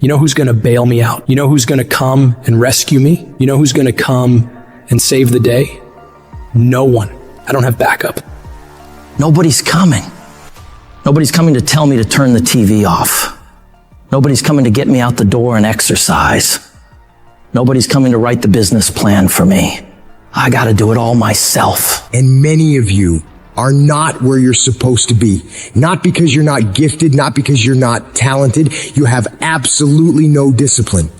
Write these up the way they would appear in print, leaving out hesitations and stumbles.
You know who's going to bail me out? You know who's going to come and rescue me? You know who's going to come and save the day? No one. I don't have backup. Nobody's coming. Nobody's coming to tell me to turn the TV off. Nobody's coming to get me out the door and exercise. Nobody's coming to write the business plan for me. I got to do it all myself. And many of you are not where you're supposed to be. Not because you're not gifted, not because you're not talented. You have absolutely no discipline.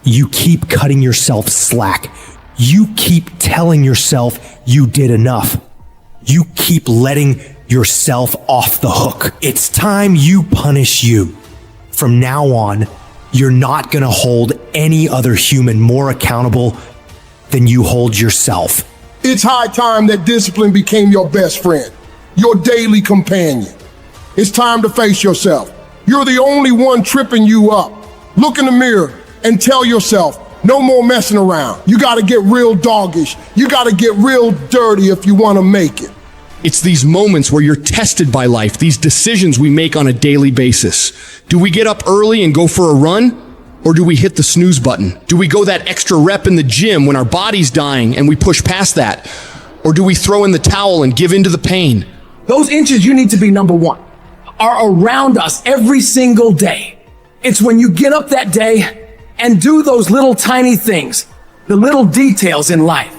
You keep cutting yourself slack. You keep telling yourself you did enough. You keep letting yourself off the hook. It's time you punish you. From now on, you're not going to hold any other human more accountable than you hold yourself. It's high time that discipline became your best friend, your daily companion. It's time to face yourself. You're the only one tripping you up. Look in the mirror and tell yourself, no more messing around. You gotta get real doggish. You gotta get real dirty if you wanna make it. It's these moments where you're tested by life, these decisions we make on a daily basis. Do we get up early and go for a run? Or do we hit the snooze button? Do we go that extra rep in the gym when our body's dying and we push past that? Or do we throw in the towel and give in to the pain? Those inches you need to be number one are around us every single day. It's when you get up that day and do those little tiny things, the little details in life.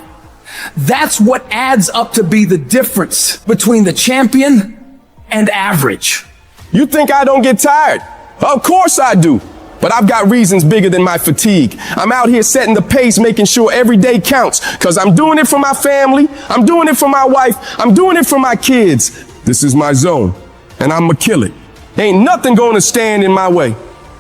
That's what adds up to be the difference between the champion and average. You think I don't get tired? Of course I do. But I've got reasons bigger than my fatigue. I'm out here setting the pace, making sure every day counts. Cause I'm doing it for my family. I'm doing it for my wife. I'm doing it for my kids. This is my zone. And I'ma kill it. Ain't nothing gonna stand in my way.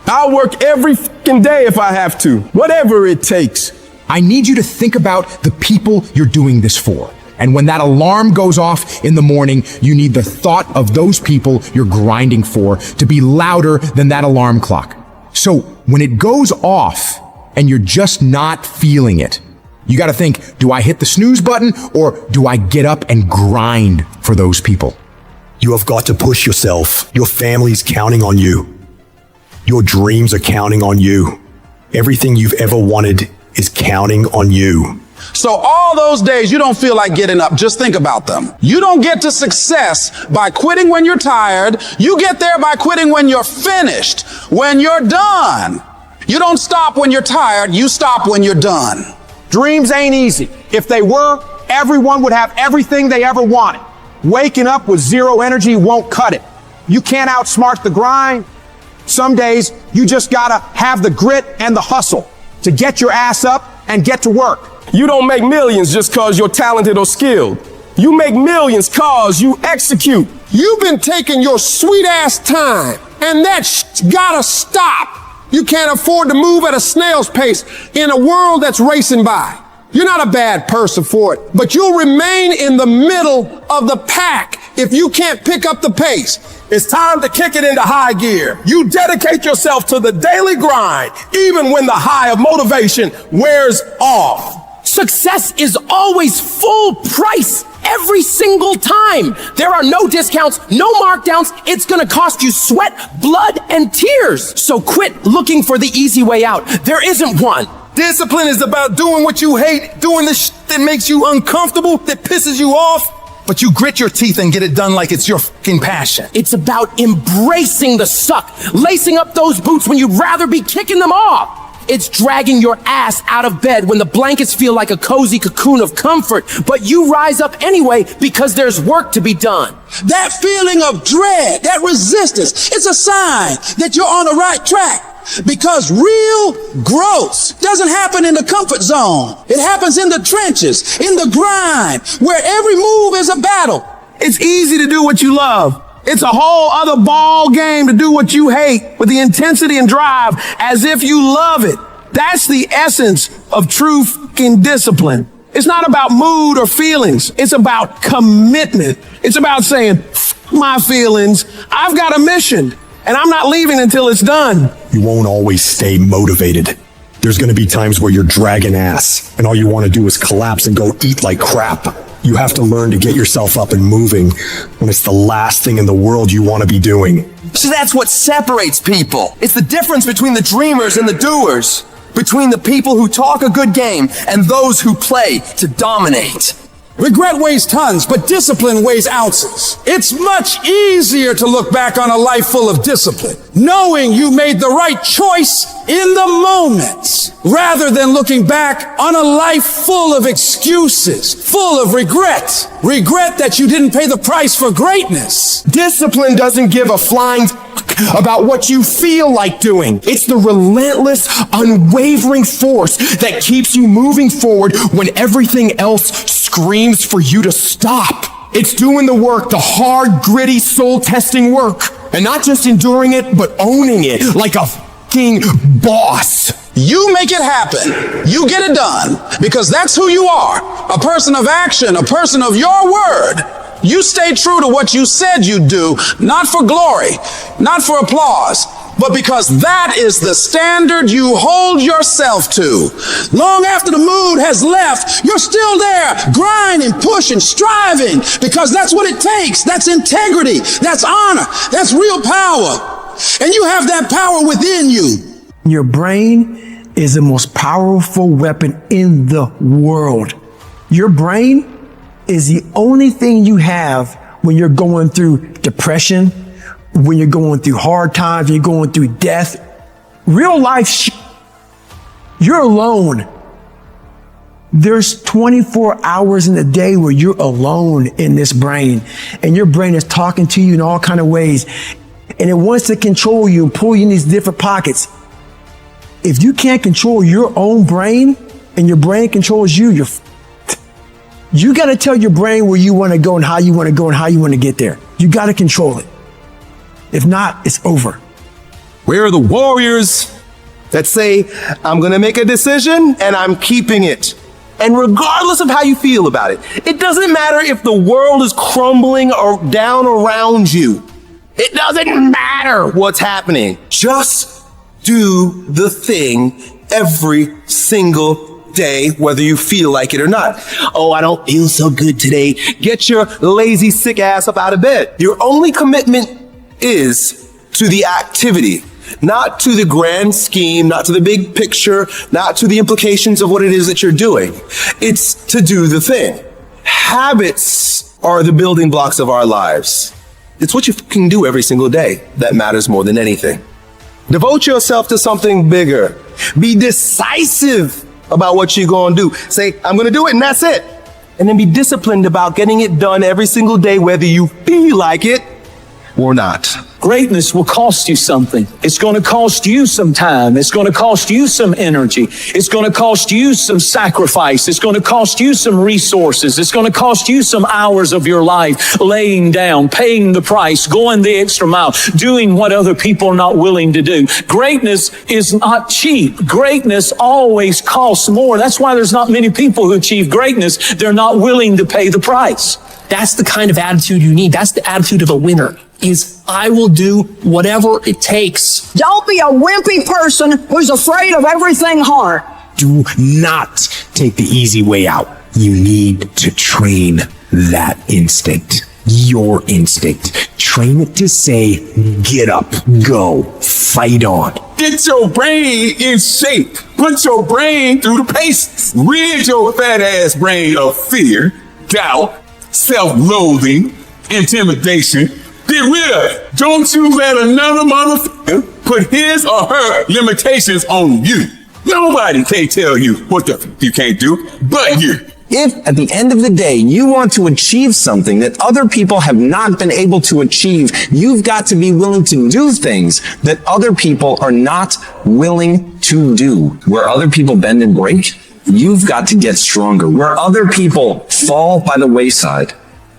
I'll work every fucking day if I have to. Whatever it takes. I need you to think about the people you're doing this for. And when that alarm goes off in the morning, you need the thought of those people you're grinding for to be louder than that alarm clock. So when it goes off and you're just not feeling it, you got to think, do I hit the snooze button or do I get up and grind for those people? You have got to push yourself. Your family's counting on you. Your dreams are counting on you. Everything you've ever wanted is counting on you. So all those days you don't feel like getting up, just think about them. You don't get to success by quitting when you're tired. You get there by quitting when you're finished, when you're done. You don't stop when you're tired, you stop when you're done. Dreams ain't easy. If they were, everyone would have everything they ever wanted. Waking up with zero energy won't cut it. You can't outsmart the grind. Some days you just gotta have the grit and the hustle to get your ass up and get to work. You don't make millions just cause you're talented or skilled. You make millions cause you execute. You've been taking your sweet ass time, and that gotta stop. You can't afford to move at a snail's pace in a world that's racing by. You're not a bad person for it, but you'll remain in the middle of the pack if you can't pick up the pace. It's time to kick it into high gear. You dedicate yourself to the daily grind, even when the high of motivation wears off. Success is always full price every single time. There are no discounts, no markdowns. It's gonna cost you sweat, blood, and tears. So quit looking for the easy way out. There isn't one. Discipline is about doing what you hate, doing the shit that makes you uncomfortable, that pisses you off, but you grit your teeth and get it done like it's your fucking passion. It's about embracing the suck, lacing up those boots when you'd rather be kicking them off. It's dragging your ass out of bed when the blankets feel like a cozy cocoon of comfort, but you rise up anyway because there's work to be done. That feeling of dread, that resistance, it's a sign that you're on the right track. Because real growth doesn't happen in the comfort zone. It happens in the trenches, in the grind, where every move is a battle. It's easy to do what you love. It's a whole other ball game to do what you hate with the intensity and drive as if you love it. That's the essence of true fucking discipline. It's not about mood or feelings. It's about commitment. It's about saying, F my feelings. I've got a mission and I'm not leaving until it's done. You won't always stay motivated. There's going to be times where you're dragging ass and all you want to do is collapse and go eat like crap. You have to learn to get yourself up and moving when it's the last thing in the world you want to be doing. So that's what separates people. It's the difference between the dreamers and the doers. Between the people who talk a good game and those who play to dominate. Regret weighs tons, but discipline weighs ounces. It's much easier to look back on a life full of discipline, knowing you made the right choice in the moment, rather than looking back on a life full of excuses, full of regret. Regret that you didn't pay the price for greatness. Discipline doesn't give a flying about what you feel like doing. It's the relentless, unwavering force that keeps you moving forward when everything else screams for you to stop. It's doing the work, the hard, gritty, soul-testing work. And not just enduring it, but owning it like a fucking boss. You make it happen. You get it done because that's who you are. A person of action, a person of your word. You stay true to what you said you'd do, not for glory, not for applause, but because that is the standard you hold yourself to. Long after the mood has left, you're still there, grinding, pushing, striving, because that's what it takes. That's integrity. That's honor. That's real power. And you have that power within you. Your brain is the most powerful weapon in the world. Your brain is the only thing you have when you're going through depression, when you're going through hard times, when you're going through death. Real life, you're alone. There's 24 hours in a day where you're alone in this brain, and your brain is talking to you in all kinds of ways, and it wants to control you and pull you in these different pockets. If you can't control your own brain and your brain controls you, you got to tell your brain where you want to go and how you want to go and how you want to get there. You got to control it. If not, it's over. Where are the warriors that say, I'm going to make a decision and I'm keeping it? And regardless of how you feel about it, it doesn't matter if the world is crumbling or down around you. It doesn't matter what's happening. Just do the thing every single day, whether you feel like it or not. Oh, I don't feel so good today. Get your lazy, sick ass up out of bed. Your only commitment is to the activity, not to the grand scheme, not to the big picture, not to the implications of what it is that you're doing. It's to do the thing. Habits are the building blocks of our lives. It's what you can do every single day that matters more than anything. Devote yourself to something bigger. Be decisive about what you're going to do. Say, I'm going to do it, and that's it. And then be disciplined about getting it done every single day, whether you feel like it or not. Greatness will cost you something. It's going to cost you some time. It's going to cost you some energy. It's going to cost you some sacrifice. It's going to cost you some resources. It's going to cost you some hours of your life laying down, paying the price, going the extra mile, doing what other people are not willing to do. Greatness is not cheap. Greatness always costs more. That's why there's not many people who achieve greatness. They're not willing to pay the price. That's the kind of attitude you need. That's the attitude of a winner. Is I will do whatever it takes. Don't be a wimpy person who's afraid of everything hard. Do not take the easy way out. You need to train that instinct. Your instinct. Train it to say, get up, go, fight on. Get your brain in shape. Put your brain through the paces. Rid your fat ass brain of fear, doubt, self-loathing, intimidation. Get rid of it. Don't you let another motherfucker put his or her limitations on you. Nobody can tell you what the f- you can't do but you. If at the end of the day you want to achieve something that other people have not been able to achieve, you've got to be willing to do things that other people are not willing to do. Where other people bend and break, you've got to get stronger. Where other people fall by the wayside,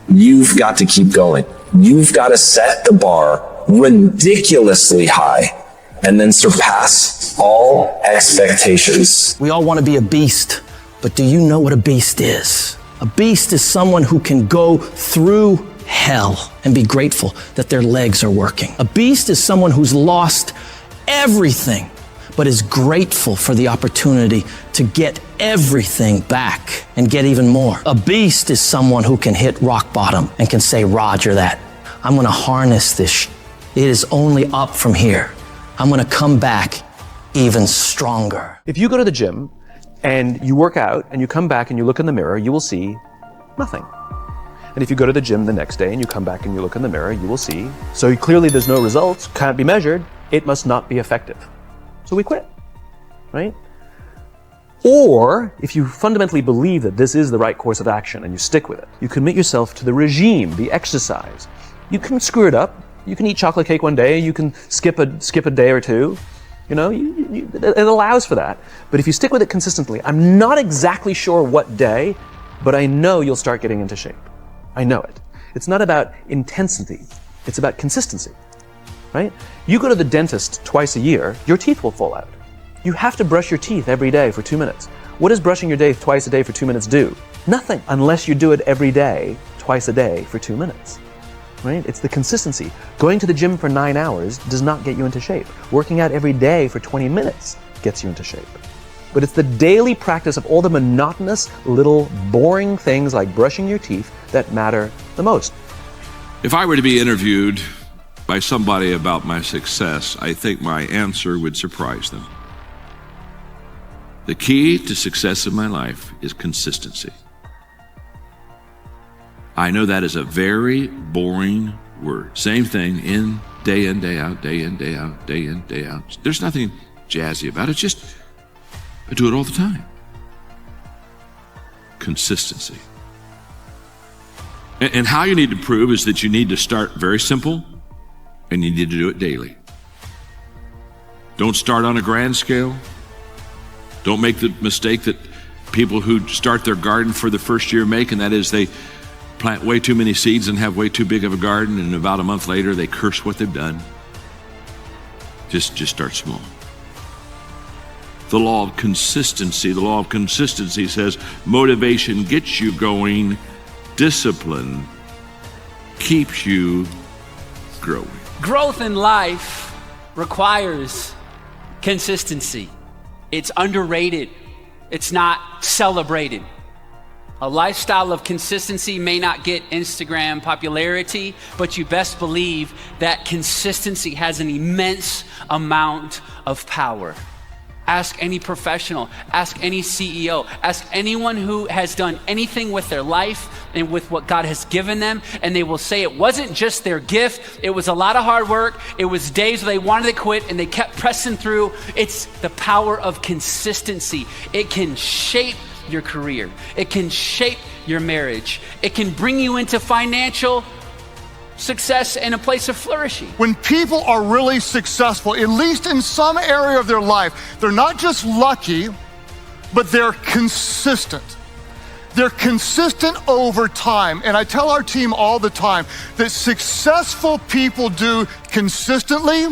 you've got to keep going. You've got to set the bar ridiculously high and then surpass all expectations. We all want to be a beast, but do you know what a beast is? A beast is someone who can go through hell and be grateful that their legs are working. A beast is someone who's lost everything, but is grateful for the opportunity to get everything back and get even more. A beast is someone who can hit rock bottom and can say, Roger that. I'm gonna harness this. It is only up from here. I'm gonna come back even stronger. If you go to the gym and you work out and you come back and you look in the mirror, you will see nothing. And if you go to the gym the next day and you come back and you look in the mirror, you will see, so clearly there's no results, can't be measured, it must not be effective. So we quit, right? Or if you fundamentally believe that this is the right course of action and you stick with it, you commit yourself to the regime, the exercise. You can screw it up. You can eat chocolate cake one day, you can skip a day or two. You know, it allows for that. But if you stick with it consistently, I'm not exactly sure what day, but I know you'll start getting into shape. I know it. It's not about intensity, it's about consistency, right? You go to the dentist twice a year, your teeth will fall out. You have to brush your teeth every day for 2 minutes. What does brushing your teeth twice a day for 2 minutes do? Nothing, unless you do it every day, twice a day for 2 minutes. Right? It's the consistency. Going to the gym for 9 hours does not get you into shape. Working out every day for 20 minutes gets you into shape. But it's the daily practice of all the monotonous, little, boring things like brushing your teeth that matter the most. If I were to be interviewed by somebody about my success, I think my answer would surprise them. The key to success in my life is consistency. I know that is a very boring word. Same thing in, day day out, day in, day out, day in, day out. There's nothing jazzy about it, just I do it all the time. Consistency. And how you need to prove is that you need to start very simple and you need to do it daily. Don't start on a grand scale. Don't make the mistake that people who start their garden for the first year make, and that is they plant way too many seeds and have way too big of a garden, and about a month later they curse what they've done. Just start small. The law of consistency says motivation gets you going, discipline keeps you growing. Growth in life requires consistency. It's underrated. It's not celebrated. A lifestyle of consistency may not get Instagram popularity, but you best believe that consistency has an immense amount of power. Ask any professional, ask any CEO, ask anyone who has done anything with their life and with what God has given them, and they will say it wasn't just their gift, it was a lot of hard work, it was days where they wanted to quit and they kept pressing through. It's the power of consistency. It can shape your career. It can shape your marriage. It can bring you into financial success and a place of flourishing. When people are really successful, at least in some area of their life, they're not just lucky, but they're consistent. They're consistent over time. And I tell our team all the time that successful people do consistently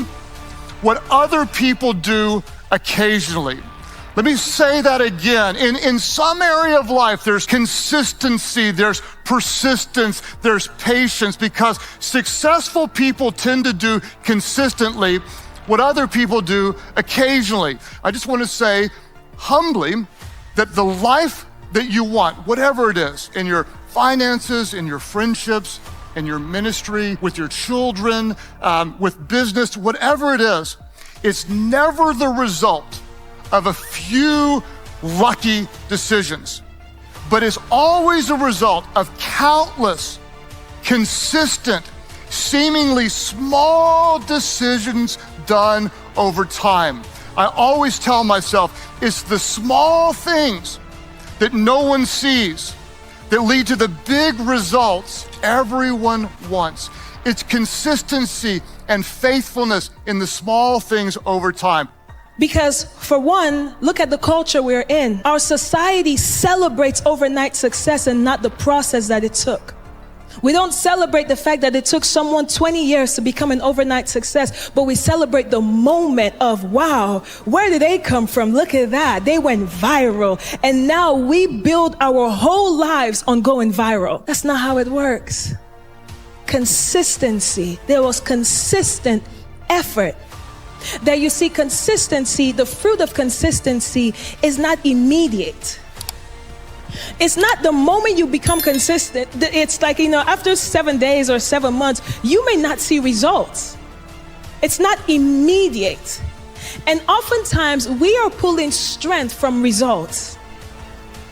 what other people do occasionally. Let me say that again. In some area of life, there's consistency, there's persistence, there's patience, because successful people tend to do consistently what other people do occasionally. I just want to say humbly that the life that you want, whatever it is, in your finances, in your friendships, in your ministry, with your children, with business, whatever it is, it's never the result of a few lucky decisions, but is always a result of countless, consistent, seemingly small decisions done over time. I always tell myself, it's the small things that no one sees that lead to the big results everyone wants. It's consistency and faithfulness in the small things over time. Because for one, look at the culture we're in. Our society celebrates overnight success and not the process that it took. We don't celebrate the fact that it took someone 20 years to become an overnight success, but we celebrate the moment of, wow, where did they come from? Look at that. They went viral. And now we build our whole lives on going viral. That's not how it works. Consistency. There was consistent effort That you see, consistency, the fruit of consistency is not immediate. It's not the moment you become consistent. It's like, after 7 days or 7 months, you may not see results. It's not immediate. And oftentimes we are pulling strength from results.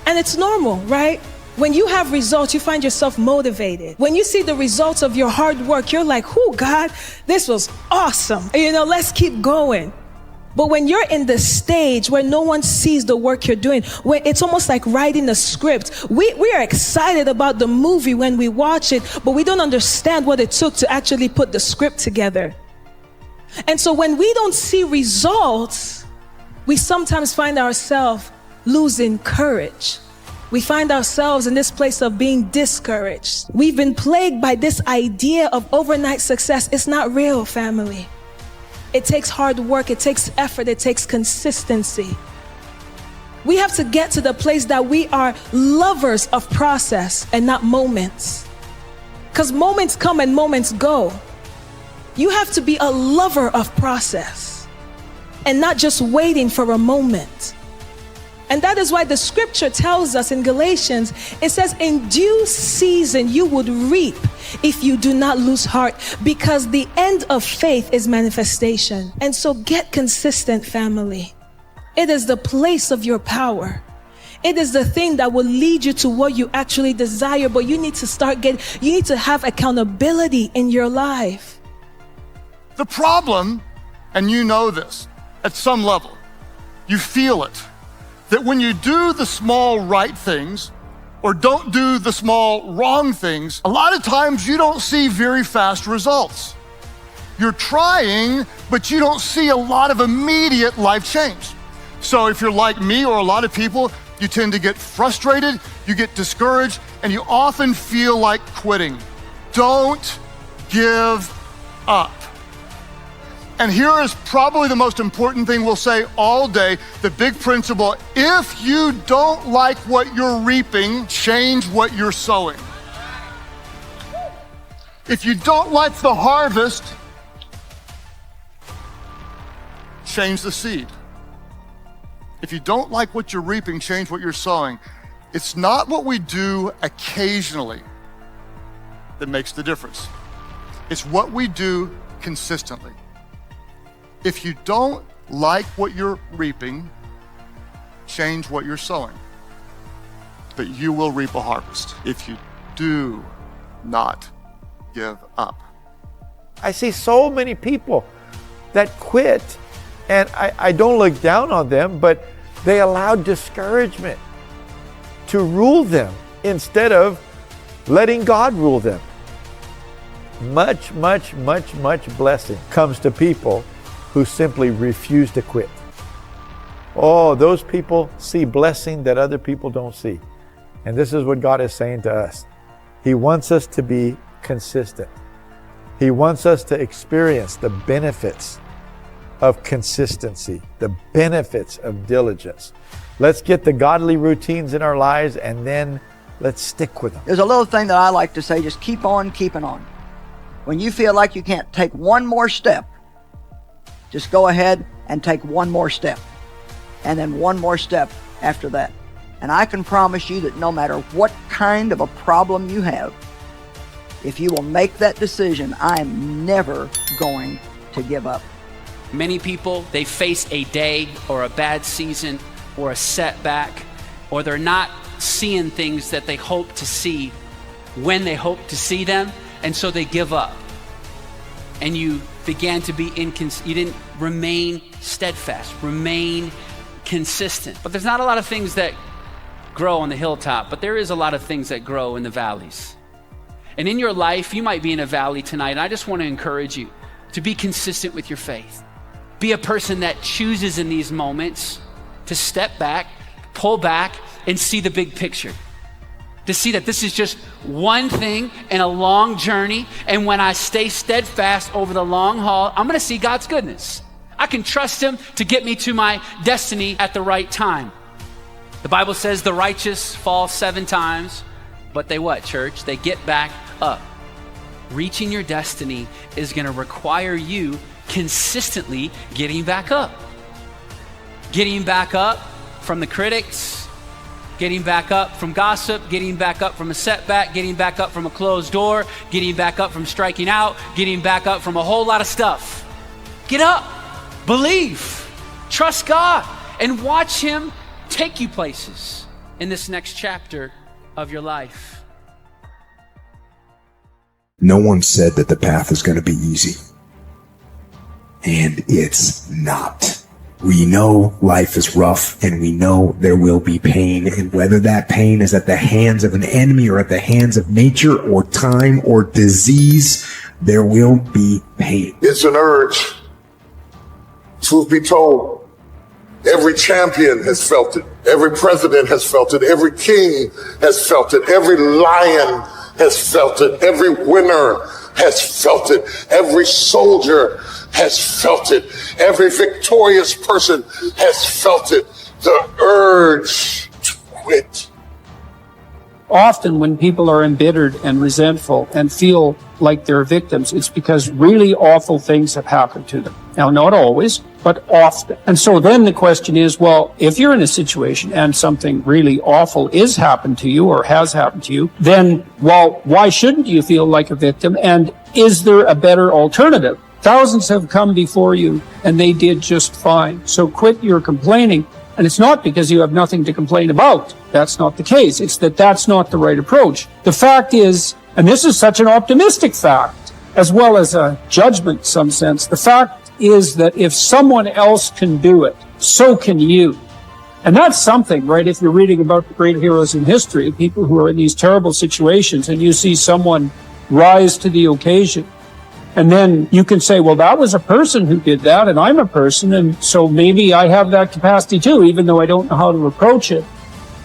And it's normal, right? When you have results, you find yourself motivated. When you see the results of your hard work, you're like, oh God, this was awesome. Let's keep going. But when you're in the stage where no one sees the work you're doing, where it's almost like writing a script, we are excited about the movie when we watch it, but we don't understand what it took to actually put the script together. And so when we don't see results, we sometimes find ourselves losing courage. We find ourselves in this place of being discouraged. We've been plagued by this idea of overnight success. It's not real, family. It takes hard work, it takes effort, it takes consistency. We have to get to the place that we are lovers of process and not moments. Because moments come and moments go. You have to be a lover of process and not just waiting for a moment. And that is why the scripture tells us in Galatians, it says, in due season you would reap if you do not lose heart, because the end of faith is manifestation. And so get consistent, family. It is the place of your power. It is the thing that will lead you to what you actually desire, but you need to you need to have accountability in your life. The problem, and you know this, at some level, you feel it, that when you do the small right things or don't do the small wrong things, a lot of times you don't see very fast results. You're trying, but you don't see a lot of immediate life change. So if you're like me or a lot of people, you tend to get frustrated, you get discouraged, and you often feel like quitting. Don't give up. And here is probably the most important thing we'll say all day, the big principle: if you don't like what you're reaping, change what you're sowing. If you don't like the harvest, change the seed. If you don't like what you're reaping, change what you're sowing. It's not what we do occasionally that makes the difference. It's what we do consistently. If you don't like what you're reaping, change what you're sowing. But you will reap a harvest if you do not give up. I see so many people that quit, and I don't look down on them, but they allow discouragement to rule them instead of letting God rule them. Much blessing comes to people who simply refuse to quit. Oh, those people see blessing that other people don't see. And this is what God is saying to us. He wants us to be consistent. He wants us to experience the benefits of consistency, the benefits of diligence. Let's get the godly routines in our lives, and then let's stick with them. There's a little thing that I like to say, just keep on keeping on. When you feel like you can't take one more step, just go ahead and take one more step, and then one more step after that. And I can promise you that no matter what kind of a problem you have, if you will make that decision, I am never going to give up. Many people, they face a day or a bad season or a setback, or they're not seeing things that they hope to see when they hope to see them, and so they give up. And you began to be you didn't remain steadfast, remain consistent. But there's not a lot of things that grow on the hilltop, but there is a lot of things that grow in the valleys. And in your life, you might be in a valley tonight, and I just want to encourage you to be consistent with your faith. Be a person that chooses in these moments to step back, pull back, and see the big picture. To see that this is just one thing in a long journey, and when I stay steadfast over the long haul, I'm gonna see God's goodness. I can trust Him to get me to my destiny at the right time. The Bible says the righteous fall 7 times, but they what, church? They get back up. Reaching your destiny is gonna require you consistently getting back up. Getting back up from the critics, getting back up from gossip, getting back up from a setback, getting back up from a closed door, getting back up from striking out, getting back up from a whole lot of stuff. Get up, believe, trust God, and watch Him take you places in this next chapter of your life. No one said that the path is going to be easy. And it's not. We know life is rough, and we know there will be pain, and whether that pain is at the hands of an enemy or at the hands of nature or time or disease, there will be pain. It's an urge. Truth be told, every champion has felt it. Every president has felt it. Every king has felt it. Every lion has felt it. Every winner has felt it. Every soldier has felt it. Every victorious person has felt it. The urge to quit. Often when people are embittered and resentful and feel like they're victims, it's because really awful things have happened to them. Now, not always, but often. And so then the question is, well, if you're in a situation and something really awful is happened to you or has happened to you, then, well, why shouldn't you feel like a victim? And is there a better alternative? Thousands have come before you and they did just fine. So quit your complaining. And it's not because you have nothing to complain about. That's not the case. It's that that's not the right approach. The fact is, and this is such an optimistic fact, as well as a judgment in some sense, the fact is that if someone else can do it, so can you. And that's something, right? If you're reading about the great heroes in history, people who are in these terrible situations, and you see someone rise to the occasion, and then you can say, well, that was a person who did that, and I'm a person, and so maybe I have that capacity too, even though I don't know how to approach it.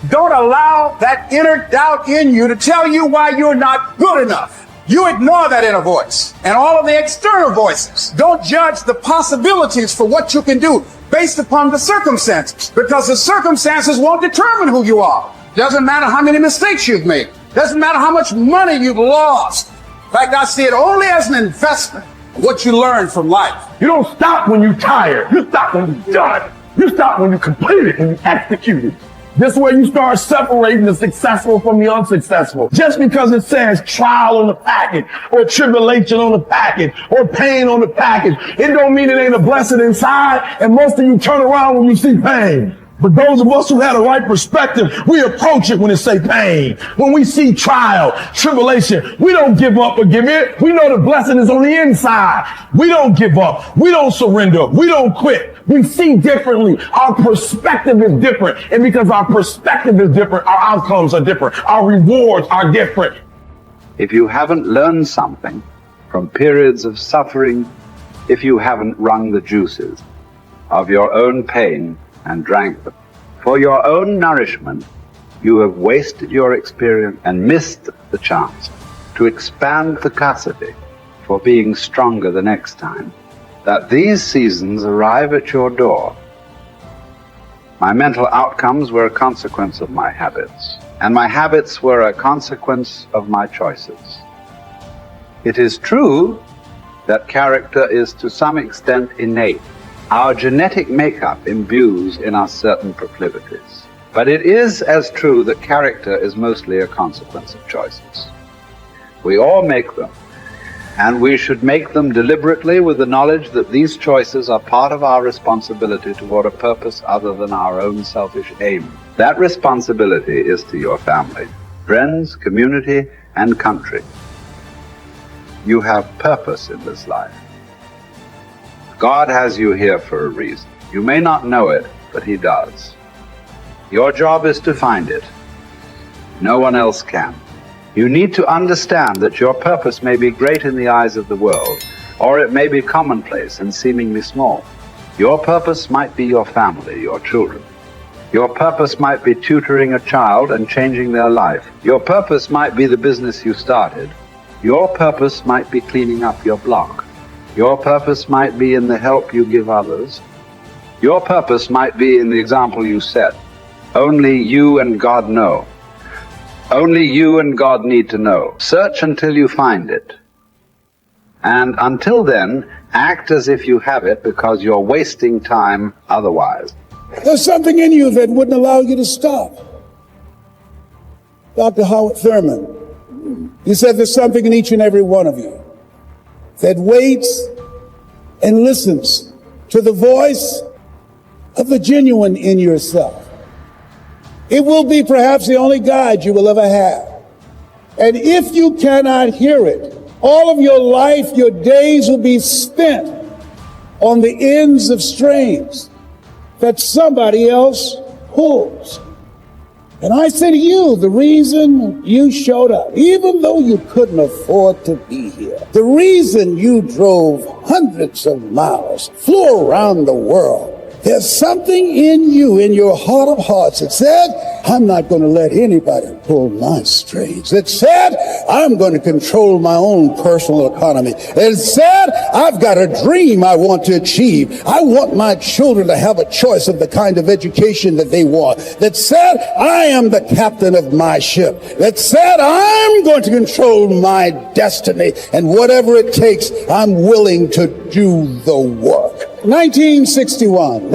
Don't allow that inner doubt in you to tell you why you're not good enough. You ignore that inner voice and all of the external voices. Don't judge the possibilities for what you can do based upon the circumstances, because the circumstances won't determine who you are. Doesn't matter how many mistakes you've made. Doesn't matter how much money you've lost. In fact, I see it only as an investment of what you learn from life. You don't stop when you're tired. You stop when you're done. You stop when you complete it and you execute it. This way you start separating the successful from the unsuccessful. Just because it says trial on the package, or tribulation on the package, or pain on the package, it don't mean it ain't a blessing inside, and most of you turn around when you see pain. But those of us who had a right perspective, we approach it when it say pain. When we see trial, tribulation, we don't give up or give in. We know the blessing is on the inside. We don't give up. We don't surrender. We don't quit. We see differently. Our perspective is different. And because our perspective is different, our outcomes are different. Our rewards are different. If you haven't learned something from periods of suffering, if you haven't wrung the juices of your own pain and drank them for your own nourishment, you have wasted your experience and missed the chance to expand capacity for being stronger the next time that these seasons arrive at your door. My mental outcomes were a consequence of my habits, and my habits were a consequence of my choices. It is true that character is to some extent innate. Our genetic makeup imbues in us certain proclivities. But it is as true that character is mostly a consequence of choices. We all make them, and we should make them deliberately with the knowledge that these choices are part of our responsibility toward a purpose other than our own selfish aim. That responsibility is to your family, friends, community, and country. You have purpose in this life. God has you here for a reason. You may not know it, but He does. Your job is to find it. No one else can. You need to understand that your purpose may be great in the eyes of the world, or it may be commonplace and seemingly small. Your purpose might be your family, your children. Your purpose might be tutoring a child and changing their life. Your purpose might be the business you started. Your purpose might be cleaning up your block. Your purpose might be in the help you give others. Your purpose might be in the example you set. Only you and God know. Only you and God need to know. Search until you find it. And until then, Act as if you have it because you're wasting time otherwise. There's something in you that wouldn't allow you to stop. Dr. Howard Thurman, he said there's something in each and every one of you that waits and listens to the voice of the genuine in yourself. It will be perhaps the only guide you will ever have. And if you cannot hear it, all of your life, your days will be spent on the ends of strings that somebody else pulls. And I say to you, the reason you showed up, even though you couldn't afford to be here, the reason you drove hundreds of miles, flew around the world, there's something in you, in your heart of hearts, that said, I'm not going to let anybody pull my strings. That said, I'm going to control my own personal economy. That said, I've got a dream I want to achieve. I want my children to have a choice of the kind of education that they want. That said, I am the captain of my ship. That said, I'm going to control my destiny. And whatever it takes, I'm willing to do the work. 1961,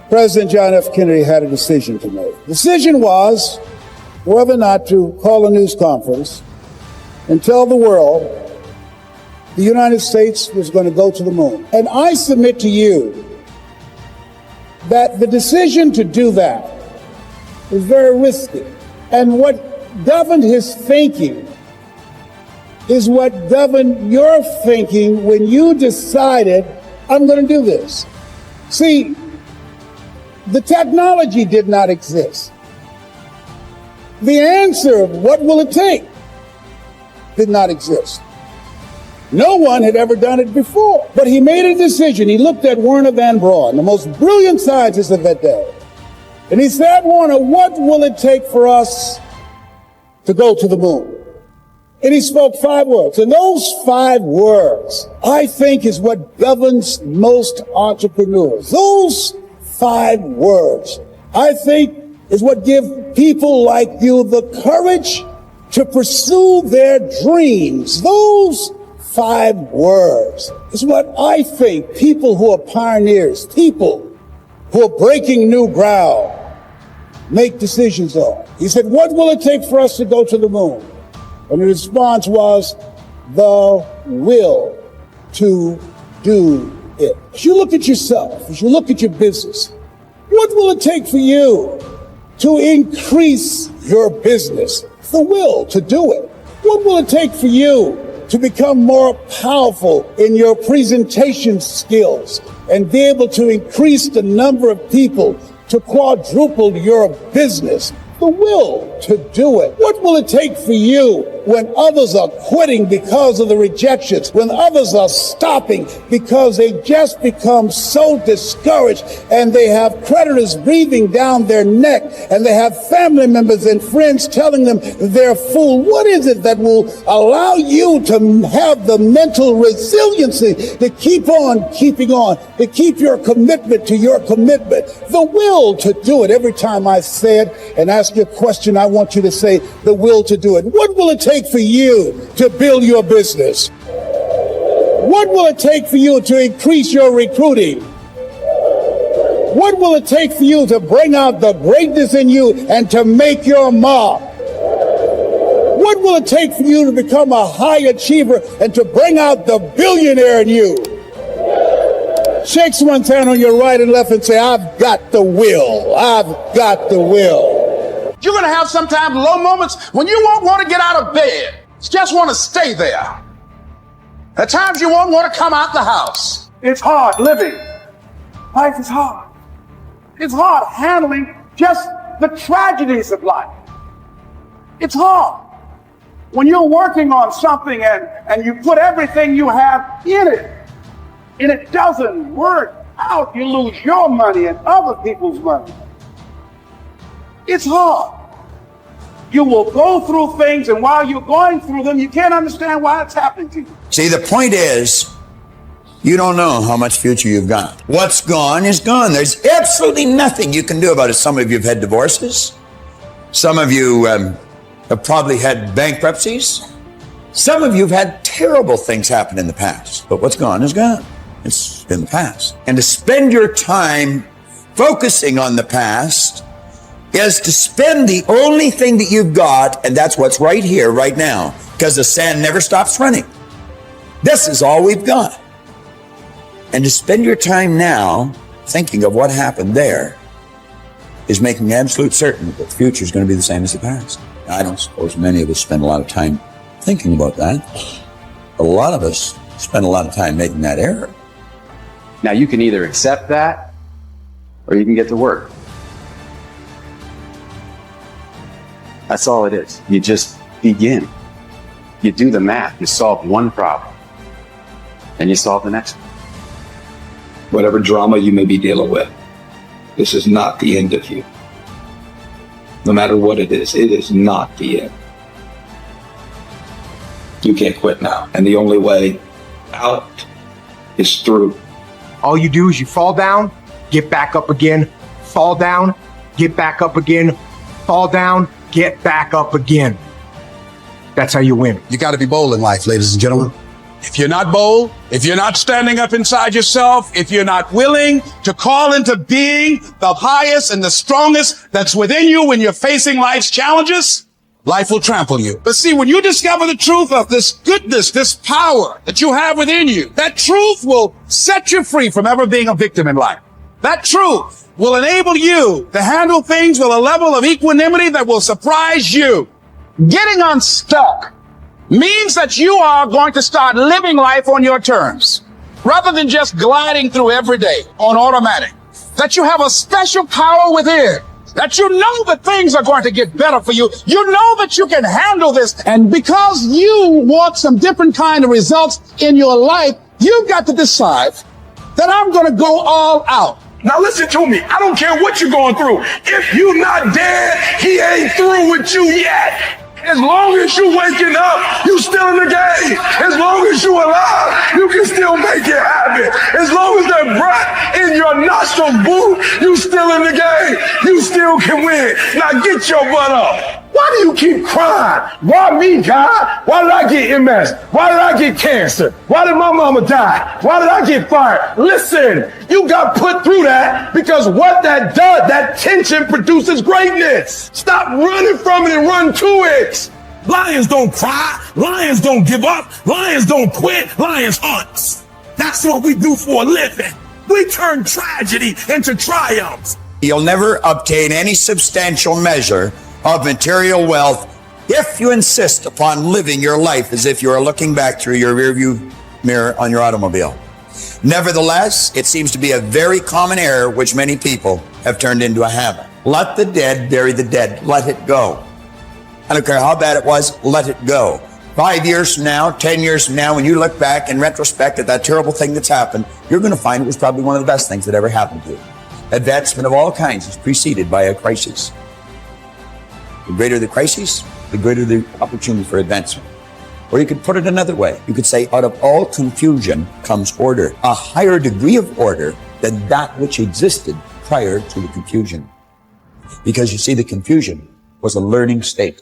President John F. Kennedy had a decision to make. The decision was whether or not to call a news conference and tell the world the United States was going to go to the moon. And I submit to you that the decision to do that is very risky. And what governed his thinking is what governed your thinking when you decided, I'm going to do this. See, the technology did not exist. The answer of what will it take did not exist. No one had ever done it before. But he made a decision. He looked at Werner von Braun, the most brilliant scientist of that day. And he said, Werner, what will it take for us to go to the moon? And he spoke 5 words. And those 5 words, I think, is what governs most entrepreneurs. Those 5 words, I think, is what give people like you the courage to pursue their dreams. Those 5 words is what I think people who are pioneers, people who are breaking new ground, make decisions on. He said, what will it take for us to go to the moon? And the response was, the will to do it. As you look at yourself, as you look at your business, what will it take for you to increase your business? The will to do it. What will it take for you to become more powerful in your presentation skills and be able to increase the number of people to quadruple your business? The will to do it. What will it take for you when others are quitting because of the rejections, when others are stopping because they just become so discouraged and they have creditors breathing down their neck and they have family members and friends telling them they're a fool? What is it that will allow you to have the mental resiliency to keep on keeping on, to keep your commitment to your commitment? The will to do it. Every time I say it and ask you a question, I want you to say the will to do it. What will it take for you to build your business? What will it take for you to increase your recruiting? What will it take for you to bring out the greatness in you and to make your mark? What will it take for you to become a high achiever and to bring out the billionaire in you? Shake someone's hand on your right and left and say, I've got the will. I've got the will. You're going to have sometimes low moments when you won't want to get out of bed. You just want to stay there. At times you won't want to come out the house. It's hard living. Life is hard. It's hard handling just the tragedies of life. It's hard. When you're working on something and you put everything you have in it, and it doesn't work out, you lose your money and other people's money. It's hard. You will go through things, and while you're going through them, you can't understand why it's happening to you. See, the point is, you don't know how much future you've got. What's gone is gone. There's absolutely nothing you can do about it. Some of you have had divorces. Some of you have probably had bankruptcies. Some of you have had terrible things happen in the past, but what's gone is gone. It's in the past. And to spend your time focusing on the past is to spend the only thing that you've got, and that's what's right here, right now, because the sand never stops running. This is all we've got. And to spend your time now thinking of what happened there is making absolute certain that the future is going to be the same as the past. I don't suppose many of us spend a lot of time thinking about that. A lot of us spend a lot of time making that error. Now you can either accept that or you can get to work. That's all it is. You just begin. You do the math. You solve one problem and you solve the next one. Whatever drama you may be dealing with, this is not the end of you. No matter what it is not the end. You can't quit now. And the only way out is through. All you do is you fall down, get back up again, fall down, get back up again, fall down, get back up again. That's how you win. You got to be bold in life, ladies and gentlemen. If you're not bold, if you're not standing up inside yourself, if you're not willing to call into being the highest and the strongest that's within you when you're facing life's challenges, life will trample you. But see, when you discover the truth of this goodness, this power that you have within you, that truth will set you free from ever being a victim in life. That truth will enable you to handle things with a level of equanimity that will surprise you. Getting unstuck means that you are going to start living life on your terms, rather than just gliding through every day on automatic. That you have a special power within. That you know that things are going to get better for you. You know that you can handle this. And because you want some different kind of results in your life, you've got to decide that I'm going to go all out. Now listen to me. I don't care what you're going through. If you're not dead, he ain't through with you yet. As long as you waking up, you still in the game. As long as you alive, you can still make it happen. As long as that breath in your nostril boot, you still in the game. You still can win. Now get your butt up. Why do you keep crying? Why me, God? Why did I get MS? Why did I get cancer? Why did my mama die? Why did I get fired? Listen, you got put through that because what that does, that tension produces greatness. Stop running from it and run to it. Lions don't cry. Lions don't give up. Lions don't quit. Lions hunt. That's what we do for a living. We turn tragedy into triumphs. You'll never obtain any substantial measure of material wealth if you insist upon living your life as if you are looking back through your rearview mirror on your automobile. Nevertheless, it seems to be a very common error which many people have turned into a habit. Let the dead bury the dead. Let it go. I don't care how bad it was, let it go. 5 years from now, 10 years from now, when you look back in retrospect at that terrible thing that's happened, you're going to find it was probably one of the best things that ever happened to you. Advancement of all kinds is preceded by a crisis. The greater the crisis, the greater the opportunity for advancement. Or you could put it another way. You could say, out of all confusion comes order, a higher degree of order than that which existed prior to the confusion. Because you see, the confusion was a learning state.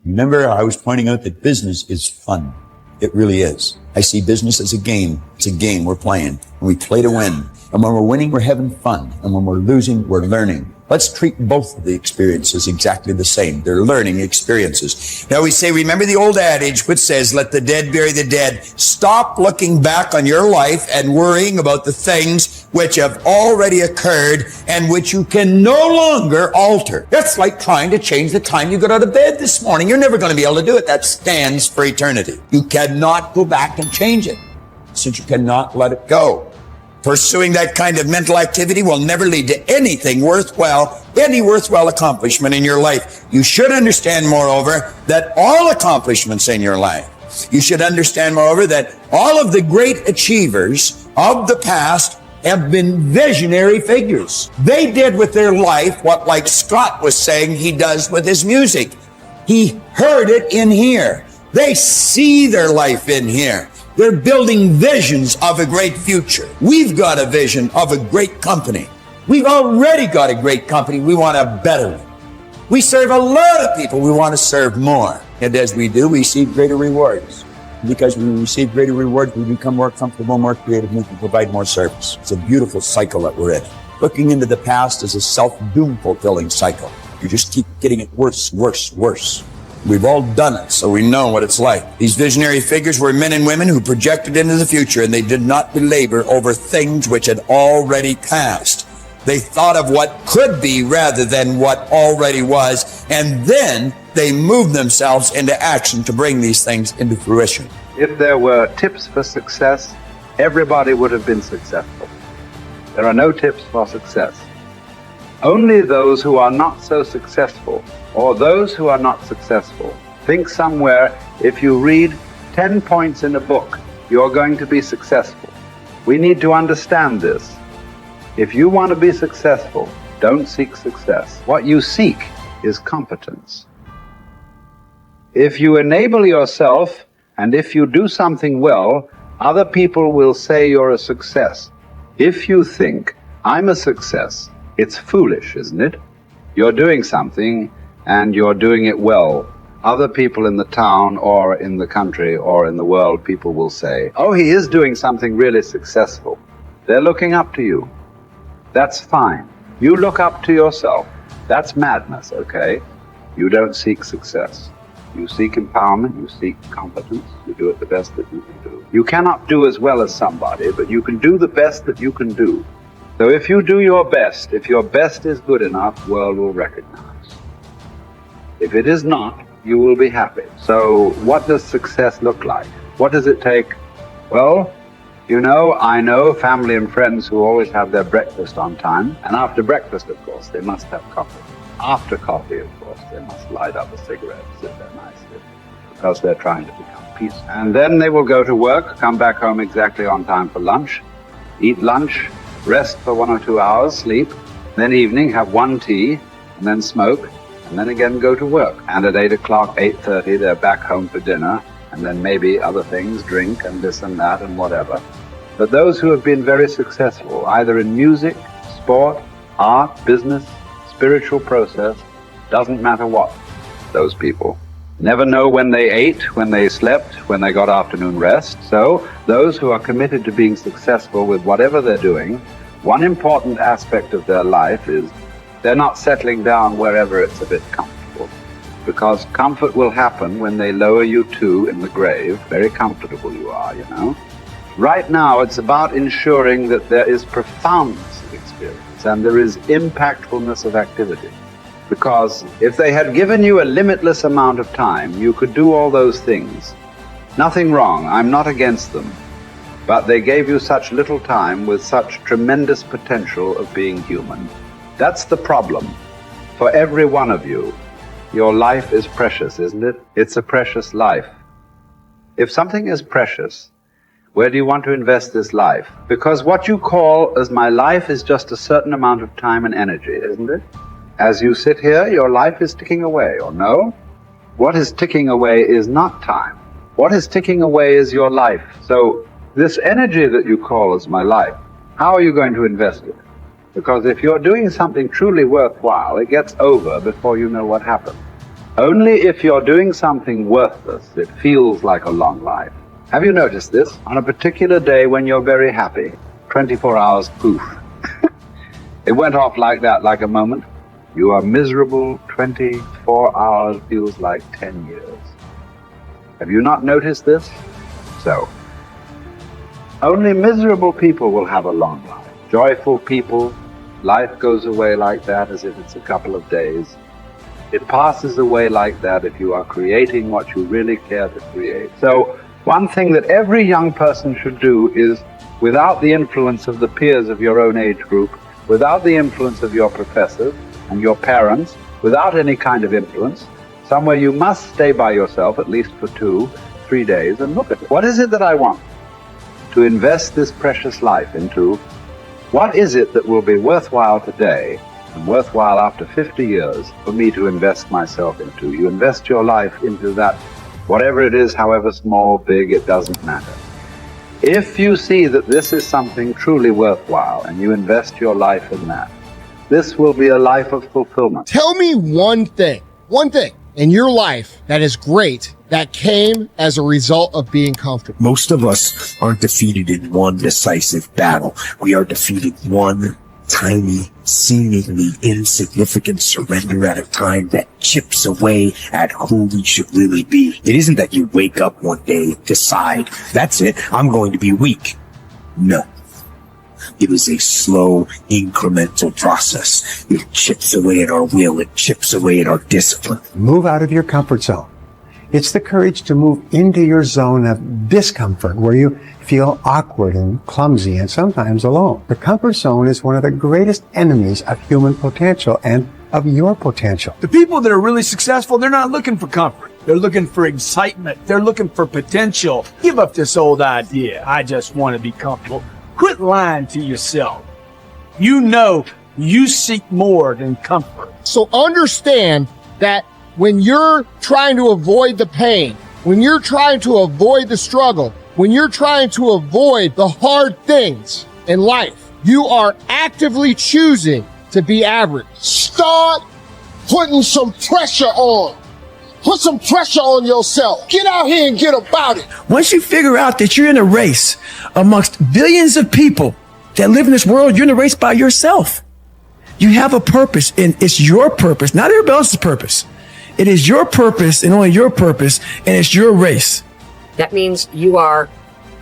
Remember, I was pointing out that business is fun. It really is. I see business as a game. It's a game we're playing, and we play to win. And when we're winning, we're having fun. And when we're losing, we're learning. Let's treat both of the experiences exactly the same. They're learning experiences. Now we say, remember the old adage which says, let the dead bury the dead. Stop looking back on your life and worrying about the things which have already occurred and which you can no longer alter. That's like trying to change the time you got out of bed this morning. You're never going to be able to do it. That stands for eternity. You cannot go back and change it, since you cannot let it go. Pursuing that kind of mental activity will never lead to anything worthwhile, any worthwhile accomplishment in your life. You should understand, moreover, that all accomplishments in your life, you should understand, moreover, that all of the great achievers of the past have been visionary figures. They did with their life what, like Scott was saying, he does with his music. He heard it in here. They see their life in here. They're building visions of a great future. We've got a vision of a great company. We've already got a great company. We want a better one. We serve a lot of people. We want to serve more. And as we do, we receive greater rewards. Because when we receive greater rewards, we become more comfortable, more creative, and we can provide more service. It's a beautiful cycle that we're in. Looking into the past is a self-doom fulfilling cycle. You just keep getting it worse, worse, worse. We've all done it, so we know what it's like. These visionary figures were men and women who projected into the future, and they did not belabor over things which had already passed. They thought of what could be rather than what already was, and then they moved themselves into action to bring these things into fruition. If there were tips for success, everybody would have been successful. There are no tips for success. Only those who are not so successful, or those who are not successful, think somewhere if you read 10 points in a book, you're going to be successful. We need to understand this. If you want to be successful, don't seek success. What you seek is competence. If you enable yourself, and if you do something well, other people will say you're a success. If you think, I'm a success, it's foolish, isn't it? You're doing something, and you're doing it well. Other people in the town, or in the country, or in the world, people will say, oh, he is doing something really successful. They're looking up to you. That's fine. You look up to yourself. That's madness, okay? You don't seek success. You seek empowerment, you seek competence, you do it the best that you can do. You cannot do as well as somebody, but you can do the best that you can do. So if you do your best, if your best is good enough, the world will recognize. If it is not, you will be happy. So what does success look like? What does it take? Well, you know, I know family and friends who always have their breakfast on time, and after breakfast, of course, they must have coffee. After coffee, of course, they must light up a cigarette, sit there nicely, because they're trying to become peaceful. And then they will go to work, come back home exactly on time for lunch, eat lunch, rest for 1 or 2 hours, sleep, then evening have 1 tea, and then smoke, and then again go to work. And at 8 o'clock, 8:30, they're back home for dinner, and then maybe other things, drink and this and that and whatever. But those who have been very successful, either in music, sport, art, business, spiritual process, doesn't matter what, those people never know when they ate, when they slept, when they got afternoon rest. So those who are committed to being successful with whatever they're doing, one important aspect of their life is they're not settling down wherever it's a bit comfortable, because comfort will happen when they lower you too in the grave. Very comfortable you are, you know. Right now it's about ensuring that there is profoundness of experience and there is impactfulness of activity. Because if they had given you a limitless amount of time, you could do all those things. Nothing wrong, I'm not against them. But they gave you such little time with such tremendous potential of being human. That's the problem. For every one of you, your life is precious, isn't it? It's a precious life. If something is precious, where do you want to invest this life? Because what you call as my life is just a certain amount of time and energy, isn't it? As you sit here, your life is ticking away, or no? What is ticking away is not time. What is ticking away is your life. So this energy that you call as my life, how are you going to invest it? Because if you're doing something truly worthwhile, it gets over before you know what happened. Only if you're doing something worthless, it feels like a long life. Have you noticed this? On a particular day when you're very happy, 24 hours, poof. It went off like that, like a moment. You are miserable, 24 hours feels like 10 years. Have you not noticed this? So, only miserable people will have a long life. Joyful people, life goes away like that as if it's a couple of days. It passes away like that if you are creating what you really care to create. So, one thing that every young person should do is, without the influence of the peers of your own age group, without the influence of your professors and your parents, without any kind of influence, somewhere you must stay by yourself at least for 2-3 days and look at it. What is it that I want to invest this precious life into? What is it that will be worthwhile today and worthwhile after 50 years for me to invest myself into? You invest your life into that, whatever it is, however small, big, it doesn't matter. If you see that this is something truly worthwhile and you invest your life in that, this will be a life of fulfillment. Tell me one thing, in your life that is great that came as a result of being comfortable? Most of us aren't defeated in one decisive battle. We are defeated one tiny, seemingly insignificant surrender at a time that chips away at who we should really be. It isn't that you wake up one day, decide, that's it, I'm going to be weak. No. It is a slow, incremental process. It chips away at our will. It chips away at our discipline. Move out of your comfort zone. It's the courage to move into your zone of discomfort where you feel awkward and clumsy and sometimes alone. The comfort zone is one of the greatest enemies of human potential and of your potential. The people that are really successful, they're not looking for comfort. They're looking for excitement. They're looking for potential. Give up this old idea, I just want to be comfortable. Quit lying to yourself. You know you seek more than comfort. So understand that when you're trying to avoid the pain, when you're trying to avoid the struggle, when you're trying to avoid the hard things in life, you are actively choosing to be average. Start putting some pressure on. Put some pressure on yourself. Get out here and get about it. Once you figure out that you're in a race amongst billions of people that live in this world, you're in a race by yourself. You have a purpose, and it's your purpose, not everybody else's purpose. It is your purpose and only your purpose, and it's your race. That means you are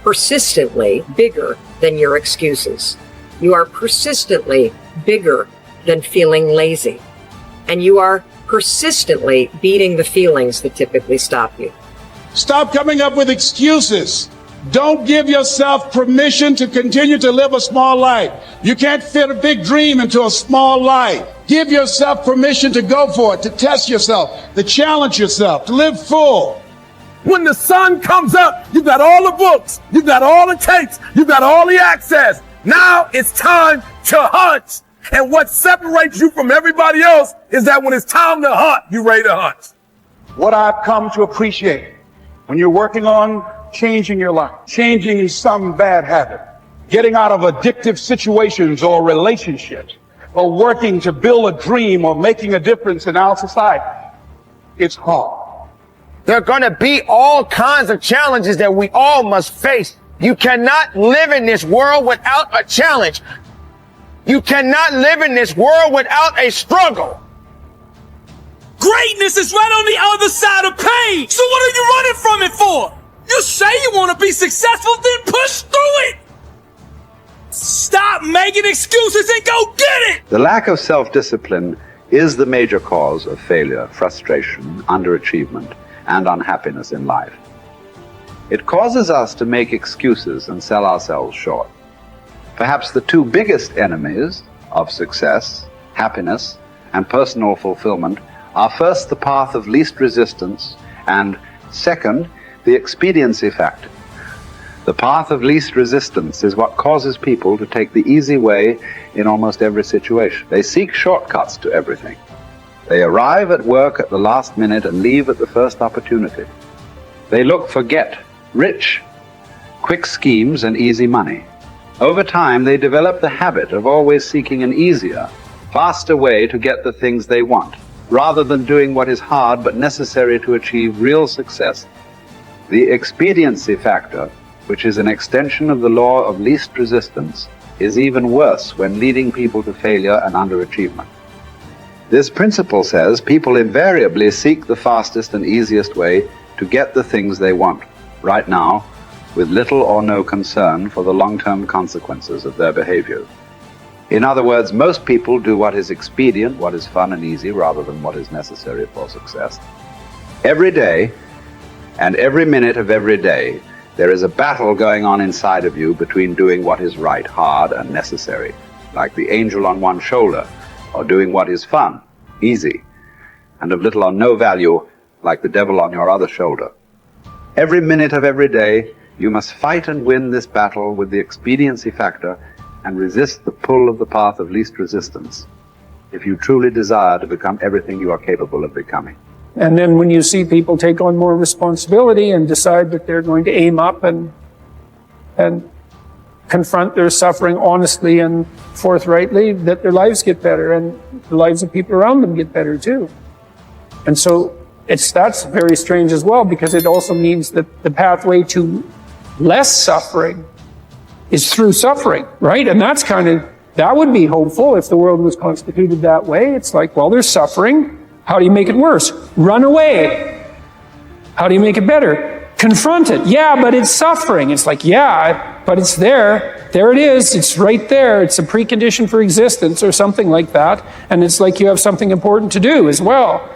persistently bigger than your excuses. You are persistently bigger than feeling lazy. And you are persistently beating the feelings that typically stop you. Stop coming up with excuses. Don't give yourself permission to continue to live a small life. You can't fit a big dream into a small life. Give yourself permission to go for it, to test yourself, to challenge yourself, to live full. When the sun comes up, you got all the books, you got all the tapes, you got all the access. Now it's time to hunt. And what separates you from everybody else is that when it's time to hunt, you're ready to hunt. What I've come to appreciate when you're working on changing your life, changing some bad habit, getting out of addictive situations or relationships, or working to build a dream or making a difference in our society, it's hard. There are going to be all kinds of challenges that we all must face. You cannot live in this world without a challenge. You cannot live in this world without a struggle. Greatness is right on the other side of pain. So what are you running from it for? You say you want to be successful, then push through it. Stop making excuses and go get it. The lack of self-discipline is the major cause of failure, frustration, underachievement, and unhappiness in life. It causes us to make excuses and sell ourselves short. Perhaps the two biggest enemies of success, happiness, and personal fulfillment are first the path of least resistance and second, the expediency factor. The path of least resistance is what causes people to take the easy way in almost every situation. They seek shortcuts to everything. They arrive at work at the last minute and leave at the first opportunity. They look for rich, quick schemes and easy money. Over time, they develop the habit of always seeking an easier, faster way to get the things they want, rather than doing what is hard but necessary to achieve real success. The expediency factor, which is an extension of the law of least resistance, is even worse when leading people to failure and underachievement. This principle says people invariably seek the fastest and easiest way to get the things they want, right now, with little or no concern for the long-term consequences of their behavior. In other words, most people do what is expedient, what is fun and easy, rather than what is necessary for success. Every day, and every minute of every day, there is a battle going on inside of you between doing what is right, hard, and necessary, like the angel on one shoulder, or doing what is fun, easy, and of little or no value, like the devil on your other shoulder. Every minute of every day, you must fight and win this battle with the expediency factor and resist the pull of the path of least resistance if you truly desire to become everything you are capable of becoming. And then when you see people take on more responsibility and decide that they're going to aim up and confront their suffering honestly and forthrightly, that their lives get better and the lives of people around them get better too. And so That's very strange as well, because it also means that the pathway to less suffering is through suffering, right? And that would be hopeful if the world was constituted that way. It's like, well, there's suffering. How do you make it worse? Run away. How do you make it better? Confront it. Yeah, but it's suffering. It's like, yeah, but it's there. There it is. It's right there. It's a precondition for existence or something like that. And it's like you have something important to do as well.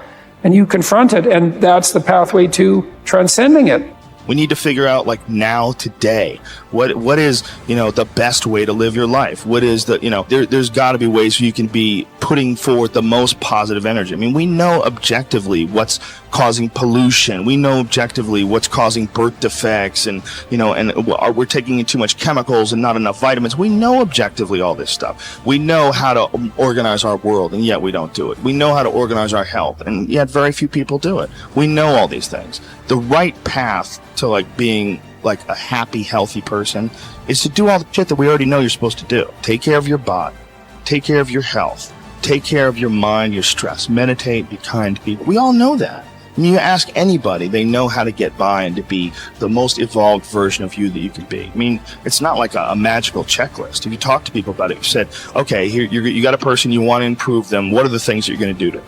And you confront it, and that's the pathway to transcending it. We need to figure out, like, now, today, what is, the best way to live your life? What is there's got to be ways where you can be putting forth the most positive energy. I mean, we know objectively what's causing pollution. We know objectively what's causing birth defects, and we're taking in too much chemicals and not enough vitamins. We know objectively all this stuff. We know how to organize our world, and yet we don't do it. We know how to organize our health, and yet very few people do it. We know all these things. The right path to being a happy, healthy person is to do all the shit that we already know you're supposed to do. Take care of your body, take care of your health, take care of your mind, your stress, meditate, be kind to people. We all know that. When you ask anybody, they know how to get by and to be the most evolved version of you that you can be. I mean, it's not like a magical checklist. If you talk to people about it, you said, okay, here you got a person, you want to improve them. What are the things that you're going to do to them?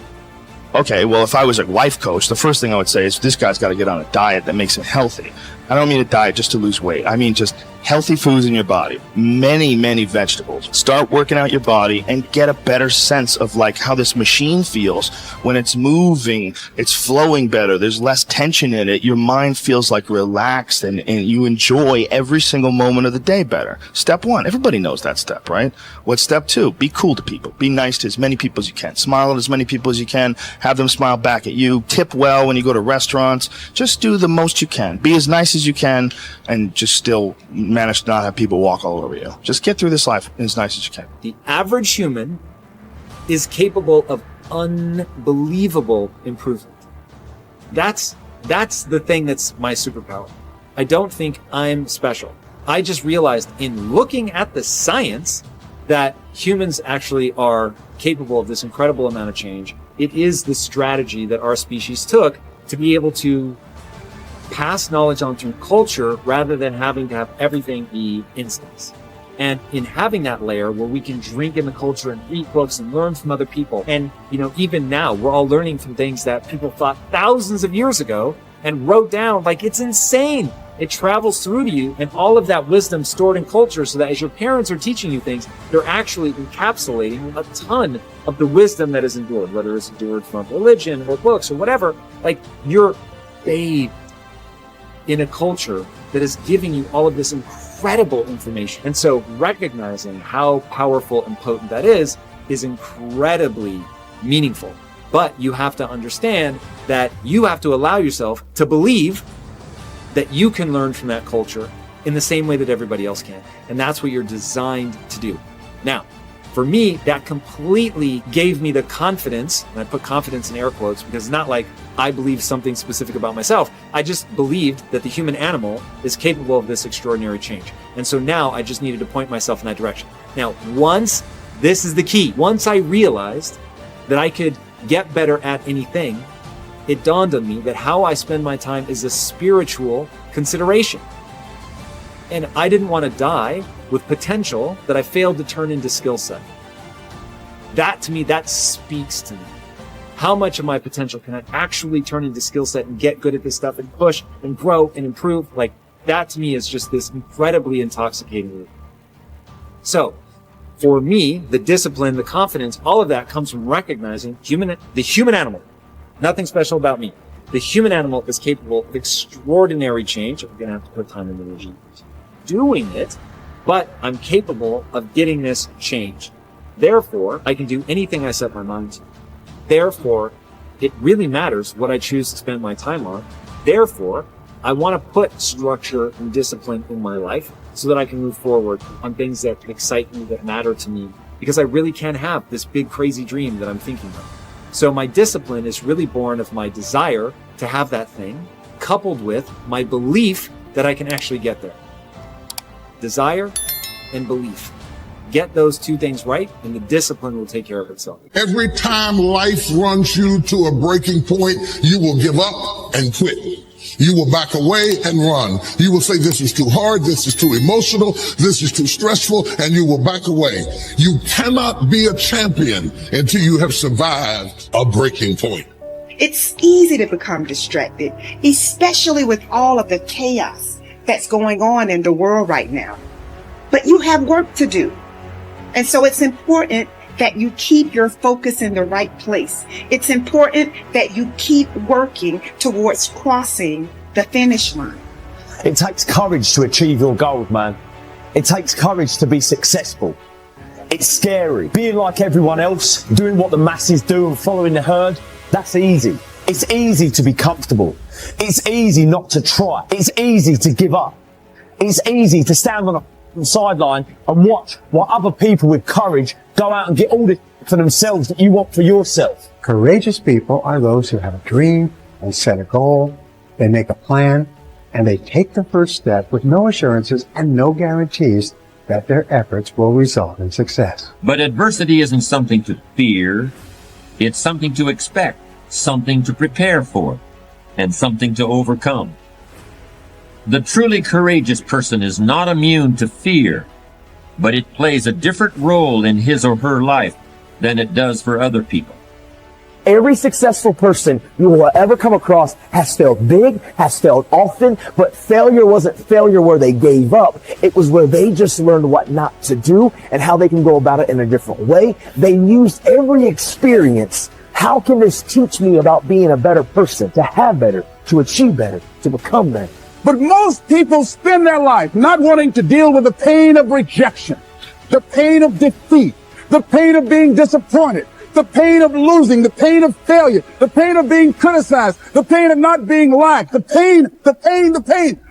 Okay, well, if I was a life coach, the first thing I would say is this guy's got to get on a diet that makes him healthy. I don't mean a diet just to lose weight. I mean just healthy foods in your body. Many, many vegetables. Start working out your body and get a better sense of how this machine feels when it's moving, it's flowing better, there's less tension in it, your mind feels relaxed and you enjoy every single moment of the day better. Step 1, everybody knows that step, right? What's step 2? Be cool to people. Be nice to as many people as you can. Smile at as many people as you can. Have them smile back at you. Tip well when you go to restaurants. Just do the most you can. Be as nice as you can and just still manage to not have people walk all over you. Just get through this life as nice as you can. The average human is capable of unbelievable improvement. That's the thing that's my superpower. I don't think I'm special. I just realized in looking at the science that humans actually are capable of this incredible amount of change. It is the strategy that our species took to be able to pass knowledge on through culture rather than having to have everything be instance. And in having that layer where we can drink in the culture and read books and learn from other people. And, even now we're all learning from things that people thought thousands of years ago and wrote down. It's insane. It travels through to you, and all of that wisdom stored in culture, so that as your parents are teaching you things, they're actually encapsulating a ton of the wisdom that is endured, whether it's endured from religion or books or whatever. You're bathed in a culture that is giving you all of this incredible information. And so recognizing how powerful and potent that is incredibly meaningful. But you have to understand that you have to allow yourself to believe that you can learn from that culture in the same way that everybody else can. And that's what you're designed to do. Now, for me, that completely gave me the confidence, and I put confidence in air quotes because it's not like I believe something specific about myself. I just believed that the human animal is capable of this extraordinary change. And so now I just needed to point myself in that direction. Now, this is the key. Once I realized that I could get better at anything, it dawned on me that how I spend my time is a spiritual consideration. And I didn't want to die with potential that I failed to turn into skill set. That, to me, that speaks to me. How much of my potential can I actually turn into skill set and get good at this stuff and push and grow and improve? That to me is just this incredibly intoxicating. So, for me, the discipline, the confidence, all of that comes from recognizing the human animal. Nothing special about me. The human animal is capable of extraordinary change. We're going to have to put time in the regime doing it, but I'm capable of getting this changed. Therefore, I can do anything I set my mind to. Therefore, it really matters what I choose to spend my time on. Therefore, I want to put structure and discipline in my life so that I can move forward on things that excite me, that matter to me, because I really can have this big, crazy dream that I'm thinking of. So my discipline is really born of my desire to have that thing, coupled with my belief that I can actually get there. Desire and belief. Get those two things right, and the discipline will take care of itself. Every time life runs you to a breaking point, you will give up and quit. You will back away and run. You will say, this is too hard, this is too emotional, this is too stressful, and you will back away. You cannot be a champion until you have survived a breaking point. It's easy to become distracted, especially with all of the chaos that's going on in the world right now. But you have work to do. And so it's important that you keep your focus in the right place. It's important that you keep working towards crossing the finish line. It takes courage to achieve your goals, man. It takes courage to be successful. It's scary. Being like everyone else, doing what the masses do and following the herd, that's easy. It's easy to be comfortable. It's easy not to try. It's easy to give up. It's easy to stand on a sideline and watch while other people with courage go out and get all this for themselves that you want for yourself. Courageous people are those who have a dream and set a goal. They make a plan and they take the first step with no assurances and no guarantees that their efforts will result in success. But adversity isn't something to fear. It's something to expect, something to prepare for, and something to overcome. The truly courageous person is not immune to fear, but it plays a different role in his or her life than it does for other people. Every successful person you will ever come across has failed big, has failed often, but failure wasn't failure where they gave up. It was where they just learned what not to do and how they can go about it in a different way. They used every experience. How can this teach me about being a better person, to have better, to achieve better, to become better? But most people spend their life not wanting to deal with the pain of rejection, the pain of defeat, the pain of being disappointed, the pain of losing, the pain of failure, the pain of being criticized, the pain of not being liked, the pain.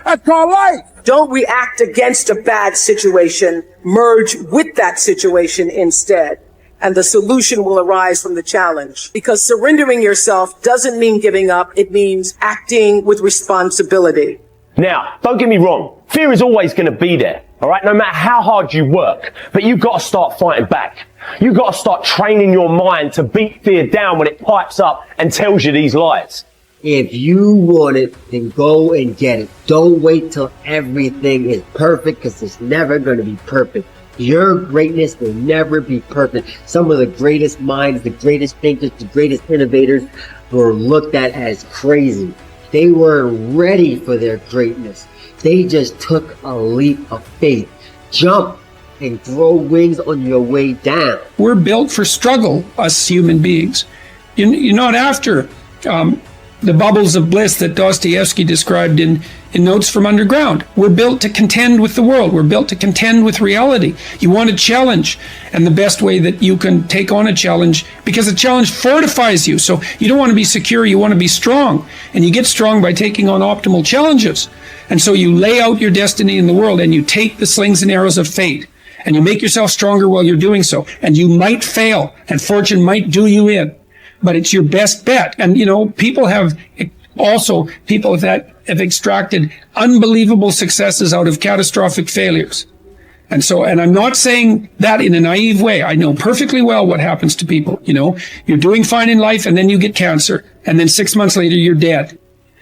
That's called life. Don't react against a bad situation. Merge with that situation instead. And the solution will arise from the challenge. Because surrendering yourself doesn't mean giving up. It means acting with responsibility. Now, don't get me wrong. Fear is always going to be there. All right, no matter how hard you work, but you've got to start fighting back. You've got to start training your mind to beat fear down when it pipes up and tells you these lies. If you want it, then go and get it. Don't wait till everything is perfect, because it's never going to be perfect. Your greatness will never be perfect. Some of the greatest minds, the greatest thinkers, the greatest innovators were looked at as crazy. They weren't ready for their greatness. They just took a leap of faith. Jump and grow wings on your way down. We're built for struggle, us human beings. You're not after the bubbles of bliss that Dostoevsky described in Notes from Underground. We're built to contend with the world. We're built to contend with reality. You want a challenge, and the best way that you can take on a challenge, because a challenge fortifies you. So you don't want to be secure, you want to be strong. And you get strong by taking on optimal challenges. And so you lay out your destiny in the world, and you take the slings and arrows of fate, and you make yourself stronger while you're doing so. And you might fail, and fortune might do you in, but it's your best bet. And, people have extracted unbelievable successes out of catastrophic failures. And I'm not saying that in a naive way. I know perfectly well what happens to people. You're doing fine in life, and then you get cancer, and then 6 months later you're dead.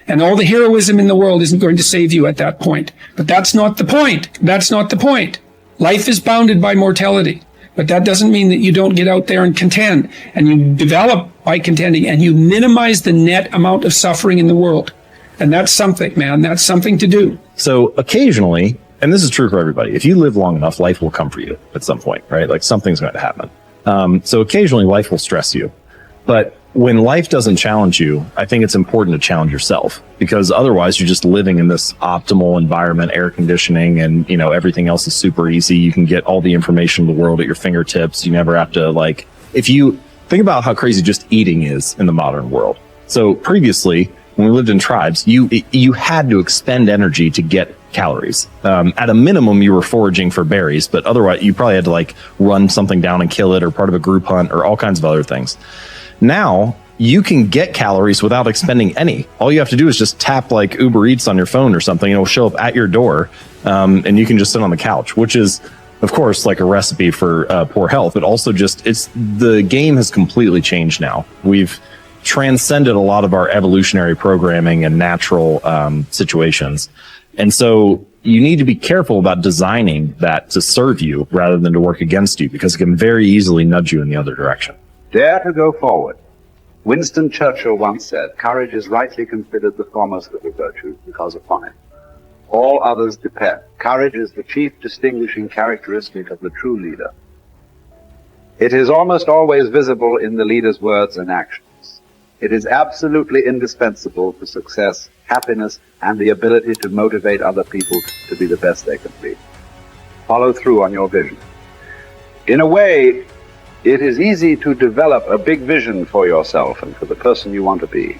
And all the heroism in the world isn't going to save you at that point. But that's not the point. That's not the point. Life is bounded by mortality. But that doesn't mean that you don't get out there and contend, and you develop by contending, and you minimize the net amount of suffering in the world. And that's something, man. That's something to do. So occasionally, and this is true for everybody, if you live long enough, life will come for you at some point, right? Like something's going to happen. So occasionally life will stress you. But when life doesn't challenge you, I think it's important to challenge yourself, because otherwise you're just living in this optimal environment, air conditioning, and everything else is super easy. You can get all the information in the world at your fingertips. You never have to if you think about how crazy just eating is in the modern world. So previously, when we lived in tribes, you had to expend energy to get calories. At a minimum, you were foraging for berries, but otherwise you probably had to run something down and kill it, or part of a group hunt, or all kinds of other things. Now, you can get calories without expending any. All you have to do is just tap Uber Eats on your phone or something, and it'll show up at your door, and you can just sit on the couch, which is of course, like a recipe for poor health, but also just the game has completely changed now. We've transcended a lot of our evolutionary programming and natural situations. And so you need to be careful about designing that to serve you rather than to work against you, because it can very easily nudge you in the other direction. Dare to go forward. Winston Churchill once said, courage is rightly considered the foremost of the virtues because upon it all others depend. Courage is the chief distinguishing characteristic of the true leader. It is almost always visible in the leader's words and actions. It is absolutely indispensable for success, happiness, and the ability to motivate other people to be the best they can be. Follow through on your vision. In a way, it is easy to develop a big vision for yourself and for the person you want to be.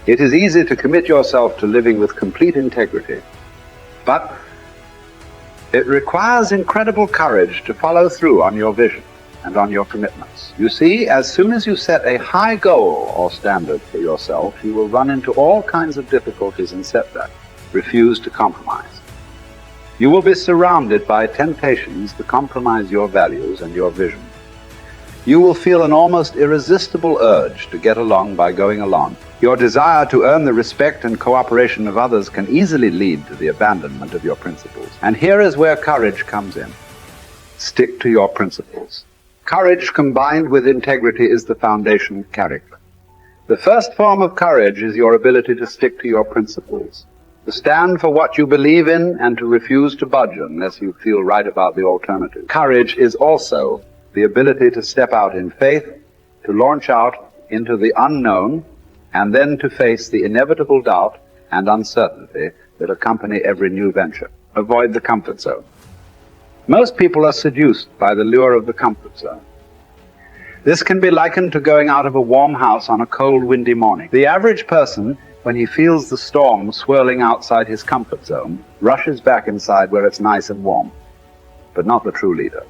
It is easy to commit yourself to living with complete integrity, but it requires incredible courage to follow through on your vision and on your commitments. You see, as soon as you set a high goal or standard for yourself, you will run into all kinds of difficulties and setbacks. Refuse to compromise. You will be surrounded by temptations to compromise your values and your vision. You will feel an almost irresistible urge to get along by going along. Your desire to earn the respect and cooperation of others can easily lead to the abandonment of your principles. And here is where courage comes in. Stick to your principles. Courage combined with integrity is the foundation of character. The first form of courage is your ability to stick to your principles, to stand for what you believe in and to refuse to budge unless you feel right about the alternative. Courage is also the ability to step out in faith, to launch out into the unknown, and then to face the inevitable doubt and uncertainty that accompany every new venture. Avoid the comfort zone. Most people are seduced by the lure of the comfort zone. This can be likened to going out of a warm house on a cold, windy morning. The average person, when he feels the storm swirling outside his comfort zone, rushes back inside where it's nice and warm. But not the true leader.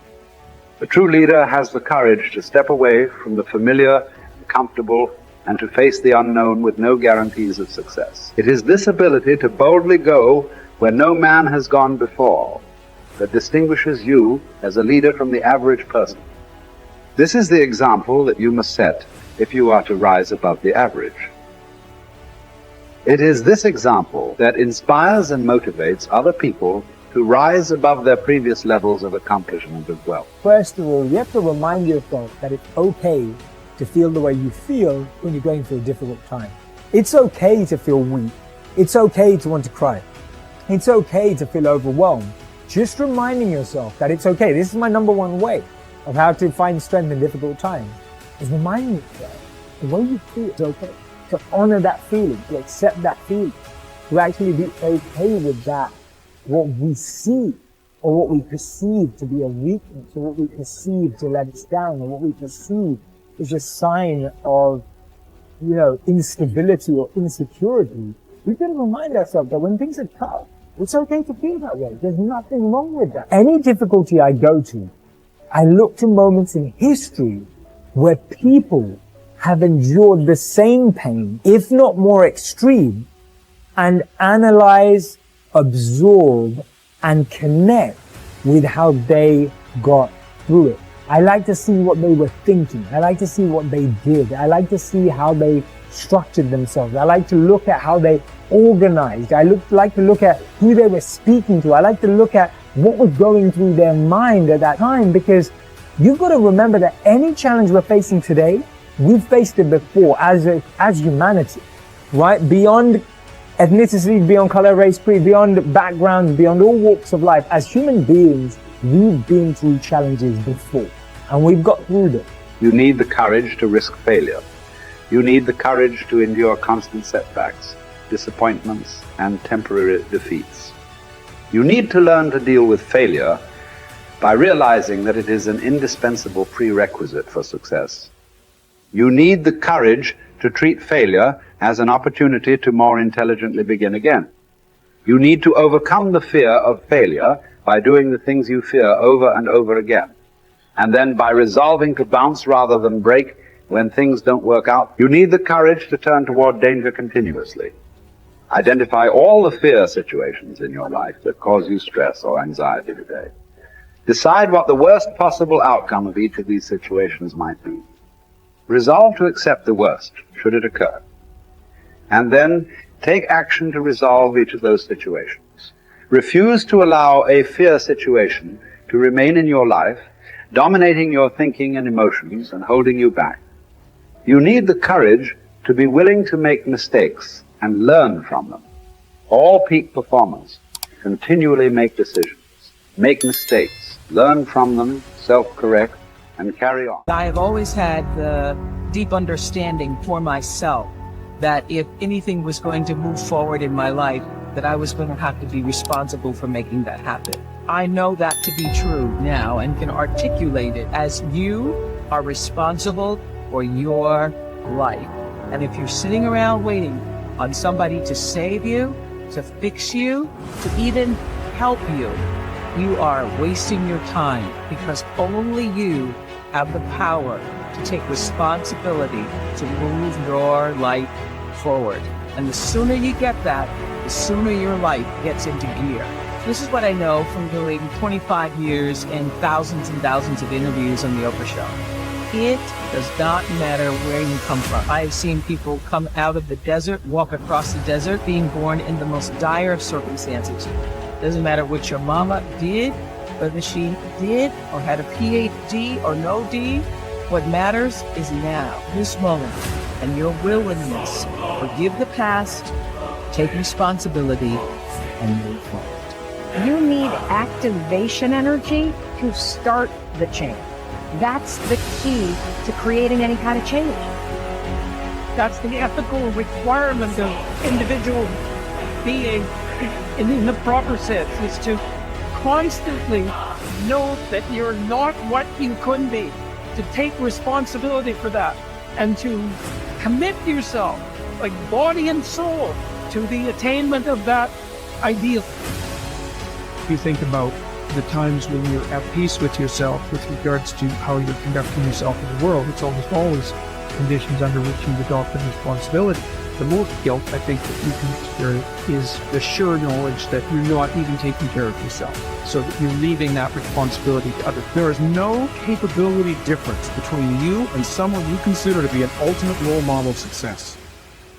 The true leader has the courage to step away from the familiar and comfortable and to face the unknown with no guarantees of success. It is this ability to boldly go where no man has gone before that distinguishes you as a leader from the average person. This is the example that you must set if you are to rise above the average. It is this example that inspires and motivates other people to rise above their previous levels of accomplishment as well. First of all, you have to remind yourself that it's okay to feel the way you feel when you're going through a difficult time. It's okay to feel weak. It's okay to want to cry. It's okay to feel overwhelmed. Just reminding yourself that it's okay. This is my number one way of how to find strength in difficult times, is reminding yourself the way you feel is okay. To honor that feeling, to accept that feeling, to actually be okay with that, what we see or what we perceive to be a weakness, or what we perceive to let us down, or what we perceive is a sign of, instability or insecurity. We can remind ourselves that when things are tough, it's okay to feel that way. There's nothing wrong with that. Any difficulty I go to, I look to moments in history where people have endured the same pain, if not more extreme, and analyze, absorb, and connect with how they got through it. I like to see what they were thinking. I like to see what they did. I like to see how they structured themselves. I like to look at how they organized. I like to look at who they were speaking to. I like to look at what was going through their mind at that time, because you've got to remember that any challenge we're facing today, we've faced it before as humanity, right? Beyond ethnicity, beyond color, race, creed, beyond background, beyond all walks of life, as human beings, we've been through challenges before, and we've got through them. You need the courage to risk failure. You need the courage to endure constant setbacks, disappointments, and temporary defeats. You need to learn to deal with failure by realizing that it is an indispensable prerequisite for success. You need the courage to treat failure as an opportunity to more intelligently begin again. You need to overcome the fear of failure by doing the things you fear over and over again. And then by resolving to bounce rather than break when things don't work out. You need the courage to turn toward danger continuously. Identify all the fear situations in your life that cause you stress or anxiety today. Decide what the worst possible outcome of each of these situations might be. Resolve to accept the worst, should it occur. And then take action to resolve each of those situations. Refuse to allow a fear situation to remain in your life, dominating your thinking and emotions and holding you back. You need the courage to be willing to make mistakes and learn from them. All peak performers continually make decisions, make mistakes, learn from them, self-correct, and carry on. I have always had the deep understanding for myself that if anything was going to move forward in my life, that I was going to have to be responsible for making that happen. I know that to be true now and can articulate it as you are responsible for your life. And if you're sitting around waiting on somebody to save you, to fix you, to even help you, you are wasting your time, because only you have the power to take responsibility to move your life forward. And the sooner you get that, the sooner your life gets into gear. This is what I know from doing 25 years and thousands of interviews on the Oprah Show. It does not matter where you come from. I have seen people come out of the desert, walk across the desert, being born in the most dire of circumstances. Doesn't matter what your mama did, whether she did or had a PhD or no D. What matters is now, this moment, and your willingness to forgive the past, take responsibility, and move forward. You need activation energy to start the change. That's the key to creating any kind of change. That's the ethical requirement of individual being in the proper sense, is to constantly know that you're not what you could be, to take responsibility for that, and to commit yourself, like body and soul, to the attainment of that ideal. You think about the times when you're at peace with yourself with regards to how you're conducting yourself in the world. It's almost always conditions under which you adopt the responsibility. The most guilt I think that you can experience is the sure knowledge that you're not even taking care of yourself, so that you're leaving that responsibility to others. There is no capability difference between you and someone you consider to be an ultimate role model of success.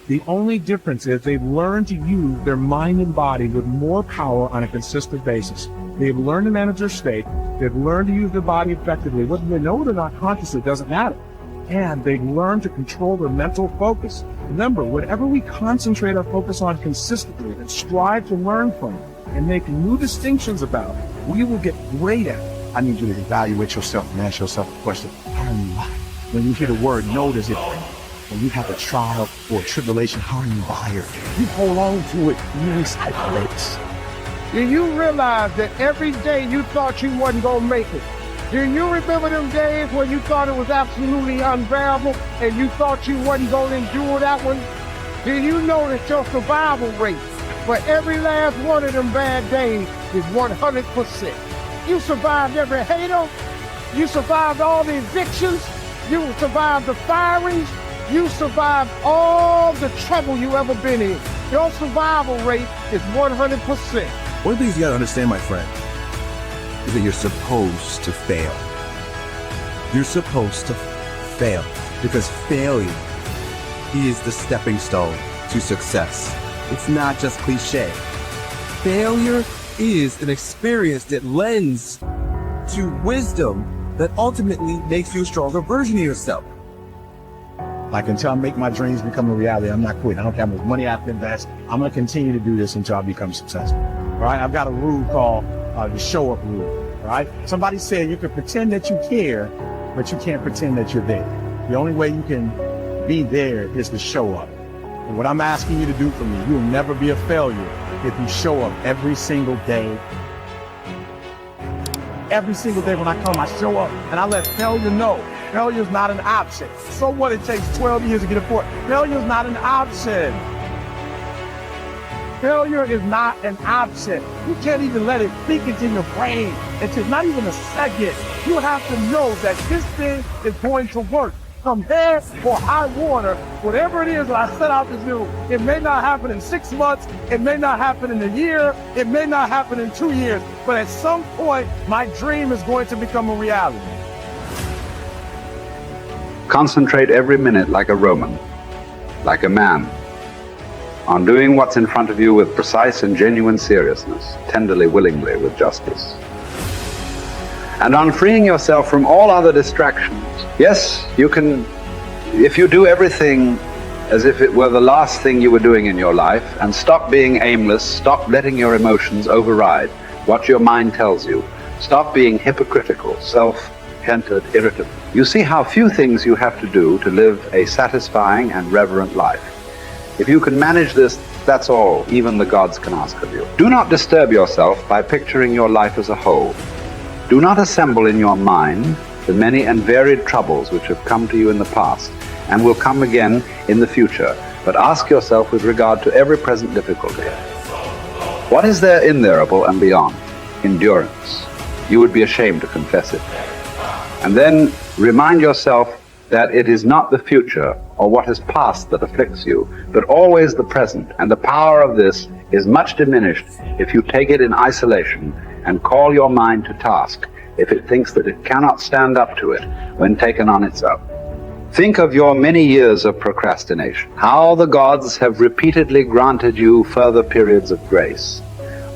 The only difference is they've learned to use their mind and body with more power on a consistent basis. They've learned to manage their state. They've learned to use their body effectively. Whether they know it or not consciously doesn't matter. And they've learned to control their mental focus. Remember, whatever we concentrate our focus on consistently and strive to learn from it and make new distinctions about it, we will get great at it. I need you to evaluate yourself and ask yourself a question. How are you wired? When you hear the word no, does it when you have a trial or a tribulation, how are you wired? You hold on to it, you recycle it. Do you realize that every day you thought you wasn't gonna make it? Do you remember them days when you thought it was absolutely unbearable and you thought you wasn't gonna endure that one? Do you know that your survival rate for every last one of them bad days is 100%? You survived every hater, you survived all the evictions, you survived the firings, you survived all the trouble you ever been in. Your survival rate is 100%. One of the things you gotta understand, my friend, is that you're supposed to fail. You're supposed to fail because failure is the stepping stone to success. It's not just cliche. Failure is an experience that lends to wisdom that ultimately makes you a stronger version of yourself. Like, until I make my dreams become a reality, I'm not quitting. I don't care how much money I have to invest. I'm going to continue to do this until I become successful. All right? I've got a rule called the show up rule. All right? Somebody said you can pretend that you care, but you can't pretend that you're there. The only way you can be there is to show up. And what I'm asking you to do for me, you will never be a failure if you show up every single day. Every single day when I come, I show up and I let failure know. Failure's not an option. So what, it takes 12 years to get a port. Failure's not an option. Failure is not an option. You can't even let it sink into your brain. It's not even a second. You have to know that this thing is going to work. come hell or high water, whatever it is that I set out to do, it may not happen in 6 months, it may not happen in a year, it may not happen in 2 years, but at some point, my dream is going to become a reality. Concentrate every minute like a Roman, like a man, on doing what's in front of you with precise and genuine seriousness, tenderly, willingly, with justice. And on freeing yourself from all other distractions. Yes, you can, if you do everything as if it were the last thing you were doing in your life, and stop being aimless, stop letting your emotions override what your mind tells you, stop being hypocritical, self-centered, irritable. You see how few things you have to do to live a satisfying and reverent life. If you can manage this, that's all even the gods can ask of you. Do not disturb yourself by picturing your life as a whole. Do not assemble in your mind the many and varied troubles which have come to you in the past and will come again in the future, but ask yourself with regard to every present difficulty, what is there innerable and beyond? Endurance. You would be ashamed to confess it. And then remind yourself that it is not the future or what has passed that afflicts you, but always the present, and the power of this is much diminished if you take it in isolation and call your mind to task if it thinks that it cannot stand up to it when taken on its own. Think of your many years of procrastination, how the gods have repeatedly granted you further periods of grace,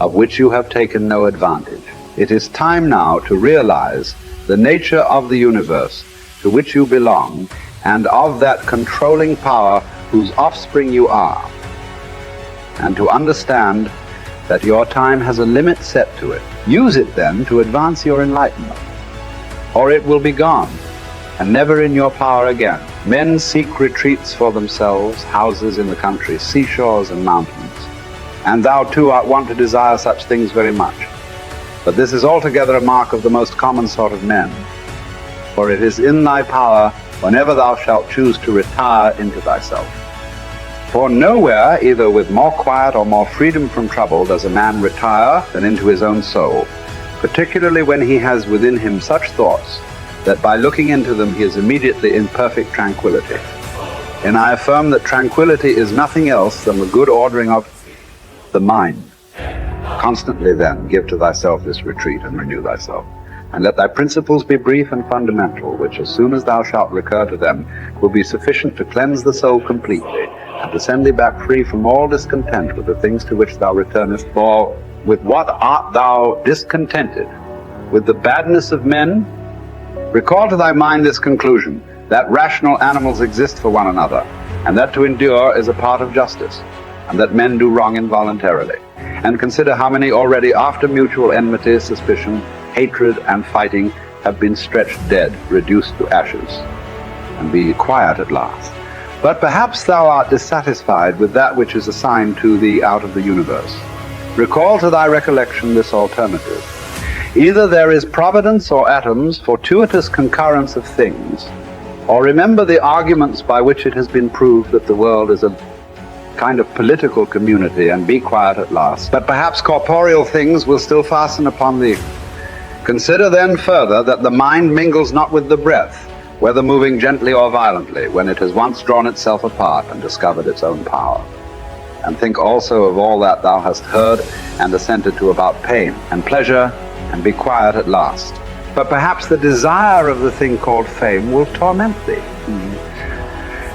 of which you have taken no advantage. It is time now to realize the nature of the universe to which you belong and of that controlling power whose offspring you are, and to understand that your time has a limit set to it. Use it then to advance your enlightenment, or it will be gone and never in your power again. Men seek retreats for themselves, houses in the country, seashores and mountains, and thou too art wont to desire such things very much. But this is altogether a mark of the most common sort of men, for it is in thy power whenever thou shalt choose to retire into thyself. For nowhere, either with more quiet or more freedom from trouble, does a man retire than into his own soul, particularly when he has within him such thoughts that by looking into them he is immediately in perfect tranquility. And I affirm that tranquility is nothing else than the good ordering of the mind. Constantly then give to thyself this retreat and renew thyself. And let thy principles be brief and fundamental, which as soon as thou shalt recur to them will be sufficient to cleanse the soul completely, and to send thee back free from all discontent with the things to which thou returnest. For with what art thou discontented? With the badness of men? Recall to thy mind this conclusion, that rational animals exist for one another, and that to endure is a part of justice, and that men do wrong involuntarily. And consider how many already after mutual enmity, suspicion, hatred, and fighting have been stretched dead, reduced to ashes. And be quiet at last. But perhaps thou art dissatisfied with that which is assigned to thee out of the universe. Recall to thy recollection this alternative. Either there is providence or atoms, fortuitous concurrence of things, or remember the arguments by which it has been proved that the world is a kind of political community, and be quiet at last. But perhaps corporeal things will still fasten upon thee. Consider then further that the mind mingles not with the breath, whether moving gently or violently, when it has once drawn itself apart and discovered its own power. And think also of all that thou hast heard and assented to about pain and pleasure, and be quiet at last. But perhaps the desire of the thing called fame will torment thee.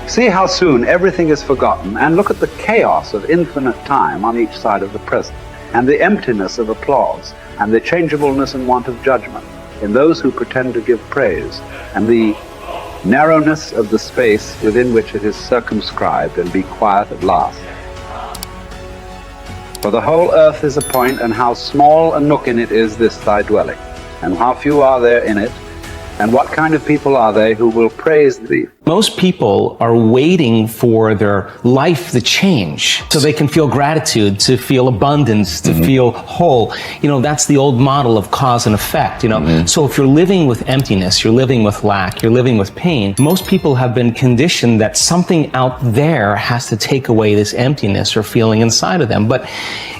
See how soon everything is forgotten, and look at the chaos of infinite time on each side of the present, and the emptiness of applause, and the changeableness and want of judgment in those who pretend to give praise, and the narrowness of the space within which it is circumscribed, and be quiet at last. For the whole earth is a point, and how small a nook in it is this thy dwelling, and how few are there in it, and what kind of people are they who will praise thee? Most people are waiting for their life to change so they can feel gratitude, to feel abundance, to feel whole. You know, that's the old model of cause and effect, you know. So if you're living with emptiness, you're living with lack, you're living with pain, most people have been conditioned that something out there has to take away this emptiness or feeling inside of them. But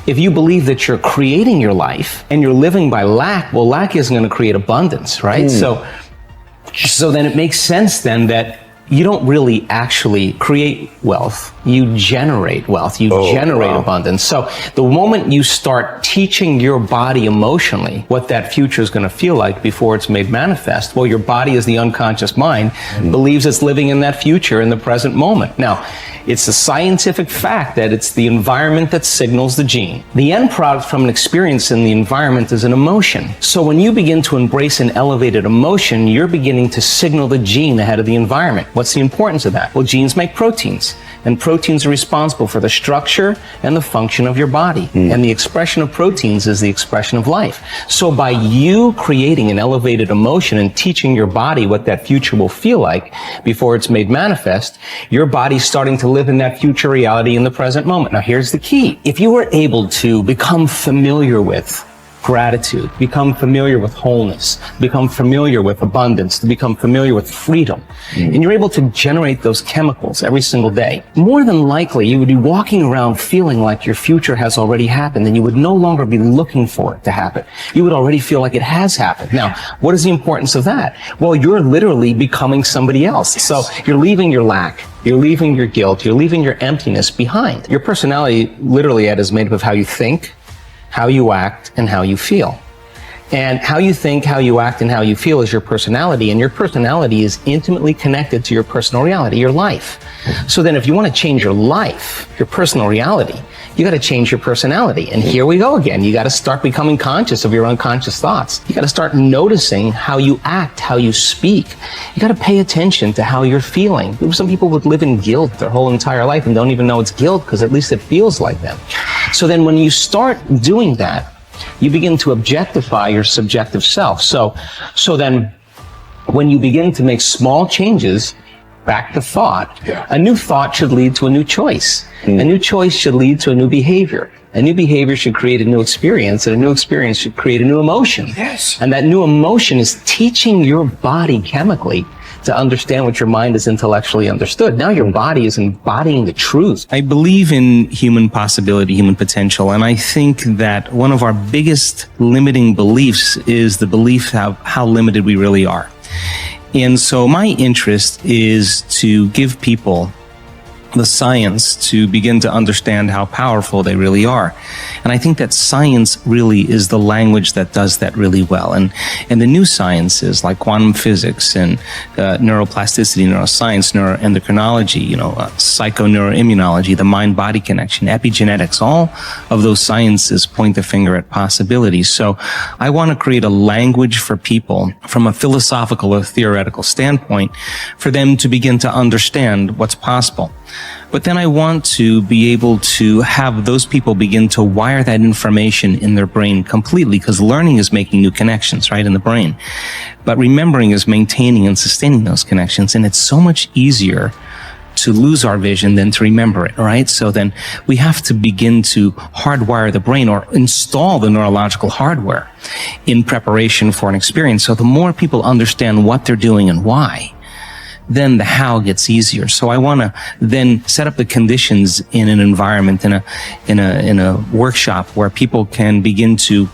if you believe that you're creating your life and you're living by lack, well, lack isn't going to create abundance, right? So then it makes sense then that you don't really actually create wealth. You generate wealth. You generate abundance. So the moment you start teaching your body emotionally what that future is going to feel like before it's made manifest, well, your body, as the unconscious mind, believes it's living in that future in the present moment. Now, it's a scientific fact that it's the environment that signals the gene. The end product from an experience in the environment is an emotion. So when you begin to embrace an elevated emotion, you're beginning to signal the gene ahead of the environment. What's the importance of that? Well, genes make proteins, and proteins are responsible for the structure and the function of your body. And the expression of proteins is the expression of life. So by you creating an elevated emotion and teaching your body what that future will feel like before it's made manifest, your body's starting to live in that future reality in the present moment. Now, here's the key. If you were able to become familiar with gratitude, become familiar with wholeness, become familiar with abundance, to become familiar with freedom, and you're able to generate those chemicals every single day, more than likely you would be walking around feeling like your future has already happened, and you would no longer be looking for it to happen. You would already feel like it has happened. Now, what is the importance of that? Well, you're literally becoming somebody else. So you're leaving your lack, you're leaving your guilt, you're leaving your emptiness behind. Your personality, literally, Ed, is made up of how you think, how you act, and how you feel. And how you think, how you act, and how you feel is your personality, and your personality is intimately connected to your personal reality, your life. So then if you want to change your life, your personal reality, you got to change your personality. And here we go again. You got to start becoming conscious of your unconscious thoughts. You got to start noticing how you act, how you speak. You got to pay attention to how you're feeling. Some people would live in guilt their whole entire life and don't even know it's guilt because at least it feels like them. So then when you start doing that, you begin to objectify your subjective self. So then when you begin to make small changes, back to thought, a new thought should lead to a new choice. A new choice should lead to a new behavior. A new behavior should create a new experience, and a new experience should create a new emotion. Yes. And that new emotion is teaching your body chemically to understand what your mind has intellectually understood. Now your body is embodying the truth. I believe in human possibility, human potential, and I think that one of our biggest limiting beliefs is the belief of how limited we really are. And so my interest is to give people the science to begin to understand how powerful they really are. And I think that science really is the language that does that really well. And the new sciences like quantum physics and neuroplasticity, neuroscience, neuroendocrinology, psychoneuroimmunology, the mind-body connection, epigenetics, all of those sciences point the finger at possibilities. So I want to create a language for people from a philosophical or theoretical standpoint for them to begin to understand what's possible. But then I want to be able to have those people begin to wire that information in their brain completely, because learning is making new connections, right, in the brain. But remembering is maintaining and sustaining those connections. And it's so much easier to lose our vision than to remember it, right? So then we have to begin to hardwire the brain or install the neurological hardware in preparation for an experience. So the more people understand what they're doing and why, then the how gets easier. So I want to then set up the conditions in an environment, in a workshop where people can begin to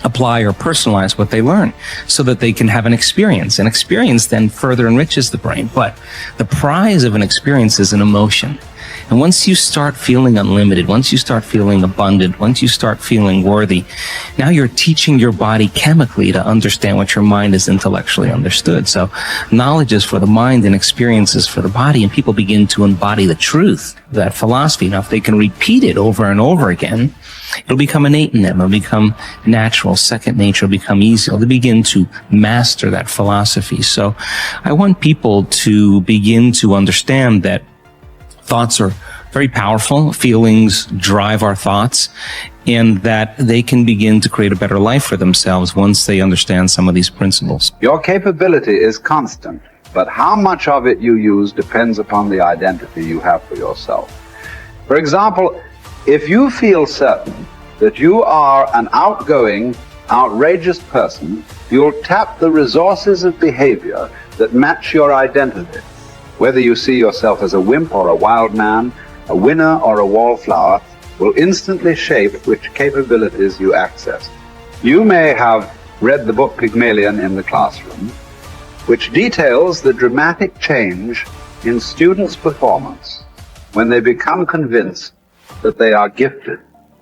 apply or personalize what they learn so that they can have an experience. An experience then further enriches the brain. But the prize of an experience is an emotion. And once you start feeling unlimited, once you start feeling abundant, once you start feeling worthy, now you're teaching your body chemically to understand what your mind has intellectually understood. So knowledge is for the mind and experiences for the body, and people begin to embody the truth, that philosophy. Now, if they can repeat it over and over again, it'll become innate in them. It'll become natural, second nature. It'll become easy. They'll begin to master that philosophy. So I want people to begin to understand that thoughts are very powerful. Feelings drive our thoughts, and that they can begin to create a better life for themselves once they understand some of these principles. Your capability is constant, but how much of it you use depends upon the identity you have for yourself. For example, if you feel certain that you are an outgoing, outrageous person, you'll tap the resources of behavior that match your identity. Whether you see yourself as a wimp or a wild man, a winner or a wallflower, will instantly shape which capabilities you access. You may have read the book Pygmalion in the classroom, which details the dramatic change in students' performance when they become convinced that they are gifted.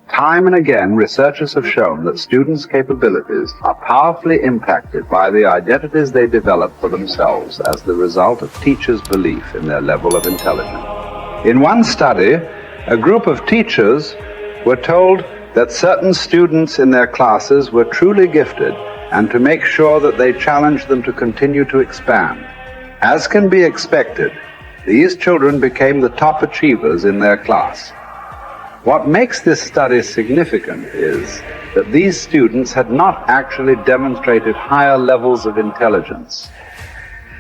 Time and again, researchers have shown that students' capabilities are powerfully impacted by the identities they develop for themselves as the result of teachers' belief in their level of intelligence. In one study, a group of teachers were told that certain students in their classes were truly gifted and to make sure that they challenged them to continue to expand. As can be expected, these children became the top achievers in their class. What makes this study significant is that these students had not actually demonstrated higher levels of intelligence.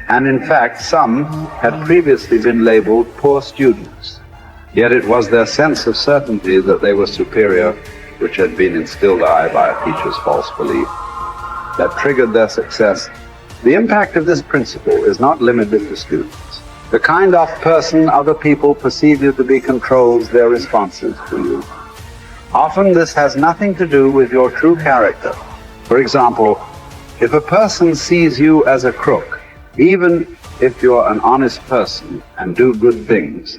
And in fact, some had previously been labeled poor students. Yet it was their sense of certainty that they were superior, which had been instilled by a teacher's false belief, that triggered their success. The impact of this principle is not limited to students. The kind of person other people perceive you to be controls their responses to you. Often this has nothing to do with your true character. For example, if a person sees you as a crook, even if you're an honest person and do good things,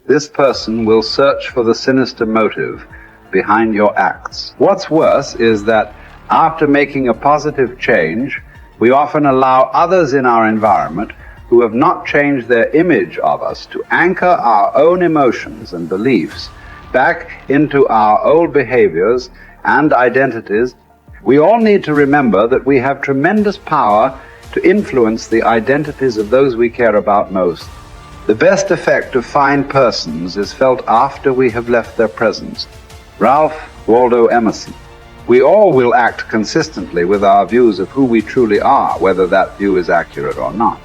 this person will search for the sinister motive behind your acts. What's worse is that after making a positive change, we often allow others in our environment who have not changed their image of us to anchor our own emotions and beliefs back into our old behaviors and identities. We all need to remember that we have tremendous power to influence the identities of those we care about most. The best effect of fine persons is felt after we have left their presence. Ralph Waldo Emerson. We all will act consistently with our views of who we truly are, whether that view is accurate or not.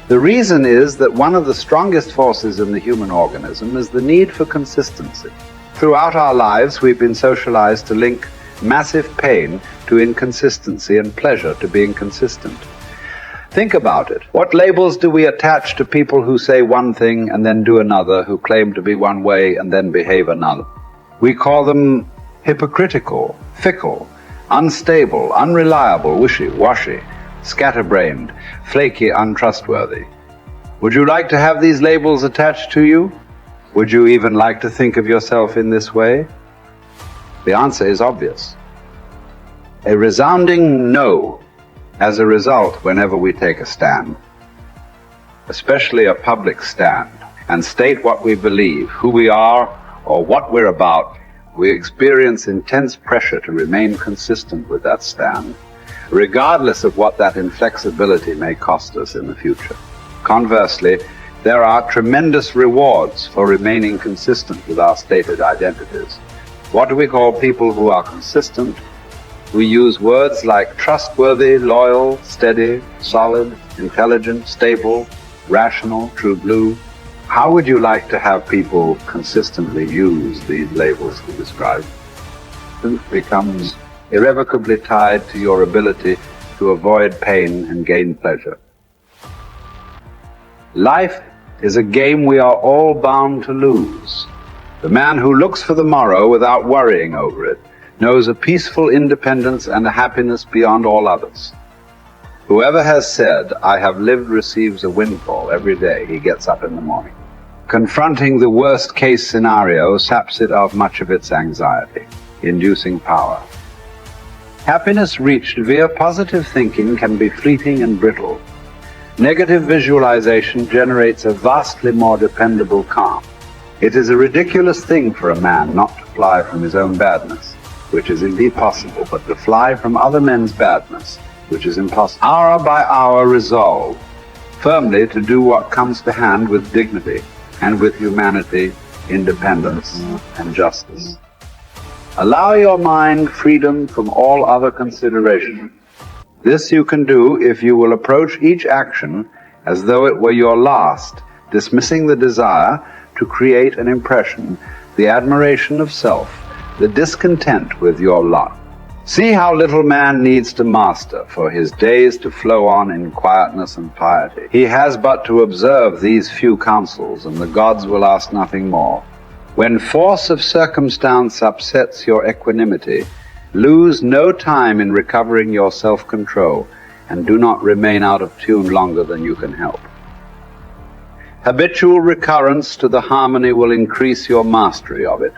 The reason is that one of the strongest forces in the human organism is the need for consistency. Throughout our lives, we've been socialized to link massive pain to inconsistency and pleasure to being consistent. Think about it. What labels do we attach to people who say one thing and then do another, who claim to be one way and then behave another? We call them hypocritical, fickle, unstable, unreliable, wishy-washy, scatterbrained, flaky, untrustworthy. Would you like to have these labels attached to you? Would you even like to think of yourself in this way? The answer is obvious. A resounding no as a result whenever we take a stand, especially a public stand, and state what we believe, who we are, or what we're about. We experience intense pressure to remain consistent with that stand, regardless of what that inflexibility may cost us in the future. Conversely, there are tremendous rewards for remaining consistent with our stated identities. What do we call people who are consistent? We use words like trustworthy, loyal, steady, solid, intelligent, stable, rational, true blue. How would you like to have people consistently use these labels to describe? It becomes irrevocably tied to your ability to avoid pain and gain pleasure. Life is a game we are all bound to lose. The man who looks for the morrow without worrying over it knows a peaceful independence and a happiness beyond all others. Whoever has said, "I have lived," receives a windfall every day he gets up in the morning. Confronting the worst-case scenario saps it of much of its anxiety, inducing power. Happiness reached via positive thinking can be fleeting and brittle. Negative visualization generates a vastly more dependable calm. It is a ridiculous thing for a man not to fly from his own badness, which is indeed possible, but to fly from other men's badness, which is impossible. Hour by hour resolve firmly to do what comes to hand with dignity and with humanity, independence, and justice. Allow your mind freedom from all other consideration. This you can do if you will approach each action as though it were your last, dismissing the desire to create an impression, the admiration of self, the discontent with your lot. See how little man needs to master for his days to flow on in quietness and piety. He has but to observe these few counsels, and the gods will ask nothing more. When force of circumstance upsets your equanimity, lose no time in recovering your self-control, and do not remain out of tune longer than you can help. Habitual recurrence to the harmony will increase your mastery of it.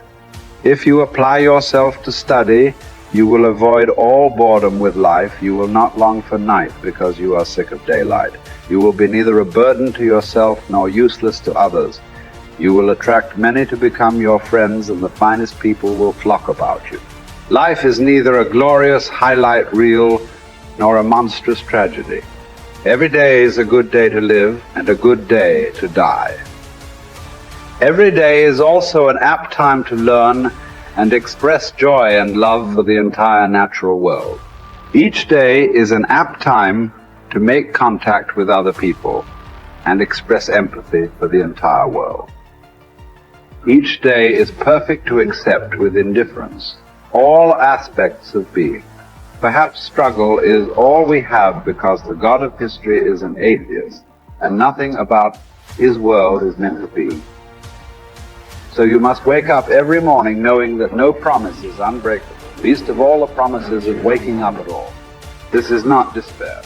If you apply yourself to study, you will avoid all boredom with life. You will not long for night because you are sick of daylight. You will be neither a burden to yourself nor useless to others. You will attract many to become your friends, and the finest people will flock about you. Life is neither a glorious highlight reel nor a monstrous tragedy. Every day is a good day to live and a good day to die. Every day is also an apt time to learn and express joy and love for the entire natural world. Each day is an apt time to make contact with other people and express empathy for the entire world. Each day is perfect to accept with indifference all aspects of being. Perhaps struggle is all we have because the God of history is an atheist and nothing about his world is meant to be. So you must wake up every morning knowing that no promise is unbreakable, least of all the promises of waking up at all. This is not despair.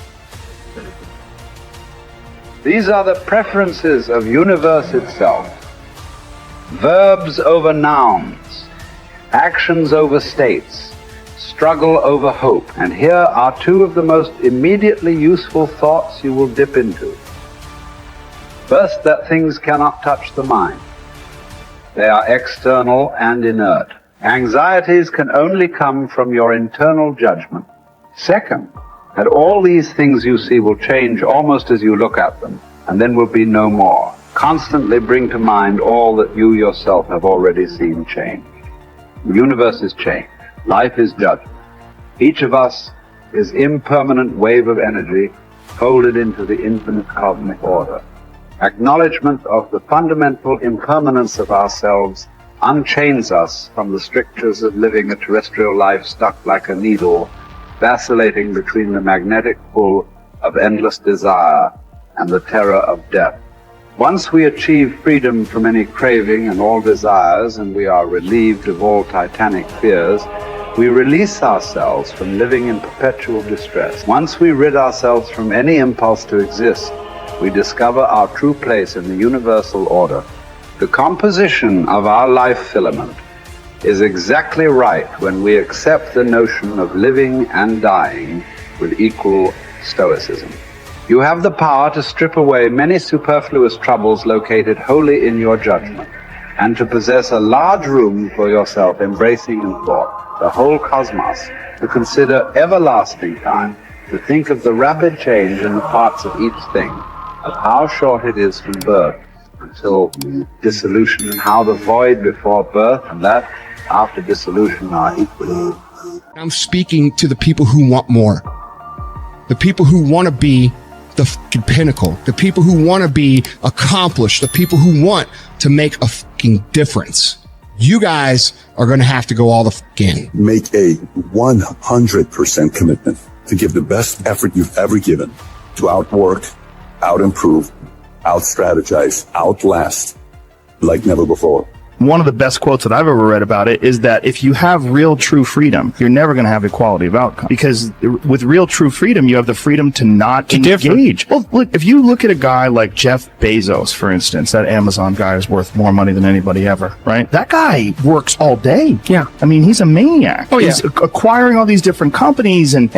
These are the preferences of universe itself. Verbs over nouns, actions over states, struggle over hope. And here are two of the most immediately useful thoughts you will dip into. First, that things cannot touch the mind. They are external and inert. Anxieties can only come from your internal judgment. Second, that all these things you see will change almost as you look at them, and then will be no more. Constantly bring to mind all that you yourself have already seen change. The universe is change. Life is judgment. Each of us is impermanent wave of energy folded into the infinite cosmic order. Acknowledgement of the fundamental impermanence of ourselves unchains us from the strictures of living a terrestrial life stuck like a needle, vacillating between the magnetic pull of endless desire and the terror of death. Once we achieve freedom from any craving and all desires, and we are relieved of all titanic fears, we release ourselves from living in perpetual distress. Once we rid ourselves from any impulse to exist, we discover our true place in the universal order. The composition of our life filament is exactly right when we accept the notion of living and dying with equal stoicism. You have the power to strip away many superfluous troubles located wholly in your judgment, and to possess a large room for yourself, embracing in thought the whole cosmos, to consider everlasting time, to think of the rapid change in the parts of each thing, of how short it is from birth until dissolution, and how the void before birth and that after dissolution are equal. I'm speaking to the people who want more, the people who want to be the fucking pinnacle, the people who want to be accomplished, the people who want to make a fucking difference. You guys are going to have to go all the fuck in. Make a 100% commitment to give the best effort you've ever given to outwork, out-improve, out-strategize, outlast like never before. One of the best quotes that I've ever read about it is that if you have real true freedom, you're never going to have equality of outcome. Because with real true freedom, you have the freedom to not engage. Well, look, if you look at a guy like Jeff Bezos, for instance, that Amazon guy is worth more money than anybody ever, right? That guy works all day. Yeah. I mean, he's a maniac. Oh, yeah. He's acquiring all these different companies, and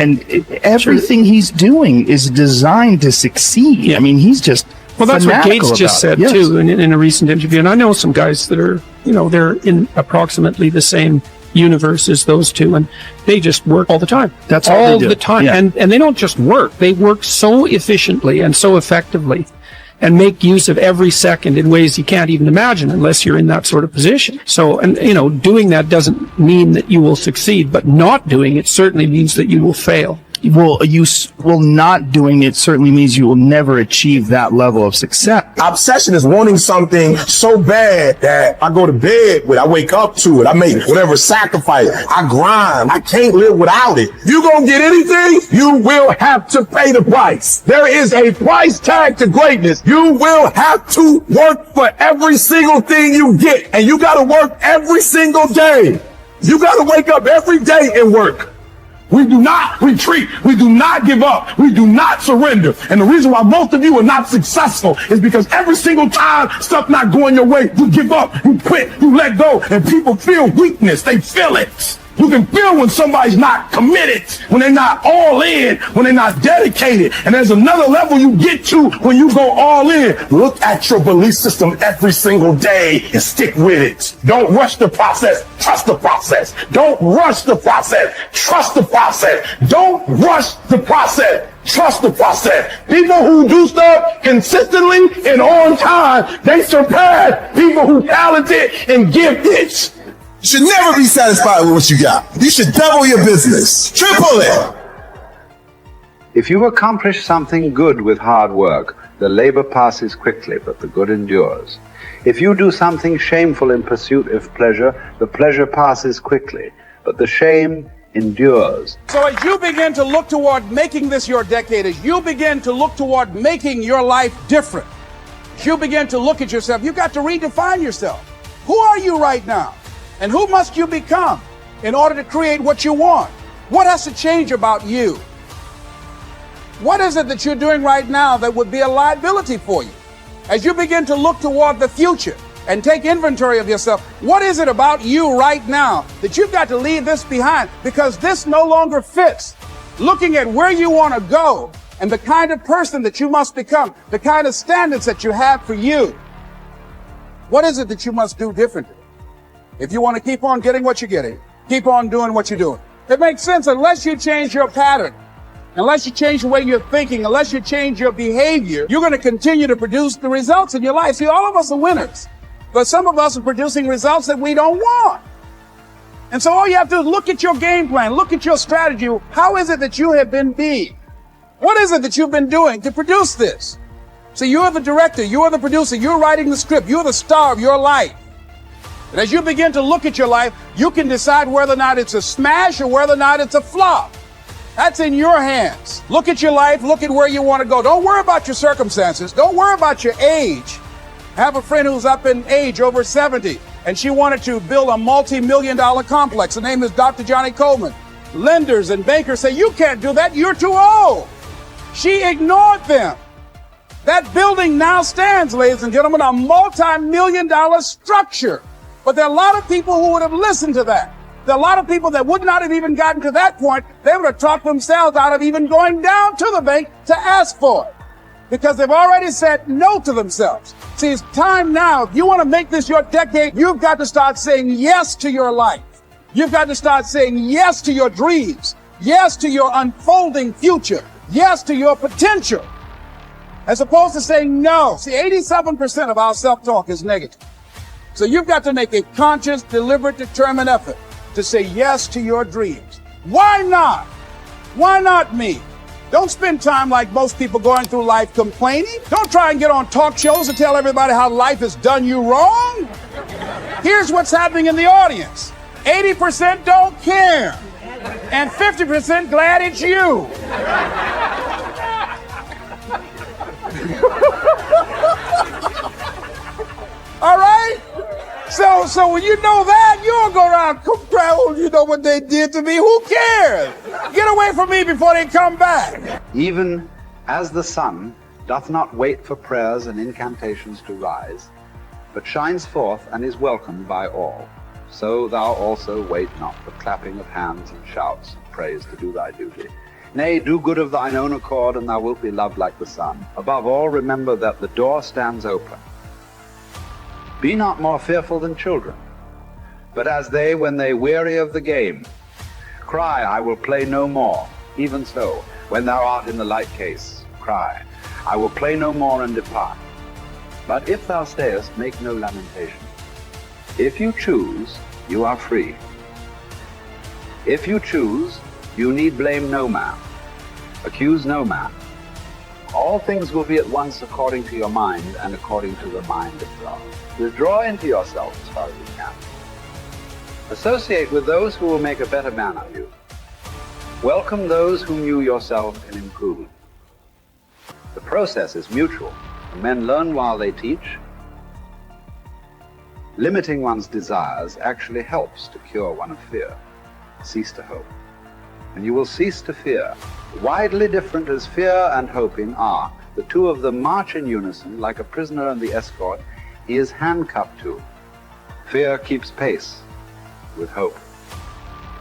everything he's doing is designed to succeed. Yeah. I mean, he's just Well, that's what fanatical Gates just about said, it. Yes. too, in a recent interview. And I know some guys that are, they're in approximately the same universe as those two, and they just work all the time. That's all all they do. the time. Yeah. And they don't just work. They work so efficiently and so effectively and make use of every second in ways you can't even imagine unless you're in that sort of position. So, and doing that doesn't mean that you will succeed, but not doing it certainly means that you will fail. Well, not doing it certainly means you will never achieve that level of success. Obsession is wanting something so bad that I go to bed with, I wake up to it, I make whatever sacrifice, I grind, I can't live without it. You gonna get anything, you will have to pay the price. There is a price tag to greatness. You will have to work for every single thing you get, and you gotta work every single day. You gotta wake up every day and work. We do not retreat. We do not give up. We do not surrender. And the reason why most of you are not successful is because every single time stuff not going your way, you give up, you quit, you let go, and people feel weakness. They feel it. You can feel when somebody's not committed, when they're not all in, when they're not dedicated. And there's another level you get to when you go all in. Look at your belief system every single day and stick with it. Don't rush the process. Trust the process. Don't rush the process. Trust the process. Don't rush the process. Trust the process. People who do stuff consistently and on time, they surpass people who talented and gifted. You should never be satisfied with what you got. You should double your business, triple it. If you accomplish something good with hard work, the labor passes quickly, but the good endures. If you do something shameful in pursuit of pleasure, the pleasure passes quickly, but the shame endures. So as you begin to look toward making this your decade, as you begin to look toward making your life different, as you begin to look at yourself, you've got to redefine yourself. Who are you right now? And who must you become in order to create what you want? What has to change about you? What is it that you're doing right now that would be a liability for you? As you begin to look toward the future and take inventory of yourself, what is it about you right now that you've got to leave this behind because this no longer fits? Looking at where you want to go and the kind of person that you must become, the kind of standards that you have for you. What is it that you must do differently? If you want to keep on getting what you're getting, keep on doing what you're doing. It makes sense unless you change your pattern, unless you change the way you're thinking, unless you change your behavior, you're going to continue to produce the results in your life. See, all of us are winners, but some of us are producing results that we don't want. And so all you have to do is look at your game plan, look at your strategy. How is it that you have been being? What is it that you've been doing to produce this? So you're the director, you're the producer, you're writing the script, you're the star of your life. And as you begin to look at your life, you can decide whether or not it's a smash or whether or not it's a flop. That's in your hands. Look at your life, look at where you want to go. Don't worry about your circumstances. Don't worry about your age. I have a friend who's up in age, over 70, and she wanted to build a multi-million-dollar complex. Her name is Dr. Johnny Coleman. Lenders and bankers say, you can't do that, you're too old. She ignored them. That building now stands, ladies and gentlemen, a multi-million-dollar structure. But there are a lot of people who would have listened to that. There are a lot of people that would not have even gotten to that point. They would have talked themselves out of even going down to the bank to ask for it because they've already said no to themselves. See, it's time now. If you want to make this your decade, you've got to start saying yes to your life. You've got to start saying yes to your dreams, yes to your unfolding future, yes to your potential, as opposed to saying no. See, 87% of our self-talk is negative. So you've got to make a conscious, deliberate, determined effort to say yes to your dreams. Why not? Why not me? Don't spend time like most people going through life complaining. Don't try and get on talk shows and tell everybody how life has done you wrong. Here's what's happening in the audience. 80% don't care. And 50% glad it's you. All right? So when you know that, you don't go around proud. You know what they did to me. Who cares? Get away from me before they come back. Even as the sun doth not wait for prayers and incantations to rise, but shines forth and is welcomed by all, so thou also wait not for clapping of hands and shouts of praise to do thy duty. Nay, do good of thine own accord, and thou wilt be loved like the sun. Above all, remember that the door stands open. Be not more fearful than children, but as they, when they weary of the game, cry, I will play no more. Even so, when thou art in the light case, cry, I will play no more, and depart. But if thou stayest, make no lamentation. If you choose, you are free. If you choose, you need blame no man, accuse no man. All things will be at once according to your mind and according to the mind of God. Withdraw into yourself as far as you can. Associate with those who will make a better man of you. Welcome those whom you yourself can improve. The process is mutual. Men learn while they teach. Limiting one's desires actually helps to cure one of fear. Cease to hope. and you will cease to fear. Widely different as fear and hoping are, the two of them march in unison like a prisoner and the escort he is handcuffed to. Fear keeps pace with hope.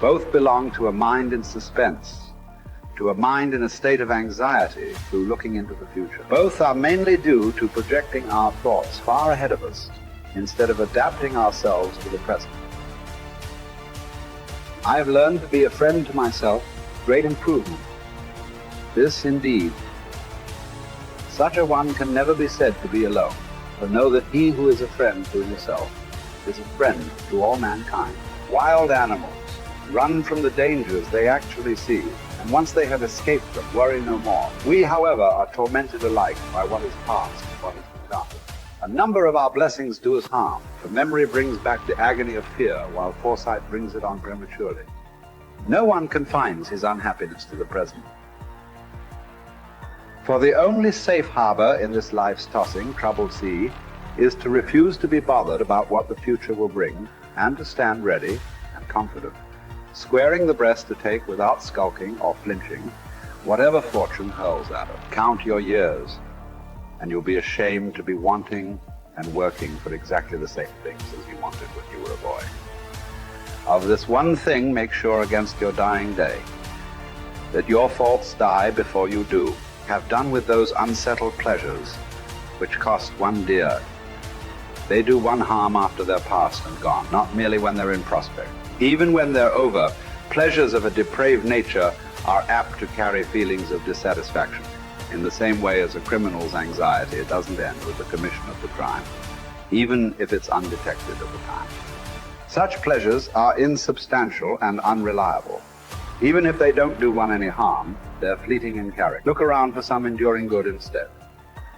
Both belong to a mind in suspense, to a mind in a state of anxiety through looking into the future. Both are mainly due to projecting our thoughts far ahead of us instead of adapting ourselves to the present. I have learned to be a friend to myself, great improvement. This indeed. Such a one can never be said to be alone, for know that he who is a friend to himself is a friend to all mankind. Wild animals run from the dangers they actually see, and once they have escaped them, worry no more. We, however, are tormented alike by what is past and what is to come. A number of our blessings do us harm, for memory brings back the agony of fear, while foresight brings it on prematurely. No one confines his unhappiness to the present. For the only safe harbor in this life's tossing, troubled sea is to refuse to be bothered about what the future will bring, and to stand ready and confident, squaring the breast to take without skulking or flinching whatever fortune hurls at it. Count your years, and you'll be ashamed to be wanting and working for exactly the same things as you wanted when you were a boy. Of this one thing, make sure against your dying day, that your faults die before you do. Have done with those unsettled pleasures which cost one dear. They do one harm after they're past and gone, not merely when they're in prospect. Even when they're over, pleasures of a depraved nature are apt to carry feelings of dissatisfaction. In the same way as a criminal's anxiety, it doesn't end with the commission of the crime, even if it's undetected at the time. Such pleasures are insubstantial and unreliable. Even if they don't do one any harm, they're fleeting in character. Look around for some enduring good instead.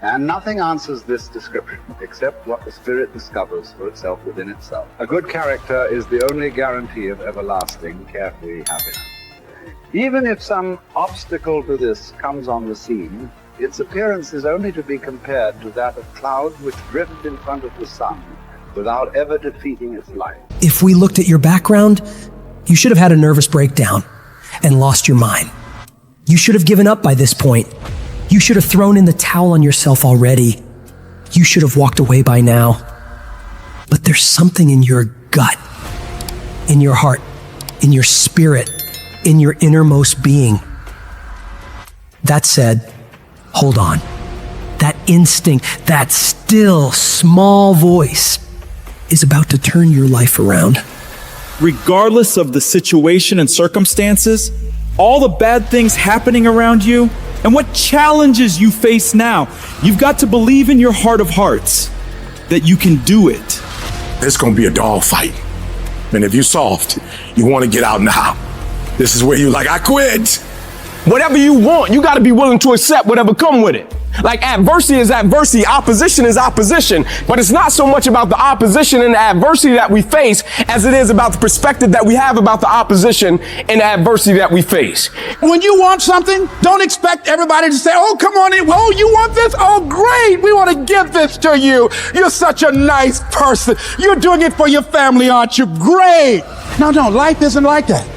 And nothing answers this description except what the spirit discovers for itself within itself. A good character is the only guarantee of everlasting, carefree happiness. Even if some obstacle to this comes on the scene, its appearance is only to be compared to that of clouds which drift in front of the sun without ever defeating its light. If we looked at your background, you should have had a nervous breakdown and lost your mind. You should have given up by this point. You should have thrown in the towel on yourself already. You should have walked away by now. But there's something in your gut, in your heart, in your spirit, in your innermost being. That said, hold on. That instinct, that still small voice is about to turn your life around. Regardless of the situation and circumstances, all the bad things happening around you, and what challenges you face now, you've got to believe in your heart of hearts that you can do it. It's gonna be a dog fight. And if you're soft, you wanna get out now. This is where you like, I quit. Whatever you want, you gotta be willing to accept whatever come with it. Like adversity is adversity, opposition is opposition, but it's not so much about the opposition and the adversity that we face as it is about the perspective that we have about the opposition and the adversity that we face. When you want something, don't expect everybody to say, oh, come on in. Oh, you want this? Oh, great. We want to give this to you. You're such a nice person. You're doing it for your family, aren't you? Great. No, life isn't like that.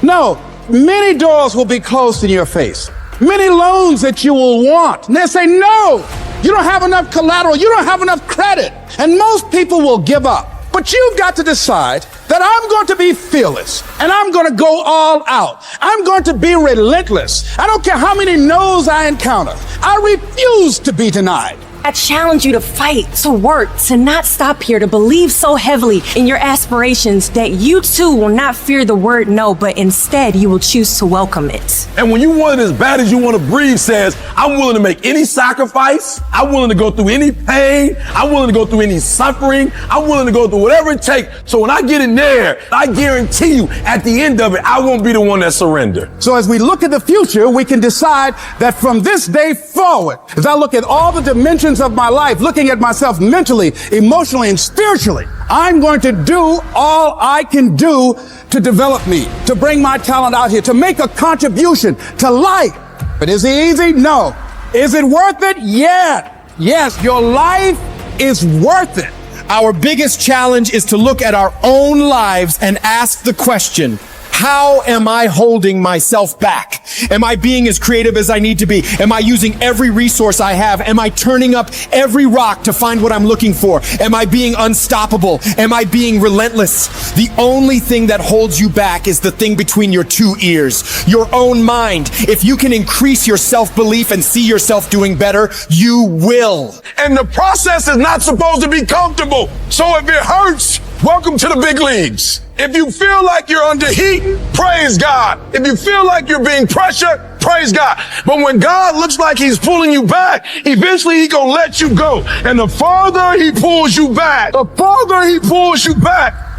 No, many doors will be closed in your face. Many loans that you will want. And they'll say, no, you don't have enough collateral. You don't have enough credit. And most people will give up. But you've got to decide that I'm going to be fearless and I'm going to go all out. I'm going to be relentless. I don't care how many no's I encounter. I refuse to be denied. I challenge you to fight, to work, to not stop here, to believe so heavily in your aspirations that you too will not fear the word no, but instead you will choose to welcome it. And when you want it as bad as you want to breathe says, I'm willing to make any sacrifice. I'm willing to go through any pain. I'm willing to go through any suffering. I'm willing to go through whatever it takes. So when I get in there, I guarantee you at the end of it, I won't be the one that surrendered. So as we look at the future, we can decide that from this day forward, as I look at all the dimensions of my life, looking at myself mentally, emotionally, and spiritually, I'm going to do all I can do to develop me, to bring my talent out here, to make a contribution to life. But is it easy? No. Is it worth it? Yeah. Yes, your life is worth it. Our biggest challenge is to look at our own lives and ask the question, How am I holding myself back? Am I being as creative as I need to be? Am I using every resource I have? Am I turning up every rock to find what I'm looking for? Am I being unstoppable? Am I being relentless? The only thing that holds you back is the thing between your two ears, your own mind. If you can increase your self-belief and see yourself doing better, you will. And the process is not supposed to be comfortable. So if it hurts, welcome to the big leagues. If you feel like you're under heat, praise God. If you feel like you're being pressured, praise God. But when God looks like he's pulling you back, eventually he's going to let you go. And the farther he pulls you back,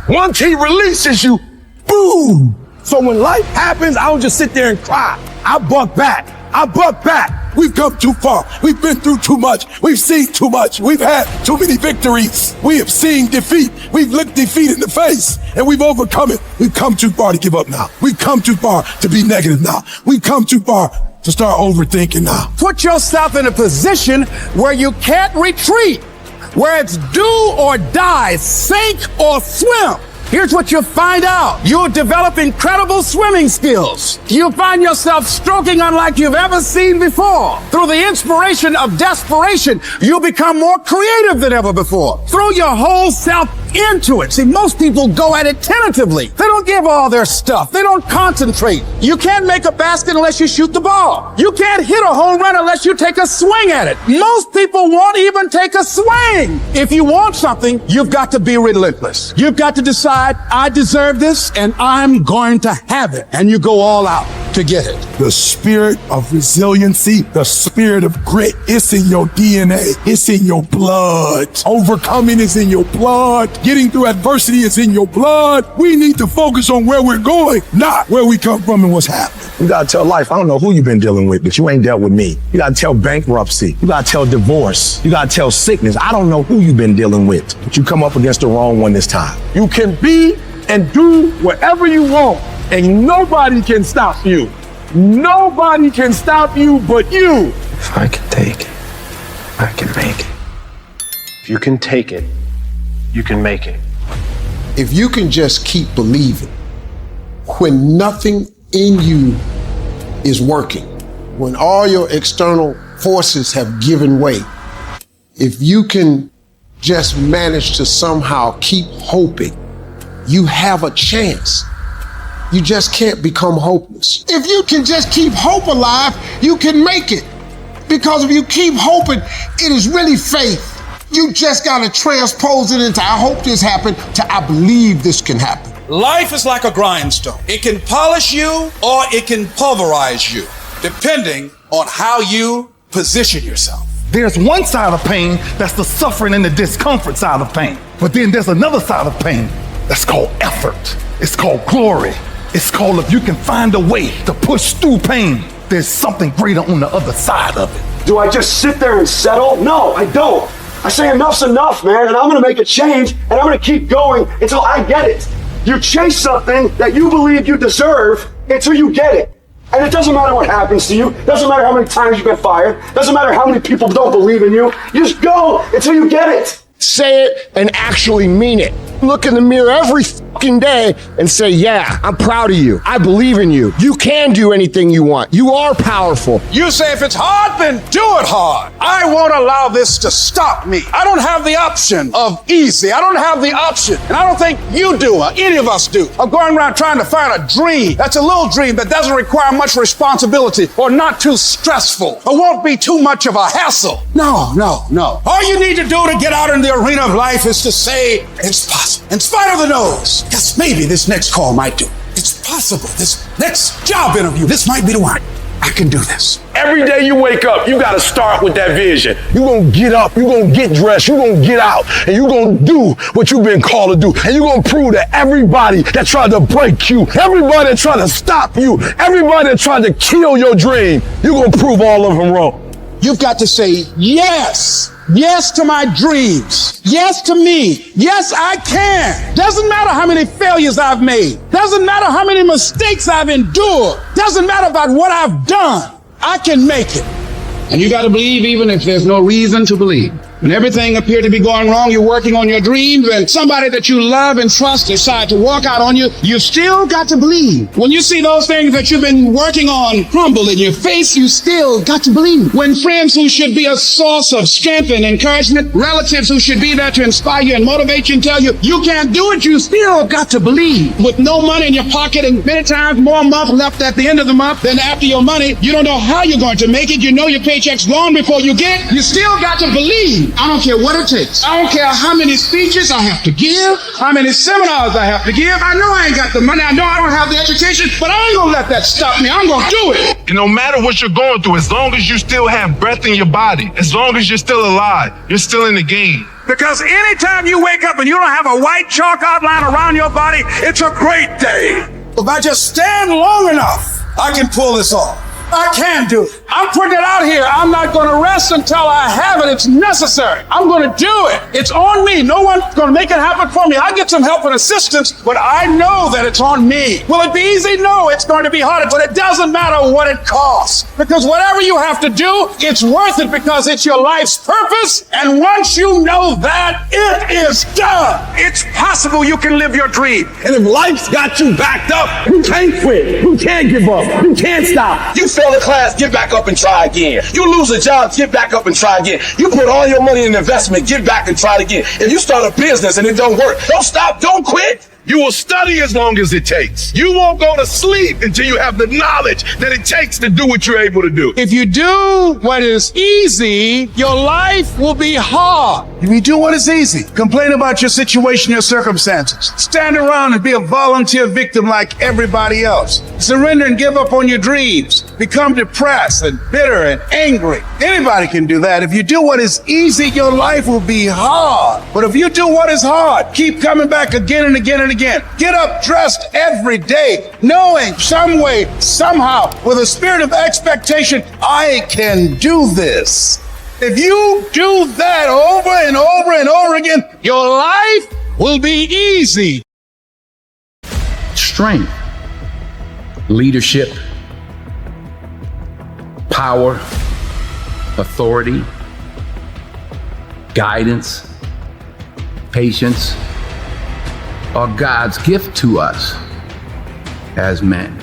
once he releases you, boom. So when life happens, I don't just sit there and cry. I buck back. We've come too far. We've been through too much. We've seen too much. We've had too many victories. We have seen defeat. We've looked defeat in the face and we've overcome it. We've come too far to give up now. We've come too far to be negative now. We've come too far to start overthinking now. Put yourself in a position where you can't retreat, where it's do or die, sink or swim. Here's what you'll find out. You'll develop incredible swimming skills. You'll find yourself stroking unlike you've ever seen before. Through the inspiration of desperation, you'll become more creative than ever before. Throw your whole self into it. See, most people go at it tentatively. They don't give all their stuff. They don't concentrate. You can't make a basket unless you shoot the ball. You can't hit a home run unless you take a swing at it. Most people won't even take a swing. If you want something, you've got to be relentless. You've got to decide, I deserve this and I'm going to have it. And you go all out to get it. The spirit of resiliency, the spirit of grit, it's in your DNA. It's in your blood. Overcoming is in your blood. Getting through adversity is in your blood. We need to focus on where we're going, not where we come from and what's happening. You gotta tell life, I don't know who you've been dealing with, but you ain't dealt with me. You gotta tell bankruptcy. You gotta tell divorce. You gotta tell sickness. I don't know who you've been dealing with, but you come up against the wrong one this time. You can be and do whatever you want, and nobody can stop you. Nobody can stop you but you. If I can take it, I can make it. If you can take it, you can make it. If you can just keep believing, when nothing in you is working, when all your external forces have given way, if you can just manage to somehow keep hoping, you have a chance. You just can't become hopeless. If you can just keep hope alive, you can make it. Because if you keep hoping, it is really faith. You just gotta transpose it into I hope this happened to I believe this can happen. Life is like a grindstone. It can polish you or it can pulverize you, depending on how you position yourself. There's one side of pain that's the suffering and the discomfort side of pain. But then there's another side of pain that's called effort. It's called glory. It's called if you can find a way to push through pain, there's something greater on the other side of it. Do I just sit there and settle? No, I don't. I say enough's enough, man, and I'm gonna make a change, and I'm gonna keep going until I get it. You chase something that you believe you deserve until you get it. And it doesn't matter what happens to you, doesn't matter how many times you get fired, doesn't matter how many people don't believe in you, you just go until you get it. Say it and actually mean it. Look in the mirror every fucking day and say, yeah, I'm proud of you. I believe in you. You can do anything you want. You are powerful. You say if it's hard, then do it hard. I won't allow this to stop me. I don't have the option of easy. I don't have the option, and I don't think you do, or any of us do, of going around trying to find a dream that's a little dream that doesn't require much responsibility or not too stressful or won't be too much of a hassle. No. All you need to do to get out in the arena of life is to say, it's possible. In spite of the no's, yes, maybe this next call might do. It's possible. This next job interview, this might be the one. I can do this. Every day you wake up, you gotta start with that vision. You're gonna get up, you're gonna get dressed, you're gonna get out, and you're gonna do what you've been called to do. And you're gonna prove to everybody that tried to break you, everybody that tried to stop you, everybody that tried to kill your dream, you're gonna prove all of them wrong. You've got to say yes. Yes to my dreams. Yes to me. Yes, I can. Doesn't matter how many failures I've made. Doesn't matter how many mistakes I've endured. Doesn't matter about what I've done. I can make it. And you got to believe even if there's no reason to believe. When everything appeared to be going wrong, you're working on your dreams, and somebody that you love and trust decide to walk out on you, you still got to believe. When you see those things that you've been working on crumble in your face, you still got to believe. When friends who should be a source of strength and encouragement, relatives who should be there to inspire you and motivate you and tell you you can't do it, you still got to believe. With no money in your pocket and many times more month left at the end of the month than after your money, you don't know how you're going to make it. You know your paycheck's gone before you get. You still got to believe. I don't care what it takes. I don't care how many speeches I have to give, how many seminars I have to give. I know I ain't got the money. I know I don't have the education, but I ain't gonna let that stop me. I'm gonna do it. And no matter what you're going through, as long as you still have breath in your body, as long as you're still alive, you're still in the game. Because anytime you wake up and you don't have a white chalk outline around your body, it's a great day. If I just stand long enough, I can pull this off. I can do it. I'm putting it out here. I'm not going to rest until I have it. It's necessary. I'm going to do it. It's on me. No one's going to make it happen for me. I get some help and assistance, but I know that it's on me. Will it be easy? No, it's going to be hard, but it doesn't matter what it costs. Because whatever you have to do, it's worth it because it's your life's purpose. And once you know that, it is done. It's possible you can live your dream. And if life's got you backed up, you can't quit. You can't give up. You can't stop. You fail a class, get back up and try again. You lose a job, get back up and try again. You put all your money in investment, get back and try it again. If you start a business and it don't work, don't stop, don't quit. You will study as long as it takes. You won't go to sleep until you have the knowledge that it takes to do what you're able to do. If you do what is easy, your life will be hard. If you do what is easy, complain about your situation, your circumstances. Stand around and be a volunteer victim like everybody else. Surrender and give up on your dreams. Become depressed and bitter and angry. Anybody can do that. If you do what is easy, your life will be hard. But if you do what is hard, keep coming back again and again and again. Get up dressed every day, knowing some way, somehow, with a spirit of expectation, I can do this. If you do that over and over and over again, your life will be easy. Strength, leadership, power, authority, guidance, patience are God's gift to us as men.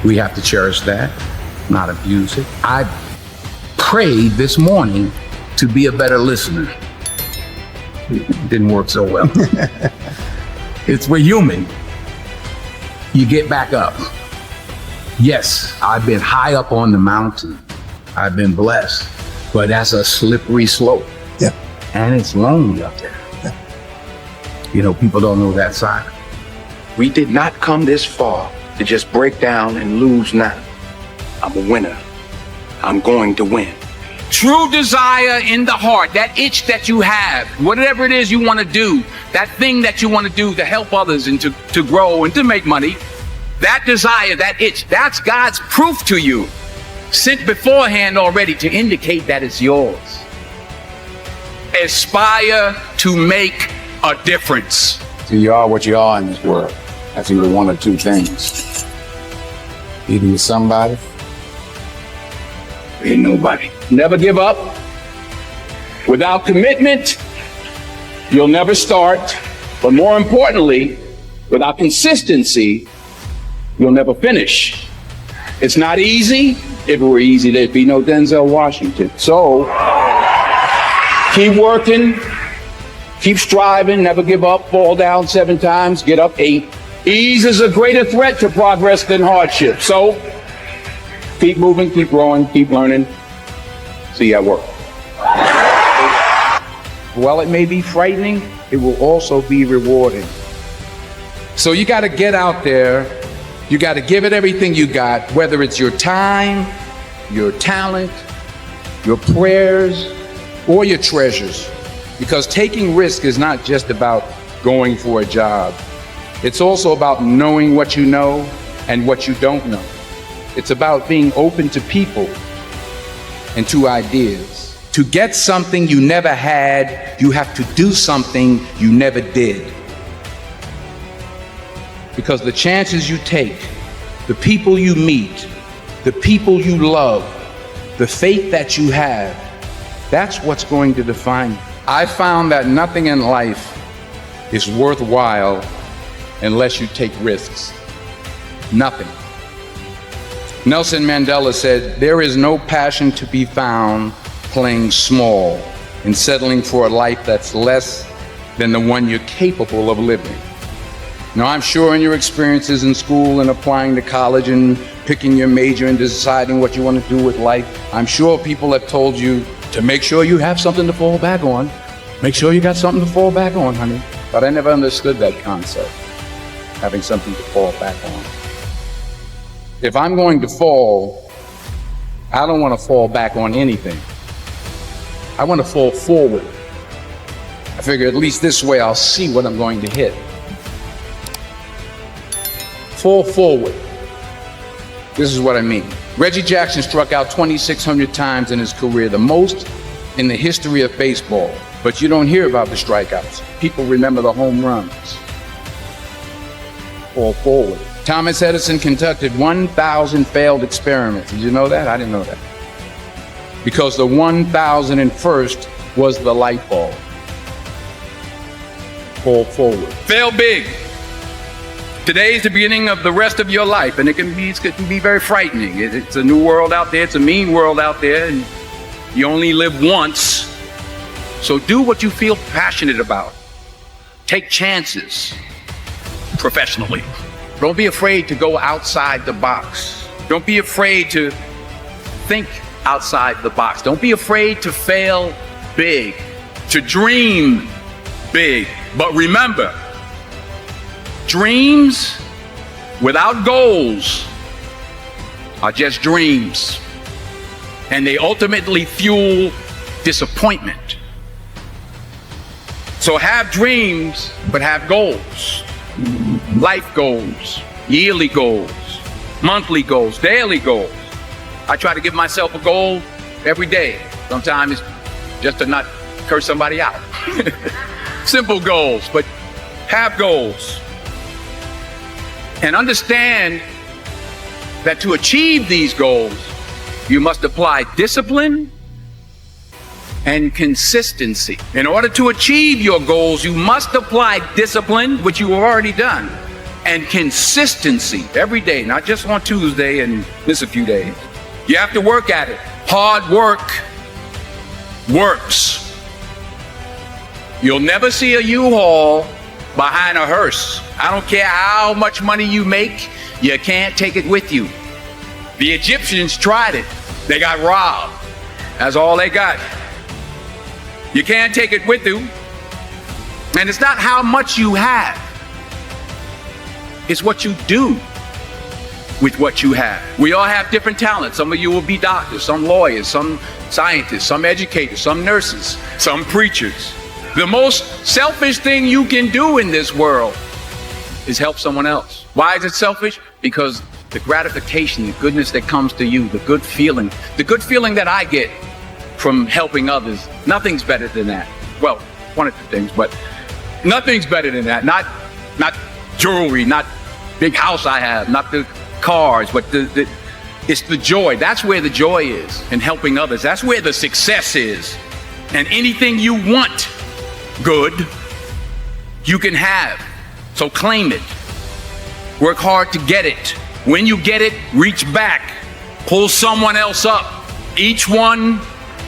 We have to cherish that, not abuse it. I prayed this morning to be a better listener. It didn't work so well. We're human. You get back up. Yes, I've been high up on the mountain. I've been blessed, but that's a slippery slope. Yeah. And it's lonely up there. You know, people don't know that side. We did not come this far to just break down and lose now. I'm a winner. I'm going to win. True desire in the heart, that itch that you have, whatever it is you want to do, that thing that you want to do to help others and to grow and to make money, that desire, that itch, that's God's proof to you, sent beforehand already to indicate that it's yours. Aspire to make a difference. So you are what you are in this world. That's either one or two things. Either you're somebody, or you're nobody. Never give up. Without commitment, you'll never start. But more importantly, without consistency, you'll never finish. It's not easy. If it were easy, there'd be no Denzel Washington. So keep working. Keep striving, never give up, fall down 7 times, get up 8. Ease is a greater threat to progress than hardship. So keep moving, keep growing, keep learning. See you at work. While it may be frightening, it will also be rewarding. So you got to get out there. You got to give it everything you got, whether it's your time, your talent, your prayers, or your treasures. Because taking risk is not just about going for a job. It's also about knowing what you know and what you don't know. It's about being open to people and to ideas. To get something you never had, you have to do something you never did. Because the chances you take, the people you meet, the people you love, the faith that you have, That's what's going to define you. I found that nothing in life is worthwhile unless you take risks. Nothing. Nelson Mandela said, "There is no passion to be found playing small and settling for a life that's less than the one you're capable of living." Now, I'm sure in your experiences in school and applying to college and picking your major and deciding what you want to do with life, I'm sure people have told you to make sure you have something to fall back on. Make sure you got something to fall back on, honey. But I never understood that concept, having something to fall back on. If I'm going to fall, I don't want to fall back on anything. I want to fall forward. I figure at least this way I'll see what I'm going to hit. Fall forward. This is what I mean. Reggie Jackson struck out 2,600 times in his career, the most in the history of baseball. But you don't hear about the strikeouts. People remember the home runs. Fall forward. Thomas Edison conducted 1,000 failed experiments. Did you know that? I didn't know that. Because the 1,001st was the light bulb. Fall forward. Fail big. Today is the beginning of the rest of your life, and it can be very frightening. It's a new world out there. It's a mean world out there, and you only live once. So do what you feel passionate about. Take chances professionally. Don't be afraid to go outside the box. Don't be afraid to think outside the box. Don't be afraid to fail big, to dream big. But remember, dreams without goals are just dreams, and they ultimately fuel disappointment. So have dreams, but have goals. Life goals, yearly goals, monthly goals, daily goals. I try to give myself a goal every day. Sometimes it's just to not curse somebody out. Simple goals, but have goals. And understand that to achieve these goals, you must apply discipline and consistency. In order to achieve your goals, you must apply discipline, which you have already done, and consistency every day, not just on Tuesday and miss a few days. You have to work at it. Hard work works. You'll never see a U-Haul behind a hearse. I don't care how much money you make, you can't take it with you. The Egyptians tried it. They got robbed. That's all they got. You can't take it with you. And it's not how much you have. It's what you do with what you have. We all have different talents. Some of you will be doctors, some lawyers, some scientists, some educators, some nurses, some preachers. The most selfish thing you can do in this world is help someone else. Why is it selfish? Because the gratification, the goodness that comes to you, the good feeling that I get from helping others, nothing's better than that. Well, one or two things, but nothing's better than that. Not jewelry, not big house I have, not the cars, but it's the joy. That's where the joy is, in helping others. That's where the success is. And anything you want good, you can have. So claim it. Work hard to get it. When you get it, reach back. Pull someone else up. Each one,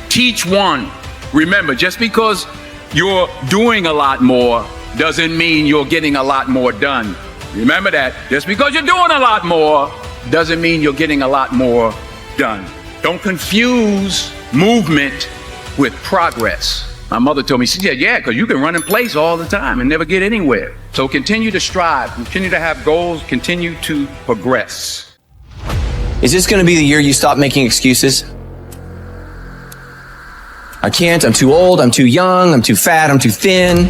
teach one. Remember, just because you're doing a lot more doesn't mean you're getting a lot more done. Remember that. Just because you're doing a lot more doesn't mean you're getting a lot more done. Don't confuse movement with progress. My mother told me, she said, yeah, because you can run in place all the time and never get anywhere. So continue to strive, continue to have goals, continue to progress. Is this going to be the year you stop making excuses? I can't, I'm too old, I'm too young, I'm too fat, I'm too thin.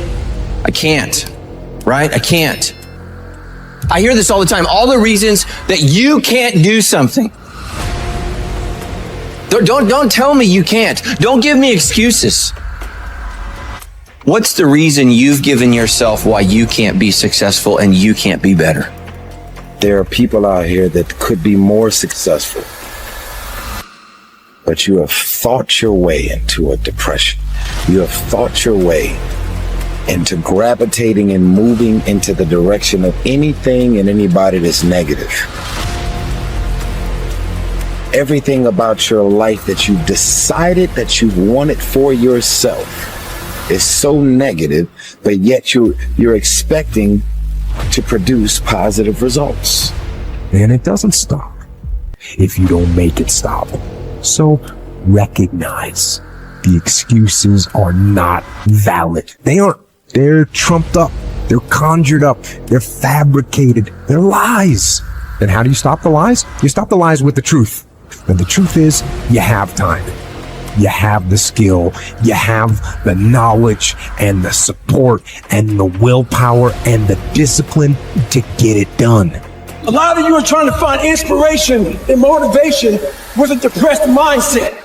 I can't, right? I can't. I hear this all the time, all the reasons that you can't do something. Don't tell me you can't. Don't give me excuses. What's the reason you've given yourself why you can't be successful and you can't be better? There are people out here that could be more successful. but you have thought your way into a depression. You have thought your way into gravitating and moving into the direction of anything and anybody that's negative. Everything about your life that you decided that you wanted for yourself is so negative, but yet you're expecting to produce positive results. And it doesn't stop if you don't make it stop. So recognize the excuses are not valid. They aren't. They're trumped up. They're conjured up. They're fabricated. They're lies. Then how do you stop the lies? You stop the lies with the truth. And the truth is, you have time. You have the skill. You have the knowledge and the support and the willpower and the discipline to get it done. A lot of you are trying to find inspiration and motivation with a depressed mindset.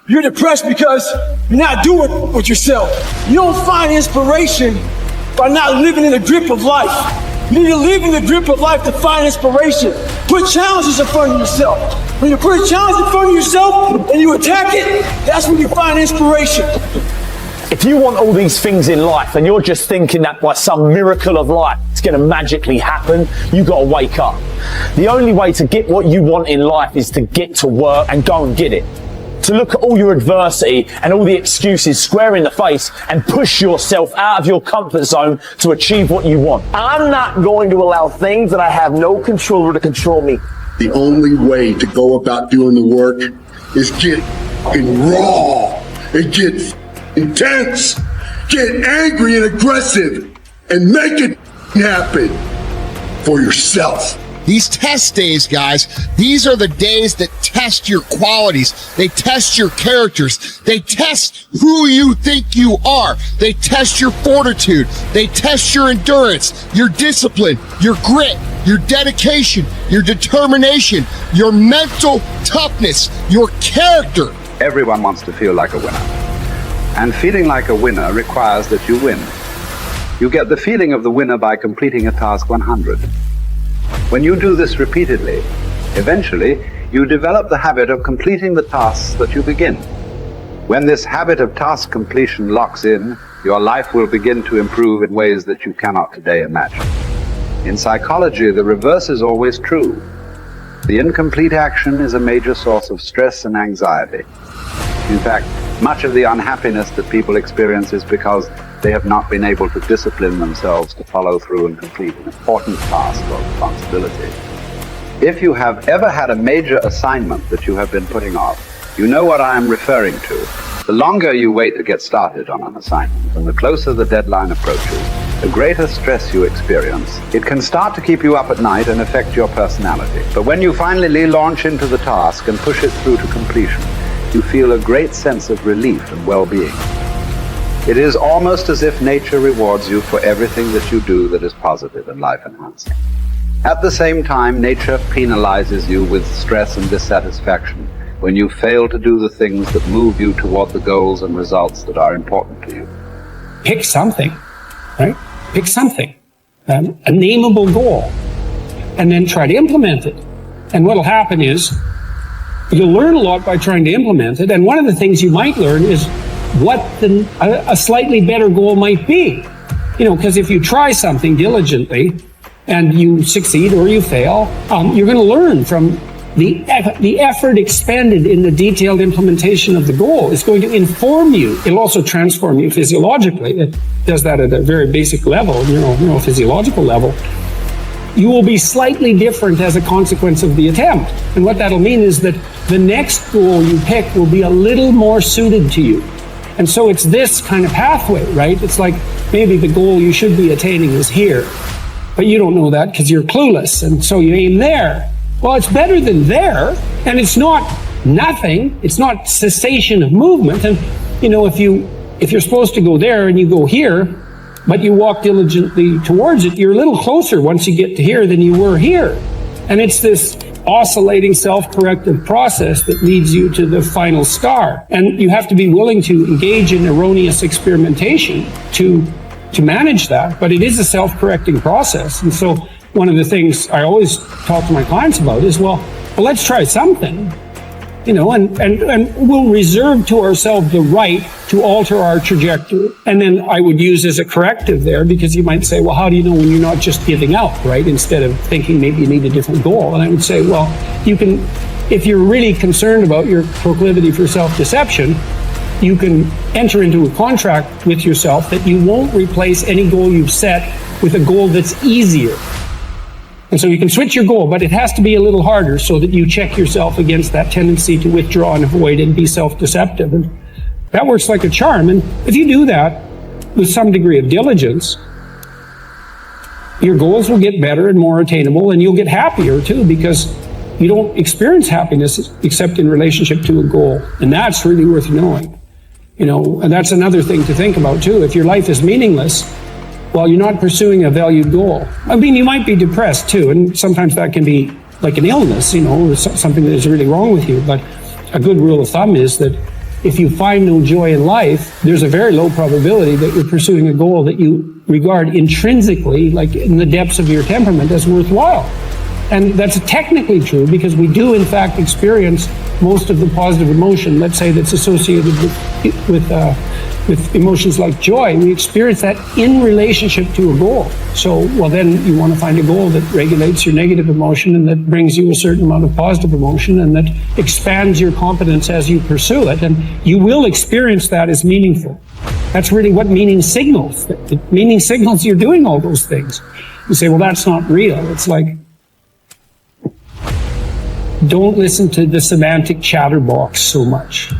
You're depressed because you're not doing with yourself. You don't find inspiration by not living in the grip of life. You need to live in the grip of life to find inspiration. Put challenges in front of yourself. When you put a challenge in front of yourself and you attack it, that's when you find inspiration. If you want all these things in life and you're just thinking that by some miracle of life it's going to magically happen, you got to wake up. The only way to get what you want in life is to get to work and go and get it. To look at all your adversity and all the excuses square in the face and push yourself out of your comfort zone to achieve what you want. I'm not going to allow things that I have no control over to control me. The only way to go about doing the work is get raw and get intense, get angry and aggressive, and make it happen for yourself. These test days, guys, these are the days that test your qualities. They test your characters. They test who you think you are. They test your fortitude. They test your endurance, your discipline, your grit, your dedication, your determination, your mental toughness, your character. Everyone wants to feel like a winner. And feeling like a winner requires that you win. You get the feeling of the winner by completing a task 100. When you do this repeatedly, eventually you develop the habit of completing the tasks that you begin. When this habit of task completion locks in, your life will begin to improve in ways that you cannot today imagine. In psychology, the reverse is always true. The incomplete action is a major source of stress and anxiety. In fact, much of the unhappiness that people experience is because they have not been able to discipline themselves to follow through and complete an important task or responsibility. If you have ever had a major assignment that you have been putting off, you know what I am referring to. The longer you wait to get started on an assignment, and the closer the deadline approaches, the greater stress you experience. It can start to keep you up at night and affect your personality. But when you finally launch into the task and push it through to completion, you feel a great sense of relief and well-being. It is almost as if nature rewards you for everything that you do that is positive and life-enhancing. At the same time, nature penalizes you with stress and dissatisfaction when you fail to do the things that move you toward the goals and results that are important to you. Pick something, right? Pick something, a nameable goal, and then try to implement it. And what'll happen is you'll learn a lot by trying to implement it. And one of the things you might learn is what a slightly better goal might be. You know, because if you try something diligently and you succeed or you fail, you're going to learn from the effort expended in the detailed implementation of the goal. Is going to inform you. It'll also transform you physiologically. It does that at a very basic level, neurophysiological level. You will be slightly different as a consequence of the attempt. And what that'll mean is that the next goal you pick will be a little more suited to you. And so it's this kind of pathway, right? It's like maybe the goal you should be attaining is here, but you don't know that because you're clueless. And so you aim there. Well, it's better than there. And it's not nothing. It's not cessation of movement. And, you know, if you're supposed to go there and you go here, but you walk diligently towards it, you're a little closer once you get to here than you were here. And it's this oscillating self-corrective process that leads you to the final star. And you have to be willing to engage in erroneous experimentation to manage that, but it is a self-correcting process. And so one of the things I always talk to my clients about is, well, let's try something. and we'll reserve to ourselves the right to alter our trajectory. And then I would use as a corrective there, because you might say, well, how do you know when you're not just giving up, right? Instead of thinking maybe you need a different goal. And I would say, well, you can, if you're really concerned about your proclivity for self-deception, you can enter into a contract with yourself that you won't replace any goal you've set with a goal that's easier. And so you can switch your goal, but it has to be a little harder so that you check yourself against that tendency to withdraw and avoid and be self-deceptive. And that works like a charm. And if you do that with some degree of diligence, your goals will get better and more attainable, and you'll get happier too, because you don't experience happiness except in relationship to a goal. And that's really worth knowing. And that's another thing to think about too. If your life is meaningless, well, you're not pursuing a valued goal. I mean, you might be depressed too, and sometimes that can be like an illness, something that is really wrong with you. But a good rule of thumb is that if you find no joy in life, there's a very low probability that you're pursuing a goal that you regard intrinsically, like in the depths of your temperament, as worthwhile. And that's technically true, because we do in fact experience most of the positive emotion, let's say, that's associated with emotions like joy. We experience that in relationship to a goal. So, well, then you want to find a goal that regulates your negative emotion and that brings you a certain amount of positive emotion and that expands your competence as you pursue it. And you will experience that as meaningful. That's really what meaning signals. Meaning signals you're doing all those things. You say, well, that's not real. It's like, don't listen to the semantic chatterbox so much,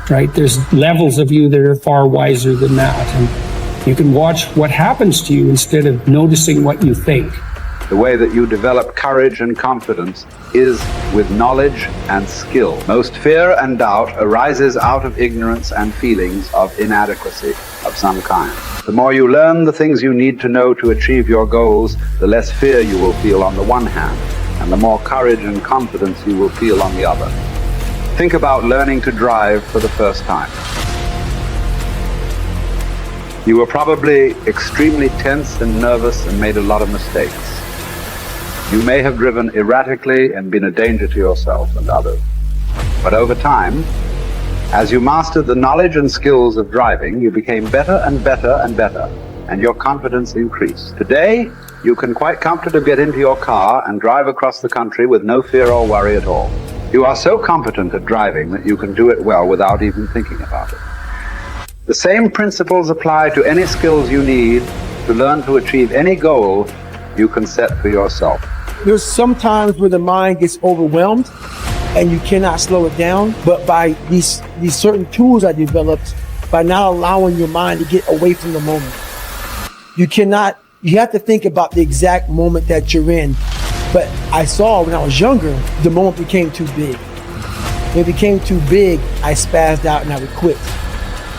right? There's levels of you that are far wiser than that. And you can watch what happens to you instead of noticing what you think. The way that you develop courage and confidence is with knowledge and skill. Most fear and doubt arises out of ignorance and feelings of inadequacy of some kind. The more you learn the things you need to know to achieve your goals, the less fear you will feel on the one hand, and the more courage and confidence you will feel on the other. Think about learning to drive for the first time. You were probably extremely tense and nervous and made a lot of mistakes. You may have driven erratically and been a danger to yourself and others. But over time, as you mastered the knowledge and skills of driving, you became better and better and better, and your confidence increased. Today, you can quite comfortably get into your car and drive across the country with no fear or worry at all. You are so competent at driving that you can do it well without even thinking about it. The same principles apply to any skills you need to learn to achieve any goal you can set for yourself. There's some times where the mind gets overwhelmed and you cannot slow it down, but by these certain tools I developed, by not allowing your mind to get away from the moment. You have to think about the exact moment that you're in. But I saw when I was younger, the moment became too big. When it became too big, I spazzed out and I would quit.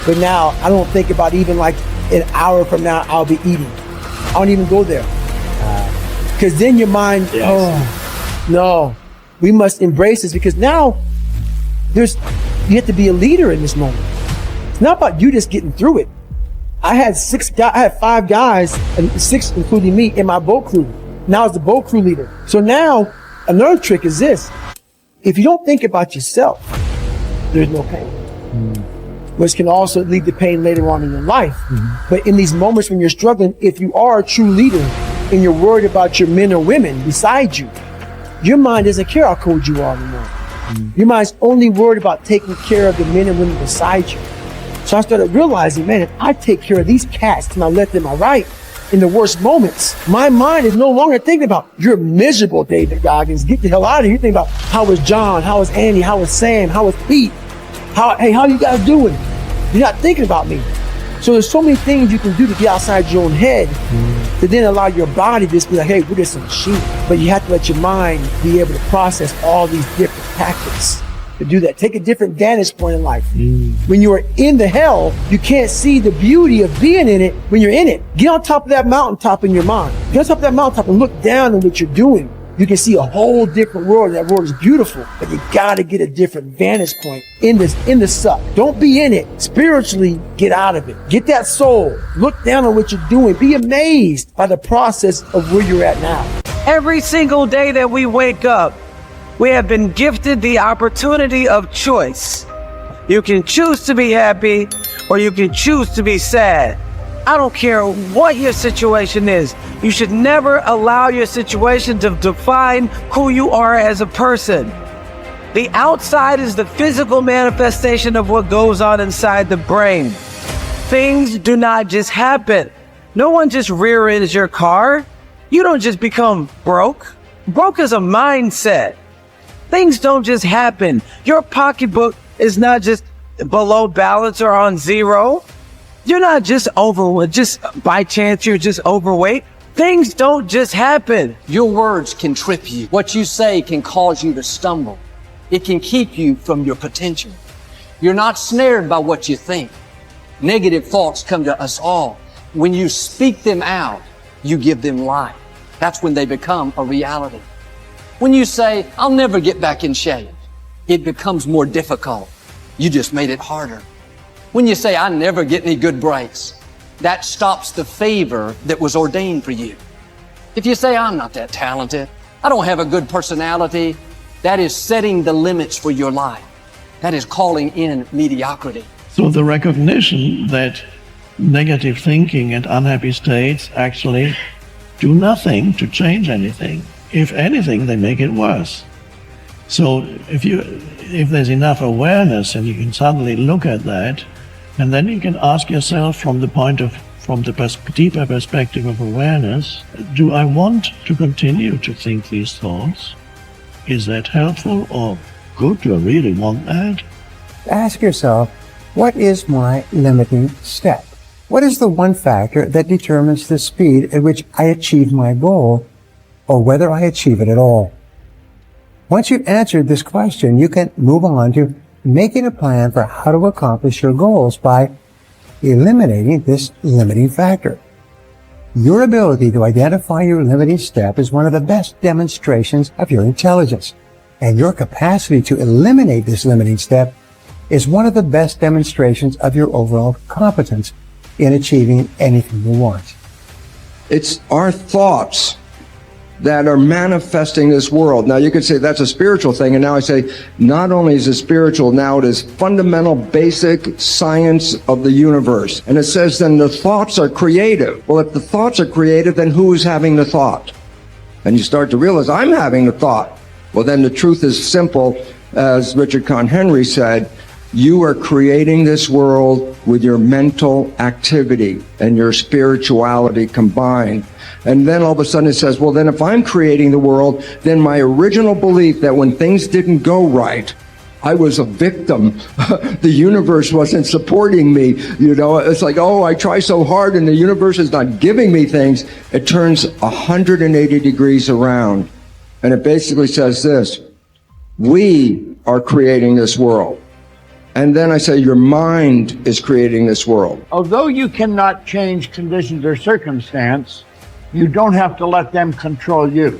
But now I don't think about even like an hour from now, I'll be eating. I don't even go there. Because then your mind, no, we must embrace this, because now you have to be a leader in this moment. It's not about you just getting through it. I had 5 guys, and 6 including me, in my boat crew. Now I was the boat crew leader. So now another trick is this. If you don't think about yourself, there's no pain. Which can also lead to pain later on in your life. But in these moments when you're struggling, if you are a true leader and you're worried about your men or women beside you, your mind doesn't care how cold you are anymore. Your mind's only worried about taking care of the men and women beside you. So I started realizing, man, if I take care of these cats to my left and my right in the worst moments, my mind is no longer thinking about, you're miserable, David Goggins, get the hell out of here. You think about, how was John? How was Andy? How was Sam? How was Pete? Hey, how you guys doing? You're not thinking about me. So there's so many things you can do to get outside your own head to then allow your body to just be like, hey, we're just a machine. But you have to let your mind be able to process all these different tactics to do that. Take a different vantage point in life. When you are in the hell, you can't see the beauty of being in it when you're in it. Get on top of that mountaintop in your mind. Get on top of that mountaintop and look down on what you're doing. You can see a whole different world. That world is beautiful, but you gotta get a different vantage point in the suck. Don't be in it. Spiritually, get out of it. Get that soul. Look down on what you're doing. Be amazed by the process of where you're at now. Every single day that we wake up, We have been gifted the opportunity of choice. You can choose to be happy or you can choose to be sad. I don't care what your situation is. You should never allow your situation to define who you are as a person. The outside is the physical manifestation of what goes on inside the brain. Things do not just happen. No one just rear-ends your car. You don't just become broke. Broke is a mindset. Things don't just happen. Your pocketbook is not just below balance or on zero. You're not just overweight, just by chance you're just overweight. Things don't just happen. Your words can trip you. What you say can cause you to stumble. It can keep you from your potential. You're not snared by what you think. Negative thoughts come to us all. When you speak them out, you give them life. That's when they become a reality. When you say, I'll never get back in shape, it becomes more difficult. You just made it harder. When you say, I never get any good breaks, that stops the favor that was ordained for you. If you say, I'm not that talented, I don't have a good personality, that is setting the limits for your life. That is calling in mediocrity. So the recognition that negative thinking and unhappy states actually do nothing to change anything. If anything, they make it worse. So if there's enough awareness and you can suddenly look at that, and then you can ask yourself from the deeper perspective of awareness, do I want to continue to think these thoughts? Is that helpful or good? Do I really want that? Ask yourself, what is my limiting step? What is the one factor that determines the speed at which I achieve my goal, or whether I achieve it at all? Once you've answered this question, you can move on to making a plan for how to accomplish your goals by eliminating this limiting factor. Your ability to identify your limiting step is one of the best demonstrations of your intelligence, and your capacity to eliminate this limiting step is one of the best demonstrations of your overall competence in achieving anything you want. It's our thoughts that are manifesting this world. Now you could say that's a spiritual thing, and now I say not only is it spiritual, now it is fundamental basic science of the universe. And it says then the thoughts are creative. Well, if the thoughts are creative, then who is having the thought? And you start to realize I'm having the thought. Well, then the truth is simple, as Richard Con Henry said, you are creating this world with your mental activity and your spirituality combined. And then all of a sudden it says, well, then if I'm creating the world, then my original belief that when things didn't go right, I was a victim. The universe wasn't supporting me. You know, it's like, oh, I try so hard and the universe is not giving me things. It turns 180 degrees around. And it basically says this, we are creating this world. And then I say, your mind is creating this world. Although you cannot change conditions or circumstance, you don't have to let them control you.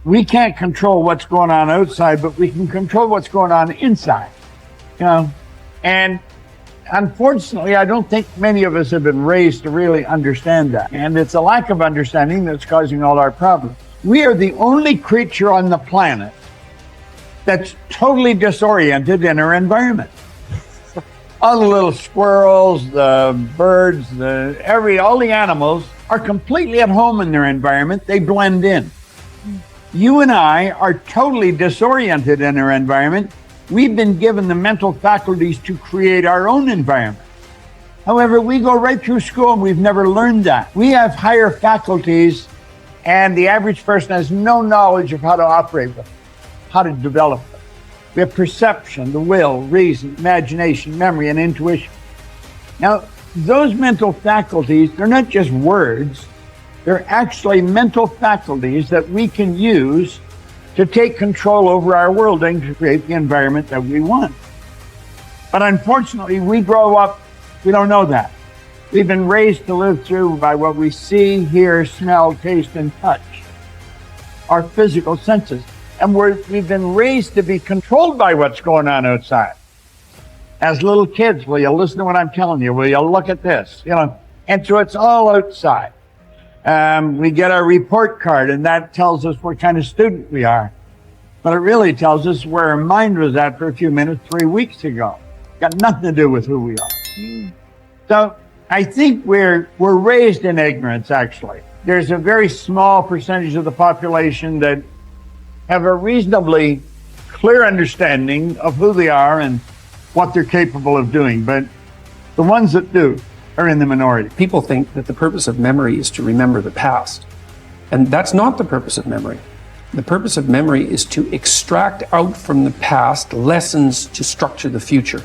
We can't control what's going on outside, but we can control what's going on inside. You know, and unfortunately, I don't think many of us have been raised to really understand that. And it's a lack of understanding that's causing all our problems. We are the only creature on the planet that's totally disoriented in our environment. All the little squirrels, the birds, all the animals are completely at home in their environment. They blend in. You and I are totally disoriented in our environment. We've been given the mental faculties to create our own environment. However, we go right through school and we've never learned that. We have higher faculties and the average person has no knowledge of how to operate with them, how to develop them. We have perception, the will, reason, imagination, memory, and intuition. Now, those mental faculties, they're not just words, they're actually mental faculties that we can use to take control over our world and to create the environment that we want. But unfortunately, we grow up, we don't know that. We've been raised to live through by what we see, hear, smell, taste, and touch, our physical senses. And we've been raised to be controlled by what's going on outside. As little kids, will you listen to what I'm telling you? Will you look at this? You know, and so it's all outside. We get our report card, and that tells us what kind of student we are. But it really tells us where our mind was at for a few minutes 3 weeks ago. Got nothing to do with who we are. So I think we're raised in ignorance, actually. There's a very small percentage of the population that have a reasonably clear understanding of who they are and what they're capable of doing. But the ones that do are in the minority. People think that the purpose of memory is to remember the past. And that's not the purpose of memory. The purpose of memory is to extract out from the past lessons to structure the future.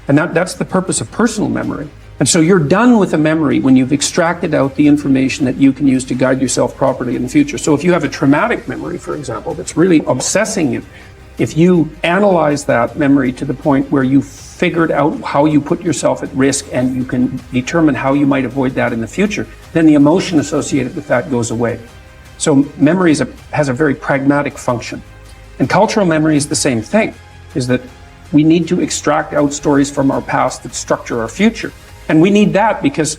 And that's the purpose of personal memory. And so you're done with a memory when you've extracted out the information that you can use to guide yourself properly in the future. So if you have a traumatic memory, for example, that's really obsessing you, if you analyze that memory to the point where you figured out how you put yourself at risk and you can determine how you might avoid that in the future, then the emotion associated with that goes away. So memory has a very pragmatic function. And cultural memory is the same thing, is that we need to extract out stories from our past that structure our future. And we need that because,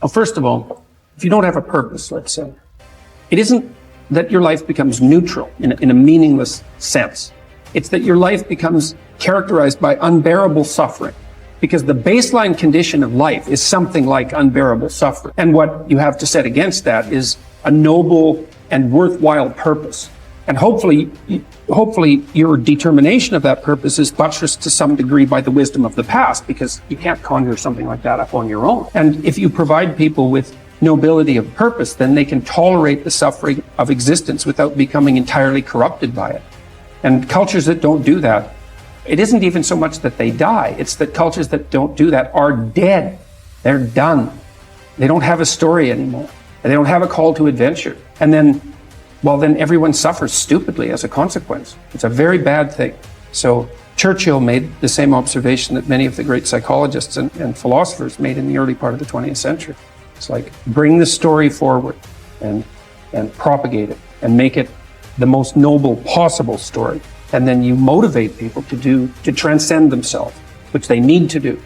well, first of all, if you don't have a purpose, let's say, it isn't that your life becomes neutral in a meaningless sense. It's that your life becomes characterized by unbearable suffering, because the baseline condition of life is something like unbearable suffering. And what you have to set against that is a noble and worthwhile purpose. And hopefully your determination of that purpose is buttressed to some degree by the wisdom of the past, because you can't conjure something like that up on your own. And if you provide people with nobility of purpose, then they can tolerate the suffering of existence without becoming entirely corrupted by it. And cultures that don't do that, it isn't even so much that they die, it's that cultures that don't do that are dead. They're done. They don't have a story anymore. They don't have a call to adventure. And then everyone suffers stupidly as a consequence. It's a very bad thing. So Churchill made the same observation that many of the great psychologists and philosophers made in the early part of the 20th century. It's like, bring the story forward and propagate it and make it the most noble possible story. And then you motivate people to transcend themselves, which they need to do.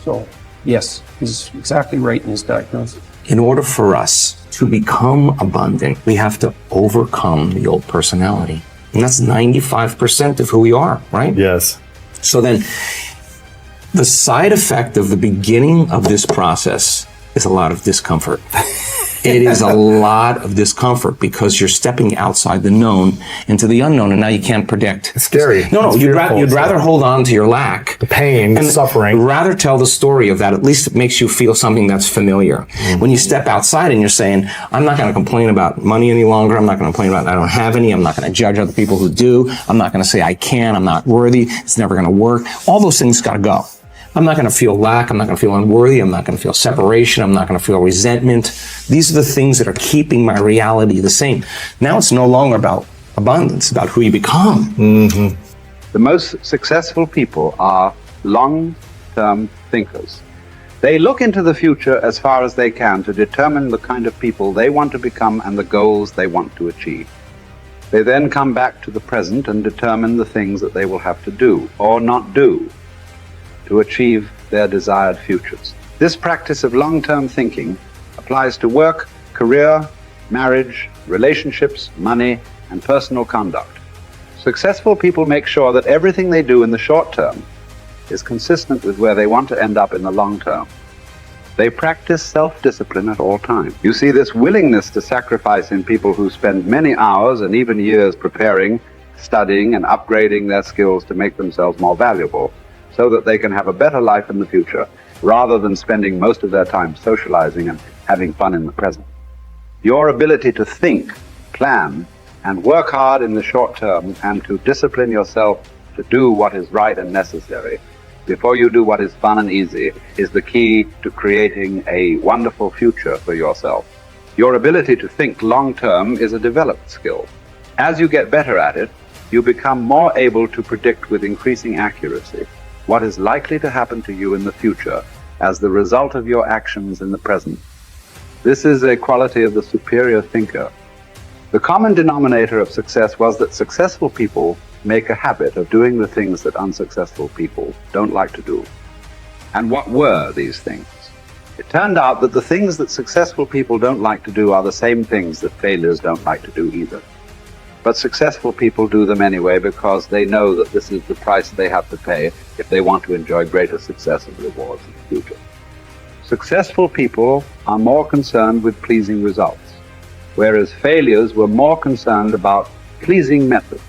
So yes, he's exactly right in his diagnosis. In order for us to become abundant, we have to overcome the old personality. And that's 95% of who we are, right? Yes. So then, the side effect of the beginning of this process is a lot of discomfort. It is a lot of discomfort because you're stepping outside the known into the unknown, and now you can't predict. It's scary. No, you'd rather hold on to your lack. The pain, the suffering. Rather tell the story of that. At least it makes you feel something that's familiar. Mm-hmm. When you step outside and you're saying, I'm not going to complain about money any longer. I'm not going to complain about I don't have any. I'm not going to judge other people who do. I'm not going to say I can. I'm not worthy. It's never going to work. All those things got to go. I'm not going to feel lack. I'm not going to feel unworthy. I'm not going to feel separation. I'm not going to feel resentment. These are the things that are keeping my reality the same. Now it's no longer about abundance, about who you become. Mm-hmm. The most successful people are long-term thinkers. They look into the future as far as they can to determine the kind of people they want to become and the goals they want to achieve. They then come back to the present and determine the things that they will have to do or not do to achieve their desired futures. This practice of long-term thinking applies to work, career, marriage, relationships, money, and personal conduct. Successful people make sure that everything they do in the short term is consistent with where they want to end up in the long term. They practice self-discipline at all times. You see this willingness to sacrifice in people who spend many hours and even years preparing, studying, and upgrading their skills to make themselves more valuable, so that they can have a better life in the future, rather than spending most of their time socializing and having fun in the present. Your ability to think, plan, and work hard in the short term, and to discipline yourself to do what is right and necessary before you do what is fun and easy, is the key to creating a wonderful future for yourself. Your ability to think long term is a developed skill. As you get better at it, you become more able to predict with increasing accuracy what is likely to happen to you in the future as the result of your actions in the present. This is a quality of the superior thinker. The common denominator of success was that successful people make a habit of doing the things that unsuccessful people don't like to do. And what were these things? It turned out that the things that successful people don't like to do are the same things that failures don't like to do either. But successful people do them anyway because they know that this is the price they have to pay if they want to enjoy greater success and rewards in the future. Successful people are more concerned with pleasing results, whereas failures were more concerned about pleasing methods.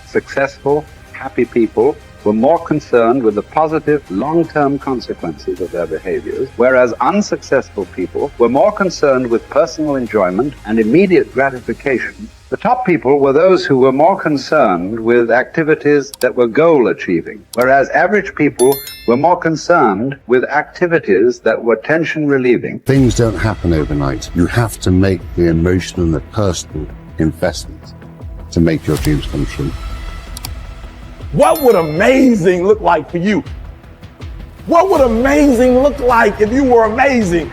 Successful, happy people were more concerned with the positive long-term consequences of their behaviors, whereas unsuccessful people were more concerned with personal enjoyment and immediate gratification. The top people were those who were more concerned with activities that were goal-achieving, whereas average people were more concerned with activities that were tension-relieving. Things don't happen overnight. You have to make the emotional and the personal investment to make your dreams come true. What would amazing look like for you? What would amazing look like if you were amazing?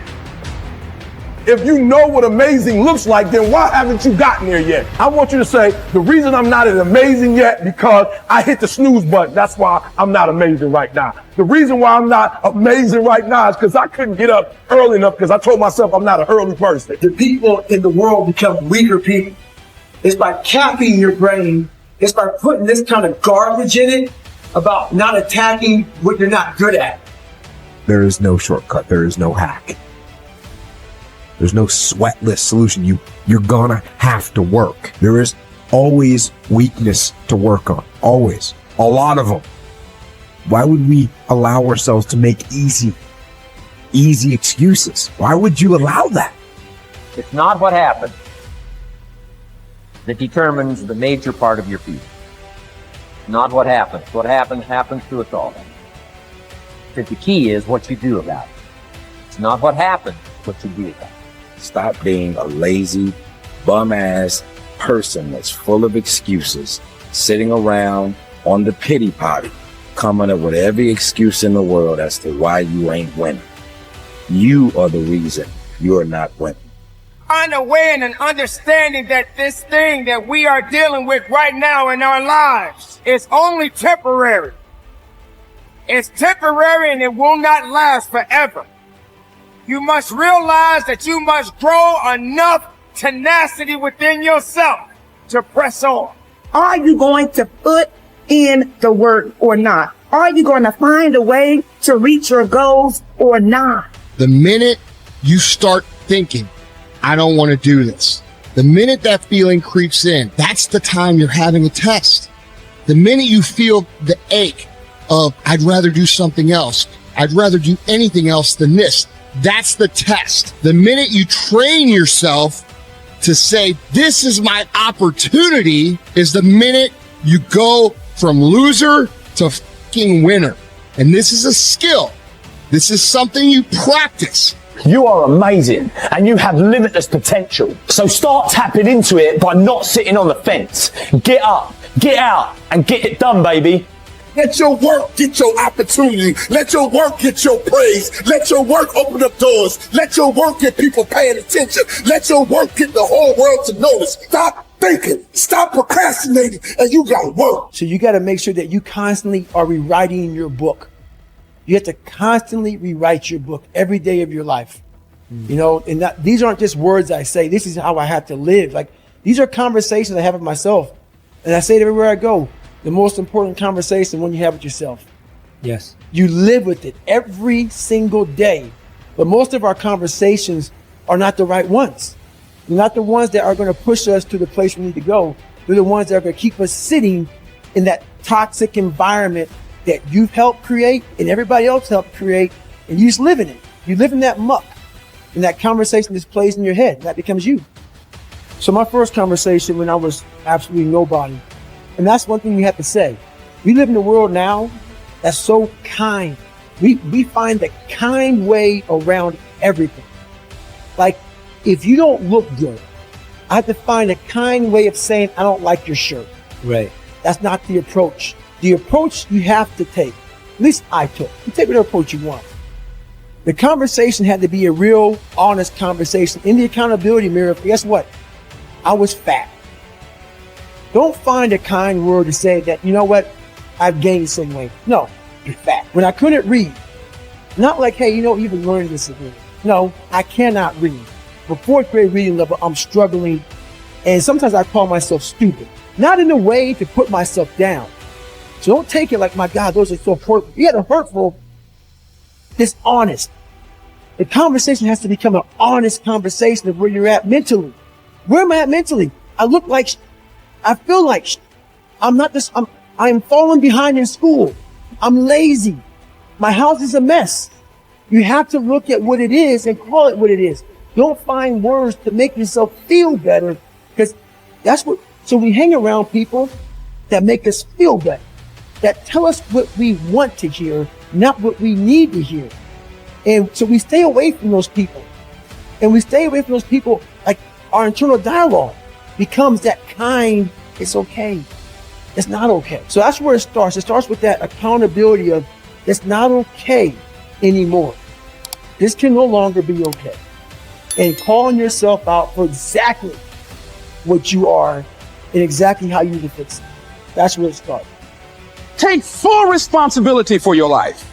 If you know what amazing looks like, then why haven't you gotten there yet? I want you to say, the reason I'm not as amazing yet because I hit the snooze button. That's why I'm not amazing right now. The reason why I'm not amazing right now is because I couldn't get up early enough because I told myself I'm not an early person. The people in the world become weaker people. It's by capping your brain. It's by putting this kind of garbage in it about not attacking what you're not good at. There is no shortcut. There is no hack. There's no sweatless solution. You're gonna have to work. There is always weakness to work on. Always. A lot of them. Why would we allow ourselves to make easy excuses? Why would you allow that? It's not what happened that determines the major part of your future. Not what happens. What happens to us all. But the key is what you do about it. It's not what happens, what you do about it. Stop being a lazy, bum-ass person that's full of excuses, sitting around on the pity potty, coming up with every excuse in the world as to why you ain't winning. You are the reason you're not winning. Unaware and understanding that this thing that we are dealing with right now in our lives is only temporary. It's temporary and it will not last forever. You must realize that you must grow enough tenacity within yourself to press on. Are you going to put in the work or not? Are you going to find a way to reach your goals or not? The minute you start thinking, I don't want to do this, the minute that feeling creeps in, that's the time you're having a test. The minute you feel the ache of, I'd rather do something else, I'd rather do anything else than this, that's the test. The minute you train yourself to say, this is my opportunity, is the minute you go from loser to fucking winner. And this is a skill. This is something you practice. You are amazing and you have limitless potential. So start tapping into it by not sitting on the fence. Get up, get out, and get it done, baby. Let your work get your opportunity. Let your work get your praise. Let your work open up doors. Let your work get people paying attention. Let your work get the whole world to notice. Stop thinking. Stop procrastinating. And you got to work. So you got to make sure that you constantly are rewriting your book. You have to constantly rewrite your book every day of your life. You know, and these aren't just words I say. This is how I have to live. Like, these are conversations I have with myself. And I say it everywhere I go. The most important conversation when you have with yourself. Yes. You live with it every single day. But most of our conversations are not the right ones. They're not the ones that are going to push us to the place we need to go. They're the ones that are going to keep us sitting in that toxic environment that you've helped create and everybody else helped create, and you just live in it. You live in that muck, and that conversation just plays in your head. That becomes you. So my first conversation when I was absolutely nobody, and that's one thing you have to say. We live in a world now that's so kind. We find the kind way around everything. Like, if you don't look good, I have to find a kind way of saying, I don't like your shirt. Right. That's not the approach. The approach you have to take, at least I took. You take whatever approach you want. The conversation had to be a real, honest conversation. In the accountability mirror, guess what? I was fat. Don't find a kind word to say that, you know what? I've gained some weight. No, you're fat. When I couldn't read, not like, hey, you know, you've been learning this again. No, I cannot read. For fourth grade reading level, I'm struggling And sometimes I call myself stupid. Not in a way to put myself down. So don't take it like, my God, those are so hurtful. Yeah, they're hurtful. It's honest. The conversation has to become an honest conversation of where you're at mentally. Where am I at mentally? I look like I feel like I am falling behind in school. I'm lazy. My house is a mess. You have to look at what it is and call it what it is. Don't find words to make yourself feel better, because so we hang around people that make us feel better, that tell us what we want to hear, not what we need to hear. And so we stay away from those people. And we stay away from those people, like our internal dialogue becomes that kind, it's okay. It's not okay. So that's where it starts. It starts with that accountability of, it's not okay anymore. This can no longer be okay. And calling yourself out for exactly what you are and exactly how you need to fix it. That's where it starts. Take full responsibility for your life.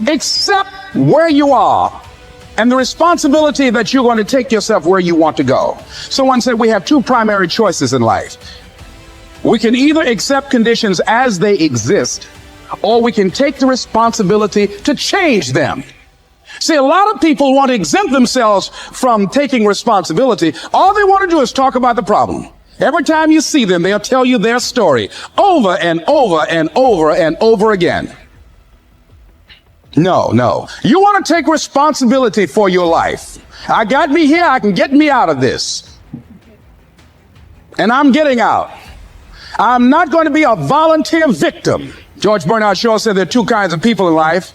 Accept where you are and the responsibility that you're going to take yourself where you want to go. Someone said we have two primary choices in life. We can either accept conditions as they exist, or we can take the responsibility to change them. See, a lot of people want to exempt themselves from taking responsibility. All they want to do is talk about the problem. Every time you see them, they'll tell you their story over and over and over and over again. No. You want to take responsibility for your life. I got me here, I can get me out of this. And I'm getting out. I'm not going to be a volunteer victim. George Bernard Shaw said there are two kinds of people in life.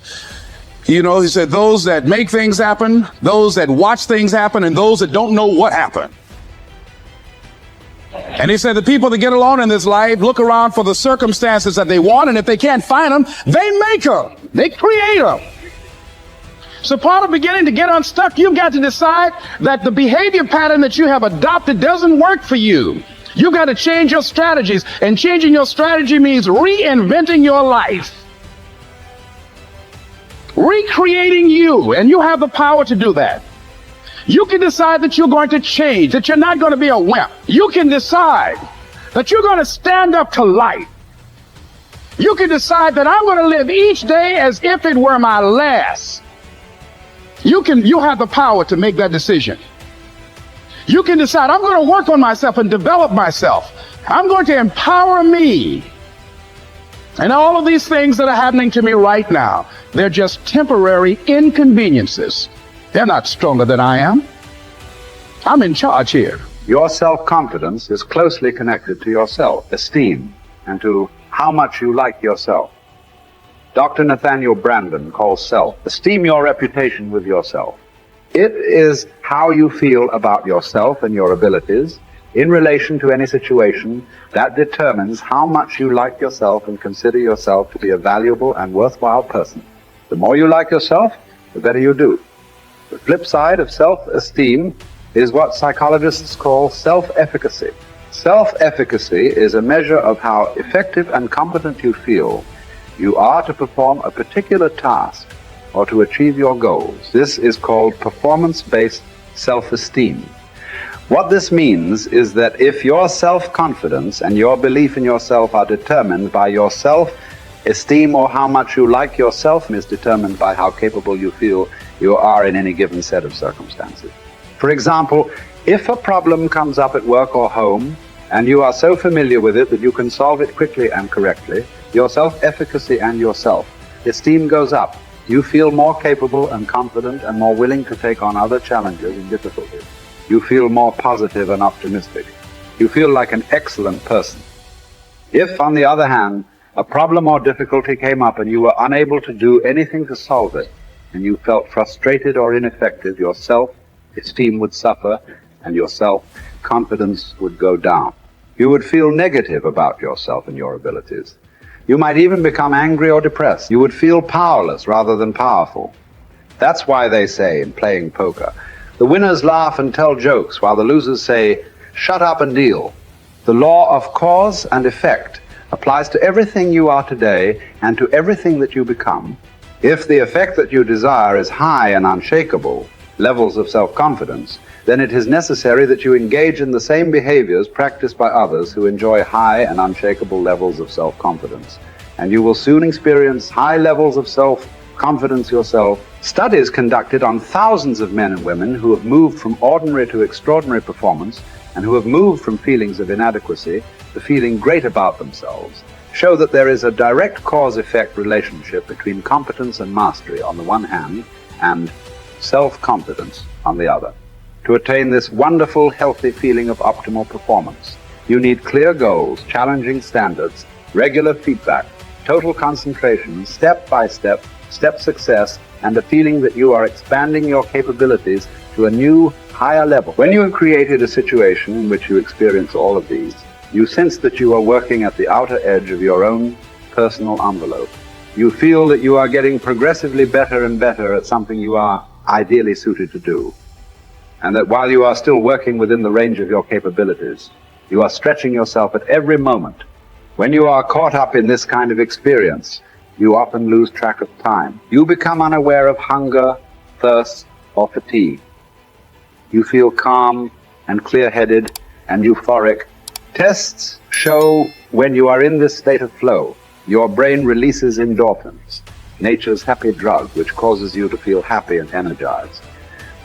You know, he said those that make things happen, those that watch things happen, and those that don't know what happened. And he said the people that get along in this life look around for the circumstances that they want, and if they can't find them, they make them. They create them. So part of beginning to get unstuck, you've got to decide that the behavior pattern that you have adopted doesn't work for you. You've got to change your strategies, and changing your strategy means reinventing your life. Recreating you, and you have the power to do that. You can decide that you're going to change, that you're not going to be a wimp. You can decide that you're going to stand up to life. You can decide that I'm going to live each day as if it were my last. You have the power to make that decision. You can decide I'm going to work on myself and develop myself. I'm going to empower me. And all of these things that are happening to me right now, they're just temporary inconveniences. They're not stronger than I am. I'm in charge here. Your self-confidence is closely connected to your self-esteem and to how much you like yourself. Dr. Nathaniel Brandon calls self-esteem your reputation with yourself. It is how you feel about yourself and your abilities in relation to any situation that determines how much you like yourself and consider yourself to be a valuable and worthwhile person. The more you like yourself, the better you do. The flip side of self-esteem is what psychologists call self-efficacy. Self-efficacy is a measure of how effective and competent you feel you are to perform a particular task or to achieve your goals. This is called performance-based self-esteem. What this means is that if your self-confidence and your belief in yourself are determined by your self-esteem, or how much you like yourself is determined by how capable you feel you are in any given set of circumstances. For example, if a problem comes up at work or home, and you are so familiar with it that you can solve it quickly and correctly, your self-efficacy and your self-esteem goes up. You feel more capable and confident and more willing to take on other challenges and difficulties. You feel more positive and optimistic. You feel like an excellent person. If, on the other hand, a problem or difficulty came up and you were unable to do anything to solve it, and you felt frustrated or ineffective, your self-esteem would suffer and your self-confidence would go down. You would feel negative about yourself and your abilities. You might even become angry or depressed. You would feel powerless rather than powerful. That's why they say in playing poker, the winners laugh and tell jokes while the losers say, shut up and deal. The law of cause and effect applies to everything you are today and to everything that you become. If the effect that you desire is high and unshakable, levels of self-confidence, then it is necessary that you engage in the same behaviors practiced by others who enjoy high and unshakable levels of self-confidence. And you will soon experience high levels of self-confidence yourself. Studies conducted on thousands of men and women who have moved from ordinary to extraordinary performance and who have moved from feelings of inadequacy to feeling great about themselves show that there is a direct cause-effect relationship between competence and mastery on the one hand and self-confidence on the other. To attain this wonderful, healthy feeling of optimal performance, you need clear goals, challenging standards, regular feedback, total concentration, step-by-step, step success, and a feeling that you are expanding your capabilities to a new, higher level. When you have created a situation in which you experience all of these, you sense that you are working at the outer edge of your own personal envelope. You feel that you are getting progressively better and better at something you are ideally suited to do. And that while you are still working within the range of your capabilities, you are stretching yourself at every moment. When you are caught up in this kind of experience, you often lose track of time. You become unaware of hunger, thirst, or fatigue. You feel calm and clear-headed and euphoric. Tests show when you are in this state of flow, your brain releases endorphins, nature's happy drug, which causes you to feel happy and energized.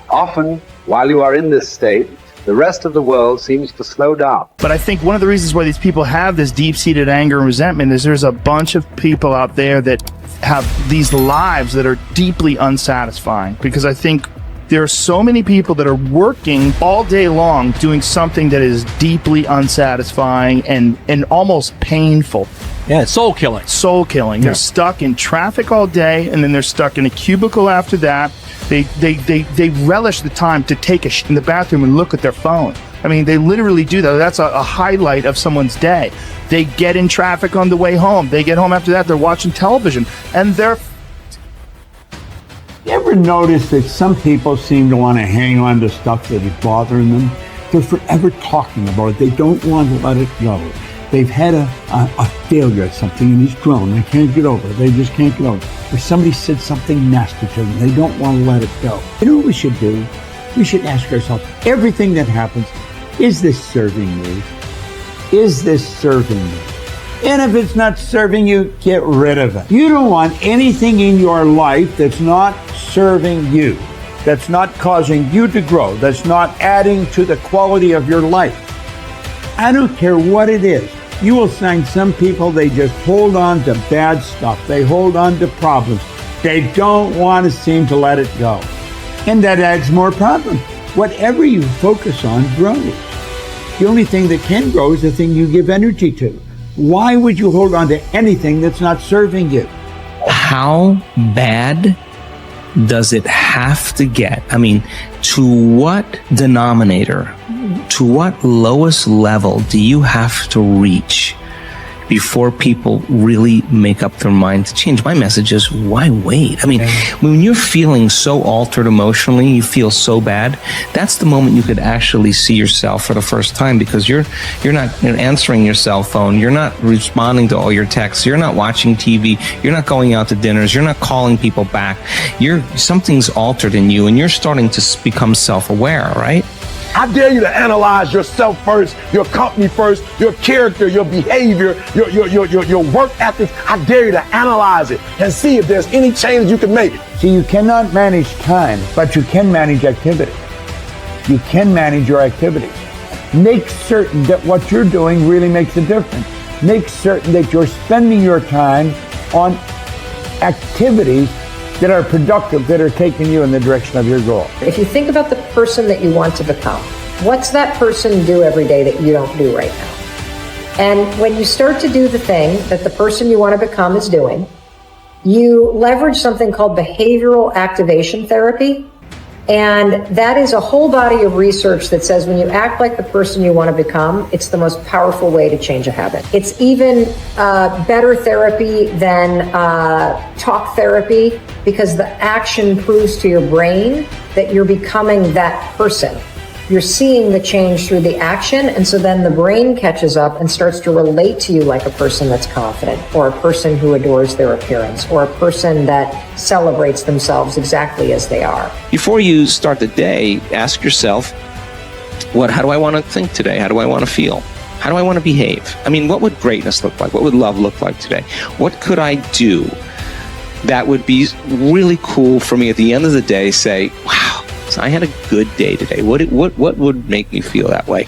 Often, while you are in this state, the rest of the world seems to slow down. But I think one of the reasons why these people have this deep-seated anger and resentment is there's a bunch of people out there that have these lives that are deeply unsatisfying. Because I think there are so many people that are working all day long doing something that is deeply unsatisfying and almost painful. Yeah, soul killing. Soul killing. Yeah. They're stuck in traffic all day, and then they're stuck in a cubicle after that. They relish the time to take a shit in the bathroom and look at their phone. I mean, they literally do that. That's a highlight of someone's day. They get in traffic on the way home. They get home after that, they're watching television, and they're... You ever notice that some people seem to want to hang on to stuff that is bothering them? They're forever talking about it. They don't want to let it go. They've had a failure at something and it's grown. They can't get over it. They just can't get over it. Or somebody said something nasty to them. They don't want to let it go. You know what we should do? We should ask ourselves, everything that happens, is this serving me? Is this serving me? And if it's not serving you, get rid of it. You don't want anything in your life that's not serving you, that's not causing you to grow, that's not adding to the quality of your life. I don't care what it is. You will find some people, they just hold on to bad stuff. They hold on to problems. They don't want to seem to let it go. And that adds more problems. Whatever you focus on grows. The only thing that can grow is the thing you give energy to. Why would you hold on to anything that's not serving you? How bad does it have to get? I mean, to what denominator, to what lowest level do you have to reach before people really make up their mind to change? My message is, why wait? I mean, when you're feeling so altered emotionally, you feel so bad, that's the moment you could actually see yourself for the first time, because you're not answering your cell phone, you're not responding to all your texts, you're not watching TV, you're not going out to dinners, you're not calling people back. Something's altered in you, and you're starting to become self-aware, right? I dare you to analyze yourself first, your company first, your character, your behavior, your work ethic. I dare you to analyze it and see if there's any change you can make. See, you cannot manage time, but you can manage activity. You can manage your activities. Make certain that what you're doing really makes a difference. Make certain that you're spending your time on activities that are productive, that are taking you in the direction of your goal. If you think about the person that you want to become, what's that person do every day that you don't do right now? And when you start to do the thing that the person you want to become is doing, you leverage something called behavioral activation therapy. And that is a whole body of research that says when you act like the person you want to become, it's the most powerful way to change a habit. It's even better therapy than talk therapy, because the action proves to your brain that you're becoming that person. You're seeing the change through the action, and so then the brain catches up and starts to relate to you like a person that's confident, or a person who adores their appearance, or a person that celebrates themselves exactly as they are. Before you start the day, ask yourself, how do I want to think today? How do I want to feel? How do I want to behave? I mean, what would greatness look like? What would love look like today? What could I do that would be really cool for me at the end of the day? Say, wow, I had a good day today. What would make me feel that way?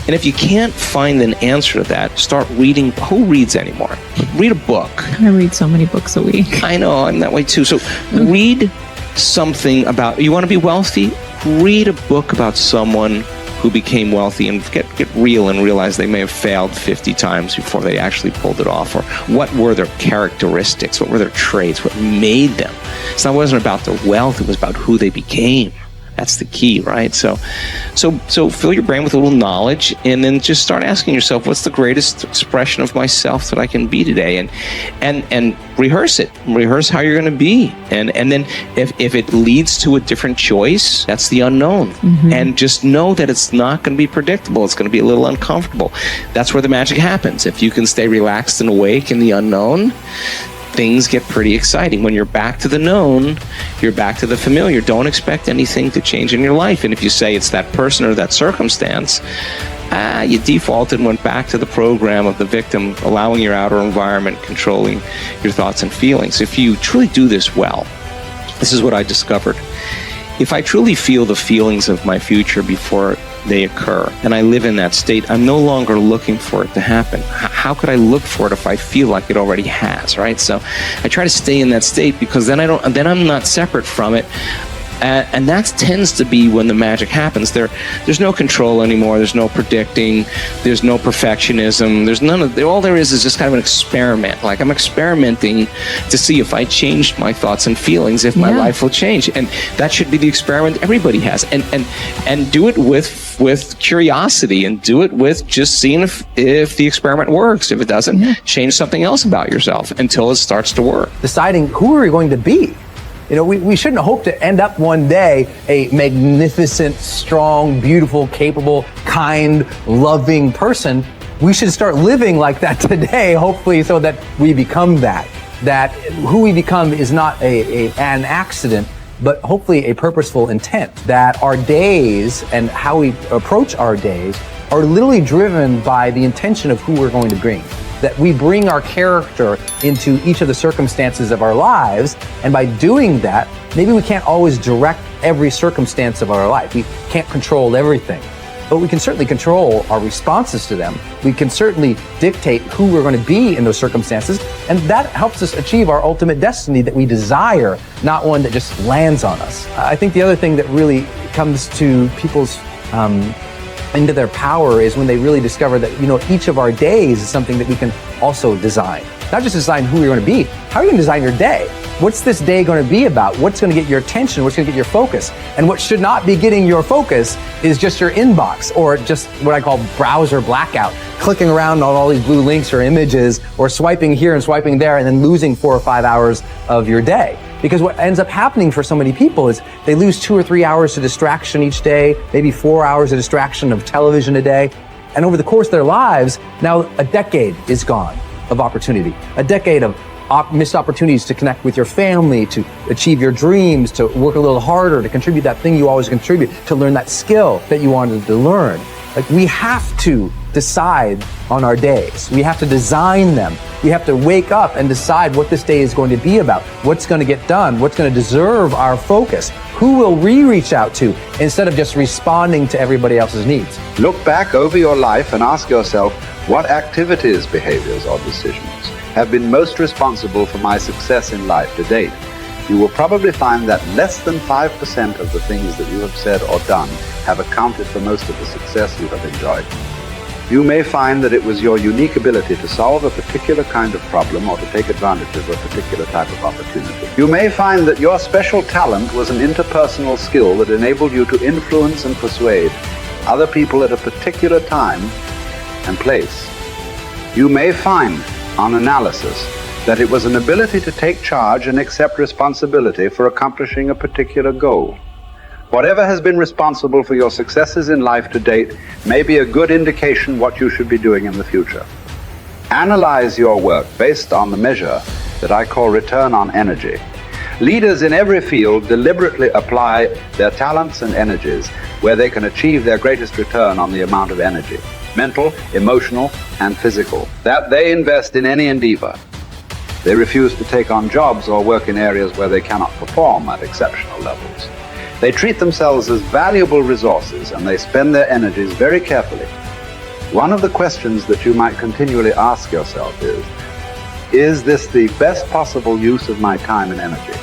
And if you can't find an answer to that, start reading. Who reads anymore? Read a book. I read so many books a week. I know, I'm that way too. So read something about, you want to be wealthy? Read a book about someone who became wealthy and get real and realize they may have failed 50 times before they actually pulled it off. Or what were their characteristics? What were their traits? What made them? So it wasn't about their wealth, it was about who they became. That's the key, right? So fill your brain with a little knowledge, and then just start asking yourself, what's the greatest expression of myself that I can be today? And rehearse it. Rehearse how you're going to be. And then if it leads to a different choice, that's the unknown. Mm-hmm. And just know that it's not going to be predictable. It's going to be a little uncomfortable. That's where the magic happens. If you can stay relaxed and awake in the unknown, things get pretty exciting. When you're back to the known, you're back to the familiar. Don't expect anything to change in your life. And if you say it's that person or that circumstance, you defaulted and went back to the program of the victim, allowing your outer environment controlling your thoughts and feelings. If you truly do this well, this is what I discovered. If I truly feel the feelings of my future before they occur, and I live in that state, I'm no longer looking for it to happen. How could I look for it if I feel like it already has, right? So I try to stay in that state, because then I'm not separate from it. And that tends to be when the magic happens. There's no control anymore. There's no predicting. There's no perfectionism. There's none of. All there is just kind of an experiment. Like, I'm experimenting to see if I changed my thoughts and feelings, if my life will change. And that should be the experiment everybody has. And do it with curiosity, and do it with just seeing if the experiment works. If it doesn't, change something else about yourself until it starts to work. Deciding who are we going to be. You know, we shouldn't hope to end up one day a magnificent, strong, beautiful, capable, kind, loving person. We should start living like that today, hopefully, so that we become that. That who we become is not an accident, but hopefully a purposeful intent. That our days and how we approach our days are literally driven by the intention of who we're going to bring. That we bring our character into each of the circumstances of our lives, and by doing that, maybe we can't always direct every circumstance of our life. We can't control everything, but we can certainly control our responses to them. We can certainly dictate who we're going to be in those circumstances, and that helps us achieve our ultimate destiny that we desire, not one that just lands on us. I think the other thing that really comes to people's into their power is when they really discover that, each of our days is something that we can also design. Not just design who you're going to be. How are you going to design your day? What's this day going to be about? What's going to get your attention? What's going to get your focus? And what should not be getting your focus is just your inbox, or just what I call browser blackout, clicking around on all these blue links or images, or swiping here and swiping there, and then losing 4 or 5 hours of your day. Because what ends up happening for so many people is they lose 2 or 3 hours to distraction each day, maybe 4 hours of distraction of television a day. And over the course of their lives, now a decade is gone of opportunity. A decade of missed opportunities to connect with your family, to achieve your dreams, to work a little harder, to contribute that thing you always contribute, to learn that skill that you wanted to learn. Like, we have to decide on our days. We have to design them. We have to wake up and decide what this day is going to be about, what's going to get done, what's going to deserve our focus, who will we reach out to, instead of just responding to everybody else's needs. Look back over your life and ask yourself, what activities, behaviors, or decisions have been most responsible for my success in life to date? You will probably find that less than 5% of the things that you have said or done have accounted for most of the success you have enjoyed. You may find that it was your unique ability to solve a particular kind of problem, or to take advantage of a particular type of opportunity. You may find that your special talent was an interpersonal skill that enabled you to influence and persuade other people at a particular time and place. You may find, on analysis, that it was an ability to take charge and accept responsibility for accomplishing a particular goal. Whatever has been responsible for your successes in life to date may be a good indication what you should be doing in the future. Analyze your work based on the measure that I call return on energy. Leaders in every field deliberately apply their talents and energies where they can achieve their greatest return on the amount of energy, mental, emotional, and physical, that they invest in any endeavor. They refuse to take on jobs or work in areas where they cannot perform at exceptional levels. They treat themselves as valuable resources, and they spend their energies very carefully. One of the questions that you might continually ask yourself is this the best possible use of my time and energy?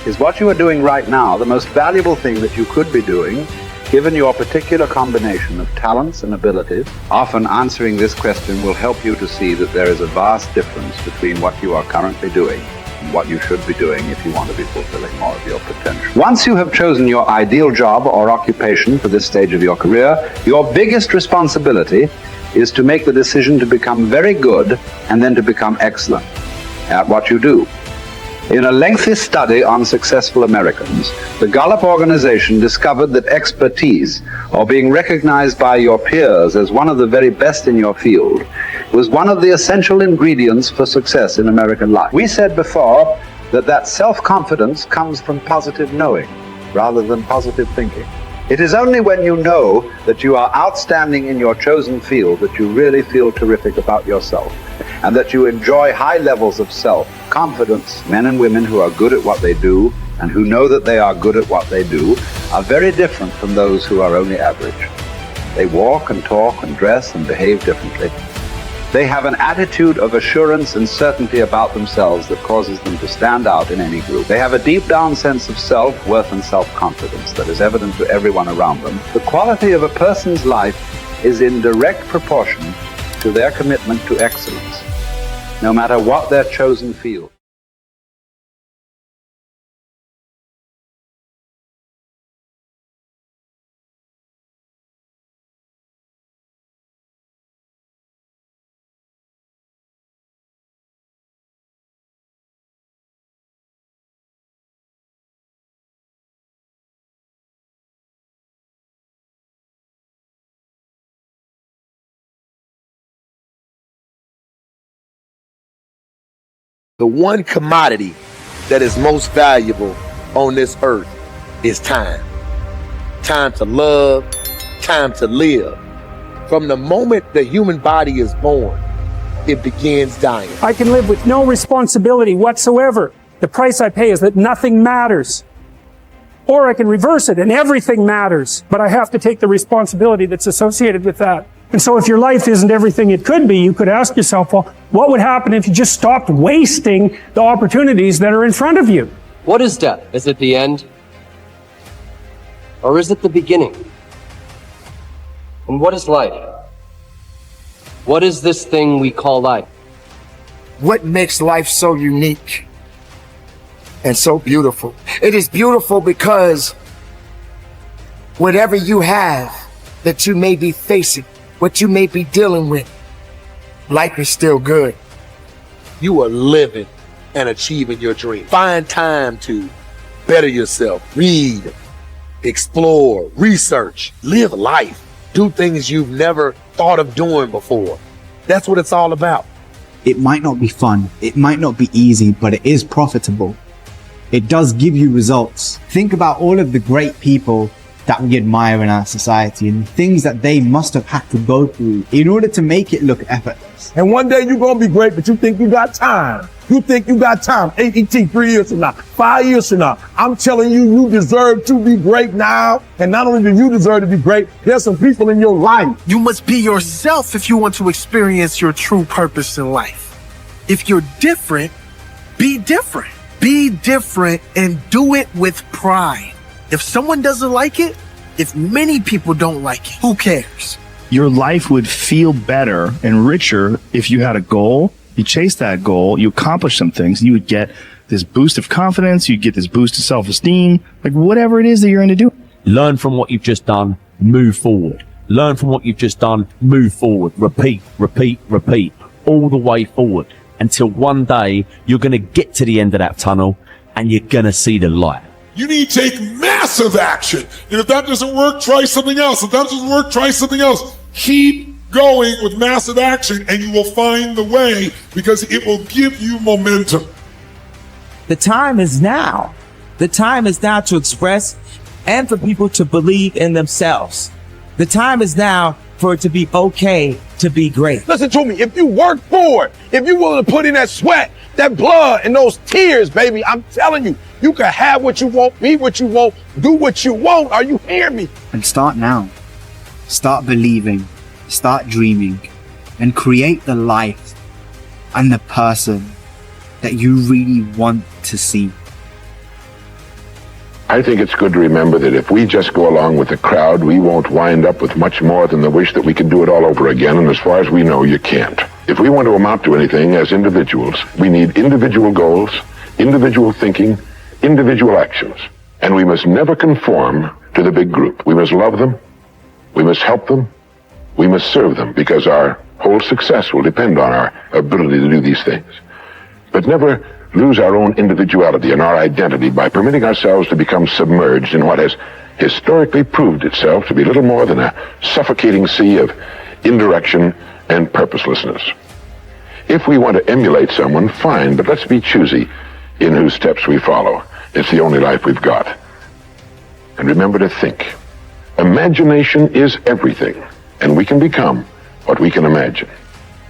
Is what you are doing right now the most valuable thing that you could be doing, given your particular combination of talents and abilities? Often answering this question will help you to see that there is a vast difference between what you are currently doing and what you should be doing if you want to be fulfilling more of your potential. Once you have chosen your ideal job or occupation for this stage of your career, your biggest responsibility is to make the decision to become very good and then to become excellent at what you do. In a lengthy study on successful Americans, the Gallup organization discovered that expertise, or being recognized by your peers as one of the very best in your field, was one of the essential ingredients for success in American life. We said before that self-confidence comes from positive knowing rather than positive thinking. It is only when you know that you are outstanding in your chosen field that you really feel terrific about yourself, and that you enjoy high levels of self-confidence. Men and women who are good at what they do and who know that they are good at what they do are very different from those who are only average. They walk and talk and dress and behave differently. They have an attitude of assurance and certainty about themselves that causes them to stand out in any group. They have a deep down sense of self-worth and self-confidence that is evident to everyone around them. The quality of a person's life is in direct proportion to their commitment to excellence, no matter what their chosen field. The one commodity that is most valuable on this earth is time. Time to love, time to live. From the moment the human body is born, it begins dying. I can live with no responsibility whatsoever. The price I pay is that nothing matters. Or I can reverse it and everything matters, but I have to take the responsibility that's associated with that. And so if your life isn't everything it could be, you could ask yourself, well, what would happen if you just stopped wasting the opportunities that are in front of you? What is death? Is it the end? Or is it the beginning? And what is life? What is this thing we call life? What makes life so unique and so beautiful? It is beautiful because whatever you have that you may be facing, what you may be dealing with, life is still good. You are living and achieving your dream. Find time to better yourself, read, explore, research, live life, do things you've never thought of doing before. That's what it's all about. It might not be fun, it might not be easy, but it is profitable. It does give you results. Think about all of the great people that we admire in our society and things that they must have had to go through in order to make it look effortless. And one day you're going to be great, but you think you got time. You think you got time. AET 3 years from now, 5 years from now. I'm telling you, you deserve to be great now. And not only do you deserve to be great, there's some people in your life. You must be yourself if you want to experience your true purpose in life. If you're different, be different. Be different and do it with pride. If someone doesn't like it, if many people don't like it, who cares? Your life would feel better and richer if you had a goal, you chased that goal, you accomplished some things, you would get this boost of confidence, you'd get this boost of self-esteem, like whatever it is that you're going to do. Learn from what you've just done, move forward. Learn from what you've just done, move forward. Repeat, repeat, repeat, all the way forward until one day you're going to get to the end of that tunnel and you're going to see the light. You need to take massive action. And if that doesn't work, try something else. If that doesn't work, try something else. Keep going with massive action and you will find the way, because it will give you momentum. The time is now. The time is now to express and for people to believe in themselves. The time is now for it to be okay to be great. Listen to me. If you work for it, if you're willing to put in that sweat, that blood, and those tears, baby, I'm telling you, you can have what you want, be what you want, do what you want. Are you hearing me? And start now. Start believing, start dreaming, and create the life and the person that you really want to see. I think it's good to remember that if we just go along with the crowd, we won't wind up with much more than the wish that we could do it all over again, and as far as we know, you can't. If we want to amount to anything as individuals, we need individual goals, individual thinking, individual actions, and we must never conform to the big group. We must love them, we must help them, we must serve them, because our whole success will depend on our ability to do these things. But never lose our own individuality and our identity by permitting ourselves to become submerged in what has historically proved itself to be little more than a suffocating sea of indirection and purposelessness. If we want to emulate someone, fine, but let's be choosy in whose steps we follow. It's the only life we've got. And remember to think. Imagination is everything, and we can become what we can imagine.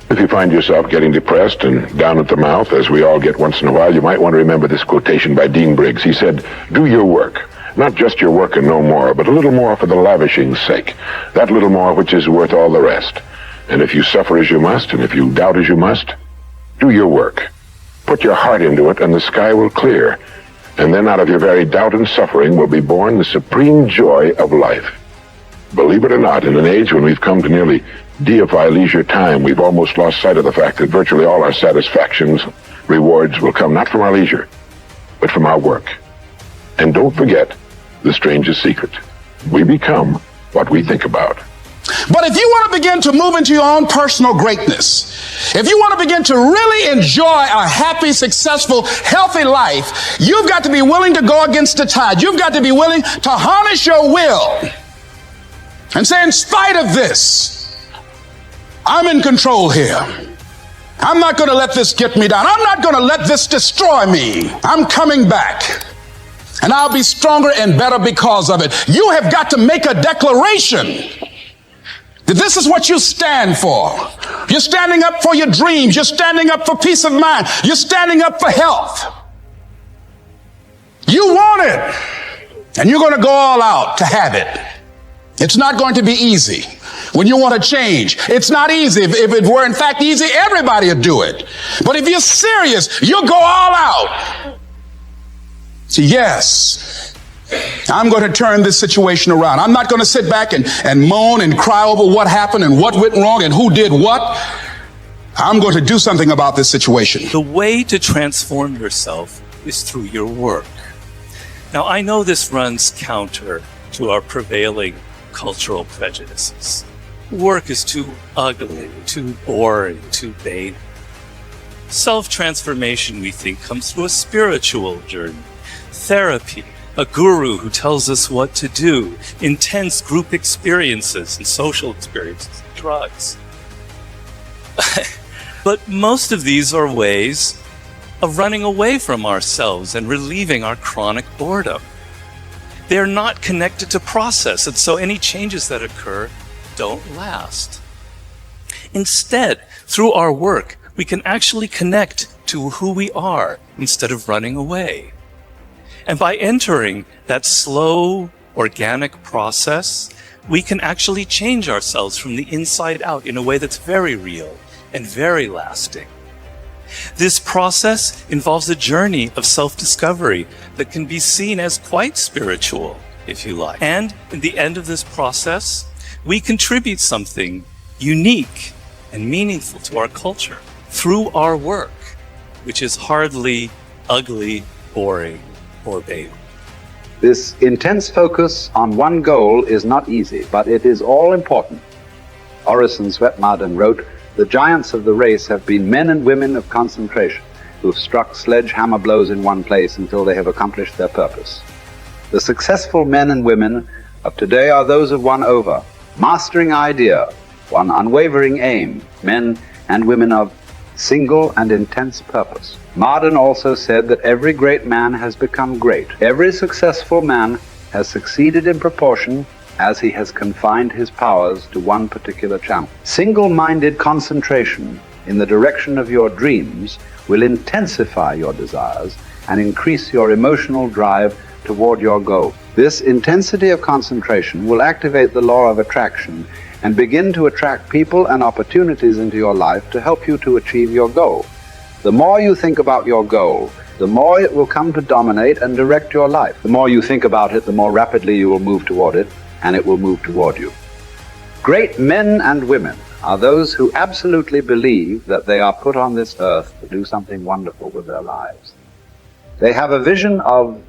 If you find yourself getting depressed and down at the mouth, as we all get once in a while, you might want to remember this quotation by Dean Briggs. He said, "Do your work, not just your work and no more, but a little more for the lavishing's sake, that little more which is worth all the rest. And if you suffer as you must, and if you doubt as you must, do your work. Put your heart into it, and the sky will clear. And then out of your very doubt and suffering will be born the supreme joy of life." Believe it or not, in an age when we've come to nearly deify leisure time, we've almost lost sight of the fact that virtually all our satisfactions, rewards will come not from our leisure, but from our work. And don't forget the strangest secret. We become what we think about. But if you want to begin to move into your own personal greatness, if you want to begin to really enjoy a happy, successful, healthy life, you've got to be willing to go against the tide. You've got to be willing to harness your will and say, in spite of this, I'm in control here. I'm not going to let this get me down. I'm not going to let this destroy me. I'm coming back. And I'll be stronger and better because of it. You have got to make a declaration that this is what you stand for. You're standing up for your dreams. You're standing up for peace of mind. You're standing up for health. You want it, and you're going to go all out to have it. It's not going to be easy. When you want to change, it's not easy. If it were in fact easy, everybody would do it. But if you're serious, you'll go all out. So yes, I'm going to turn this situation around. I'm not going to sit back and moan and cry over what happened and what went wrong and who did what. I'm going to do something about this situation. The way to transform yourself is through your work. Now, I know this runs counter to our prevailing cultural prejudices. Work is too ugly, too boring, too vain. Self-transformation, we think, comes through a spiritual journey, therapy, a guru who tells us what to do, intense group experiences and social experiences, drugs. But most of these are ways of running away from ourselves and relieving our chronic boredom. They're not connected to process, and so any changes that occur don't last. Instead, through our work, we can actually connect to who we are instead of running away. And by entering that slow, organic process, we can actually change ourselves from the inside out in a way that's very real and very lasting. This process involves a journey of self-discovery that can be seen as quite spiritual, if you like. And in the end of this process, we contribute something unique and meaningful to our culture through our work, which is hardly ugly, boring, or vain. This intense focus on one goal is not easy, but it is all important. Orison Swett Marden wrote, "The giants of the race have been men and women of concentration who have struck sledgehammer blows in one place until they have accomplished their purpose. The successful men and women of today are those of one mastering idea, one unwavering aim, men and women of single and intense purpose. Marden also said that every great man has become great. Every successful man has succeeded in proportion as he has confined his powers to one particular channel. Single-minded concentration in the direction of your dreams will intensify your desires and increase your emotional drive toward your goal. This intensity of concentration will activate the law of attraction and begin to attract people and opportunities into your life to help you to achieve your goal. The more you think about your goal, the more it will come to dominate and direct your life. The more you think about it, the more rapidly you will move toward it, and it will move toward you. Great men and women are those who absolutely believe that they are put on this earth to do something wonderful with their lives. They have a vision of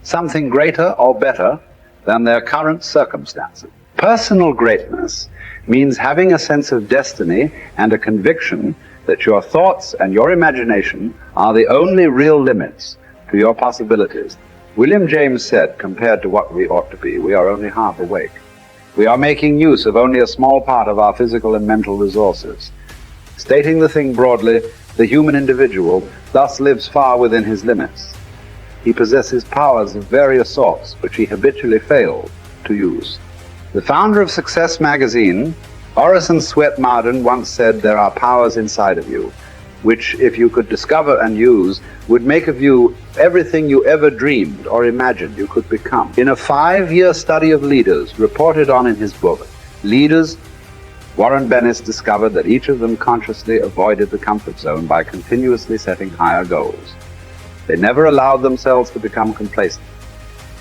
something greater or better than their current circumstances. Personal greatness means having a sense of destiny and a conviction that your thoughts and your imagination are the only real limits to your possibilities. William James said, compared to what we ought to be, we are only half awake. We are making use of only a small part of our physical and mental resources. Stating the thing broadly, the human individual thus lives far within his limits. He possesses powers of various sorts which he habitually fails to use. The founder of Success magazine, Orison Swett Marden, once said, there are powers inside of you, which, if you could discover and use, would make of you everything you ever dreamed or imagined you could become. In a 5-year study of leaders reported on in his book, Leaders, Warren Bennis discovered that each of them consciously avoided the comfort zone by continuously setting higher goals. They never allowed themselves to become complacent.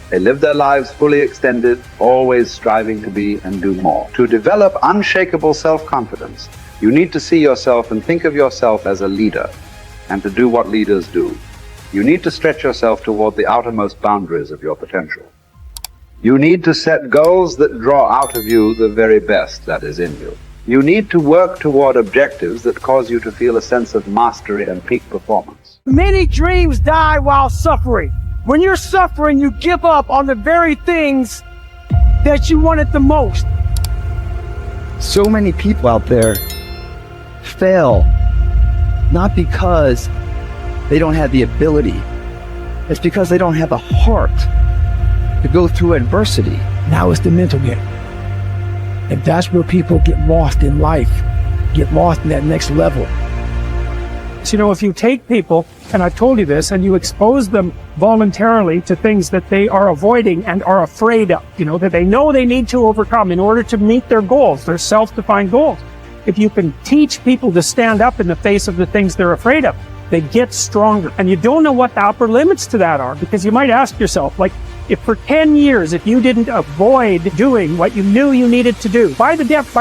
They lived their lives fully extended, always striving to be and do more. To develop unshakable self-confidence, you need to see yourself and think of yourself as a leader, and to do what leaders do. You need to stretch yourself toward the outermost boundaries of your potential. You need to set goals that draw out of you the very best that is in you. You need to work toward objectives that cause you to feel a sense of mastery and peak performance. Many dreams die while suffering. When you're suffering, you give up on the very things that you wanted the most. So many people out there fail, not because they don't have the ability. It's because they don't have the heart to go through adversity. Now it's the mental game. And that's where people get lost in life, get lost in that next level. So, you know, if you take people, and I told you this, and you expose them voluntarily to things that they are avoiding and are afraid of, you know, that they know they need to overcome in order to meet their goals, their self-defined goals. If you can teach people to stand up in the face of the things they're afraid of, they get stronger. And you don't know what the upper limits to that are, because you might ask yourself, like, if for 10 years, if you didn't avoid doing what you knew you needed to do, by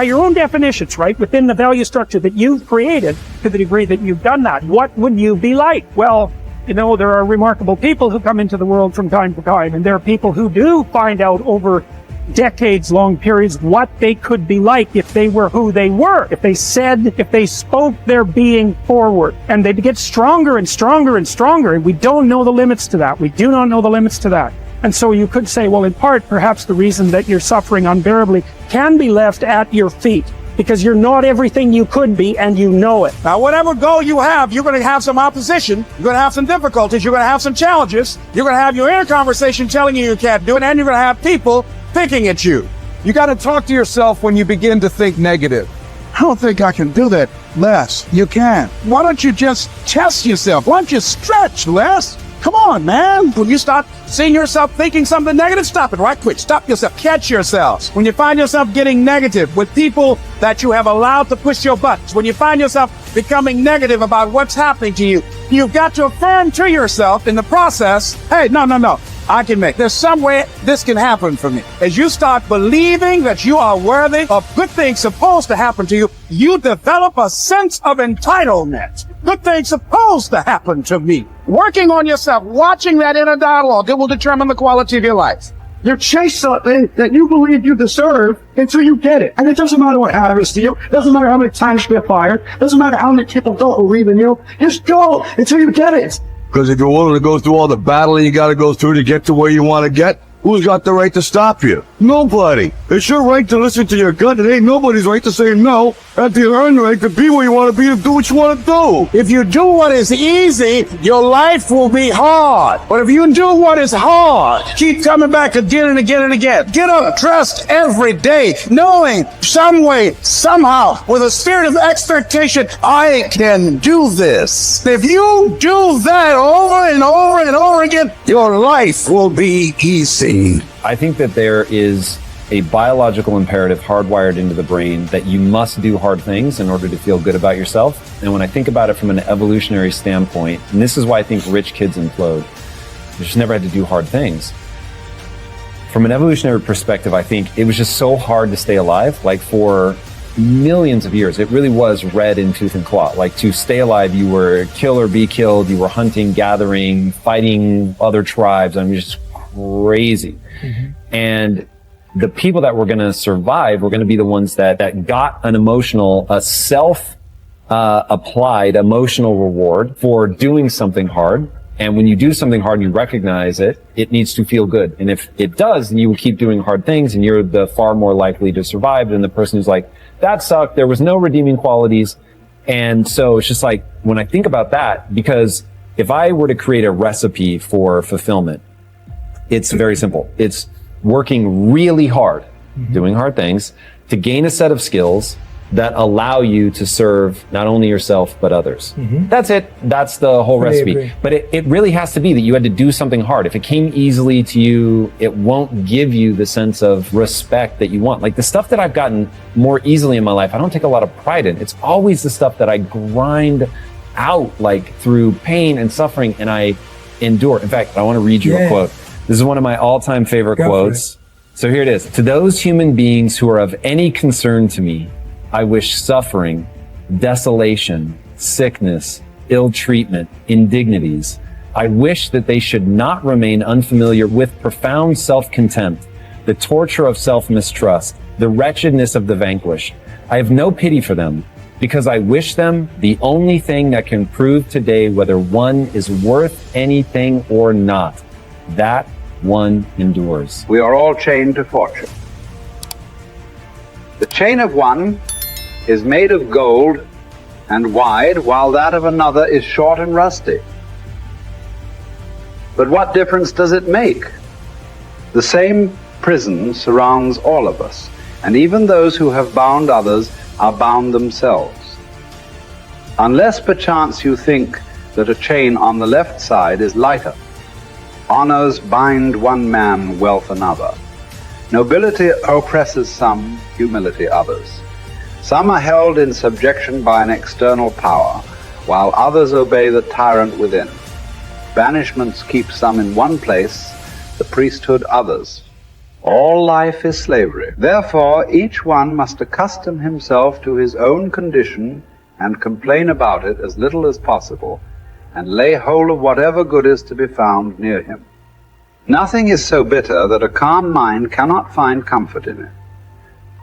your own definitions, right, within the value structure that you've created, to the degree that you've done that, what would you be like? Well, you know, there are remarkable people who come into the world from time to time, and there are people who do find out over decades-long periods what they could be like if they were who they were, if they spoke their being forward, and they'd get stronger and stronger and stronger, and we don't know the limits to that. We do not know the limits to that. And so you could say, well, in part, perhaps the reason that you're suffering unbearably can be left at your feet, because you're not everything you could be, and you know it. Now, whatever goal you have, you're going to have some opposition. You're going to have some difficulties. You're going to have some challenges. You're going to have your inner conversation telling you can't do it, and you're going to have people picking at you. You got to talk to yourself when you begin to think negative. I don't think I can do that, Les. You can. Why don't you just test yourself? Why don't you stretch, Les? Come on, man. When you start seeing yourself thinking something negative, stop it right quick. Stop yourself. Catch yourself. When you find yourself getting negative with people that you have allowed to push your buttons, when you find yourself becoming negative about what's happening to you, you've got to affirm to yourself in the process, hey, no. I can make. There's some way this can happen for me. As you start believing that you are worthy of good things supposed to happen to you, you develop a sense of entitlement. Good things supposed to happen to me. Working on yourself, watching that inner dialogue, it will determine the quality of your life. You chase something that you believe you deserve until you get it. And it doesn't matter what happens to you. It doesn't matter how many times you get fired. It doesn't matter how many people don't believe in you. Just go until you get it. Because if you're willing to go through all the battling you got to go through to get to where you want to get, Who's got the right to stop you? Nobody. It's your right to listen to your gut. It ain't nobody's right to say no. And to earn the right to be where you want to be and do what you want to do. If you do what is easy, your life will be hard. But if you do what is hard, keep coming back again and again and again. Get up dressed every day, knowing some way, somehow, with a spirit of expectation, I can do this. If you do that over and over and over again, your life will be easy. I think that there is a biological imperative hardwired into the brain that you must do hard things in order to feel good about yourself. And when I think about it from an evolutionary standpoint, and this is why I think rich kids implode, they just never had to do hard things. From an evolutionary perspective, I think it was just so hard to stay alive. Like for millions of years, it really was red in tooth and claw. Like to stay alive, you were kill or be killed. You were hunting, gathering, fighting other tribes. I mean, just crazy. And the people that were going to survive were going to be the ones that got an emotional, a self-applied emotional reward for doing something hard. And when you do something hard and you recognize it, it needs to feel good. And if it does, then you will keep doing hard things and you're the far more likely to survive than the person who's like, that sucked. There was no redeeming qualities. And so it's just like, when I think about that, because if I were to create a recipe for fulfillment, it's very simple. It's working really hard, doing hard things to gain a set of skills that allow you to serve not only yourself, but others. That's it. That's the whole recipe. Agree. But it really has to be that you had to do something hard. If it came easily to you, it won't give you the sense of respect that you want. Like the stuff that I've gotten more easily in my life, I don't take a lot of pride in. It's always the stuff that I grind out, like through pain and suffering, and I endure. In fact, I want to read you a quote. This is one of my all-time favorite quotes. So here it is. To those human beings who are of any concern to me, I wish suffering, desolation, sickness, ill treatment, indignities. I wish that they should not remain unfamiliar with profound self-contempt, the torture of self-mistrust, the wretchedness of the vanquished. I have no pity for them, because I wish them the only thing that can prove today whether one is worth anything or not. That one endures. We are all chained to fortune. The chain of one is made of gold and wide, while that of another is short and rusty. But what difference does it make? The same prison surrounds all of us, and even those who have bound others are bound themselves. Unless perchance you think that a chain on the left side is lighter. Honors bind one man, wealth another. Nobility oppresses some, humility others. Some are held in subjection by an external power, while others obey the tyrant within. Banishments keep some in one place, the priesthood others. All life is slavery. Therefore, each one must accustom himself to his own condition and complain about it as little as possible, and lay hold of whatever good is to be found near him. Nothing is so bitter that a calm mind cannot find comfort in it.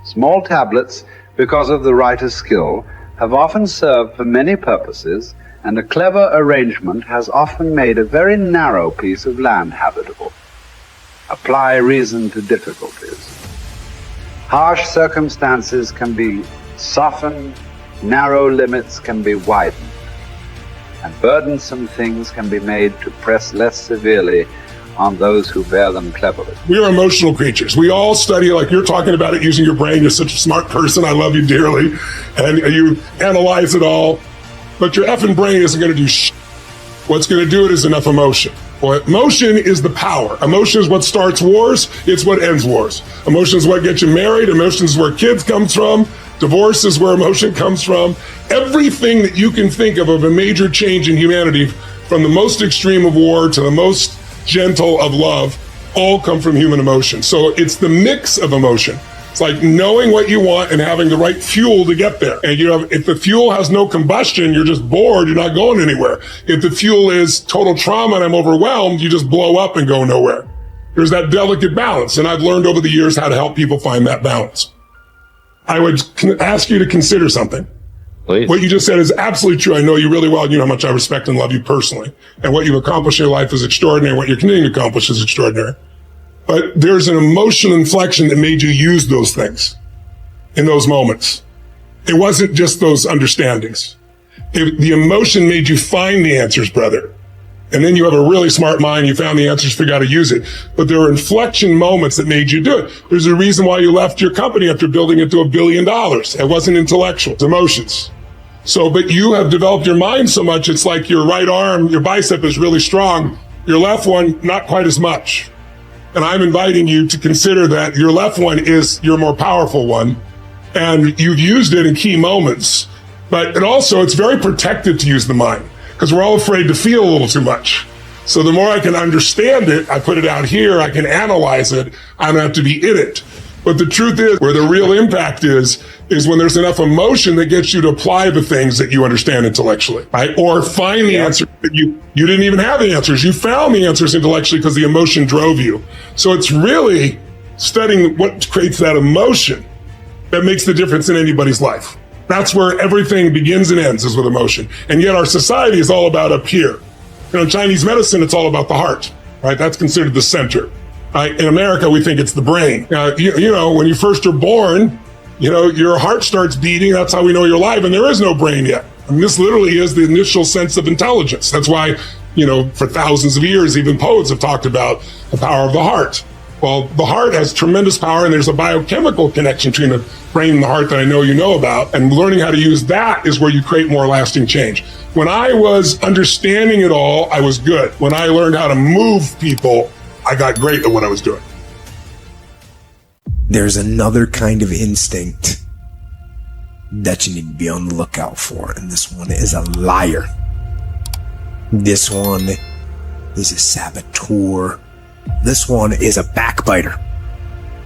Small tablets, because of the writer's skill, have often served for many purposes, and a clever arrangement has often made a very narrow piece of land habitable. Apply reason to difficulties. Harsh circumstances can be softened, narrow limits can be widened, and burdensome things can be made to press less severely on those who bear them cleverly. We are emotional creatures. We all study, like you're talking about it, using your brain. You're such a smart person. I love you dearly. And you analyze it all. But your effing brain isn't going to do shit. What's going to do it is enough emotion. Well, emotion is the power. Emotion is what starts wars. It's what ends wars. Emotion is what gets you married. Emotion is where kids come from. Divorce is where emotion comes from. Everything that you can think of a major change in humanity, from the most extreme of war to the most gentle of love, all come from human emotion. So it's the mix of emotion. It's like knowing what you want and having the right fuel to get there. And if the fuel has no combustion, you're just bored, you're not going anywhere. If the fuel is total trauma and I'm overwhelmed, you just blow up and go nowhere. There's that delicate balance. And I've learned over the years how to help people find that balance. I would ask you to consider something. Please. What you just said is absolutely true. I know you really well. You know how much I respect and love you personally. And what you've accomplished in your life is extraordinary. What you're continuing to accomplish is extraordinary. But there's an emotional inflection that made you use those things in those moments. It wasn't just those understandings. The emotion made you find the answers, brother. And then you have a really smart mind. You found the answers, figure out how to use it. But there were inflection moments that made you do it. There's a reason why you left your company after building it to $1 billion. It wasn't intellectual. It's emotions. So, but you have developed your mind so much. It's like your right arm, your bicep is really strong. Your left one, not quite as much. And I'm inviting you to consider that your left one is your more powerful one. And you've used it in key moments. But it also, it's very protective to use the mind, because we're all afraid to feel a little too much. So the more I can understand it, I put it out here, I can analyze it, I don't have to be in it. But the truth is, where the real impact is when there's enough emotion that gets you to apply the things that you understand intellectually, right? Or find the answer that you didn't even have the answers. You found the answers intellectually because the emotion drove you. So it's really studying what creates that emotion that makes the difference in anybody's life. That's where everything begins and ends, is with emotion. And yet our society is all about up here. You know, in Chinese medicine, it's all about the heart, right? That's considered the center. In America, we think it's the brain. You know, when you first are born, you know, your heart starts beating. That's how we know you're alive. And there is no brain yet. I mean, this literally is the initial sense of intelligence. That's why, you know, for thousands of years, even poets have talked about the power of the heart. Well, the heart has tremendous power, and there's a biochemical connection between the brain and the heart that I know you know about. And learning how to use that is where you create more lasting change. When I was understanding it all, I was good. When I learned how to move people, I got great at what I was doing. There's another kind of instinct that you need to be on the lookout for, and this one is a liar. This one is a saboteur. This one is a backbiter.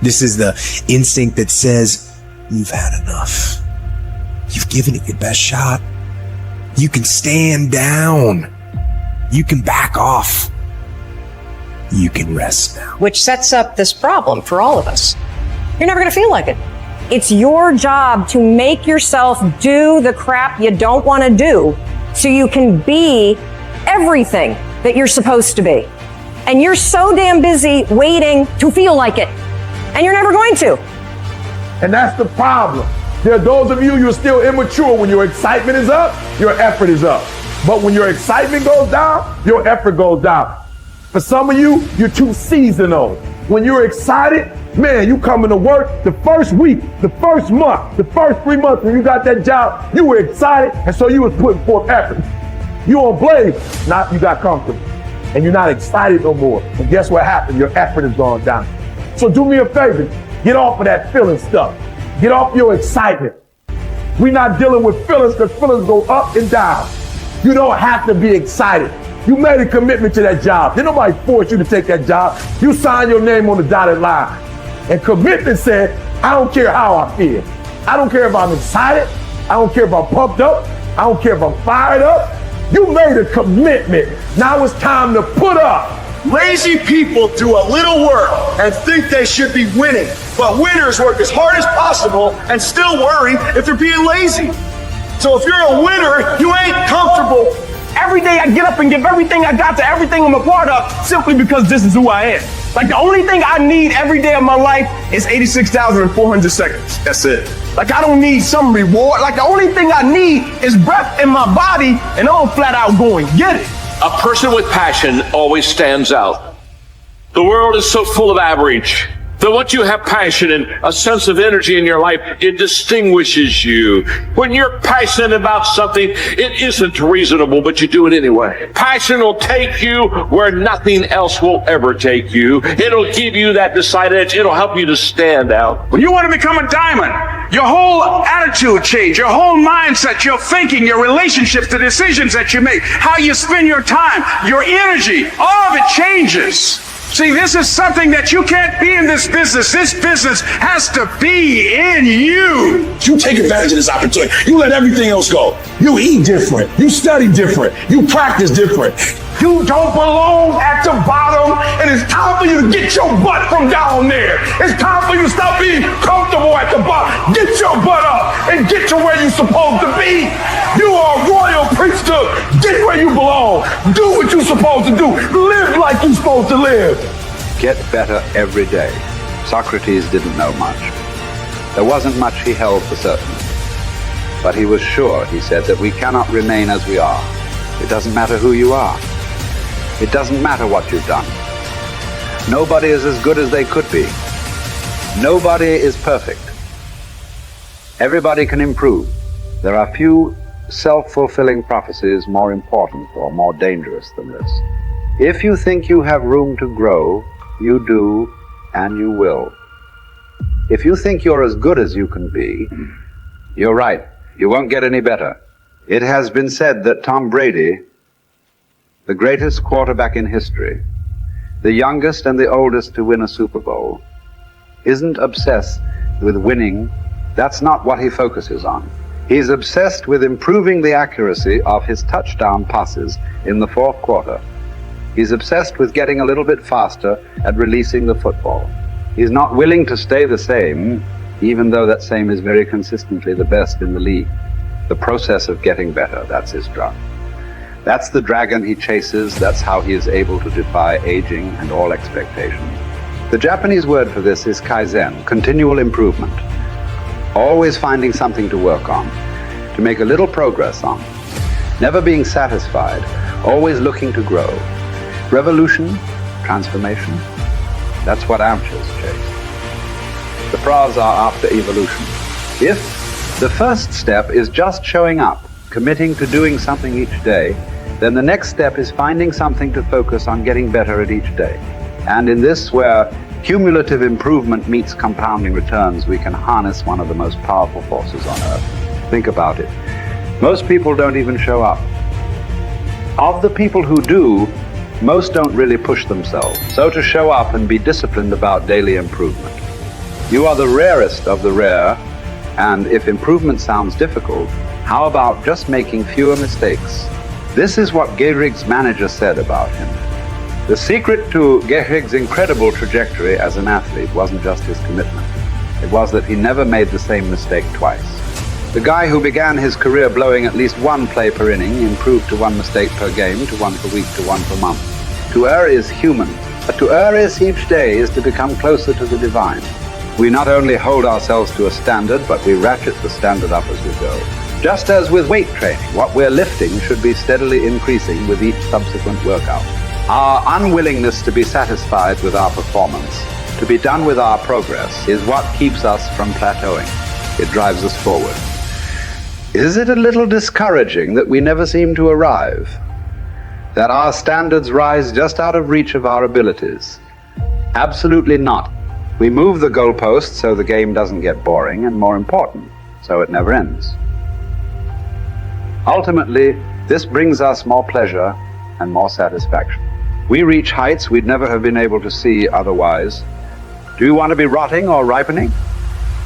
This is the instinct that says, you've had enough. You've given it your best shot. You can stand down. You can back off. You can rest now. Which sets up this problem for all of us. You're never going to feel like it. It's your job to make yourself do the crap you don't want to do so you can be everything that you're supposed to be. And you're so damn busy waiting to feel like it. And you're never going to. And that's the problem. There are those of you, you're still immature. When your excitement is up, your effort is up. But when your excitement goes down, your effort goes down. For some of you, you're too seasonal. When you're excited, man, you coming to work the first week, the first month, the first 3 months when you got that job, you were excited, and so you was putting forth effort. You on blaze, now you got comfortable. And you're not excited no more. And guess what happened? Your effort has gone down. So do me a favor, get off of that feeling stuff. Get off your excitement. We're not dealing with feelings, because feelings go up and down. You don't have to be excited. You made a commitment to that job. Didn't nobody force you to take that job. You signed your name on the dotted line. And commitment said, I don't care how I feel. I don't care if I'm excited. I don't care if I'm pumped up. I don't care if I'm fired up. You made a commitment. Now it's time to put up. Lazy people do a little work and think they should be winning, but winners work as hard as possible and still worry if they're being lazy. So if you're a winner, you ain't comfortable. Every day I get up and give everything I got to everything I'm a part of simply because this is who I am. Like the only thing I need every day of my life is 86,400 seconds. That's it. Like I don't need some reward. Like the only thing I need is breath in my body, and I'm flat out going get it. A person with passion always stands out. The world is so full of average that once you have passion and a sense of energy in your life, it distinguishes you. When you're passionate about something, it isn't reasonable, but you do it anyway. Passion will take you where nothing else will ever take you. It'll give you that decided edge. It'll help you to stand out. When you want to become a diamond, your whole attitude change, your whole mindset, your thinking, your relationships, the decisions that you make, how you spend your time, your energy, all of it changes. See, this is something that you can't be in this business. This business has to be in you. You take advantage of this opportunity. You let everything else go. You eat different. You study different. You practice different. You don't belong at the bottom, and it's time for you to get your butt from down there. It's time for you to stop being comfortable at the bottom. Get your butt up and get to where you're supposed to be. You are royal priesthood. Get where you belong. Do what you're supposed to do. Live like you're supposed to live. Get better every day. Socrates didn't know much. There wasn't much he held for certain. But he was sure, he said, that we cannot remain as we are. It doesn't matter who you are. It doesn't matter what you've done. Nobody is as good as they could be. Nobody is perfect. Everybody can improve. There are few self-fulfilling prophecies more important or more dangerous than this. If you think you have room to grow, you do, and you will. If you think you're as good as you can be, you're right. You won't get any better. It has been said that Tom Brady, the greatest quarterback in history, the youngest and the oldest to win a Super Bowl, isn't obsessed with winning. That's not what he focuses on. He's obsessed with improving the accuracy of his touchdown passes in the fourth quarter. He's obsessed with getting a little bit faster at releasing the football. He's not willing to stay the same, even though that same is very consistently the best in the league. The process of getting better, that's his drug. That's the dragon he chases. That's how he is able to defy aging and all expectations. The Japanese word for this is kaizen, continual improvement. Always finding something to work on, to make a little progress on. Never being satisfied, always looking to grow. Revolution, transformation, that's what amateurs chase. The pros are after evolution. If the first step is just showing up, committing to doing something each day, then the next step is finding something to focus on getting better at each day. And in this, where cumulative improvement meets compounding returns, we can harness one of the most powerful forces on earth. Think about it. Most people don't even show up. Of the people who do, most don't really push themselves. So to show up and be disciplined about daily improvement. You are the rarest of the rare, and if improvement sounds difficult, how about just making fewer mistakes? This is what Gehrig's manager said about him. The secret to Gehrig's incredible trajectory as an athlete wasn't just his commitment. It was that he never made the same mistake twice. The guy who began his career blowing at least one play per inning improved to one mistake per game, to one per week, to one per month. To err is human, but to err is each day is to become closer to the divine. We not only hold ourselves to a standard, but we ratchet the standard up as we go. Just as with weight training, what we're lifting should be steadily increasing with each subsequent workout. Our unwillingness to be satisfied with our performance, to be done with our progress, is what keeps us from plateauing. It drives us forward. Is it a little discouraging that we never seem to arrive? That our standards rise just out of reach of our abilities? Absolutely not. We move the goalposts so the game doesn't get boring, and more important, so it never ends. Ultimately, this brings us more pleasure and more satisfaction. We reach heights we'd never have been able to see otherwise. Do you want to be rotting or ripening?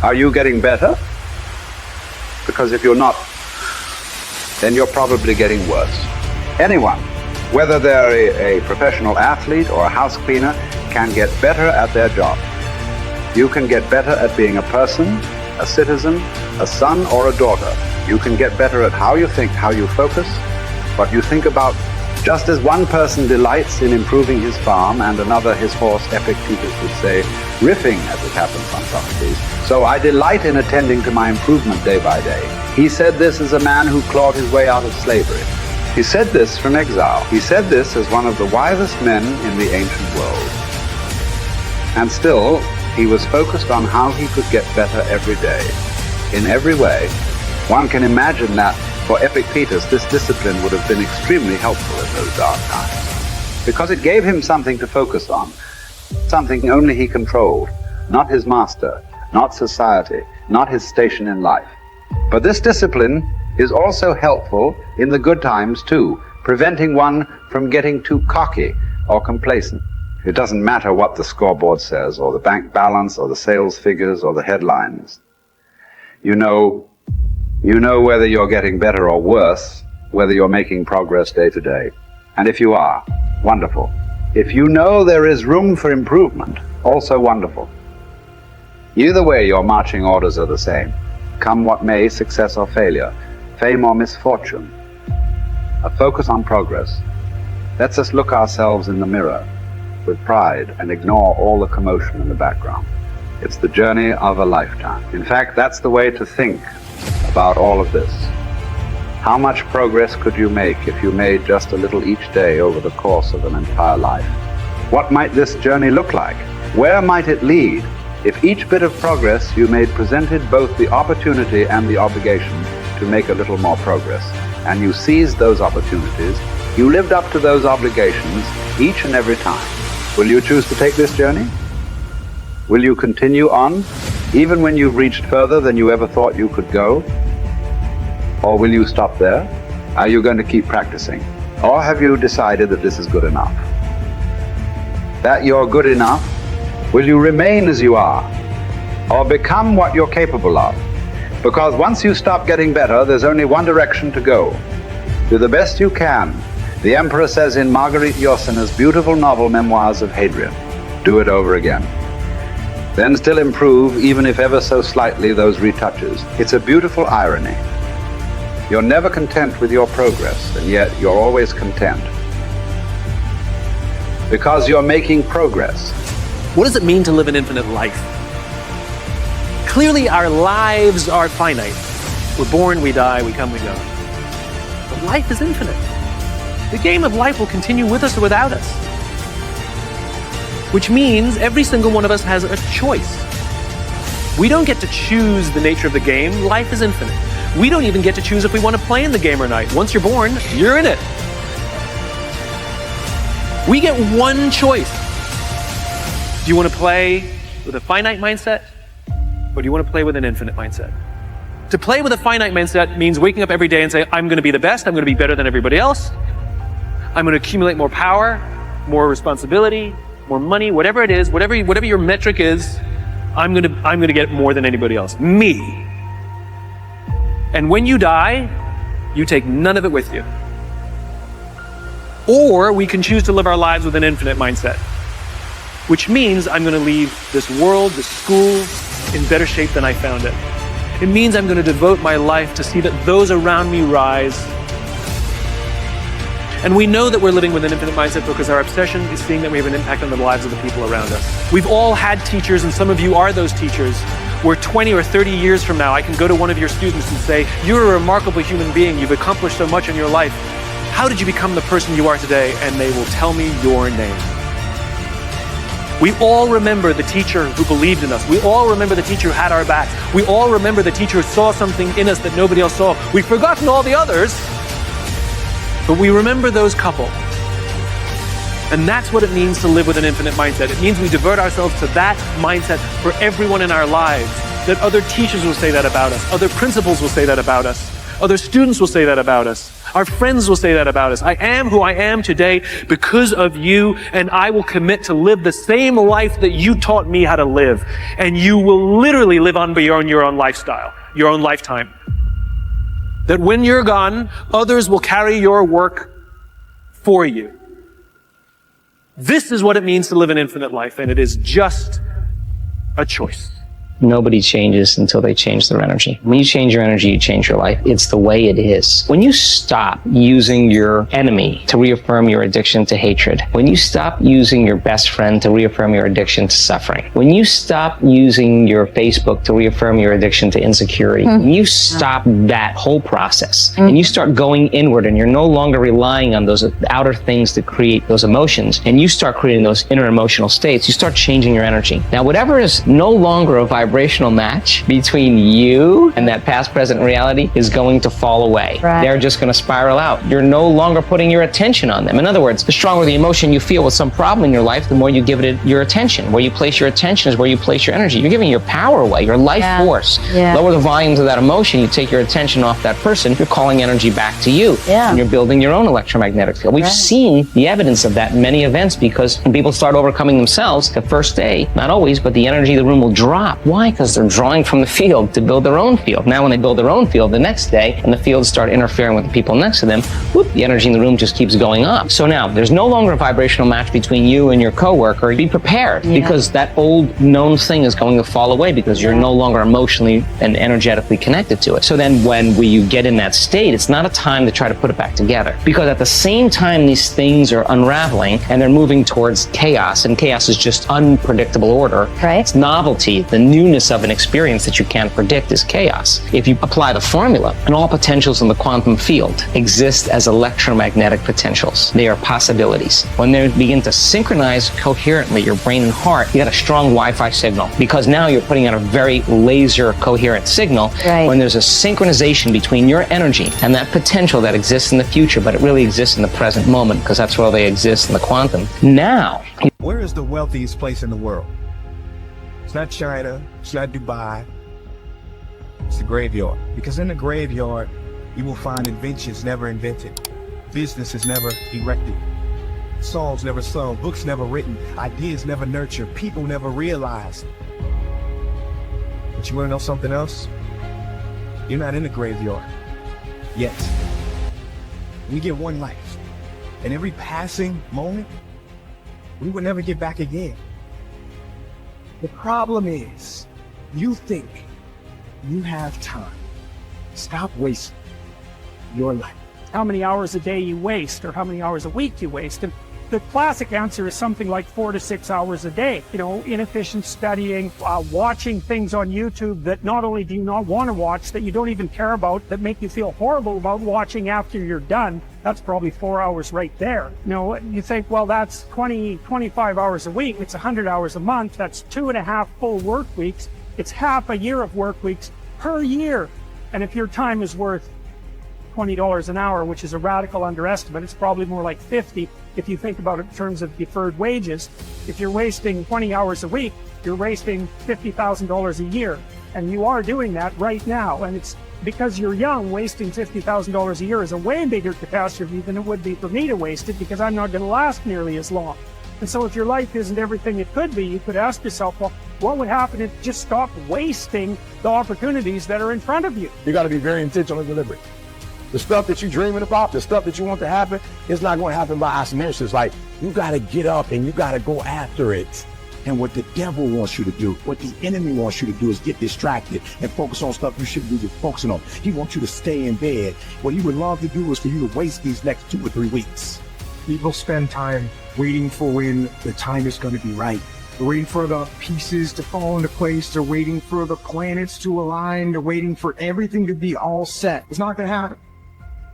Are you getting better? Because if you're not, then you're probably getting worse. Anyone, whether they're a professional athlete or a house cleaner, can get better at their job. You can get better at being a person, a citizen, a son or a daughter. You can get better at how you think, how you focus, what you think about. Just as one person delights in improving his farm and another his horse, Epictetus would say, riffing as it happens on Socrates. So I delight in attending to my improvement day by day. He said this as a man who clawed his way out of slavery. He said this from exile. He said this as one of the wisest men in the ancient world. And still, he was focused on how he could get better every day. In every way, one can imagine that for Epictetus, this discipline would have been extremely helpful in those dark times, because it gave him something to focus on, something only he controlled, not his master, not society, not his station in life. But this discipline is also helpful in the good times too, preventing one from getting too cocky or complacent. It doesn't matter what the scoreboard says, or the bank balance, or the sales figures, or the headlines. You know whether you're getting better or worse, whether you're making progress day to day. And if you are, wonderful. If you know there is room for improvement, also wonderful. Either way, your marching orders are the same. Come what may, success or failure, fame or misfortune. A focus on progress lets us look ourselves in the mirror with pride and ignore all the commotion in the background. It's the journey of a lifetime. In fact, that's the way to think about all of this. How much progress could you make if you made just a little each day over the course of an entire life? What might this journey look like? Where might it lead if each bit of progress you made presented both the opportunity and the obligation to make a little more progress, and you seized those opportunities, you lived up to those obligations each and every time? Will you choose to take this journey? Will you continue on, even when you've reached further than you ever thought you could go? Or will you stop there? Are you going to keep practicing? Or have you decided that this is good enough? That you're good enough? Will you remain as you are? Or become what you're capable of? Because once you stop getting better, there's only one direction to go. Do the best you can. The Emperor says in Marguerite Yourcenar's beautiful novel Memoirs of Hadrian, do it over again. Then still improve, even if ever so slightly, those retouches. It's a beautiful irony. You're never content with your progress, and yet you're always content. Because you're making progress. What does it mean to live an infinite life? Clearly, our lives are finite. We're born, we die, we come, we go. But life is infinite. The game of life will continue with us or without us. Which means every single one of us has a choice. We don't get to choose the nature of the game. Life is infinite. We don't even get to choose if we want to play in the game or not. Once you're born, you're in it. We get one choice. Do you want to play with a finite mindset, or do you want to play with an infinite mindset? To play with a finite mindset means waking up every day and say, I'm going to be the best, I'm going to be better than everybody else, I'm going to accumulate more power, more responsibility, more money, whatever it is, whatever your metric is, I'm going to get more than anybody else. Me. And when you die, you take none of it with you. Or we can choose to live our lives with an infinite mindset, which means I'm going to leave this world, this school, in better shape than I found it. It means I'm going to devote my life to see that those around me rise. And we know that we're living with an infinite mindset because our obsession is seeing that we have an impact on the lives of the people around us. We've all had teachers, and some of you are those teachers, where 20 or 30 years from now, I can go to one of your students and say, you're a remarkable human being, you've accomplished so much in your life. How did you become the person you are today? And they will tell me your name. We all remember the teacher who believed in us. We all remember the teacher who had our backs. We all remember the teacher who saw something in us that nobody else saw. We've forgotten all the others, but we remember those couple. And that's what it means to live with an infinite mindset. It means we divert ourselves to that mindset for everyone in our lives. That other teachers will say that about us. Other principals will say that about us. Other students will say that about us. Our friends will say that about us. I am who I am today because of you, and I will commit to live the same life that you taught me how to live. And you will literally live on beyond your own lifestyle, your own lifetime. That when you're gone, others will carry your work for you. This is what it means to live an infinite life, and it is just a choice. Nobody changes until they change their energy. When you change your energy, you change your life. It's the way it is. When you stop using your enemy to reaffirm your addiction to hatred, when you stop using your best friend to reaffirm your addiction to suffering, when you stop using your Facebook to reaffirm your addiction to insecurity, when you stop that whole process and you start going inward and you're no longer relying on those outer things to create those emotions, and you start creating those inner emotional states, you start changing your energy. Now, whatever is no longer a vibrational match between you and that past, present reality is going to fall away. Right. They're just going to spiral out. You're no longer putting your attention on them. In other words, the stronger the emotion you feel with some problem in your life, the more you give it your attention. Where you place your attention is where you place your energy. You're giving your power away, your life force. Yeah. Lower the volumes of that emotion, you take your attention off that person, you're calling energy back to you. Yeah. And you're building your own electromagnetic field. We've seen the evidence of that in many events, because when people start overcoming themselves, the first day, not always, but the energy of the room will drop. Why? Why? Because they're drawing from the field to build their own field. Now when they build their own field the next day and the fields start interfering with the people next to them, whoop, the energy in the room just keeps going up. So now there's no longer a vibrational match between you and your coworker. Be prepared, because that old known thing is going to fall away because you're no longer emotionally and energetically connected to it. So then when you get in that state, it's not a time to try to put it back together, because at the same time these things are unraveling and they're moving towards chaos, and chaos is just unpredictable order. Right. It's novelty, the newness of an experience that you can't predict is chaos. If you apply the formula, and all potentials in the quantum field exist as electromagnetic potentials. They are possibilities. When they begin to synchronize coherently, your brain and heart, you got a strong Wi-Fi signal, because now you're putting out a very laser coherent signal. Right. When there's a synchronization between your energy and that potential that exists in the future, but it really exists in the present moment, because that's where they exist in the quantum. Now, where is the wealthiest place in the world? It's not China, it's not Dubai, it's the graveyard. Because in the graveyard, you will find inventions never invented, businesses never erected, songs never sung, books never written, ideas never nurtured, people never realized. But you wanna know something else? You're not in the graveyard yet. We get one life, and every passing moment, we will never get back again. The problem is, you think you have time. Stop wasting your life. How many hours a day you waste, or how many hours a week you waste. And the classic answer is something like 4 to 6 hours a day. You know, inefficient studying, watching things on YouTube that not only do you not want to watch, that you don't even care about, that make you feel horrible about watching after you're done. That's probably 4 hours right there. You know, you think, well, that's 25 hours a week. It's 100 hours a month. That's 2.5 full work weeks. It's half a year of work weeks per year. And if your time is worth $20 an hour, which is a radical underestimate, it's probably more like 50 if you think about it in terms of deferred wages. If you're wasting 20 hours a week, you're wasting $50,000 a year. And you are doing that right now. And it's because you're young, wasting $50,000 a year is a way bigger catastrophe than it would be for me to waste it, because I'm not going to last nearly as long. And so if your life isn't everything it could be, you could ask yourself, well, what would happen if you just stopped wasting the opportunities that are in front of you? You got to be very intentional and deliberate. The stuff that you're dreaming about, the stuff that you want to happen, it's not going to happen by osmosis. Like, you got to get up and you got to go after it. And what the devil wants you to do, what the enemy wants you to do, is get distracted and focus on stuff you shouldn't be focusing on. He wants you to stay in bed. What he would love to do is for you to waste these next 2 or 3 weeks. People spend time waiting for when the time is going to be right. They're waiting for the pieces to fall into place. They're waiting for the planets to align. They're waiting for everything to be all set. It's not going to happen.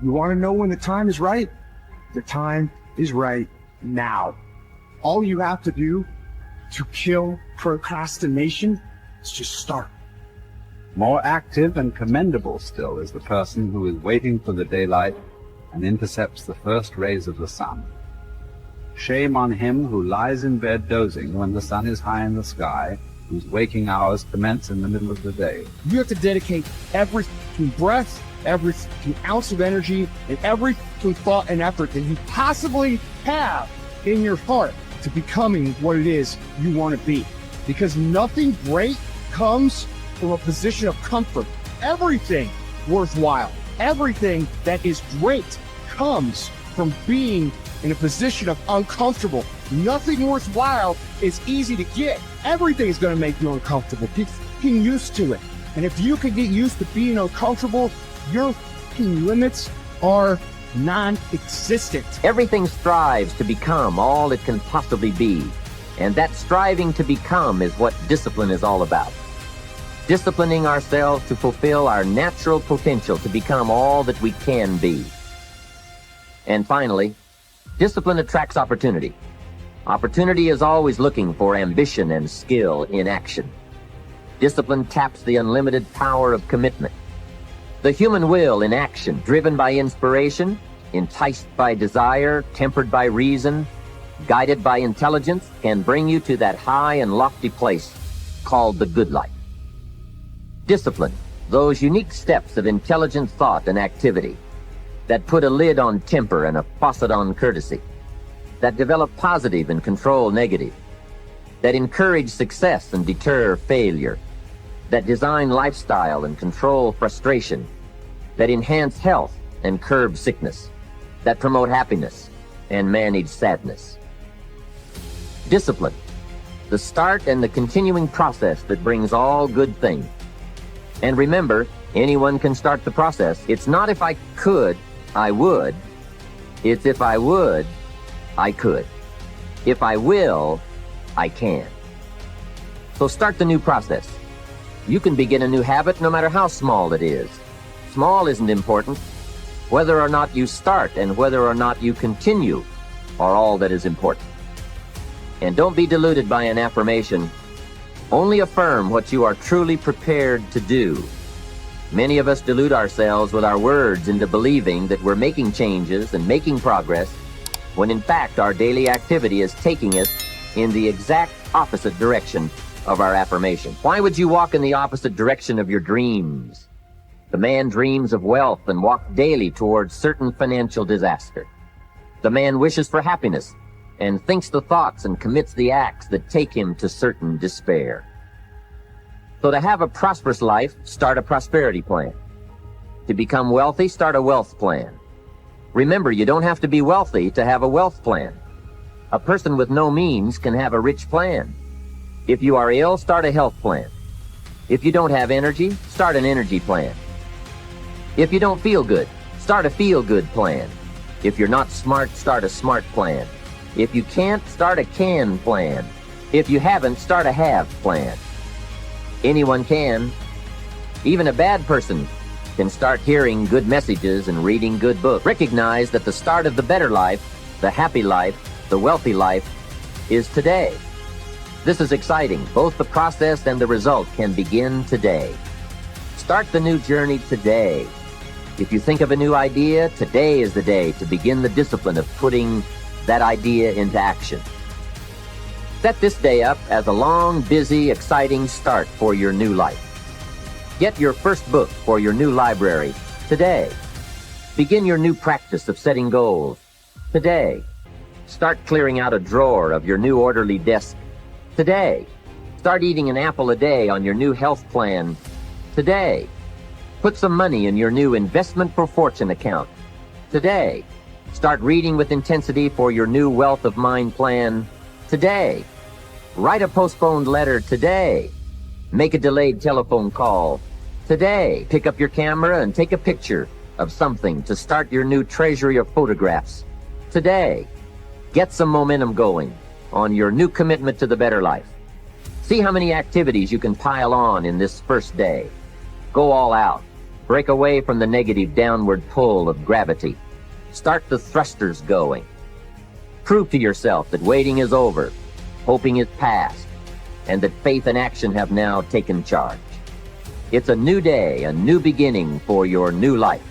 You want to know when the time is right? The time is right now. All you have to do to kill procrastination is just start. More active and commendable still is the person who is waiting for the daylight and intercepts the first rays of the sun. Shame on him who lies in bed dozing when the sun is high in the sky, whose waking hours commence in the middle of the day. You have to dedicate every breath, every ounce of energy, and every thought and effort that you possibly have in your heart to becoming what it is you want to be. Because nothing great comes from a position of comfort. Everything worthwhile, everything that is great comes from being in a position of uncomfortable. Nothing worthwhile is easy to get. Everything is going to make you uncomfortable. Getting used to it. And if you can get used to being uncomfortable, your limits are non-existent. Everything strives to become all it can possibly be. And that striving to become is what discipline is all about. Disciplining ourselves to fulfill our natural potential to become all that we can be. And finally, discipline attracts opportunity. Opportunity is always looking for ambition and skill in action. Discipline taps the unlimited power of commitment. The human will in action, driven by inspiration, enticed by desire, tempered by reason, guided by intelligence, can bring you to that high and lofty place called the good life. Discipline, those unique steps of intelligent thought and activity that put a lid on temper and a faucet on courtesy, that develop positive and control negative, that encourage success and deter failure, that design lifestyle and control frustration, that enhance health and curb sickness, that promote happiness and manage sadness. Discipline, the start and the continuing process that brings all good things. And remember, anyone can start the process. It's not if I could, I would. It's if I would, I could. If I will, I can. So start the new process. You can begin a new habit no matter how small it is. Small isn't important. Whether or not you start and whether or not you continue are all that is important. And don't be deluded by an affirmation. Only affirm what you are truly prepared to do. Many of us delude ourselves with our words into believing that we're making changes and making progress, when in fact our daily activity is taking us in the exact opposite direction of our affirmation. Why would you walk in the opposite direction of your dreams? The man dreams of wealth and walks daily towards certain financial disaster. The man wishes for happiness and thinks the thoughts and commits the acts that take him to certain despair. So to have a prosperous life, start a prosperity plan. To become wealthy, start a wealth plan. Remember, you don't have to be wealthy to have a wealth plan. A person with no means can have a rich plan. If you are ill, start a health plan. If you don't have energy, start an energy plan. If you don't feel good, start a feel-good plan. If you're not smart, start a smart plan. If you can't, start a can plan. If you haven't, start a have plan. Anyone can. Even a bad person can start hearing good messages and reading good books. Recognize that the start of the better life, the happy life, the wealthy life is today. This is exciting. Both the process and the result can begin today. Start the new journey today. If you think of a new idea, today is the day to begin the discipline of putting that idea into action. Set this day up as a long, busy, exciting start for your new life. Get your first book for your new library today. Begin your new practice of setting goals today. Start clearing out a drawer of your new orderly desk today. Start eating an apple a day on your new health plan today. Put some money in your new investment for fortune account today. Start reading with intensity for your new wealth of mind plan today. Write a postponed letter today. Make a delayed telephone call today. Pick up your camera and take a picture of something to start your new treasury of photographs today. Get some momentum going on your new commitment to the better life. See how many activities you can pile on in this first day. Go all out. Break away from the negative downward pull of gravity. Start the thrusters going. Prove to yourself that waiting is over, hoping is past, and that faith and action have now taken charge. It's a new day, a new beginning for your new life.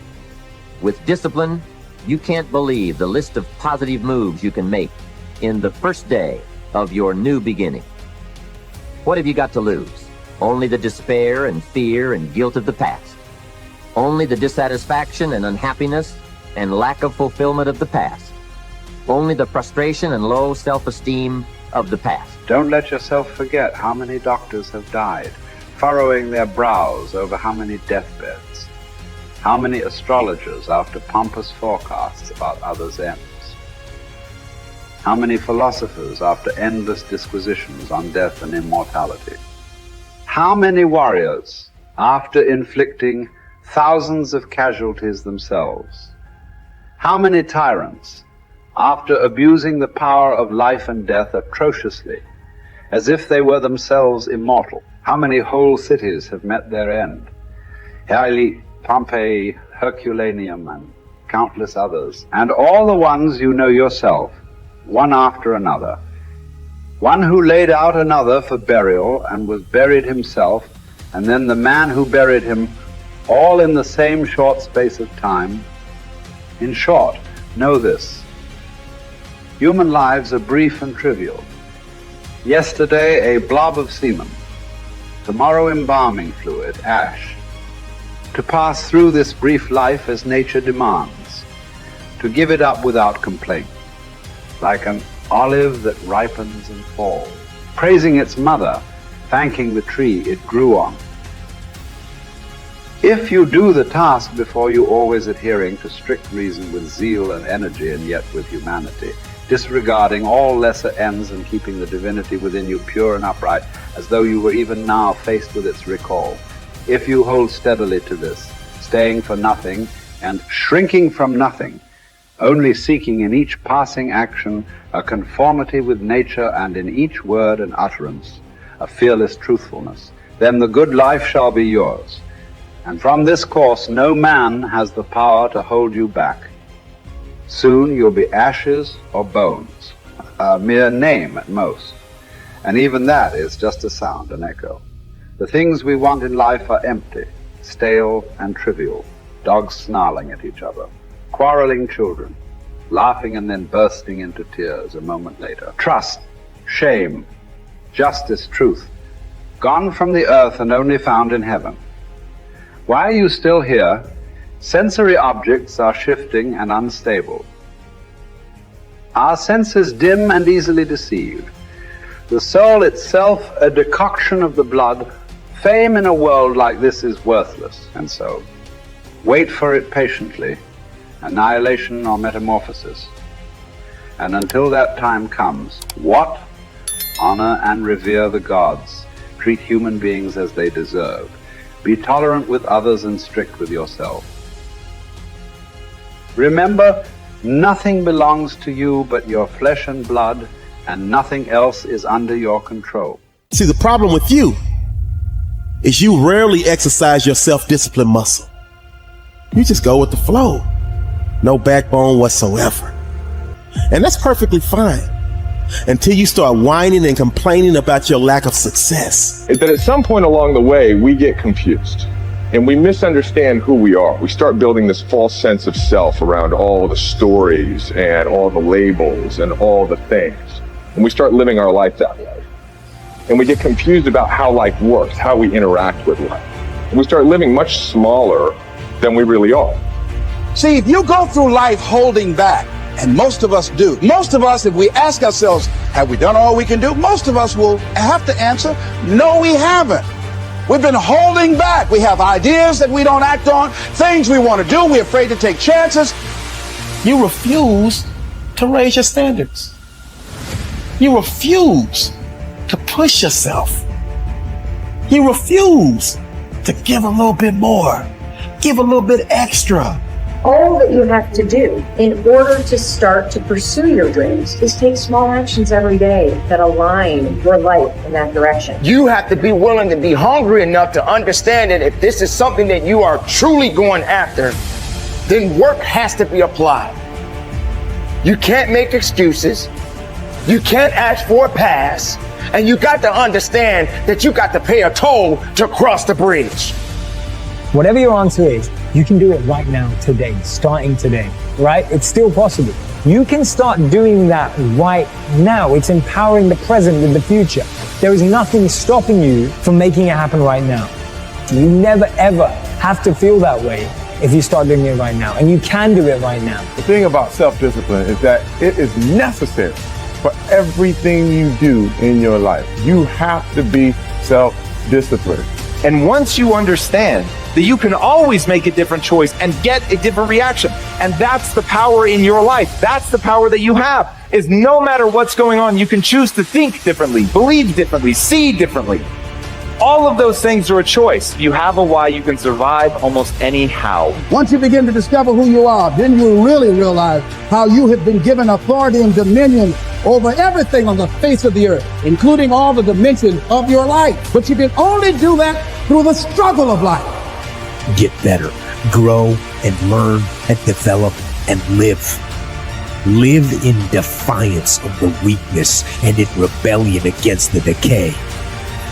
With discipline, you can't believe the list of positive moves you can make in the first day of your new beginning. What have you got to lose? Only the despair and fear and guilt of the past. Only the dissatisfaction and unhappiness and lack of fulfillment of the past. Only the frustration and low self-esteem of the past. Don't let yourself forget how many doctors have died, furrowing their brows over how many deathbeds, how many astrologers after pompous forecasts about others' ends, how many philosophers after endless disquisitions on death and immortality, how many warriors after inflicting thousands of casualties themselves, how many tyrants after abusing the power of life and death atrociously, as if they were themselves immortal. How many whole cities have met their end? Haile, Pompeii, Herculaneum, and countless others. And all the ones you know yourself, one after another. One who laid out another for burial and was buried himself, and then the man who buried him, all in the same short space of time. In short, know this. Human lives are brief and trivial. Yesterday, a blob of semen. Tomorrow, embalming fluid, ash. To pass through this brief life as nature demands. To give it up without complaint. Like an olive that ripens and falls. Praising its mother, thanking the tree it grew on. If you do the task before you always adhering to strict reason with zeal and energy and yet with humanity, disregarding all lesser ends and keeping the divinity within you pure and upright, as though you were even now faced with its recall. If you hold steadily to this, staying for nothing and shrinking from nothing, only seeking in each passing action a conformity with nature and in each word and utterance a fearless truthfulness, then the good life shall be yours. And from this course no man has the power to hold you back. Soon you'll be ashes or bones, a mere name at most. And even that is just a sound, an echo. The things we want in life are empty, stale and trivial. Dogs snarling at each other, quarreling children, laughing and then bursting into tears a moment later. Trust, shame, justice, truth, gone from the earth and only found in heaven. Why are you still here? Sensory objects are shifting and unstable. Our senses dim and easily deceived. The soul itself a decoction of the blood. Fame in a world like this is worthless, and so wait for it patiently, annihilation or metamorphosis. And until that time comes, what? Honor and revere the gods. Treat human beings as they deserve. Be tolerant with others and strict with yourself. Remember, nothing belongs to you but your flesh and blood, and nothing else is under your control. See, the problem with you is you rarely exercise your self-discipline muscle. You just go with the flow. No backbone whatsoever. And that's perfectly fine until you start whining and complaining about your lack of success. That at some point along the way, we get confused and we misunderstand who we are. We start building this false sense of self around all the stories and all the labels and all the things. And we start living our life that way. And we get confused about how life works, how we interact with life. And we start living much smaller than we really are. See, if you go through life holding back, and most of us do, most of us, if we ask ourselves, have we done all we can do? Most of us will have to answer, no, we haven't. We've been holding back. We have ideas that we don't act on, things we want to do, we're afraid to take chances. You refuse to raise your standards. You refuse to push yourself. You refuse to give a little bit more, give a little bit extra. All that you have to do in order to start to pursue your dreams is take small actions every day that align your life in that direction. You have to be willing to be hungry enough to understand that if this is something that you are truly going after, then work has to be applied. You can't make excuses. You can't ask for a pass. And you got to understand that you got to pay a toll to cross the bridge. Whatever your answer is, you can do it right now, today, starting today, right? It's still possible. You can start doing that right now. It's empowering the present with the future. There is nothing stopping you from making it happen right now. You never ever have to feel that way if you start doing it right now, and you can do it right now. The thing about self-discipline is that it is necessary for everything you do in your life. You have to be self-disciplined. And once you understand that you can always make a different choice and get a different reaction, and that's the power in your life. That's the power that you have, is no matter what's going on, you can choose to think differently, believe differently, see differently. All of those things are a choice. You have a why, you can survive almost any how. Once you begin to discover who you are, then you really realize how you have been given authority and dominion over everything on the face of the earth, including all the dimensions of your life. But you can only do that through the struggle of life. Get better, grow and learn and develop and live. Live in defiance of the weakness and in rebellion against the decay.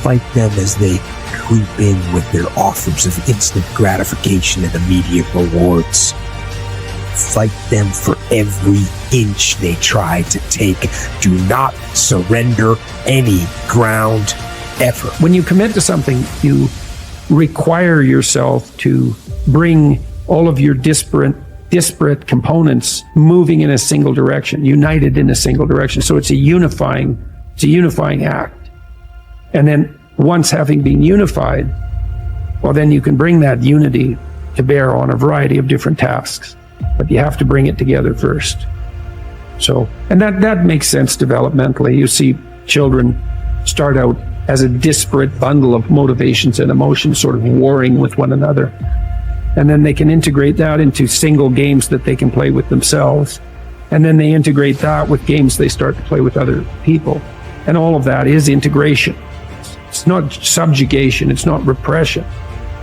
Fight them as they creep in with their offers of instant gratification and immediate rewards. Fight them for every inch they try to take. Do not surrender any ground ever. When you commit to something, you require yourself to bring all of your disparate components moving in a single direction, united in a single direction. So it's a unifying act. And then once having been unified, well, then you can bring that unity to bear on a variety of different tasks. But you have to bring it together first. So, and that makes sense developmentally. You see children start out as a disparate bundle of motivations and emotions sort of warring with one another. And then they can integrate that into single games that they can play with themselves. And then they integrate that with games they start to play with other people. And all of that is integration. It's not subjugation. It's not repression.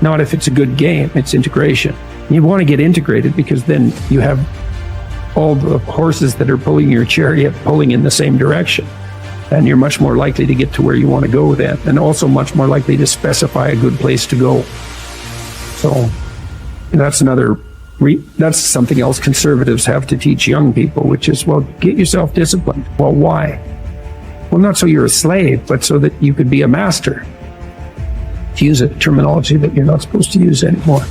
Not if it's a good game. It's integration. You want to get integrated because then you have all the horses that are pulling your chariot pulling in the same direction. And you're much more likely to get to where you want to go then. And also much more likely to specify a good place to go. So that's that's something else conservatives have to teach young people, which is, well, get yourself disciplined. Well, why? Well, not so you're a slave, but so that you could be a master. To use a terminology that you're not supposed to use anymore.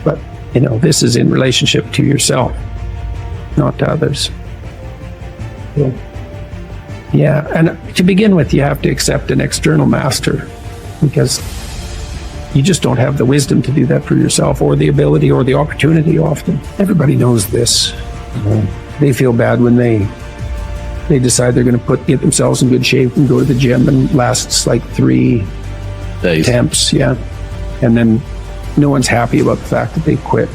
But, this is in relationship to yourself, not to others. Yeah, and to begin with, you have to accept an external master because you just don't have the wisdom to do that for yourself, or the ability, or the opportunity often. Everybody knows this. They feel bad when they decide they're going to get themselves in good shape and go to the gym, and lasts like 3 days. Attempts, yeah. And then no one's happy about the fact that they quit,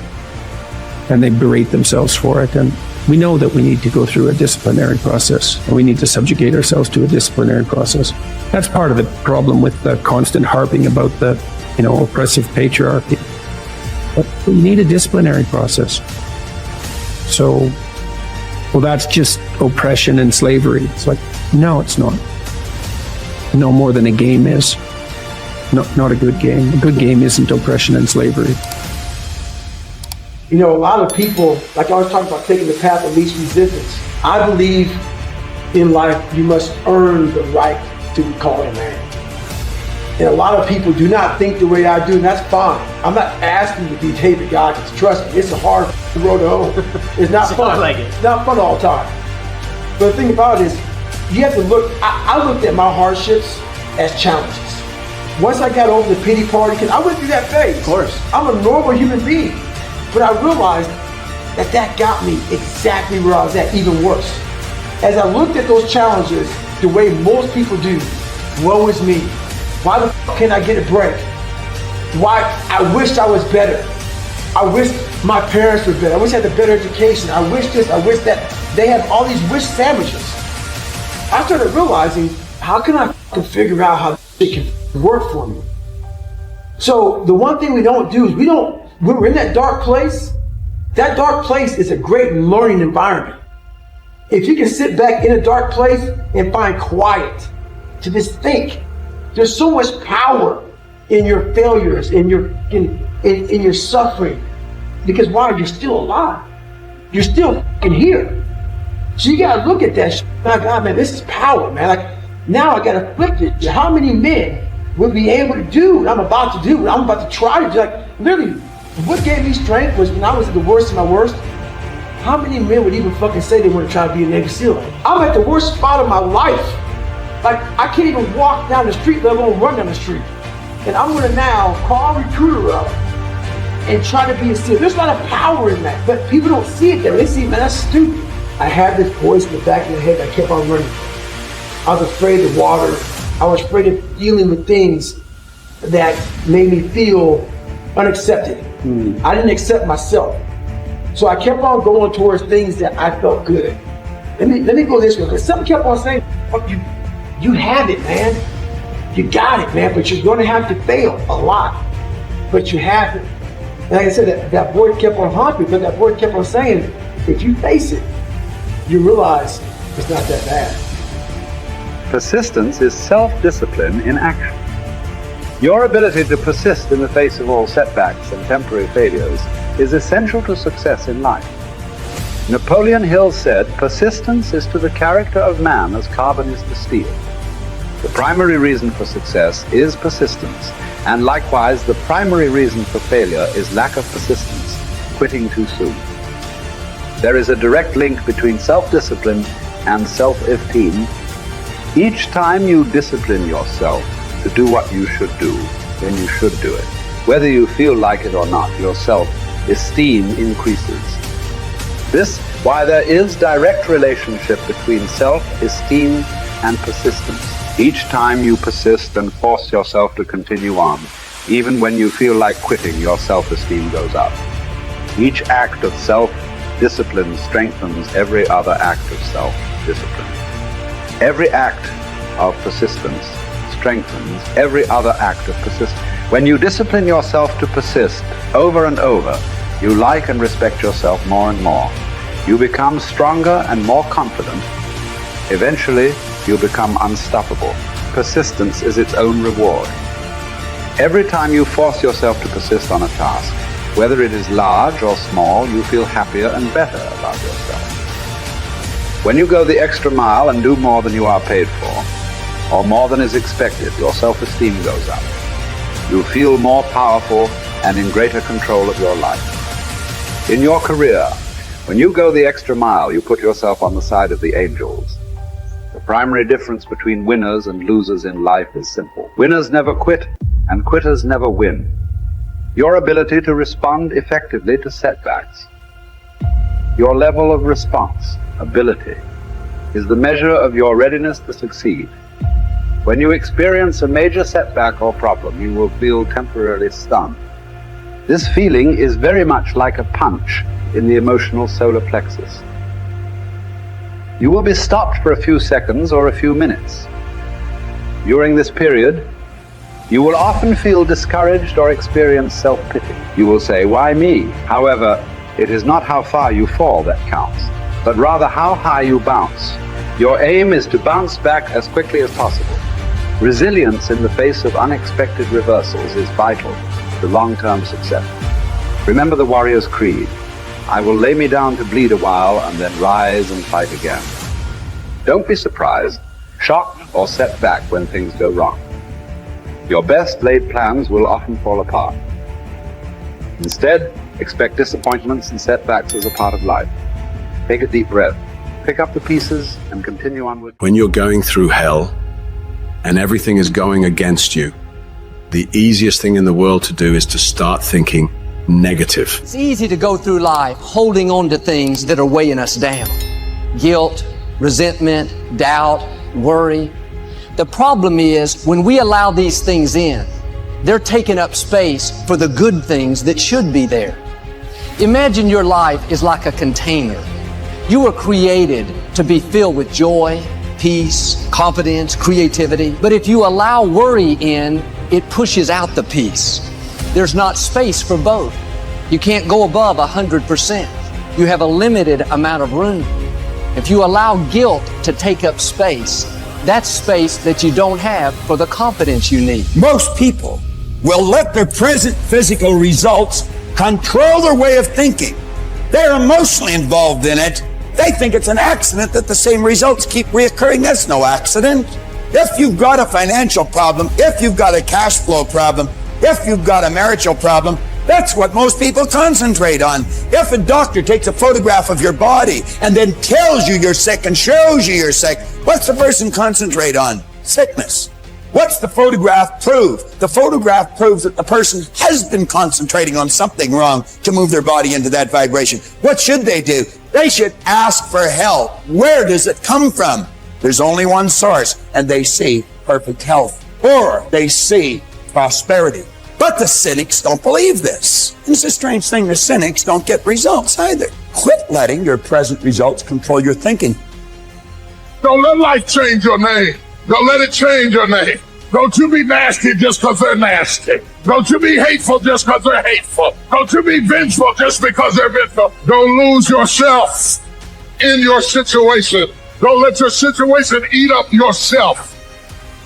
and they berate themselves for it. And we know that we need to go through a disciplinary process, and we need to subjugate ourselves to a disciplinary process. That's part of the problem with the constant harping about the oppressive patriarchy. But you need a disciplinary process. So, well, that's just oppression and slavery. It's like, no, it's not. No more than a game is. Not a good game. A good game isn't oppression and slavery. A lot of people, like I was talking about taking the path of least resistance. I believe in life you must earn the right to be called a man. And a lot of people do not think the way I do, and that's fine. I'm not asking you to be David Goggins. Trust me, it's a hard road to hoe. It's not fun. It's not fun all the time. But the thing about it is, you have to look, I looked at my hardships as challenges. Once I got over the pity party, because I went through that phase. Of course. I'm a normal human being. But I realized that got me exactly where I was at, even worse. As I looked at those challenges the way most people do, woe is me. Why the fuck can't I get a break? Why? I wished I was better. I wish my parents were better. I wish I had a better education. I wish this, I wish that. They have all these wish sandwiches. I started realizing, how can I figure out how it can work for me? So the one thing we don't do is when we're in that dark place is a great learning environment. If you can sit back in a dark place and find quiet to just think, there's so much power in your failures, in your suffering. Because why? You're still alive. You're still here. So you gotta look at that shit. My God, man, this is power, man. Like, now I gotta flip it. How many men will be able to do what I'm about to do, what I'm about to try to do? Like, literally, what gave me strength was when I was at the worst of my worst. How many men would even fucking say they want to try to be a Navy SEAL? I'm at the worst spot of my life. Like, I can't even walk down the street, let alone run down the street. And I'm gonna now call a recruiter up and try to be a SEAL. There's a lot of power in that, but people don't see it there. They see, man, that's stupid. I had this voice in the back of my head that kept on running. I was afraid of water. I was afraid of dealing with things that made me feel unaccepted. I didn't accept myself. So I kept on going towards things that I felt good. Let me go this way, because something kept on saying, fuck you. You have it, man. You got it, man, but you're gonna have to fail a lot. But you have it. And like I said, that voice kept on haunting me, but that voice kept on saying, if you face it, you realize it's not that bad. Persistence is self-discipline in action. Your ability to persist in the face of all setbacks and temporary failures is essential to success in life. Napoleon Hill said, "Persistence is to the character of man as carbon is to steel." The primary reason for success is persistence, and likewise the primary reason for failure is lack of persistence, quitting too soon. There is a direct link between self-discipline and self-esteem. Each time you discipline yourself to do what you should do, then you should do it. Whether you feel like it or not, your self-esteem increases. This, why there is direct relationship between self-esteem and persistence. Each time you persist and force yourself to continue on, even when you feel like quitting, your self-esteem goes up. Each act of self-discipline strengthens every other act of self-discipline. Every act of persistence strengthens every other act of persistence. When you discipline yourself to persist over and over, you like and respect yourself more and more. You become stronger and more confident. Eventually, you become unstoppable. Persistence is its own reward. Every time you force yourself to persist on a task, whether it is large or small, you feel happier and better about yourself. When you go the extra mile and do more than you are paid for, or more than is expected, your self-esteem goes up. You feel more powerful and in greater control of your life. In your career, when you go the extra mile, you put yourself on the side of the angels. The primary difference between winners and losers in life is simple. Winners never quit, and quitters never win. Your ability to respond effectively to setbacks, your level of response, ability, is the measure of your readiness to succeed. When you experience a major setback or problem, you will feel temporarily stunned. This feeling is very much like a punch in the emotional solar plexus. You will be stopped for a few seconds or a few minutes. During this period, you will often feel discouraged or experience self-pity. You will say, "Why me?" However, it is not how far you fall that counts, but rather how high you bounce. Your aim is to bounce back as quickly as possible. Resilience in the face of unexpected reversals is vital to long-term success. Remember the warrior's creed: I will lay me down to bleed a while and then rise and fight again. Don't be surprised, shocked, or set back when things go wrong. Your best laid plans will often fall apart. Instead, expect disappointments and setbacks as a part of life. Take a deep breath, pick up the pieces, and continue onward. When you're going through hell and everything is going against you, the easiest thing in the world to do is to start thinking negative. It's easy to go through life holding on to things that are weighing us down. Guilt, resentment, doubt, worry. The problem is when we allow these things in, they're taking up space for the good things that should be there. Imagine your life is like a container. You were created to be filled with joy, peace, confidence, creativity. But if you allow worry in, it pushes out the peace. There's not space for both. You can't go above 100%. You have a limited amount of room. If you allow guilt to take up space, that's space that you don't have for the confidence you need. Most people will let their present physical results control their way of thinking. They're emotionally involved in it. They think it's an accident that the same results keep reoccurring. That's no accident. If you've got a financial problem, if you've got a cash flow problem, if you've got a marital problem, that's what most people concentrate on. If a doctor takes a photograph of your body and then tells you you're sick and shows you you're sick, what's the person concentrate on? Sickness. What's the photograph prove? The photograph proves that the person has been concentrating on something wrong to move their body into that vibration. What should they do? They should ask for help. Where does it come from? There's only one source, and they see perfect health, or they see prosperity. But the cynics don't believe this. It's a strange thing. The cynics don't get results either. Quit letting your present results control your thinking. Don't let life change your name. Don't let it change your name. Don't you be nasty just because they're nasty. Don't you be hateful just because they're hateful. Don't you be vengeful just because they're vengeful. Don't lose yourself in your situation. Don't let your situation eat up yourself.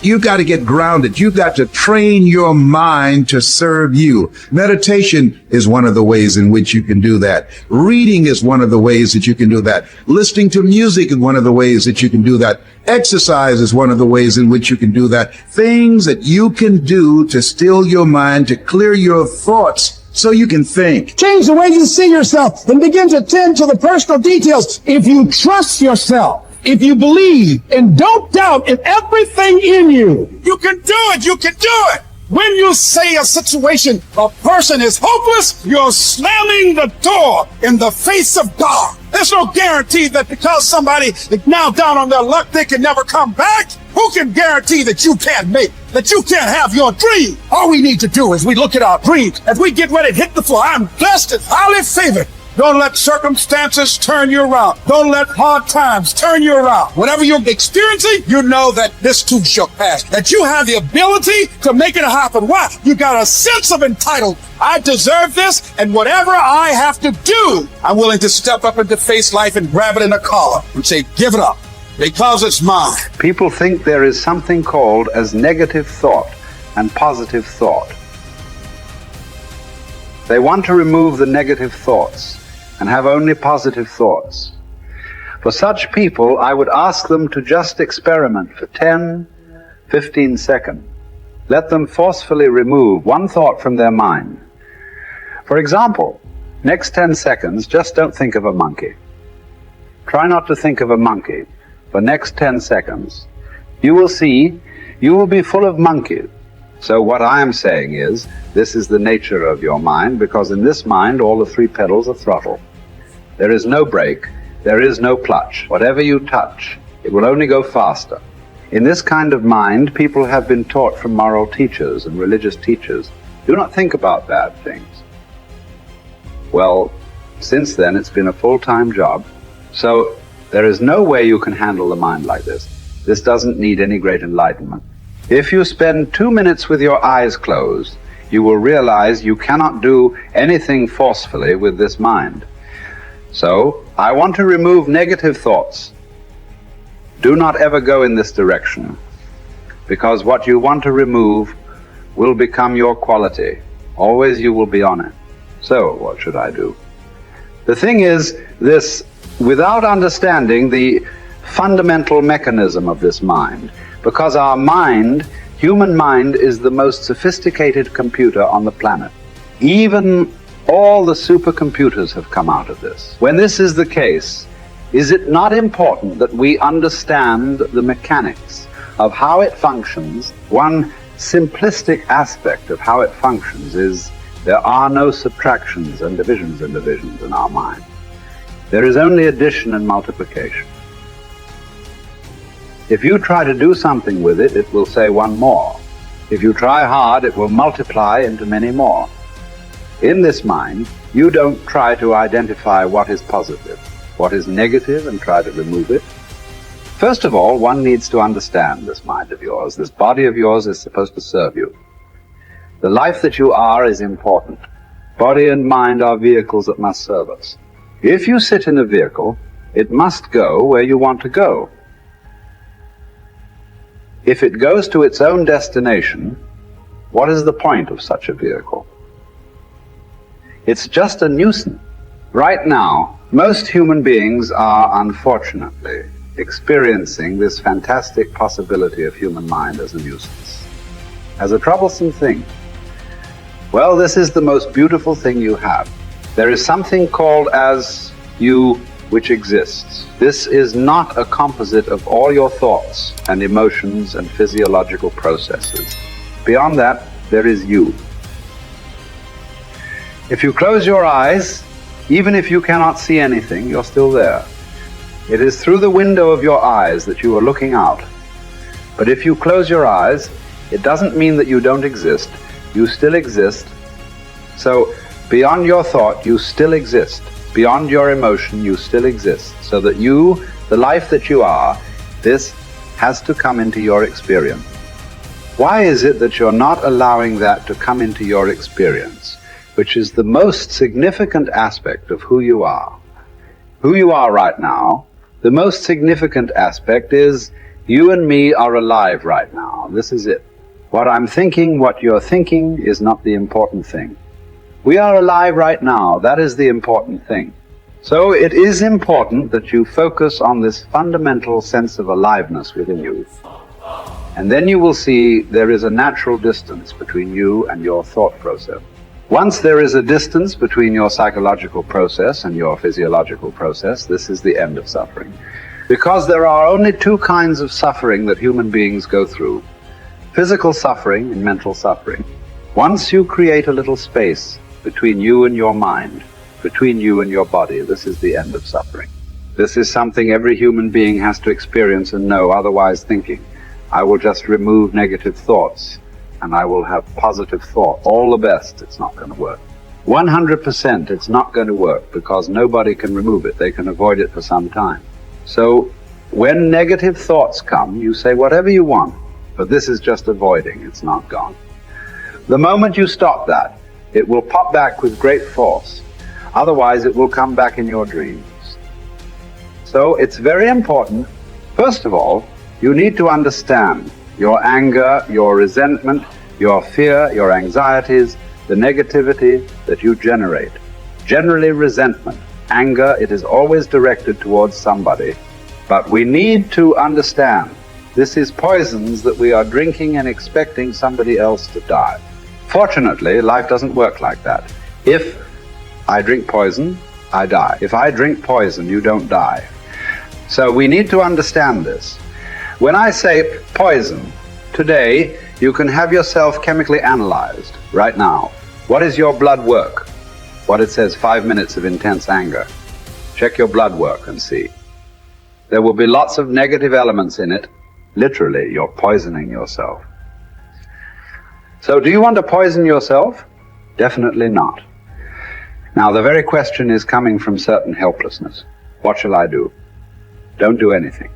You've got to get grounded. You've got to train your mind to serve you. Meditation is one of the ways in which you can do that. Reading is one of the ways that you can do that. Listening to music is one of the ways that you can do that. Exercise is one of the ways in which you can do that. Things that you can do to still your mind, to clear your thoughts so you can think. Change the way you see yourself and begin to tend to the personal details. If you trust yourself, if you believe and don't doubt in everything in you, You can do it. You can do it. When you say a situation, a person is hopeless, you're slamming the door in the face of God. There's no guarantee that because somebody is now down on their luck, they can never come back. Who can guarantee that you can't make, that you can't have your dream? All we need to do is we look at our dreams. As we get ready to hit the floor, I'm blessed and highly favored. Don't let circumstances turn you around. Don't let hard times turn you around. Whatever you're experiencing, you know that this too shall pass. That you have the ability to make it happen. Why? You got a sense of entitlement. I deserve this, and whatever I have to do, I'm willing to step up and to face life and grab it in a collar and say, give it up, because it's mine. People think there is something called as negative thought and positive thought. They want to remove the negative thoughts and have only positive thoughts. For such people, I would ask them to just experiment for 10, 15 seconds. Let them forcefully remove one thought from their mind. For example, next 10 seconds, just don't think of a monkey. Try not to think of a monkey for next 10 seconds. You will see, you will be full of monkeys. So what I am saying is, this is the nature of your mind, because in this mind, all the 3 pedals are throttle. There is no brake, there is no clutch. Whatever you touch, it will only go faster. In this kind of mind, people have been taught from moral teachers and religious teachers, do not think about bad things. Well, since then, it's been a full-time job. So there is no way you can handle the mind like this. This doesn't need any great enlightenment. If you spend 2 minutes with your eyes closed, you will realize you cannot do anything forcefully with this mind. So, I want to remove negative thoughts. Do not ever go in this direction, because what you want to remove will become your quality. Always you will be on it. So, what should I do? The thing is this, without understanding the fundamental mechanism of this mind, because our mind, human mind, is the most sophisticated computer on the planet. Even all the supercomputers have come out of this. When this is the case, is it not important that we understand the mechanics of how it functions? One simplistic aspect of how it functions is there are no subtractions and divisions in our mind. There is only addition and multiplication. If you try to do something with it, it will say one more. If you try hard, it will multiply into many more. In this mind, you don't try to identify what is positive, what is negative, and try to remove it. First of all, one needs to understand this mind of yours. This body of yours is supposed to serve you. The life that you are is important. Body and mind are vehicles that must serve us. If you sit in a vehicle, it must go where you want to go. If it goes to its own destination, what is the point of such a vehicle? It's just a nuisance. Right now, most human beings are unfortunately experiencing this fantastic possibility of human mind as a nuisance, as a troublesome thing. Well, this is the most beautiful thing you have. There is something called as you which exists. This is not a composite of all your thoughts and emotions and physiological processes. Beyond that, there is you. If you close your eyes, even if you cannot see anything, you're still there. It is through the window of your eyes that you are looking out. But if you close your eyes, it doesn't mean that you don't exist. You still exist. So, beyond your thought, you still exist. Beyond your emotion, you still exist. So that you, the life that you are, this has to come into your experience. Why is it that you're not allowing that to come into your experience, which is the most significant aspect of who you are? Who you are right now, the most significant aspect is you and me are alive right now. This is it. What I'm thinking, what you're thinking, is not the important thing. We are alive right now. That is the important thing. So it is important that you focus on this fundamental sense of aliveness within you. And then you will see there is a natural distance between you and your thought process. Once there is a distance between your psychological process and your physiological process, this is the end of suffering. Because there are only two kinds of suffering that human beings go through. physical suffering and mental suffering. Once you create a little space between you and your mind, between you and your body, this is the end of suffering. This is something every human being has to experience and know, otherwise thinking, I will just remove negative thoughts and I will have positive thought. All the best, it's not going to work. 100% it's not going to work because nobody can remove it. They can avoid it for some time. So when negative thoughts come, you say whatever you want, but this is just avoiding, it's not gone. The moment you stop that, it will pop back with great force. Otherwise, it will come back in your dreams. So it's very important, first of all, you need to understand your anger, your resentment, your fear, your anxieties, the negativity that you generate. Generally resentment, anger, it is always directed towards somebody. But we need to understand this is poisons that we are drinking and expecting somebody else to die. Fortunately, life doesn't work like that. If I drink poison, I die. If I drink poison, you don't die. So we need to understand this. When I say poison, today you can have yourself chemically analyzed right now. What is your blood work? What it says, 5 minutes of intense anger. Check your blood work and see. There will be lots of negative elements in it. Literally, you're poisoning yourself. So do you want to poison yourself? Definitely not. Now, the very question is coming from certain helplessness. What shall I do? Don't do anything.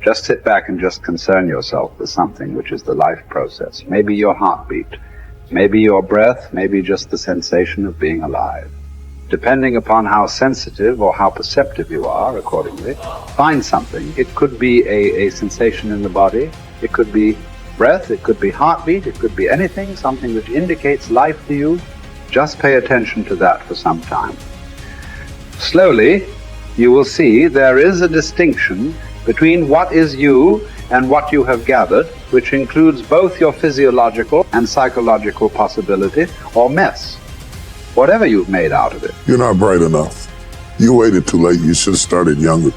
Just sit back and just concern yourself with something which is the life process. Maybe your heartbeat, maybe your breath, maybe just the sensation of being alive. Depending upon how sensitive or how perceptive you are, accordingly, find something. It could be a sensation in the body, it could be breath, it could be heartbeat, it could be anything, something which indicates life to you. Just pay attention to that for some time. Slowly, you will see there is a distinction between what is you and what you have gathered, which includes both your physiological and psychological possibility or mess, whatever you've made out of it. You're not bright enough. You waited too late. You should have started younger.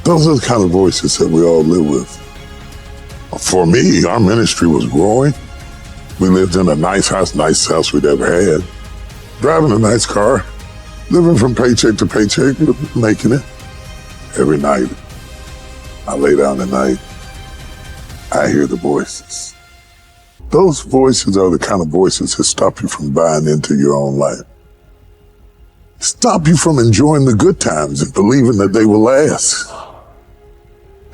Those are the kind of voices that we all live with. For me, our ministry was growing. We lived in a nice house we'd ever had. Driving a nice car, living from paycheck to paycheck, making it. Every night, I lay down at night, I hear the voices. Those voices are the kind of voices that stop you from buying into your own life. Stop you from enjoying the good times and believing that they will last.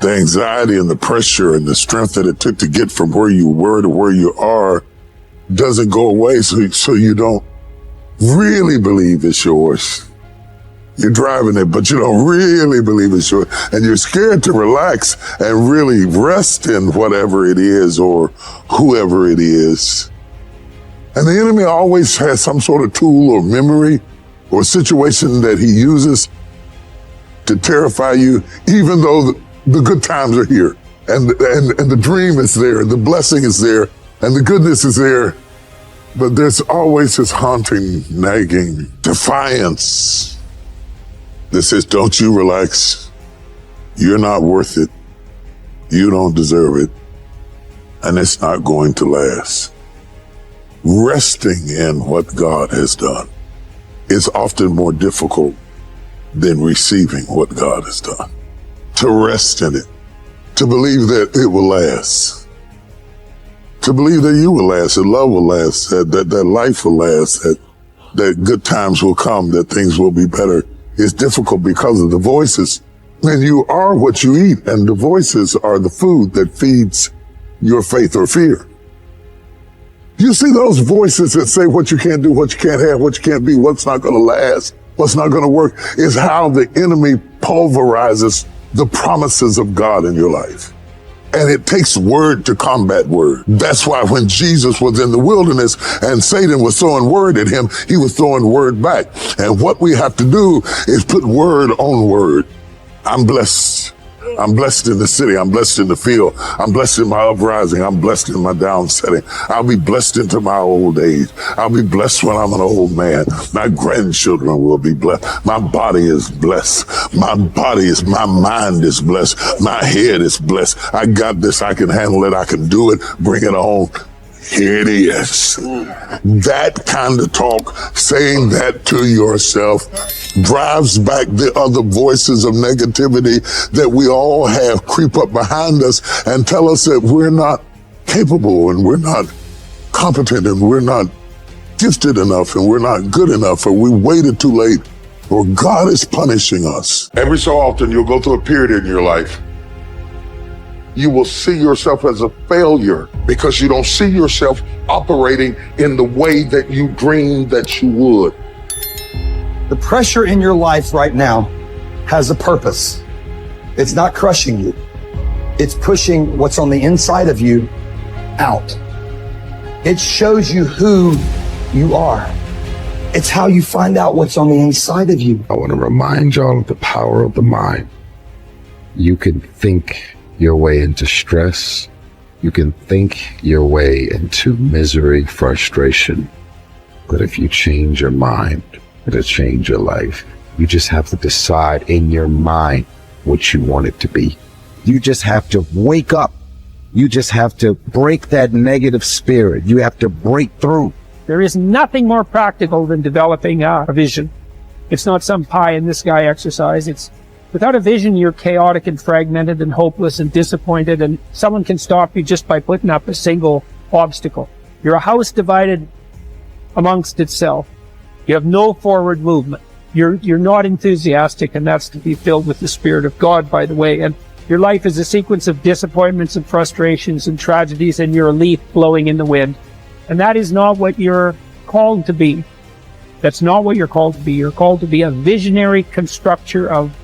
The anxiety and the pressure and the strength that it took to get from where you were to where you are doesn't go away, so you don't really believe it's yours. You're driving it, but you don't really believe it's yours. And you're scared to relax and really rest in whatever it is or whoever it is. And the enemy always has some sort of tool or memory or situation that he uses to terrify you, even though the good times are here and the dream is there, the blessing is there, and the goodness is there. But there's always this haunting, nagging defiance that says, don't you relax. You're not worth it. You don't deserve it. And it's not going to last. Resting in what God has done is often more difficult than receiving what God has done. To rest in it, to believe that it will last, to believe that you will last, that love will last, that life will last, that good times will come, that things will be better. It's difficult because of the voices. And you are what you eat, and the voices are the food that feeds your faith or fear. You see those voices that say what you can't do, what you can't have, what you can't be, what's not going to last, what's not going to work, is how the enemy pulverizes the promises of God in your life. And it takes word to combat word. That's why when Jesus was in the wilderness and Satan was throwing word at him, he was throwing word back. And what we have to do is put word on word. I'm blessed. I'm blessed in the city. I'm blessed in the field. I'm blessed in my uprising. I'm blessed in my downsetting. I'll be blessed into my old age. I'll be blessed when I'm an old man. My grandchildren will be blessed. My body is blessed. My mind is blessed. My head is blessed. I got this. I can handle it. I can do it. Bring it on. Here it is. That kind of talk, saying that to yourself, drives back the other voices of negativity that we all have creep up behind us and tell us that we're not capable and we're not competent and we're not gifted enough and we're not good enough or we waited too late or God is punishing us. Every so often you'll go through a period in your life. You will see yourself as a failure because you don't see yourself operating in the way that you dreamed that you would. The pressure in your life right now has a purpose. It's not crushing you. It's pushing what's on the inside of you out. It shows you who you are. It's how you find out what's on the inside of you. I want to remind y'all of the power of the mind. You can think your way into stress. You can think your way into misery, frustration. But if you change your mind, it'll change your life. You just have to decide in your mind what you want it to be. You just have to wake up. You just have to break that negative spirit. You have to break through. There is nothing more practical than developing a vision. It's not some pie in the sky exercise. It's without a vision, you're chaotic and fragmented and hopeless and disappointed, and someone can stop you just by putting up a single obstacle. You're a house divided amongst itself. You have no forward movement. You're not enthusiastic, and that's to be filled with the Spirit of God, by the way. And your life is a sequence of disappointments and frustrations and tragedies, and you're a leaf blowing in the wind. And that is not what you're called to be. That's not what you're called to be. You're called to be a visionary constructor of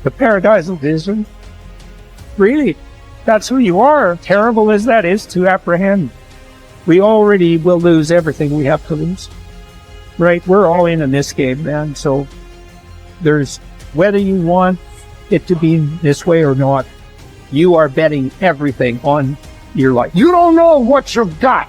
the paradisal vision. Really, that's who you are, terrible as that is to apprehend. We already will lose everything we have to lose. Right? We're all in this game, man. So there's, whether you want it to be this way or not, you are betting everything on your life. You don't know what you've got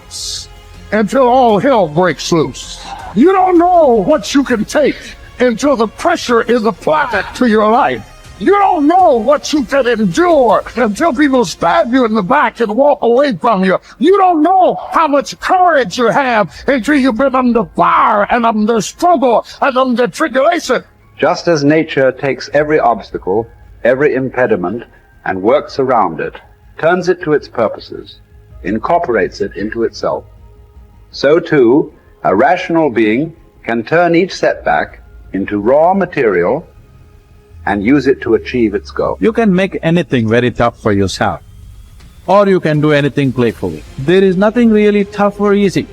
until all hell breaks loose. You don't know what you can take until the pressure is applied to your life. You don't know what you can endure until people stab you in the back and walk away from you. You don't know how much courage you have until you've been under fire and under struggle and under tribulation. Just as nature takes every obstacle, every impediment, and works around it, turns it to its purposes, incorporates it into itself, so too, a rational being can turn each setback into raw material and use it to achieve its goal. You can make anything very tough for yourself, or you can do anything playfully. There is nothing really tough or easy.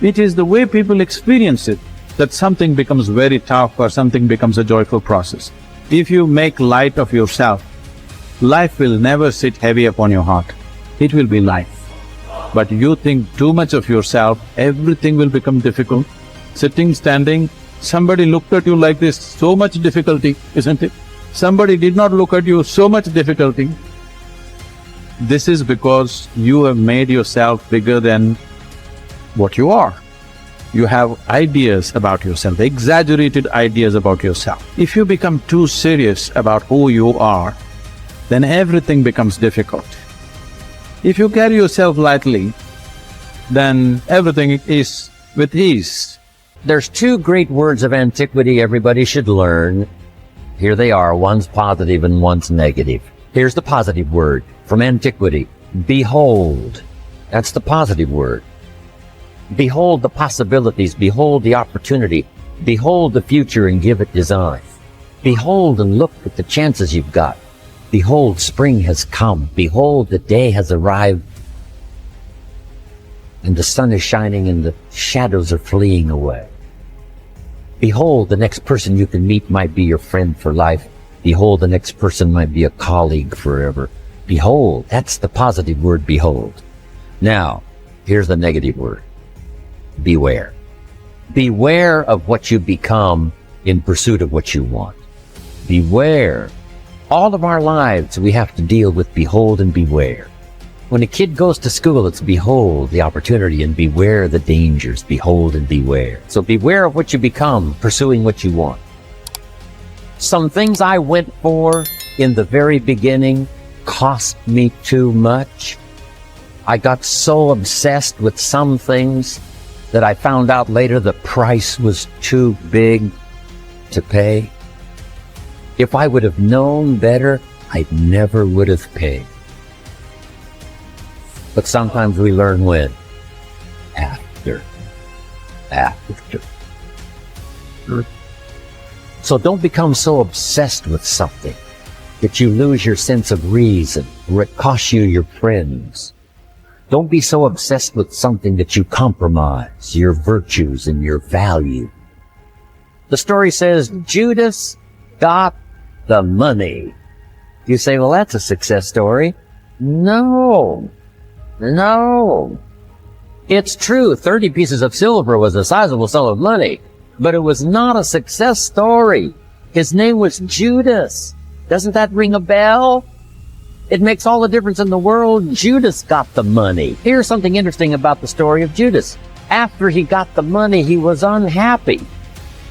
It is the way people experience it that something becomes very tough or something becomes a joyful process. If you make light of yourself, life will never sit heavy upon your heart. It will be light. But you think too much of yourself, everything will become difficult. Sitting, standing, somebody looked at you like this, so much difficulty, isn't it? Somebody did not look at you, so much difficulty. This is because you have made yourself bigger than what you are. You have ideas about yourself, exaggerated ideas about yourself. If you become too serious about who you are, then everything becomes difficult. If you carry yourself lightly, then everything is with ease. There's two great words of antiquity everybody should learn. Here they are, one's positive and one's negative. Here's the positive word from antiquity, behold. That's the positive word. Behold the possibilities, behold the opportunity, behold the future and give it design. Behold and look at the chances you've got. Behold, spring has come. Behold, the day has arrived. And the sun is shining and the shadows are fleeing away. Behold, the next person you can meet might be your friend for life. Behold, the next person might be a colleague forever. Behold, that's the positive word, behold. Now, here's the negative word. Beware. Beware of what you become in pursuit of what you want. Beware All of our lives, we have to deal with behold and beware. When a kid goes to school, it's behold the opportunity and beware the dangers. Behold and beware. So beware of what you become, pursuing what you want. Some things I went for in the very beginning cost me too much. I got so obsessed with some things that I found out later the price was too big to pay. If I would have known better, I never would have paid. But sometimes we learn when? After. So don't become so obsessed with something that you lose your sense of reason or it costs you your friends. Don't be so obsessed with something that you compromise your virtues and your value. The story says Judas got the money. You say, well, that's a success story. No. It's true, 30 pieces of silver was a sizable sum of money, but it was not a success story. His name was Judas. Doesn't that ring a bell? It makes all the difference in the world. Judas got the money. Here's something interesting about the story of Judas. After he got the money, he was unhappy.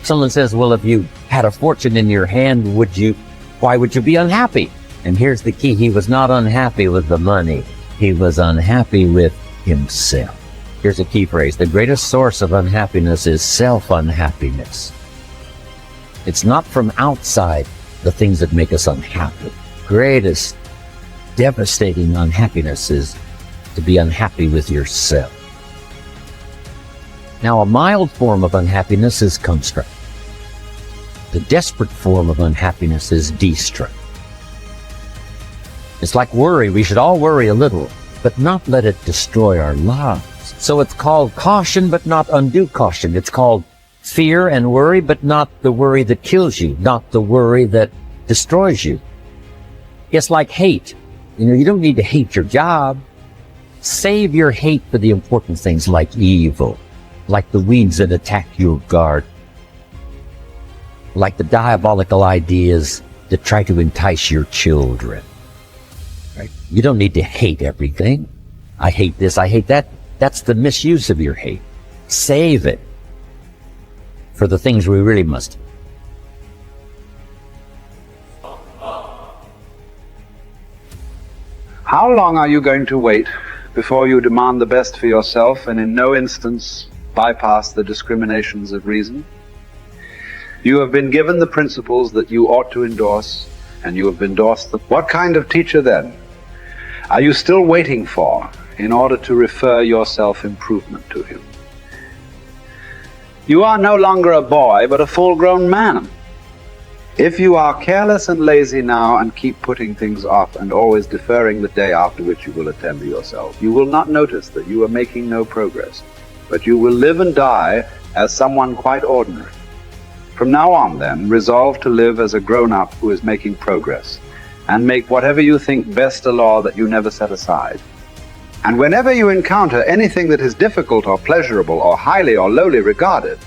Someone says, well, if you had a fortune in your hand, why would you be unhappy? And here's the key. He was not unhappy with the money. He was unhappy with himself. Here's a key phrase. The greatest source of unhappiness is self-unhappiness. It's not from outside the things that make us unhappy. Greatest devastating unhappiness is to be unhappy with yourself. Now, a mild form of unhappiness is construct. The desperate form of unhappiness is destruct. It's like worry. We should all worry a little, but not let it destroy our lives. So it's called caution, but not undue caution. It's called fear and worry, but not the worry that kills you, not the worry that destroys you. It's like hate. You don't need to hate your job. Save your hate for the important things like evil, like the weeds that attack your garden, like the diabolical ideas that try to entice your children. Right? You don't need to hate everything. I hate this, I hate that. That's the misuse of your hate. Save it for the things we really must. How long are you going to wait before you demand the best for yourself and in no instance bypass the discriminations of reason? You have been given the principles that you ought to endorse, and you have endorsed them. What kind of teacher, then, are you still waiting for in order to refer your self-improvement to him? You are no longer a boy, but a full-grown man. If you are careless and lazy now and keep putting things off and always deferring the day after which you will attend to yourself, you will not notice that you are making no progress, but you will live and die as someone quite ordinary. From now on, then, resolve to live as a grown-up who is making progress, and make whatever you think best a law that you never set aside. And whenever you encounter anything that is difficult or pleasurable or highly or lowly regarded,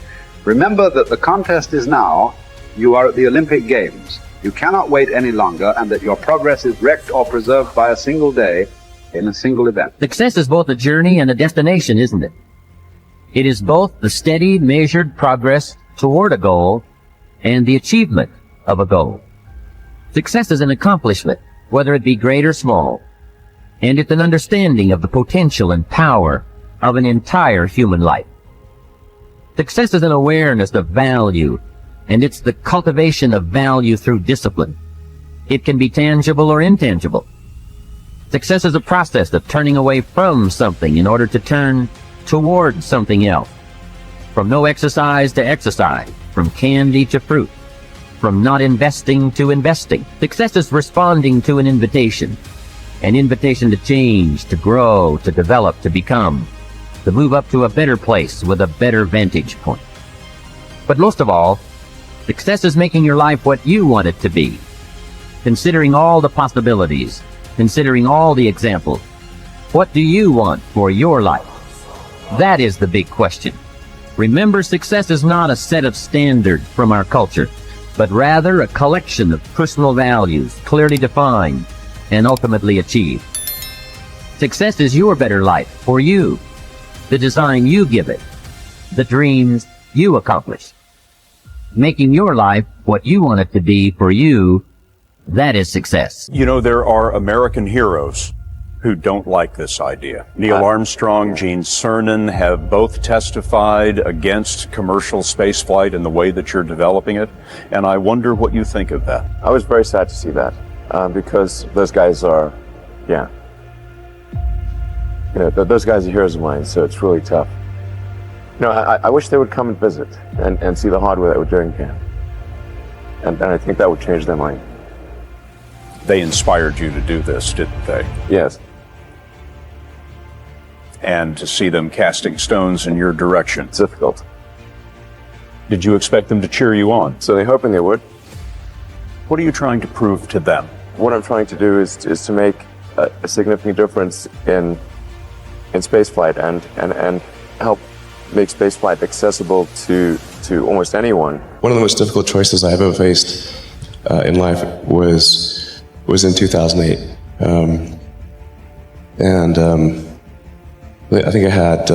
remember that the contest is now. You are at the Olympic Games. You cannot wait any longer, and that your progress is wrecked or preserved by a single day in a single event. Success is both a journey and a destination, isn't it? It is both the steady, measured progress toward a goal and the achievement of a goal. Success is an accomplishment, whether it be great or small, and it's an understanding of the potential and power of an entire human life. Success is an awareness of value, and it's the cultivation of value through discipline. It can be tangible or intangible. Success is a process of turning away from something in order to turn toward something else. From no exercise to exercise, from candy to fruit, from not investing to investing. Success is responding to an invitation to change, to grow, to develop, to become, to move up to a better place with a better vantage point. But most of all, success is making your life what you want it to be, considering all the possibilities, considering all the examples. What do you want for your life? That is the big question. Remember, success is not a set of standards from our culture. but rather a collection of personal values, clearly defined and ultimately achieved. Success is your better life for you, the design you give it, the dreams you accomplish. Making your life what you want it to be for you, that is success. You know, there are American heroes who don't like this idea. Neil Armstrong, Gene Cernan have both testified against commercial spaceflight and the way that you're developing it, and I wonder what you think of that. I was very sad to see that, because those guys are, those guys are heroes of mine, so it's really tough. I wish they would come and visit and see the hardware that we're doing here. And I think that would change their mind. They inspired you to do this, didn't they? Yes. And to see them casting stones in your direction. It's difficult. Did you expect them to cheer you on? So they're hoping they would. What are you trying to prove to them? What I'm trying to do is to make a significant difference in spaceflight and help make spaceflight accessible to almost anyone. One of the most difficult choices I've ever faced in life was in 2008. I think I had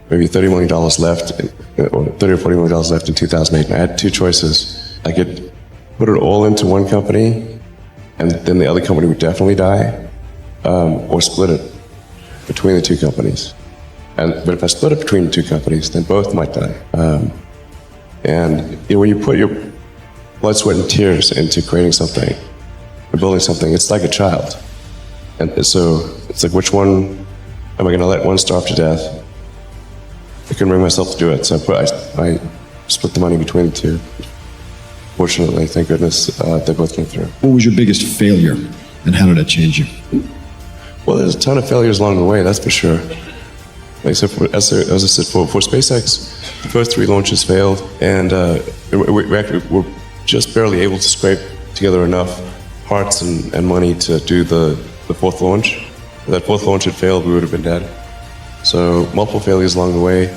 maybe $30 million left, or $30 or $40 million left in 2008. And I had two choices. I could put it all into one company, and then the other company would definitely die, or split it between the two companies. But if I split it between the two companies, then both might die. When you put your blood, sweat, and tears into creating something, or building something, it's like a child. And so it's like, which one am I going to let one starve to death? I couldn't bring myself to do it, so I split the money between the two. Fortunately, thank goodness, they both came through. What was your biggest failure, and how did that change you? Well, there's a ton of failures along the way, that's for sure. As I said, for SpaceX, the first 3 launches failed, and we actually were just barely able to scrape together enough parts and money to do the 4th launch. If that 4th launch had failed, we would have been dead. So multiple failures along the way.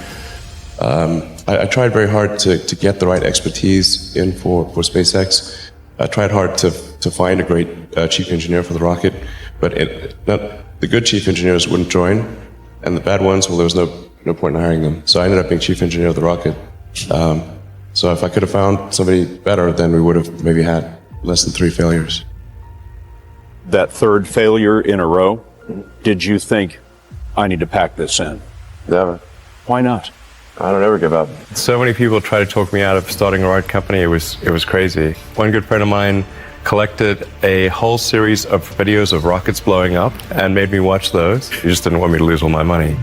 I tried very hard to get the right expertise in for SpaceX. I tried hard to find a great chief engineer for the rocket, but the good chief engineers wouldn't join, and the bad ones, well, there was no point in hiring them. So I ended up being chief engineer of the rocket. So if I could have found somebody better, then we would have maybe had less than 3 failures. That 3rd failure in a row, did you think, I need to pack this in? Never. Why not? I don't ever give up. So many people tried to talk me out of starting a rocket company. It was crazy. One good friend of mine collected a whole series of videos of rockets blowing up and made me watch those. He just didn't want me to lose all my money.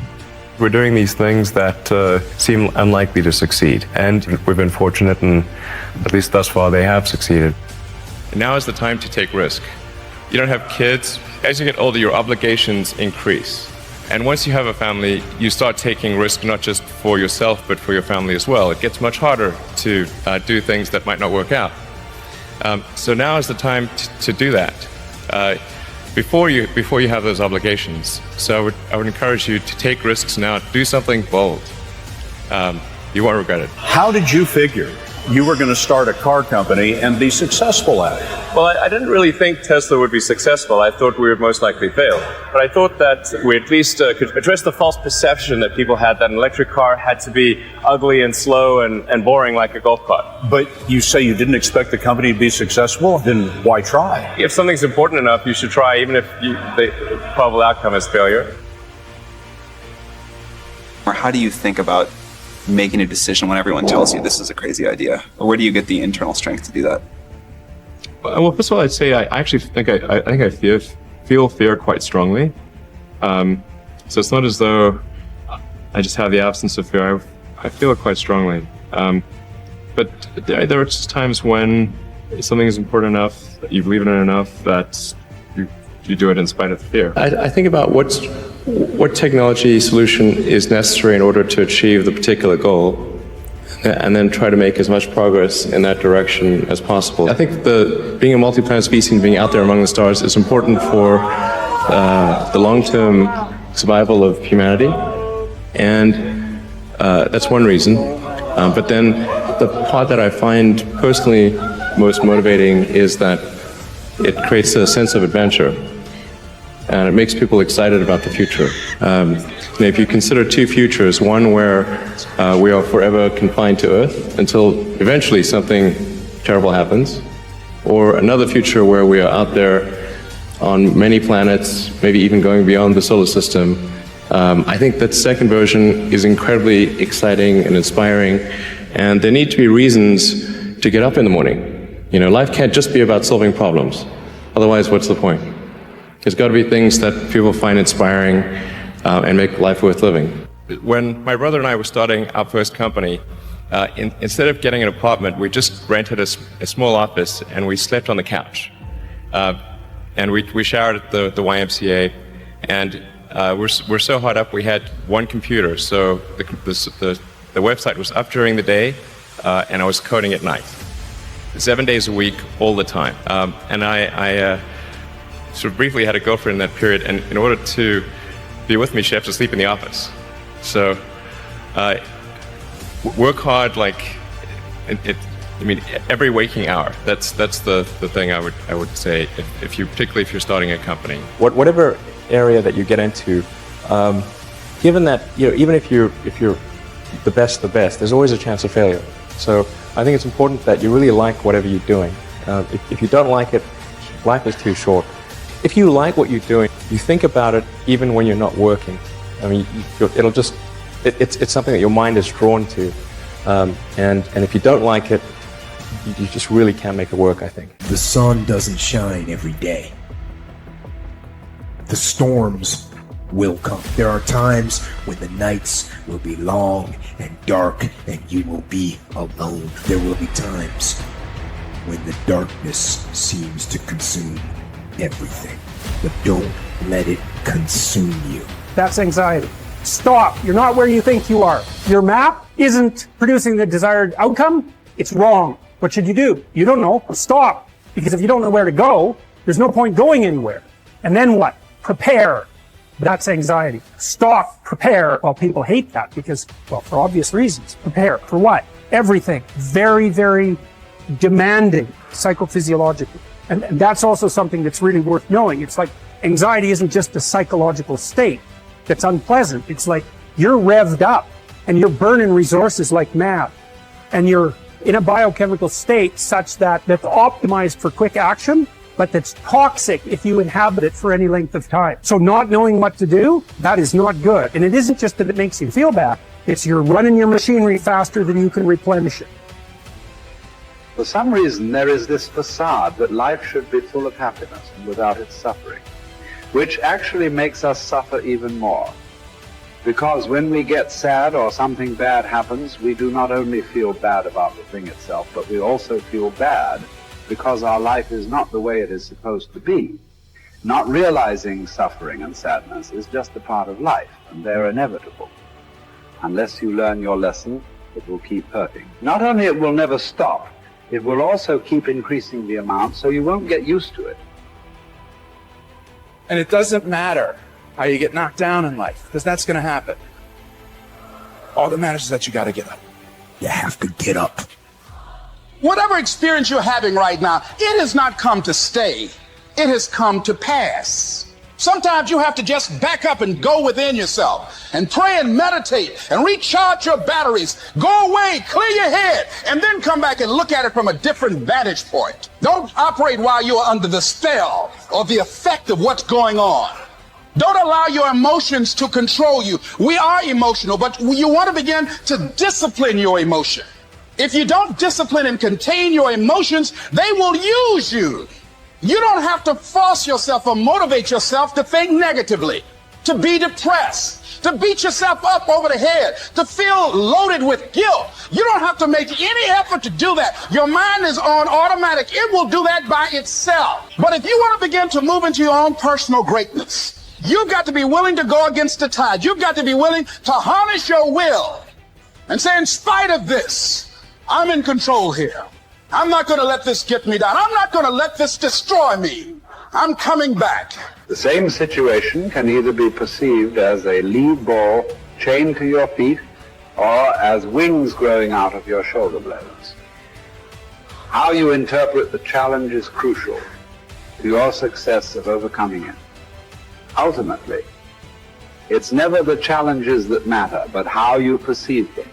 We're doing these things that seem unlikely to succeed, and we've been fortunate, and at least thus far they have succeeded. Now is the time to take risk. You don't have kids. As you get older, your obligations increase. And once you have a family, you start taking risk not just for yourself, but for your family as well. It gets much harder to do things that might not work out. So now is the time to do that before you have those obligations. So I would encourage you to take risks now. Do something bold. You won't regret it. How did you figure you were going to start a car company and be successful at it? Well, I didn't really think Tesla would be successful. I thought we would most likely fail. But I thought that we at least could address the false perception that people had that an electric car had to be ugly and slow and boring like a golf cart. But you say you didn't expect the company to be successful, then why try? If something's important enough, you should try, even if the probable outcome is failure. Or how do you think about making a decision when everyone tells you this is a crazy idea? Or where do you get the internal strength to do that? Well, first of all, I'd say I actually think I feel fear quite strongly. So it's not as though I just have the absence of fear. I feel it quite strongly. But there are just times when something is important enough, that you believe in it enough, that you do it in spite of the fear. I think about what technology solution is necessary in order to achieve the particular goal, and then try to make as much progress in that direction as possible. I think being a multi-planet species and being out there among the stars is important for the long-term survival of humanity, and that's one reason. But then the part that I find personally most motivating is that it creates a sense of adventure, and it makes people excited about the future. If you consider two futures, one where we are forever confined to Earth until eventually something terrible happens, or another future where we are out there on many planets, maybe even going beyond the solar system, I think that second version is incredibly exciting and inspiring, and there need to be reasons to get up in the morning. You know, life can't just be about solving problems. Otherwise, what's the point? There's got to be things that people find inspiring and make life worth living. When my brother and I were starting our first company, instead of getting an apartment, we just rented a small office and we slept on the couch. And we showered at the YMCA, and we're so hot up we had one computer, so the website was up during the day, and I was coding at night. 7 days a week, all the time. And I sort of briefly had a girlfriend in that period, and in order to be with me, she had to sleep in the office. So work hard, like every waking hour. That's the thing I would say particularly if you're starting a company. Whatever area that you get into, given that even if you're the best, there's always a chance of failure. So I think it's important that you really like whatever you're doing. If you don't like it, life is too short. If you like what you're doing, you think about it even when you're not working. I mean, it's something that your mind is drawn to. And if you don't like it, you just really can't make it work, I think. The sun doesn't shine every day. The storms will come. There are times when the nights will be long and dark and you will be alone. There will be times when the darkness seems to consume everything. But don't let it consume you. That's anxiety. Stop. You're not where you think you are. Your map isn't producing the desired outcome. It's wrong. What should you do? You don't know. Stop. Because if you don't know where to go, there's no point going anywhere. And then what? Prepare. That's anxiety. Stop. Prepare. Well, people hate that because, well, for obvious reasons. Prepare. For what? Everything. Very, very demanding psychophysiologically. And that's also something that's really worth knowing. It's like anxiety isn't just a psychological state that's unpleasant. It's like you're revved up and you're burning resources like mad. And you're in a biochemical state such that's optimized for quick action, but that's toxic if you inhabit it for any length of time. So not knowing what to do, that is not good. And it isn't just that it makes you feel bad. It's you're running your machinery faster than you can replenish it. For some reason, there is this facade that life should be full of happiness and without its suffering, which actually makes us suffer even more. Because when we get sad or something bad happens, we do not only feel bad about the thing itself, but we also feel bad because our life is not the way it is supposed to be. Not realizing suffering and sadness is just a part of life, and they're inevitable. Unless you learn your lesson, it will keep hurting. Not only it will never stop, it will also keep increasing the amount, so you won't get used to it. And it doesn't matter how you get knocked down in life, because that's going to happen. All that matters is that you got to get up. You have to get up. Whatever experience you're having right now, it has not come to stay. It has come to pass. Sometimes you have to just back up and go within yourself and pray and meditate and recharge your batteries. Go away, clear your head, and then come back and look at it from a different vantage point. Don't operate while you are under the spell or the effect of what's going on. Don't allow your emotions to control you. We are emotional, but you want to begin to discipline your emotion. If you don't discipline and contain your emotions, they will use you. You don't have to force yourself or motivate yourself to think negatively, to be depressed, to beat yourself up over the head, to feel loaded with guilt. You don't have to make any effort to do that. Your mind is on automatic. It will do that by itself. But if you want to begin to move into your own personal greatness, you've got to be willing to go against the tide. You've got to be willing to harness your will and say, in spite of this, I'm in control here. I'm not going to let this get me down. I'm not going to let this destroy me. I'm coming back. The same situation can either be perceived as a lead ball chained to your feet or as wings growing out of your shoulder blades. How you interpret the challenge is crucial to your success of overcoming it. Ultimately, it's never the challenges that matter, but how you perceive them.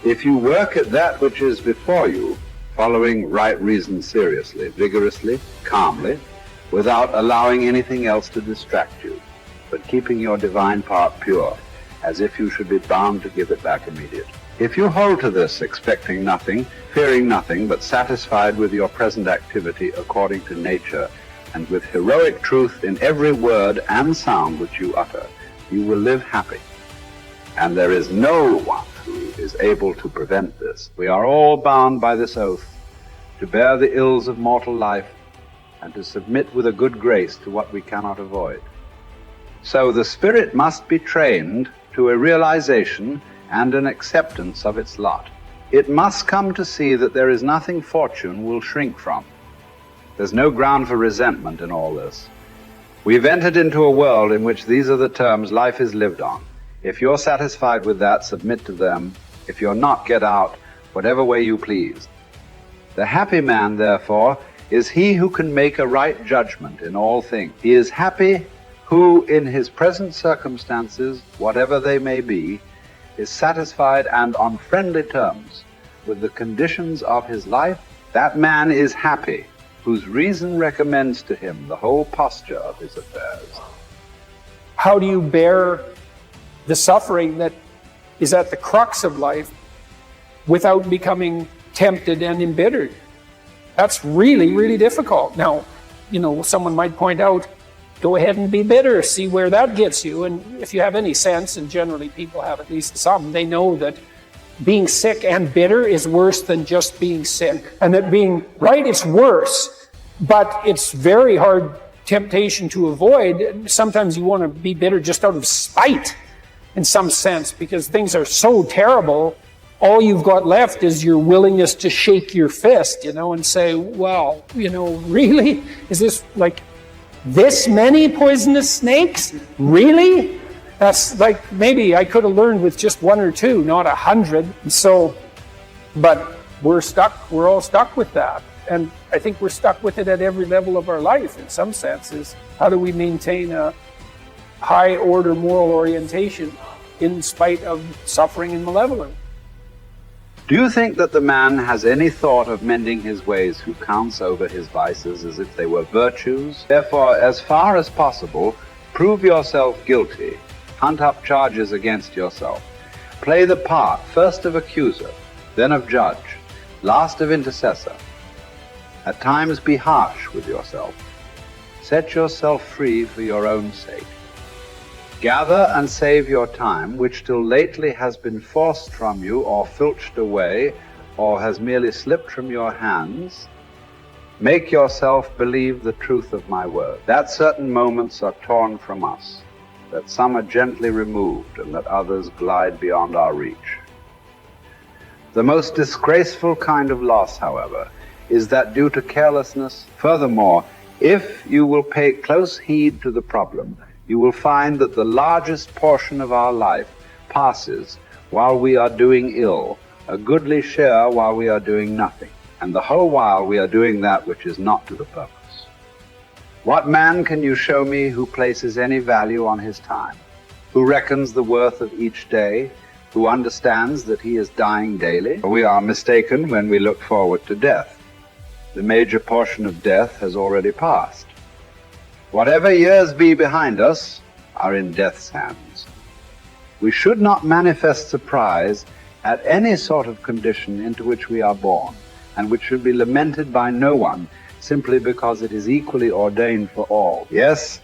If you work at that which is before you, following right reason seriously, vigorously, calmly, without allowing anything else to distract you, but keeping your divine part pure, as if you should be bound to give it back immediately. If you hold to this, expecting nothing, fearing nothing, but satisfied with your present activity according to nature, and with heroic truth in every word and sound which you utter, you will live happy. And there is no one who is able to prevent this. We are all bound by this oath to bear the ills of mortal life and to submit with a good grace to what we cannot avoid. So the spirit must be trained to a realization and an acceptance of its lot. It must come to see that there is nothing fortune will shrink from. There's no ground for resentment in all this. We've entered into a world in which these are the terms life is lived on. If you're satisfied with that, submit to them. If you're not, get out, whatever way you please. The happy man, therefore, is he who can make a right judgment in all things. He is happy who, in his present circumstances, whatever they may be, is satisfied and on friendly terms with the conditions of his life. That man is happy, whose reason recommends to him the whole posture of his affairs. How do you bear the suffering that is at the crux of life without becoming tempted and embittered? That's really, really difficult. Now, someone might point out, go ahead and be bitter, see where that gets you. And if you have any sense, and generally people have at least some, they know that being sick and bitter is worse than just being sick. And that being right, it's worse, but it's very hard temptation to avoid. Sometimes you want to be bitter just out of spite, in some sense, because things are so terrible. All you've got left is your willingness to shake your fist, and say, well, really? Is this like this many poisonous snakes? Really? That's like, maybe I could have learned with just one or two, not 100. So, but we're all stuck with that. And I think we're stuck with it at every level of our life in some senses. How do we maintain a high order moral orientation in spite of suffering and malevolence? Do you think that the man has any thought of mending his ways who counts over his vices as if they were virtues? Therefore, as far as possible, prove yourself guilty, hunt up charges against yourself, play the part first of accuser, then of judge, last of intercessor. At times be harsh with yourself. Set yourself free for your own sake. Gather and save your time, which till lately has been forced from you or filched away, or has merely slipped from your hands. Make yourself believe the truth of my word, that certain moments are torn from us, that some are gently removed, and that others glide beyond our reach. The most disgraceful kind of loss, however, is that due to carelessness. Furthermore, if you will pay close heed to the problem, you will find that the largest portion of our life passes while we are doing ill, a goodly share while we are doing nothing, and the whole while we are doing that which is not to the purpose. What man can you show me who places any value on his time, who reckons the worth of each day, who understands that he is dying daily? We are mistaken when we look forward to death. The major portion of death has already passed. Whatever years be behind us are in death's hands. We should not manifest surprise at any sort of condition into which we are born, and which should be lamented by no one simply because it is equally ordained for all. Yes,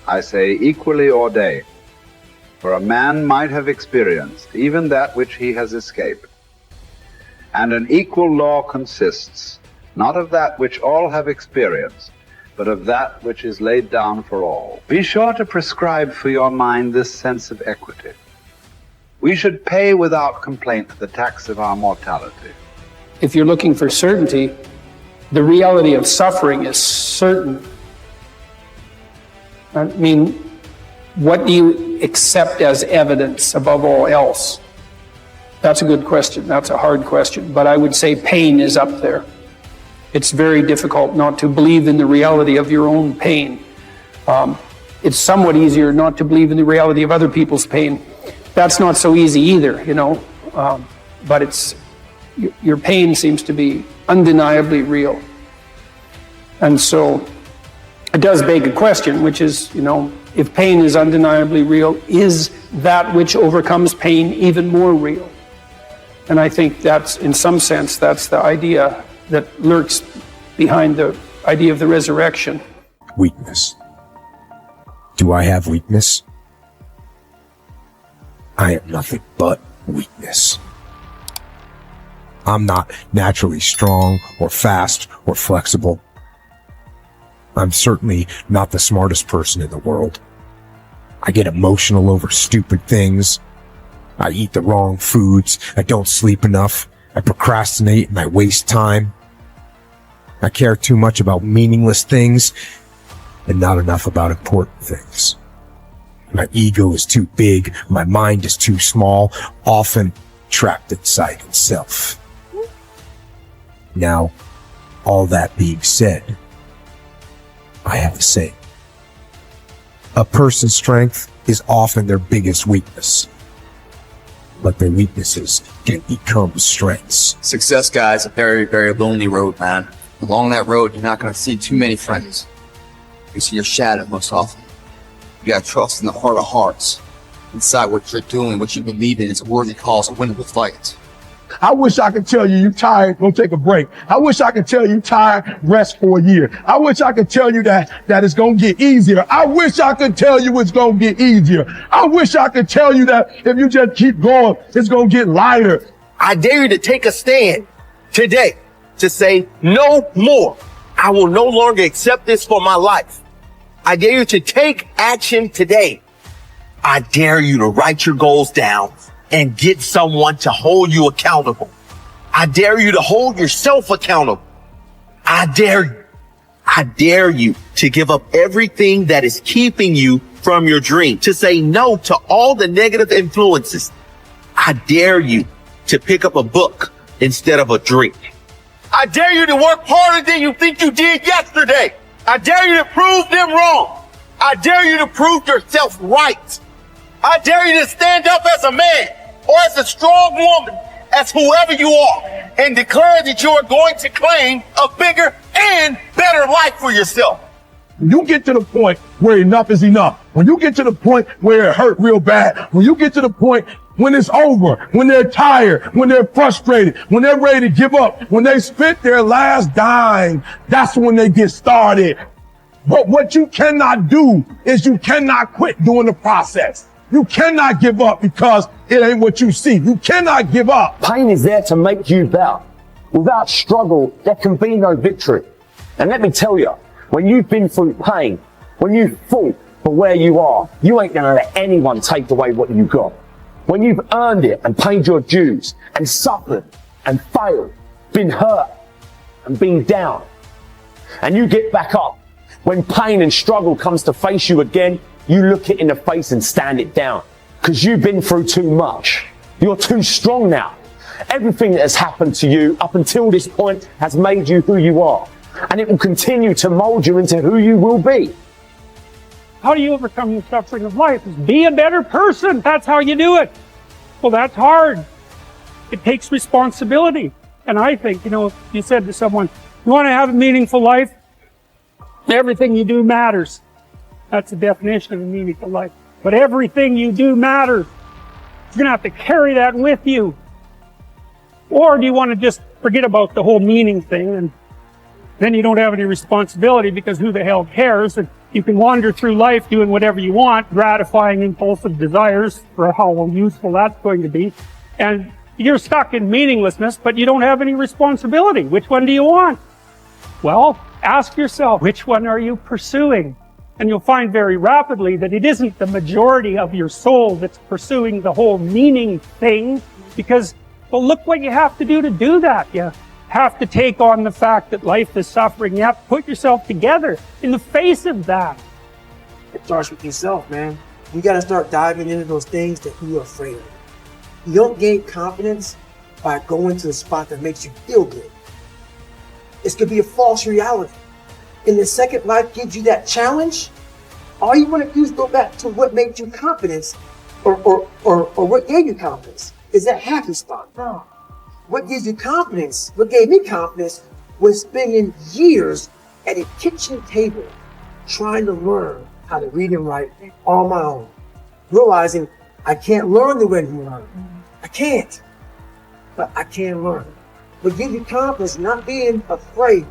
I say equally ordained, for a man might have experienced even that which he has escaped. And an equal law consists not of that which all have experienced, but of that which is laid down for all. Be sure to prescribe for your mind this sense of equity. We should pay without complaint the tax of our mortality. If you're looking for certainty, the reality of suffering is certain. I mean, what do you accept as evidence above all else? That's a good question. That's a hard question. But I would say pain is up there. It's very difficult not to believe in the reality of your own pain. It's somewhat easier not to believe in the reality of other people's pain. That's not so easy either, you know. But it's, your pain seems to be undeniably real. And so it does beg a question, which is, you know, if pain is undeniably real, is that which overcomes pain even more real? And I think that's, in some sense, that's the idea that lurks behind the idea of the resurrection. Weakness. Do I have weakness? I am nothing but weakness. I'm not naturally strong or fast or flexible. I'm certainly not the smartest person in the world. I get emotional over stupid things. I eat the wrong foods. I don't sleep enough. I procrastinate and I waste time. I care too much about meaningless things and not enough about important things. My ego is too big. My mind is too small, often trapped inside itself. Now, all that being said, I have to say, a person's strength is often their biggest weakness, but their weaknesses can become strengths. Success, guys, a very, very lonely road, man. Along that road, you're not going to see too many friends. You see your shadow most often. You got to trust in the heart of hearts. Inside what you're doing, what you believe in is a worthy cause, a winnable fight. I wish I could tell you you're tired, go take a break. I wish I could tell you you're tired, rest for a year. I wish I could tell you that it's going to get easier. I wish I could tell you it's going to get easier. I wish I could tell you that if you just keep going, it's going to get lighter. I dare you to take a stand today to say no more. I will no longer accept this for my life. I dare you to take action today. I dare you to write your goals down and get someone to hold you accountable. I dare you to hold yourself accountable. I dare you to give up everything that is keeping you from your dream, to say no to all the negative influences. I dare you to pick up a book instead of a drink. I dare you to work harder than you think you did yesterday. I dare you to prove them wrong. I dare you to prove yourself right. I dare you to stand up as a man or as a strong woman, as whoever you are, and declare that you are going to claim a bigger and better life for yourself. When you get to the point where enough is enough, when you get to the point where it hurt real bad, when you get to the point when it's over, when they're tired, when they're frustrated, when they're ready to give up, when they spent their last dime, that's when they get started. But what you cannot do is you cannot quit during the process. You cannot give up because it ain't what you see. You cannot give up. Pain is there to make you better. Without struggle, there can be no victory. And let me tell you, when you've been through pain, when you've fought for where you are, you ain't gonna let anyone take away what you got. When you've earned it and paid your dues and suffered and failed, been hurt and been down, and you get back up, when pain and struggle comes to face you again, you look it in the face and stand it down. Because you've been through too much. You're too strong now. Everything that has happened to you up until this point has made you who you are. And it will continue to mold you into who you will be. How do you overcome the suffering of life? Is be a better person. That's how you do it. Well, that's hard. It takes responsibility. And I think, you know, if you said to someone, you want to have a meaningful life? Everything you do matters. That's the definition of a meaningful life. But everything you do matters. You're going to have to carry that with you. Or do you want to just forget about the whole meaning thing and then you don't have any responsibility because who the hell cares? And you can wander through life doing whatever you want, gratifying impulsive desires for how useful that's going to be. And you're stuck in meaninglessness, but you don't have any responsibility. Which one do you want? Well, ask yourself, which one are you pursuing? And you'll find very rapidly that it isn't the majority of your soul that's pursuing the whole meaning thing, because, well, look what you have to do that. You have to take on the fact that life is suffering. You have to put yourself together in the face of that. It starts with yourself, man. You got to start diving into those things that you're afraid of. You don't gain confidence by going to a spot that makes you feel good. This could be a false reality. And the second life gives you that challenge, all you want to do is go back to what made you confidence or what gave you confidence. Is that happy spot? No. What gives you confidence, what gave me confidence, was spending years at a kitchen table trying to learn how to read and write on my own. Realizing I can't learn the way you learn. I can't. But I can learn. What gives you confidence, not being afraid,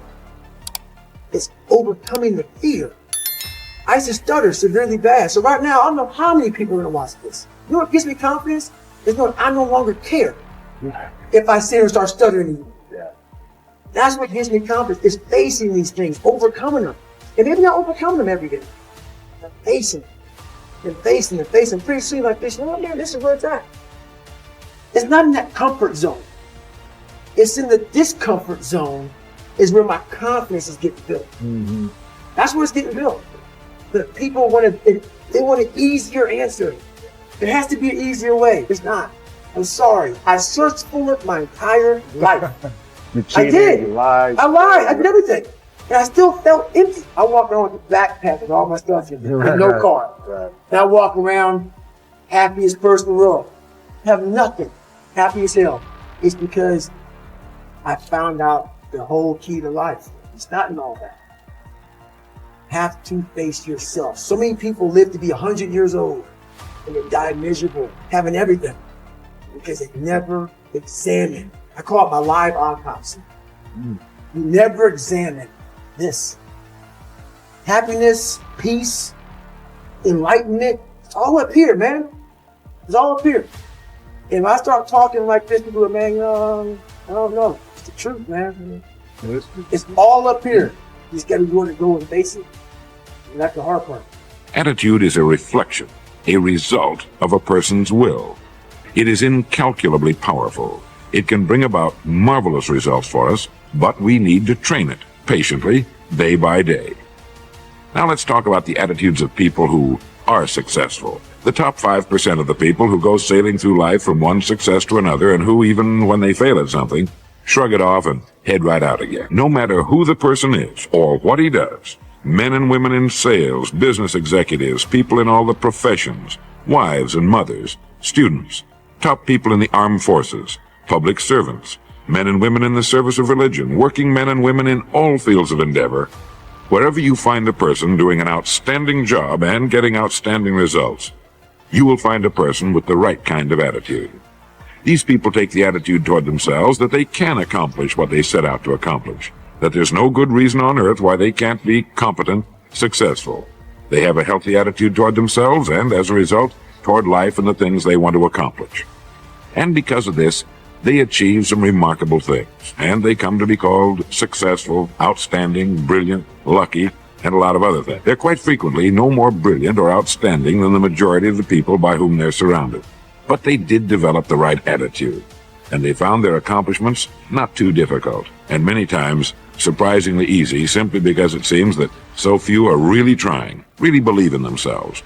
is overcoming the fear. I used to stutter severely bad. So right now, I don't know how many people are gonna watch this. You know what gives me confidence? Is knowing I no longer care if I sit and start stuttering. That's what gives me confidence, is facing these things, overcoming them. And maybe not overcoming them every day, but facing them, and facing them, facing them. Pretty soon like this, oh man, this is where it's at. It's not in that comfort zone. It's in the discomfort zone is where my confidence is getting built. Mm-hmm. That's where it's getting built. But people they want an easier answer. There has to be an easier way. It's not. I'm sorry. I searched for it my entire life. I did. I lied. I did everything. And I still felt empty. I walked around with a backpack with all my stuff in it, with no car. Right. And I walk around happiest person in the world. Have nothing. Happy as hell. It's because I found out the whole key to life. It's not in all that. Have to face yourself. So many people live to be 100 years old and they die miserable, having everything, because they never examine. I call it my live autopsy. You never examine this. Happiness, peace, enlightenment, it's all up here, man. It's all up here. And if I start talking like this, people are, man, I don't know. It's the truth, man. It's all up here. You just got to be willing to go and face it. And that's the hard part. Attitude is a reflection, a result of a person's will. It is incalculably powerful. It can bring about marvelous results for us, but we need to train it patiently, day by day. Now let's talk about the attitudes of people who are successful. The top 5% of the people who go sailing through life from one success to another, and who, even when they fail at something, shrug it off and head right out again. No matter who the person is or what he does, men and women in sales, business executives, people in all the professions, wives and mothers, students, top people in the armed forces, public servants, men and women in the service of religion, working men and women in all fields of endeavor. Wherever you find a person doing an outstanding job and getting outstanding results, you will find a person with the right kind of attitude. These people take the attitude toward themselves that they can accomplish what they set out to accomplish, that there's no good reason on earth why they can't be competent, successful. They have a healthy attitude toward themselves and, as a result, toward life and the things they want to accomplish. And because of this, they achieve some remarkable things, and they come to be called successful, outstanding, brilliant, lucky, and a lot of other things. They're quite frequently no more brilliant or outstanding than the majority of the people by whom they're surrounded. But they did develop the right attitude, and they found their accomplishments not too difficult, and many times surprisingly easy, simply because it seems that so few are really trying, really believe in themselves.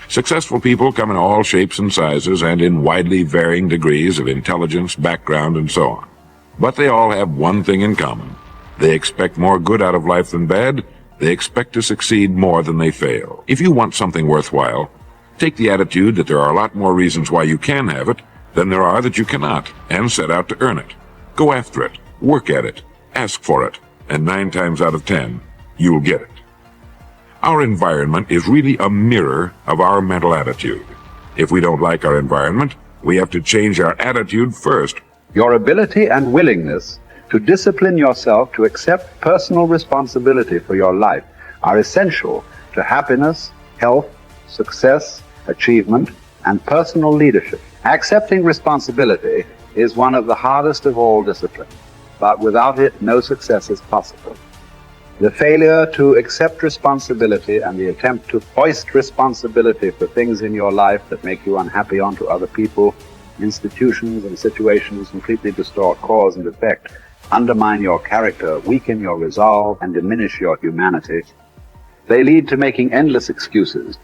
Successful people come in all shapes and sizes and in widely varying degrees of intelligence, background, and so on. But they all have one thing in common. They expect more good out of life than bad. They expect to succeed more than they fail. If you want something worthwhile, take the attitude that there are a lot more reasons why you can have it than there are that you cannot, and set out to earn it. Go after it, work at it, ask for it, and 9 times out of 10, you'll get it. Our environment is really a mirror of our mental attitude. If we don't like our environment, we have to change our attitude first. Your ability and willingness to discipline yourself to accept personal responsibility for your life are essential to happiness, health, success, achievement, and personal leadership. Accepting responsibility is one of the hardest of all disciplines, but without it, no success is possible. The failure to accept responsibility and the attempt to foist responsibility for things in your life that make you unhappy onto other people, institutions, and situations completely distort cause and effect, undermine your character, weaken your resolve, and diminish your humanity. They lead to making endless excuses,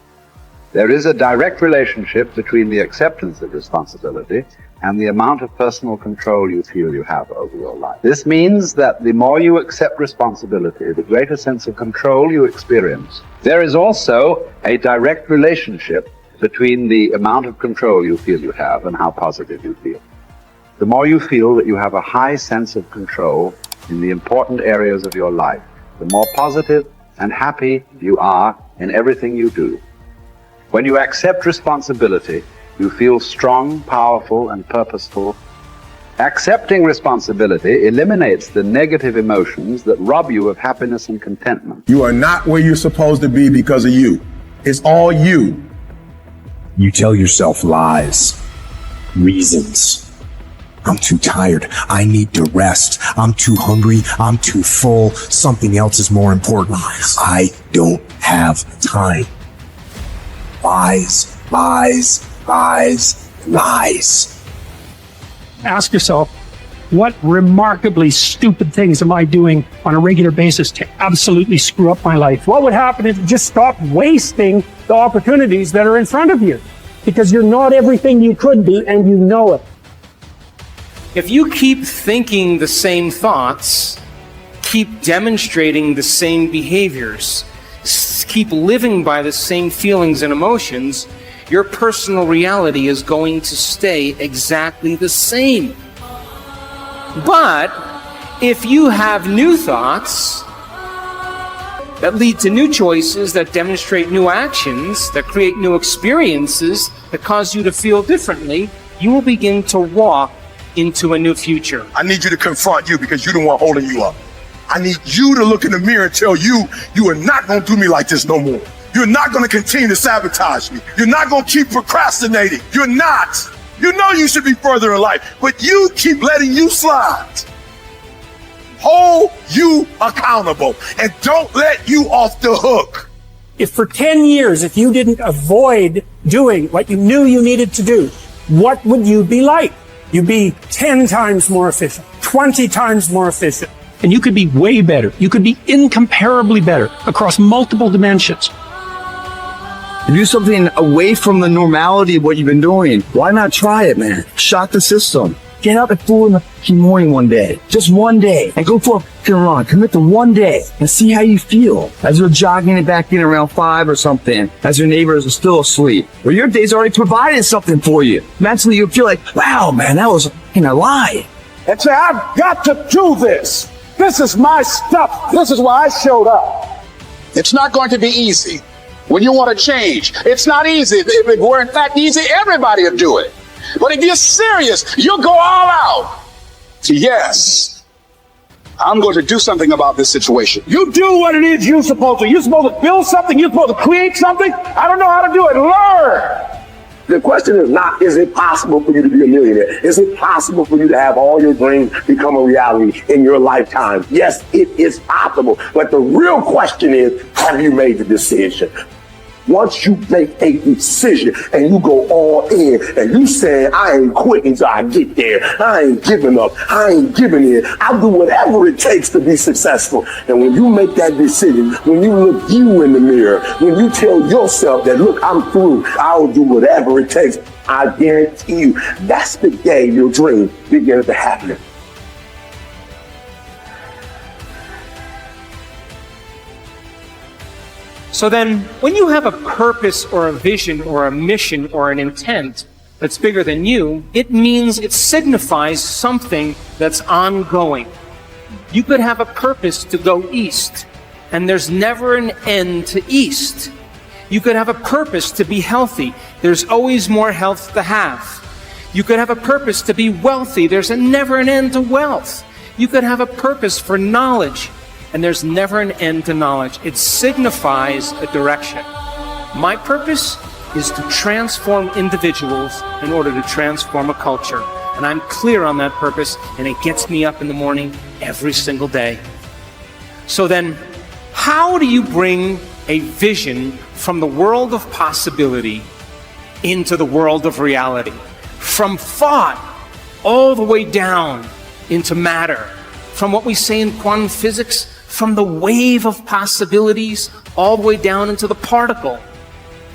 There is a direct relationship between the acceptance of responsibility and the amount of personal control you feel you have over your life. This means that the more you accept responsibility, the greater sense of control you experience. There is also a direct relationship between the amount of control you feel you have and how positive you feel. The more you feel that you have a high sense of control in the important areas of your life, the more positive and happy you are in everything you do. When you accept responsibility, you feel strong, powerful, and purposeful. Accepting responsibility eliminates the negative emotions that rob you of happiness and contentment. You are not where you're supposed to be because of you. It's all you. You tell yourself lies, reasons. I'm too tired. I need to rest. I'm too hungry. I'm too full. Something else is more important. I don't have time. Lies, lies, lies, lies. Ask yourself, what remarkably stupid things am I doing on a regular basis to absolutely screw up my life? What would happen if you just stopped wasting the opportunities that are in front of you? Because you're not everything you could be, and you know it. If you keep thinking the same thoughts, keep demonstrating the same behaviors, keep living by the same feelings and emotions, your personal reality is going to stay exactly the same. But if you have new thoughts that lead to new choices, that demonstrate new actions, that create new experiences, that cause you to feel differently, you will begin to walk into a new future. I need you to confront you because you're the one holding you up. I need you to look in the mirror and tell you, you are not going to do me like this no more. You're not going to continue to sabotage me. You're not going to keep procrastinating. You're not. You know you should be further in life, but you keep letting you slide. Hold you accountable and don't let you off the hook. If for 10 years, if you didn't avoid doing what you knew you needed to do, what would you be like? You'd be 10 times more efficient, 20 times more efficient. And you could be way better. You could be incomparably better across multiple dimensions. Do something away from the normality of what you've been doing. Why not try it, man? Shock the system. Get up at 4 in the morning one day, just one day, and go for a run. Commit to one day and see how you feel. As you're jogging it back in around 5 or something, as your neighbors are still asleep, or your day's already provided something for you. Mentally, you'll feel like, wow, man, that was a lie. And say, I've got to do this. This is my stuff. This is why I showed up. It's not going to be easy when you want to change. It's not easy. If it were in fact easy, everybody would do it. But if you're serious, you'll go all out. Yes, I'm going to do something about this situation. You do what it is you're supposed to. You're supposed to build something. You're supposed to create something. I don't know how to do it. Learn. The question is not, is it possible for you to be a millionaire? Is it possible for you to have all your dreams become a reality in your lifetime? Yes, it is possible. But the real question is, have you made the decision? Once you make a decision and you go all in and you say, I ain't quitting until I get there. I ain't giving up. I ain't giving in. I'll do whatever it takes to be successful. And when you make that decision, when you look you in the mirror, when you tell yourself that, look, I'm through, I'll do whatever it takes, I guarantee you, that's the day your dream begins to happen. So then, when you have a purpose or a vision or a mission or an intent that's bigger than you, it means it signifies something that's ongoing. You could have a purpose to go east, and there's never an end to east. You could have a purpose to be healthy. There's always more health to have. You could have a purpose to be wealthy. There's never an end to wealth. You could have a purpose for knowledge, and there's never an end to knowledge. It signifies a direction. My purpose is to transform individuals in order to transform a culture. And I'm clear on that purpose, and it gets me up in the morning every single day. So then, how do you bring a vision from the world of possibility into the world of reality? From thought all the way down into matter. From what we say in quantum physics, from the wave of possibilities all the way down into the particle.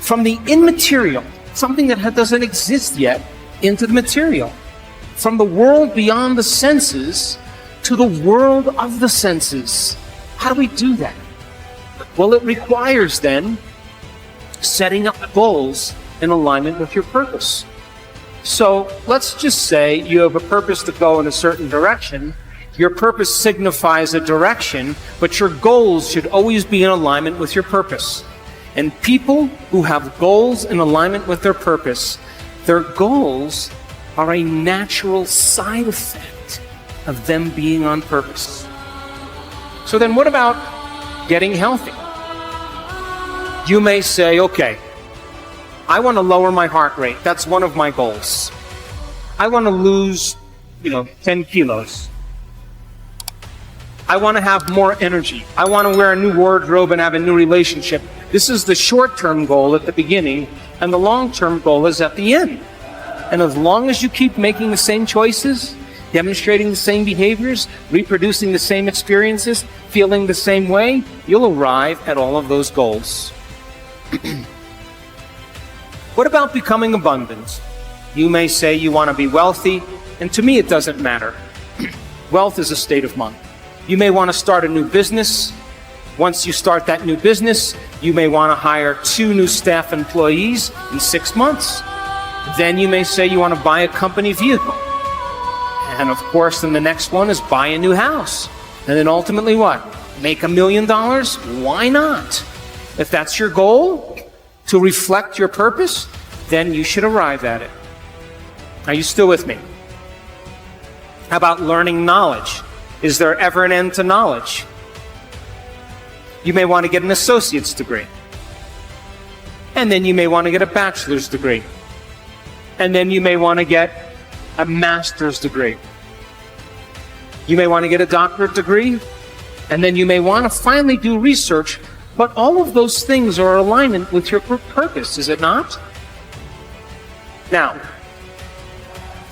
From the immaterial, something that doesn't exist yet, into the material. From the world beyond the senses to the world of the senses. How do we do that? Well, it requires then setting up goals in alignment with your purpose. So let's just say you have a purpose to go in a certain direction. Your purpose signifies a direction, but your goals should always be in alignment with your purpose. And people who have goals in alignment with their purpose, their goals are a natural side effect of them being on purpose. So then what about getting healthy? You may say, okay, I want to lower my heart rate. That's one of my goals. I want to lose, 10 kilos. I want to have more energy. I want to wear a new wardrobe and have a new relationship. This is the short-term goal at the beginning, and the long-term goal is at the end. And as long as you keep making the same choices, demonstrating the same behaviors, reproducing the same experiences, feeling the same way, you'll arrive at all of those goals. What about becoming abundant? You may say you want to be wealthy, and to me it doesn't matter. Wealth is a state of mind. You may want to start a new business. Once you start that new business, you may want to hire 2 new staff employees in 6 months. Then you may say you want to buy a company vehicle. And of course, then the next one is buy a new house. And then ultimately what? Make $1 million? Why not? If that's your goal, to reflect your purpose, then you should arrive at it. Are you still with me? How about learning knowledge? Is there ever an end to knowledge? You may want to get an associate's degree. And then you may want to get a bachelor's degree. And then you may want to get a master's degree. You may want to get a doctorate degree. And then you may want to finally do research. But all of those things are in alignment with your purpose, is it not? Now,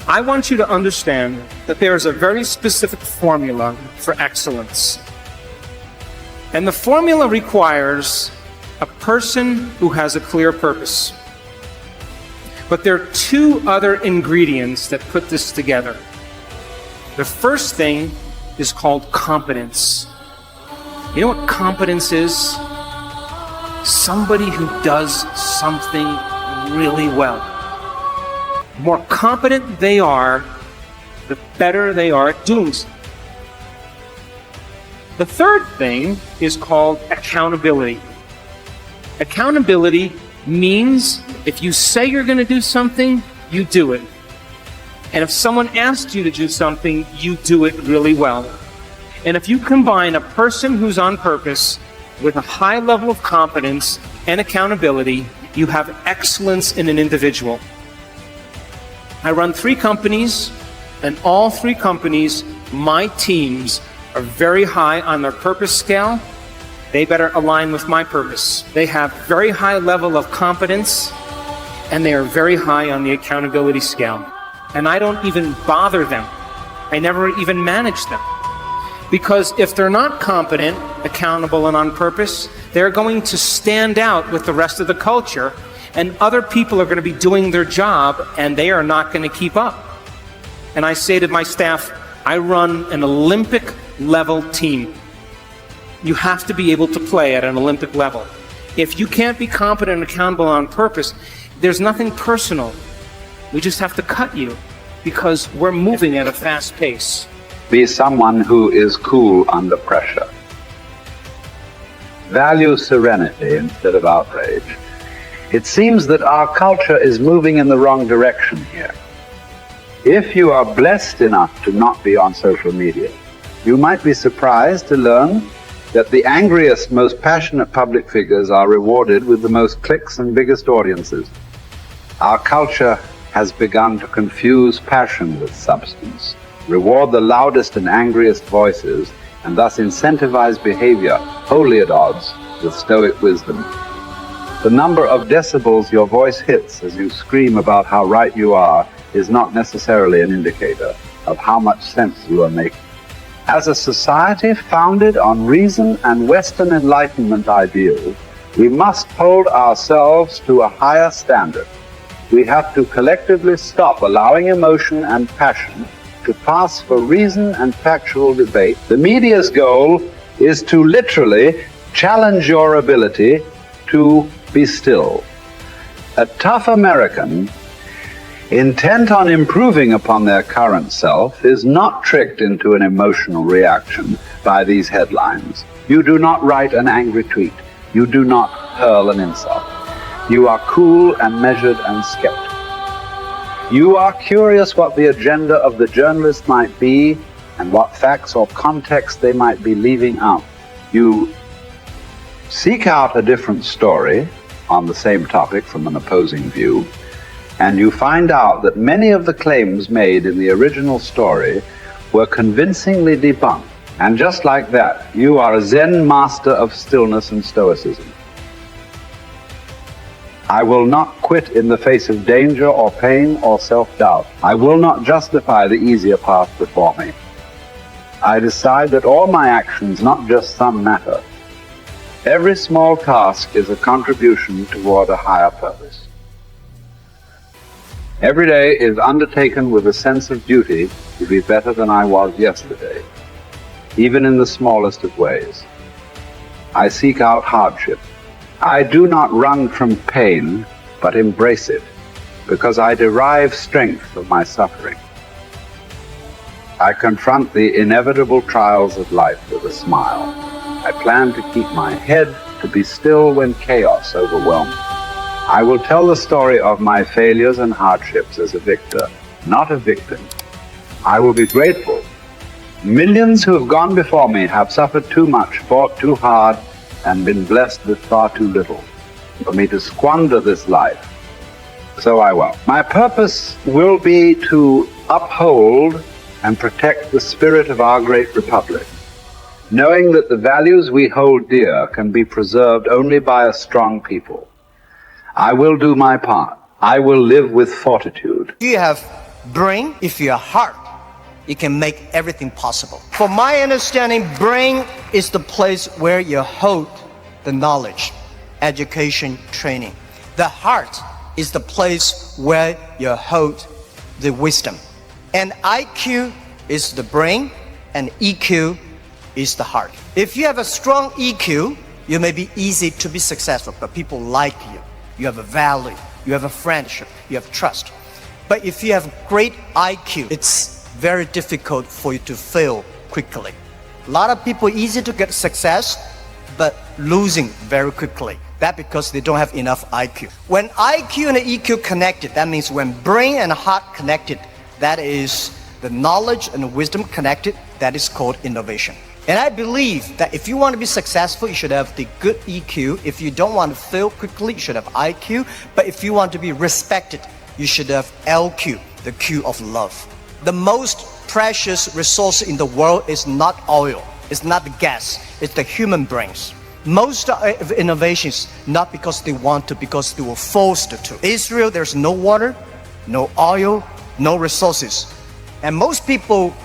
I want you to understand that there is a very specific formula for excellence. And the formula requires a person who has a clear purpose. But there are 2 other ingredients that put this together. The first thing is called competence. You know what competence is? Somebody who does something really well. The more competent they are, the better they are at doing so. The third thing is called accountability. Accountability means if you say you're going to do something, you do it. And if someone asks you to do something, you do it really well. And if you combine a person who's on purpose with a high level of competence and accountability, you have excellence in an individual. I run 3 companies, and all 3 companies, my teams are very high on their purpose scale. They better align with my purpose. They have very high level of competence, and they are very high on the accountability scale. And I don't even bother them. I never even manage them. Because if they're not competent, accountable, and on purpose, they're going to stand out with the rest of the culture, and other people are going to be doing their job, and they are not going to keep up. And I say to my staff, I run an Olympic-level team. You have to be able to play at an Olympic level. If you can't be competent and accountable on purpose, there's nothing personal. We just have to cut you because we're moving at a fast pace. Be someone who is cool under pressure. Value serenity instead of outrage. It seems that our culture is moving in the wrong direction here. If you are blessed enough to not be on social media, you might be surprised to learn that the angriest, most passionate public figures are rewarded with the most clicks and biggest audiences. Our culture has begun to confuse passion with substance, reward the loudest and angriest voices, and thus incentivize behavior wholly at odds with stoic wisdom. The number of decibels your voice hits as you scream about how right you are is not necessarily an indicator of how much sense you are making. As a society founded on reason and Western Enlightenment ideals, We must hold ourselves to a higher standard. We have to collectively stop allowing emotion and passion to pass for reason and factual debate. The media's goal is to literally challenge your ability to be still. A tough American, intent on improving upon their current self, is not tricked into an emotional reaction by these headlines. You do not write an angry tweet. You do not hurl an insult. You are cool and measured and skeptical. You are curious what the agenda of the journalist might be and what facts or context they might be leaving out. You seek out a different story on the same topic from an opposing view, and you find out that many of the claims made in the original story were convincingly debunked. And just like that, you are a Zen master of stillness and stoicism. I will not quit in the face of danger or pain or self-doubt. I will not justify the easier path before me. I decide that all my actions, not just some, matter. Every small task is a contribution toward a higher purpose. Every day is undertaken with a sense of duty to be better than I was yesterday, even in the smallest of ways. I seek out hardship. I do not run from pain, but embrace it, because I derive strength from my suffering. I confront the inevitable trials of life with a smile. I plan to keep my head to be still when chaos overwhelms. I will tell the story of my failures and hardships as a victor, not a victim. I will be grateful. Millions who have gone before me have suffered too much, fought too hard, and been blessed with far too little for me to squander this life. So I will. My purpose will be to uphold and protect the spirit of our great republic, knowing that the values we hold dear can be preserved only by a strong people. I will do my part. I will live with fortitude. You have brain, if you have heart, you can make everything possible. From my understanding, brain is the place where you hold the knowledge, education, training. The heart is the place where you hold the wisdom. And IQ is the brain, and EQ is the heart. If you have a strong EQ, you may be easy to be successful, but people like you. You have a value, you have a friendship, you have trust. But if you have great IQ, it's very difficult for you to fail quickly. A lot of people easy to get success, but losing very quickly. That's because they don't have enough IQ. When IQ and EQ connected, that means when brain and heart connected, that is the knowledge and wisdom connected, that is called innovation. And I believe that if you want to be successful, you should have the good EQ. If you don't want to fail quickly, you should have IQ. But if you want to be respected, you should have LQ, the Q of love. The most precious resource in the world is not oil, it's not the gas, it's the human brains. Most of innovations, not because they want to, because they were forced to. Israel, there's no water, no oil, no resources. And most people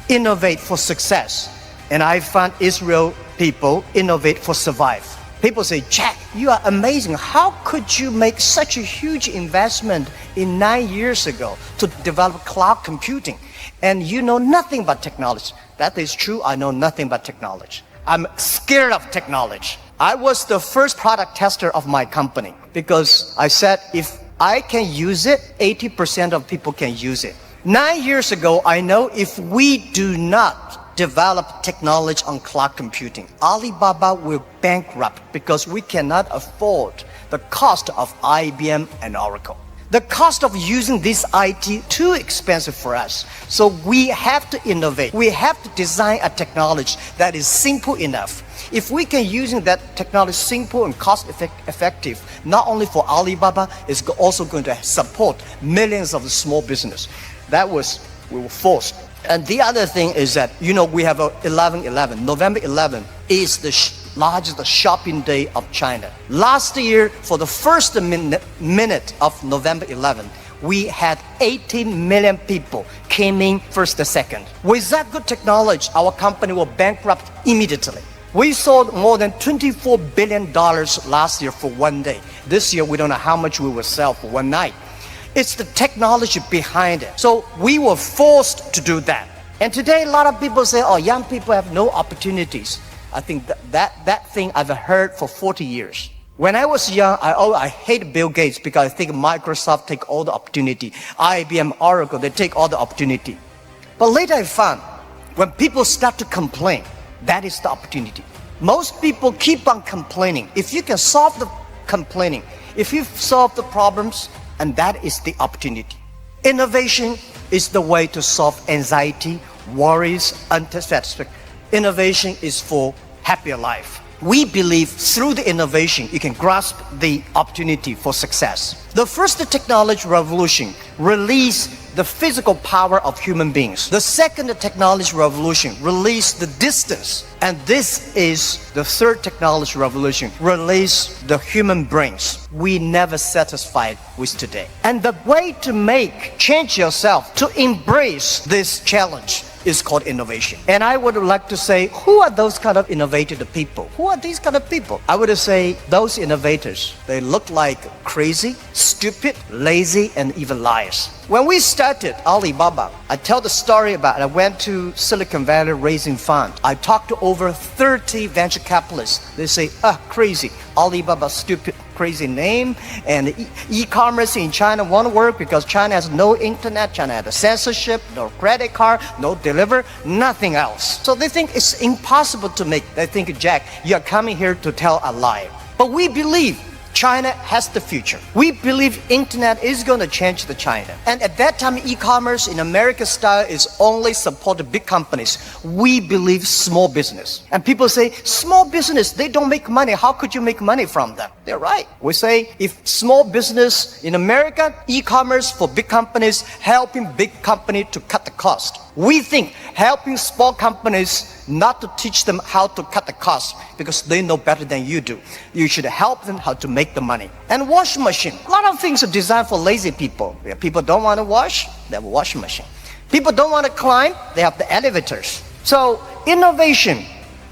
innovate for success. And I find Israel people innovate for survive. People say, Jack, you are amazing. How could you make such a huge investment in 9 years ago to develop cloud computing? And you know nothing about technology. That is true. I know nothing about technology. I'm scared of technology. I was the first product tester of my company because I said, if I can use it, 80% of people can use it. 9 years ago, I know if we do not develop technology on cloud computing, Alibaba will bankrupt because we cannot afford the cost of IBM and Oracle. The cost of using this IT too expensive for us. So we have to innovate. We have to design a technology that is simple enough. If we can using that technology simple and cost effective, not only for Alibaba, it's also going to support millions of small business. We were forced. And the other thing is that, we have 11/11. November 11 is the largest shopping day of China. Last year, for the first minute of November 11, we had 18 million people came in first and second. With that good technology, our company will bankrupt immediately. We sold more than $24 billion last year for one day. This year, we don't know how much we will sell for one night. It's the technology behind it. So we were forced to do that. And today, a lot of people say, oh, young people have no opportunities. I think that thing I've heard for 40 years. When I was young, I hated Bill Gates because I think Microsoft take all the opportunity. IBM, Oracle, they take all the opportunity. But later I found, when people start to complain, that is the opportunity. Most people keep on complaining. If you can solve the complaining, if you solve the problems, and that is the opportunity. Innovation is the way to solve anxiety, worries, unsatisfaction. Innovation is for happier life. We believe through the innovation, you can grasp the opportunity for success. The first technology revolution released the physical power of human beings. The second technology revolution released the distance. And this is the third technology revolution, release the human brains. We never satisfied with today. And the way to change yourself, to embrace this challenge, is called innovation. And I would like to say, who are those kind of innovative people? Who are these kind of people? I would say those innovators, they look like crazy, stupid, lazy, and even liars. When we started Alibaba, I tell the story about I went to Silicon Valley raising funds. I talked to over 30 venture capitalists. They say, crazy, Alibaba, stupid, crazy name, and e-commerce in China won't work because China has no internet, China has a censorship, no credit card, no deliver, nothing else. So they think it's impossible to make. They think, Jack, you're coming here to tell a lie. But we believe China has the future. We believe internet is going to change the China. And at that time, e-commerce in American style is only supported big companies. We believe small business. And people say, small business, they don't make money. How could you make money from them? They're right. We say, if small business in America, e-commerce for big companies, helping big company to cut the cost. We think helping small companies not to teach them how to cut the cost because they know better than you do. You should help them how to make the money. And washing machine. A lot of things are designed for lazy people. People don't want to wash, they have a washing machine. People don't want to climb, they have the elevators. So innovation,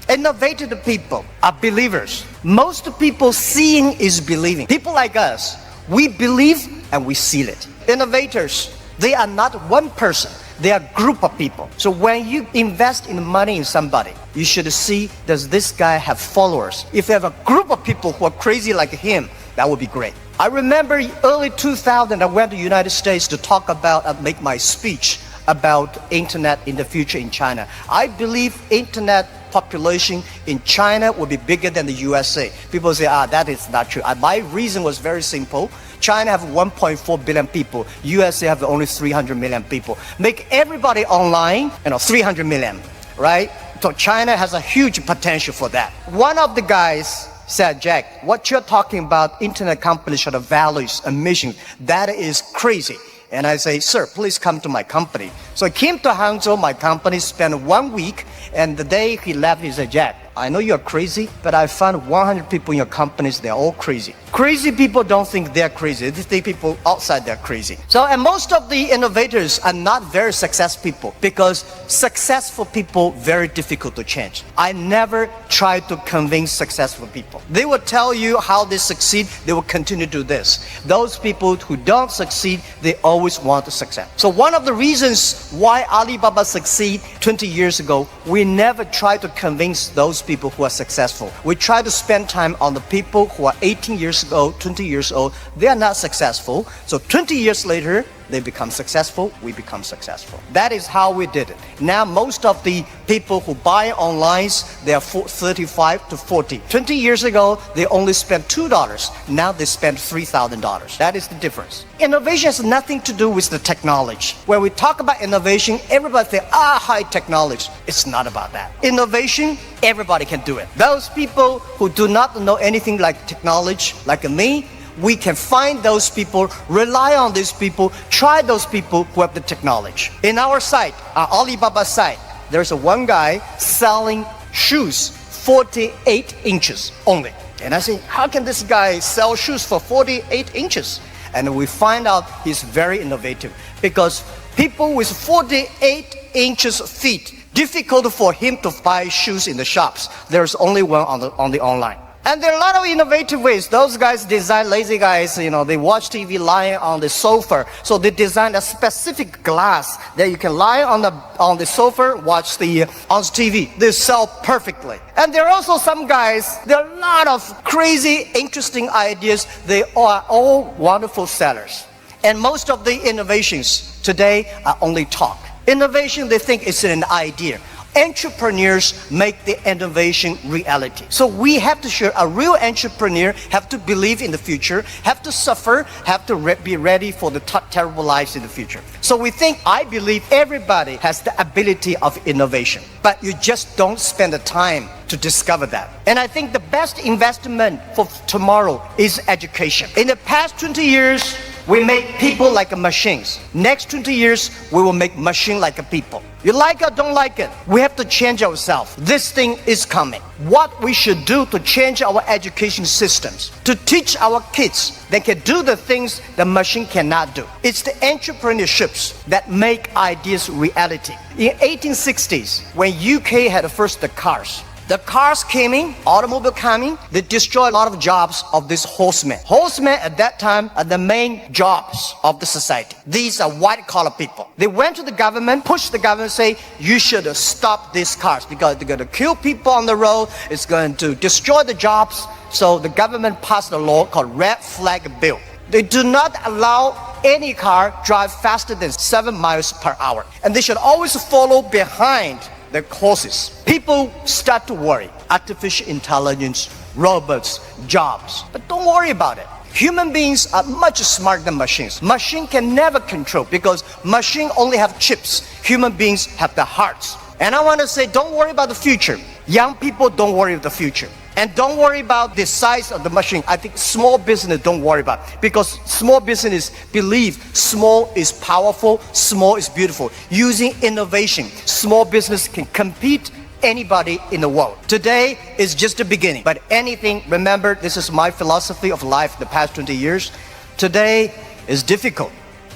innovative people are believers. Most people seeing is believing. People like us, we believe and we seal it. Innovators, they are not one person. They are a group of people. So when you invest in money in somebody, you should see, does this guy have followers? If you have a group of people who are crazy like him, that would be great. I remember early 2000, I went to the United States to talk about, make my speech about internet in the future in China. I believe internet population in China will be bigger than the USA. People say, that is not true. My reason was very simple. China have 1.4 billion people. USA have only 300 million people. Make everybody online, 300 million, right? So China has a huge potential for that. One of the guys said, Jack, what you're talking about, internet companies should have values and mission. That is crazy. And I say, sir, please come to my company. So I came to Hangzhou, my company, spent 1 week, and the day he left, he said, Jack, I know you're crazy, but I found 100 people in your companies, they're all crazy. Crazy people don't think they're crazy. They think people outside they're crazy. So, and most of the innovators are not very successful people because successful people, very difficult to change. I never try to convince successful people. They will tell you how they succeed. They will continue to do this. Those people who don't succeed, they always want to succeed. So one of the reasons why Alibaba succeed 20 years ago, we never try to convince those people who are successful. We try to spend time on the people who are 18 years old, 20 years old. They are not successful. So 20 years later, they become successful, we become successful. That is how we did it. Now, most of the people who buy online, they are 35 to 40. 20 years ago, they only spent $2. Now they spend $3,000. That is the difference. Innovation has nothing to do with the technology. When we talk about innovation, everybody thinks, high technology. It's not about that. Innovation, everybody can do it. Those people who do not know anything like technology, like me, we can find those people, rely on these people, try those people who have the technology. In our site, our Alibaba site, there's one guy selling shoes 48 inches only. And I say, how can this guy sell shoes for 48 inches? And we find out he's very innovative because people with 48 inches feet Difficult for him to buy shoes in the shops. There's only one on the online. And there are a lot of innovative ways. Those guys design, lazy guys, they watch TV lying on the sofa. So they design a specific glass that you can lie on the sofa, watch on TV. They sell perfectly. And there are also some guys, there are a lot of crazy, interesting ideas. They are all wonderful sellers. And most of the innovations today are only talk. Innovation, they think it's an idea. Entrepreneurs make the innovation reality. So we have to share. A real entrepreneur have to believe in the future, have to suffer, have to be ready for the terrible lives in the future. So I believe everybody has the ability of innovation, but you just don't spend the time to discover that. And I think the best investment for tomorrow is education. In the past 20 years, we make people like machines. Next 20 years, we will make machine like people. You like it or don't like it, we have to change ourselves. This thing is coming. What we should do to change our education systems, to teach our kids they can do the things the machine cannot do. It's the entrepreneurships that make ideas reality. In 1860s, when UK had first the cars came in, automobile coming, they destroyed a lot of jobs of these horsemen. Horsemen at that time are the main jobs of the society. These are white collar people. They went to the government, pushed the government, say, you should stop these cars because they're going to kill people on the road, it's going to destroy the jobs. So the government passed a law called Red Flag Bill. They do not allow any car drive faster than 7 miles per hour. And they should always follow behind the horses. People start to worry. Artificial intelligence, robots, jobs. But don't worry about it. Human beings are much smarter than machines. Machine can never control because machine only have chips. Human beings have the hearts. And I want to say, don't worry about the future. Young people, don't worry about the future. And don't worry about the size of the machine. I think small business don't worry about, because small business believe small is powerful, small is beautiful. Using innovation, small business can compete anybody in the world. Today is just the beginning, but anything, remember, this is my philosophy of life the past 20 years. Today is difficult.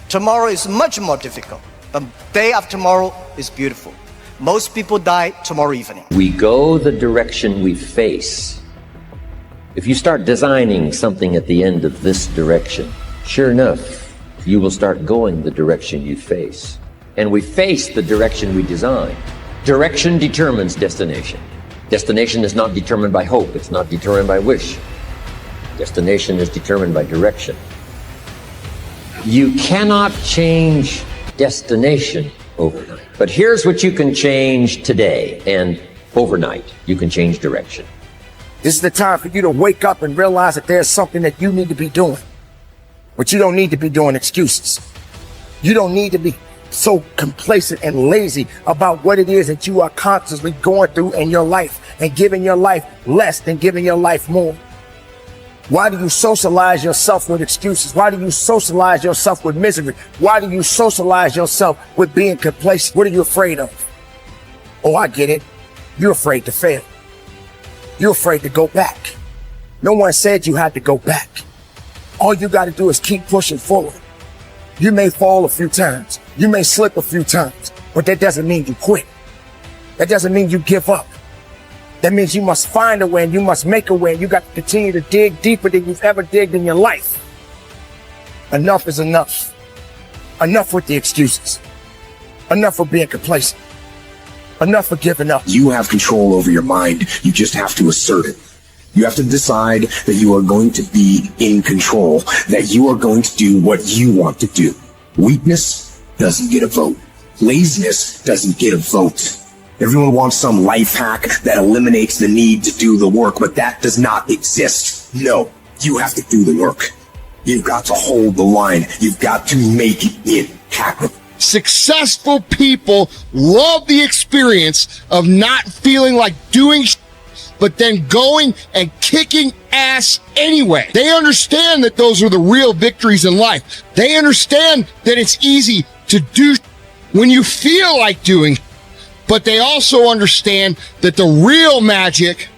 Tomorrow is much more difficult. The day after tomorrow is beautiful. Most people die tomorrow evening. We go the direction we face. If you start designing something at the end of this direction, sure enough, you will start going the direction you face. And we face the direction we design. Direction determines destination. Destination is not determined by hope. It's not determined by wish. Destination is determined by direction. You cannot change destination overnight. But here's what you can change today, and overnight, you can change direction. This is the time for you to wake up and realize that there's something that you need to be doing. But you don't need to be doing excuses. You don't need to be so complacent and lazy about what it is that you are constantly going through in your life and giving your life less than giving your life more. Why do you socialize yourself with excuses? Why do you socialize yourself with misery? Why do you socialize yourself with being complacent? What are you afraid of? Oh, I get it. You're afraid to fail. You're afraid to go back. No one said you had to go back. All you got to do is keep pushing forward. You may fall a few times. You may slip a few times, but that doesn't mean you quit. That doesn't mean you give up. That means you must find a way and you must make a way. You got to continue to dig deeper than you've ever digged in your life. Enough is enough. Enough with the excuses. Enough with being complacent. Enough for giving up. You have control over your mind. You just have to assert it. You have to decide that you are going to be in control, that you are going to do what you want to do. Weakness doesn't get a vote. Laziness doesn't get a vote. Everyone wants some life hack that eliminates the need to do the work, but that does not exist. No, you have to do the work. You've got to hold the line. You've got to make it happen. Successful people love the experience of not feeling like doing but then going and kicking ass anyway. They understand that those are the real victories in life. They understand that it's easy to do when you feel like doing, but they also understand that the real magic,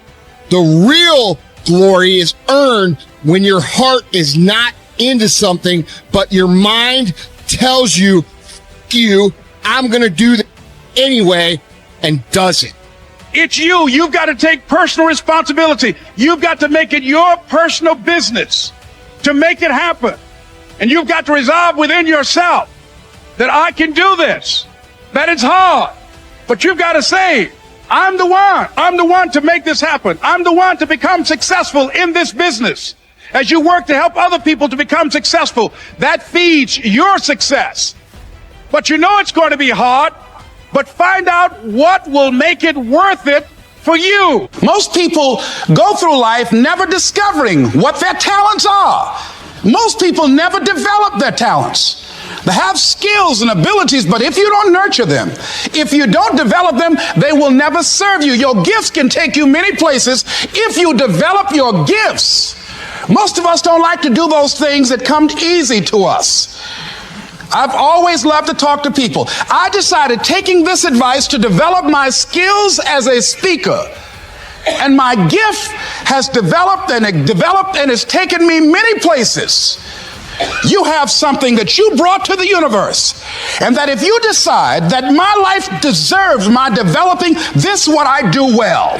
the real glory is earned when your heart is not into something, but your mind tells you, I'm going to do that anyway, and does it. It's you. You've got to take personal responsibility. You've got to make it your personal business to make it happen. And you've got to resolve within yourself that I can do this, that it's hard. But you've got to say, I'm the one. I'm the one to make this happen. I'm the one to become successful in this business. As you work to help other people to become successful, that feeds your success. But you know it's going to be hard, but find out what will make it worth it for you. Most people go through life never discovering what their talents are. Most people never develop their talents. They have skills and abilities, but if you don't nurture them, if you don't develop them, they will never serve you. Your gifts can take you many places if you develop your gifts. Most of us don't like to do those things that come easy to us. I've always loved to talk to people. I decided, taking this advice, to develop my skills as a speaker. And my gift has developed and it's taken me many places. You have something that you brought to the universe, and that if you decide that my life deserves my developing this, what I do well,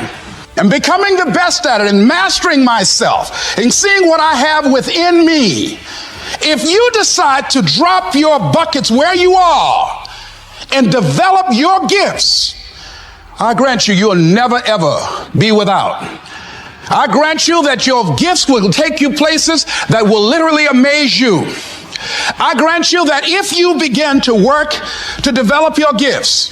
and becoming the best at it, and mastering myself, and seeing what I have within me, if you decide to drop your buckets where you are and develop your gifts, I grant you, you'll never ever be without. I grant you that your gifts will take you places that will literally amaze you. I grant you that if you begin to work to develop your gifts,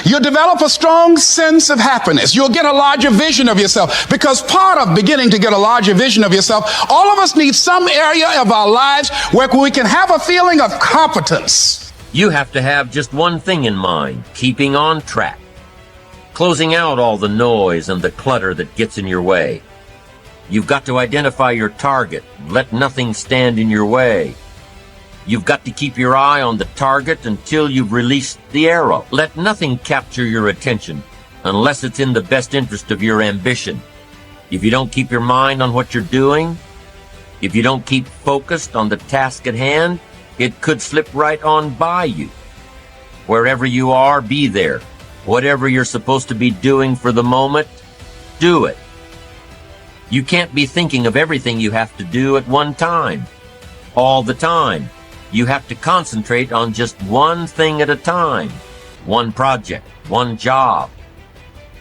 you'll develop a strong sense of happiness. You'll get a larger vision of yourself, because part of beginning to get a larger vision of yourself, all of us need some area of our lives where we can have a feeling of competence. You have to have just one thing in mind: keeping on track. Closing out all the noise and the clutter that gets in your way. You've got to identify your target. Let nothing stand in your way. You've got to keep your eye on the target until you've released the arrow. Let nothing capture your attention unless it's in the best interest of your ambition. If you don't keep your mind on what you're doing, if you don't keep focused on the task at hand, it could slip right on by you. Wherever you are, be there. Whatever you're supposed to be doing for the moment, do it. You can't be thinking of everything you have to do at one time, all the time. You have to concentrate on just one thing at a time, one project, one job.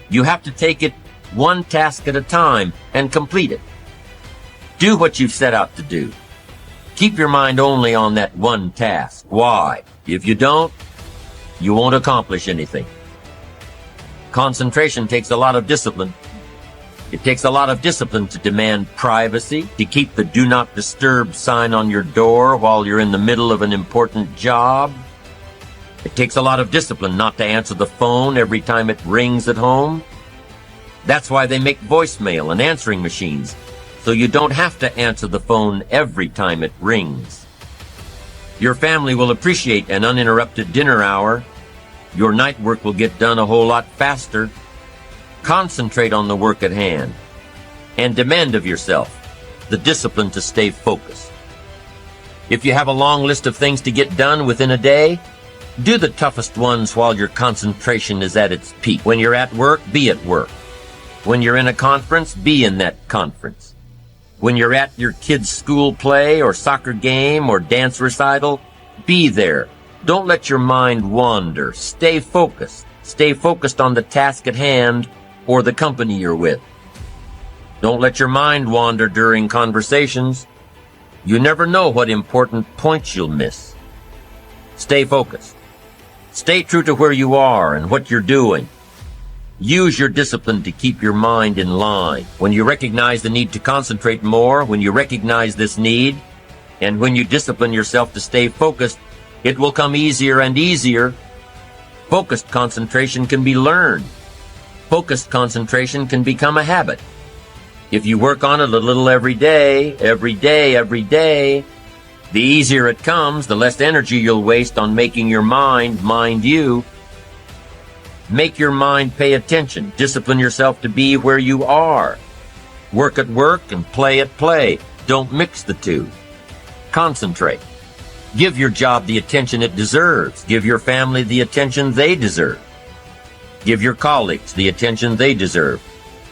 You have to take it one task at a time and complete it. Do what you've set out to do. Keep your mind only on that one task. Why? If you don't, you won't accomplish anything. Concentration takes a lot of discipline. It takes a lot of discipline to demand privacy, to keep the do not disturb sign on your door while you're in the middle of an important job. It takes a lot of discipline not to answer the phone every time it rings at home. That's why they make voicemail and answering machines, so you don't have to answer the phone every time it rings. Your family will appreciate an uninterrupted dinner hour. Your night work will get done a whole lot faster. Concentrate on the work at hand and demand of yourself the discipline to stay focused. If you have a long list of things to get done within a day, do the toughest ones while your concentration is at its peak. When you're at work, be at work. When you're in a conference, be in that conference. When you're at your kid's school play or soccer game or dance recital, be there. Don't let your mind wander. Stay focused. Stay focused on the task at hand or the company you're with. Don't let your mind wander during conversations. You never know what important points you'll miss. Stay focused. Stay true to where you are and what you're doing. Use your discipline to keep your mind in line. When you recognize the need to concentrate more, when you recognize this need, and when you discipline yourself to stay focused, it will come easier and easier. Focused concentration can be learned. Focused concentration can become a habit. If you work on it a little every day, the easier it comes, the less energy you'll waste on making your mind mind you. Make your mind pay attention. Discipline yourself to be where you are. Work at work and play at play. Don't mix the two. Concentrate. Give your job the attention it deserves. Give your family the attention they deserve. Give your colleagues the attention they deserve.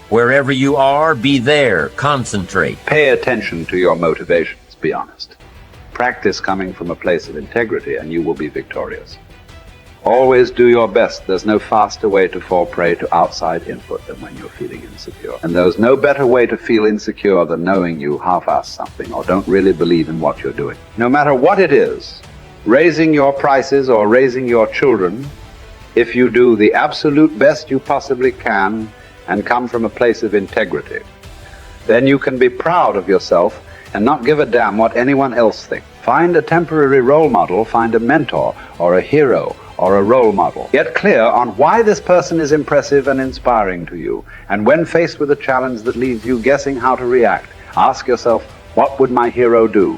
Wherever you are, be there. Concentrate. Pay attention to your motivations, be honest. Practice coming from a place of integrity and you will be victorious. Always do your best. There's no faster way to fall prey to outside input than when you're feeling insecure. And there's no better way to feel insecure than knowing you half-assed something or don't really believe in what you're doing. No matter what it is, raising your prices or raising your children, if you do the absolute best you possibly can and come from a place of integrity, then you can be proud of yourself and not give a damn what anyone else thinks. Find a temporary role model, find a mentor or a hero or a role model. Get clear on why this person is impressive and inspiring to you. And when faced with a challenge that leaves you guessing how to react, ask yourself, what would my hero do?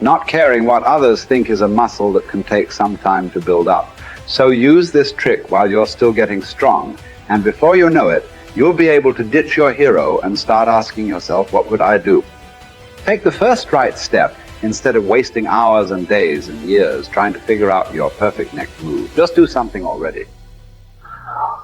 Not caring what others think is a muscle that can take some time to build up. So use this trick while you're still getting strong, and before you know it, you'll be able to ditch your hero and start asking yourself, what would I do? Take the first right step instead of wasting hours and days and years trying to figure out your perfect next move. Just do something already.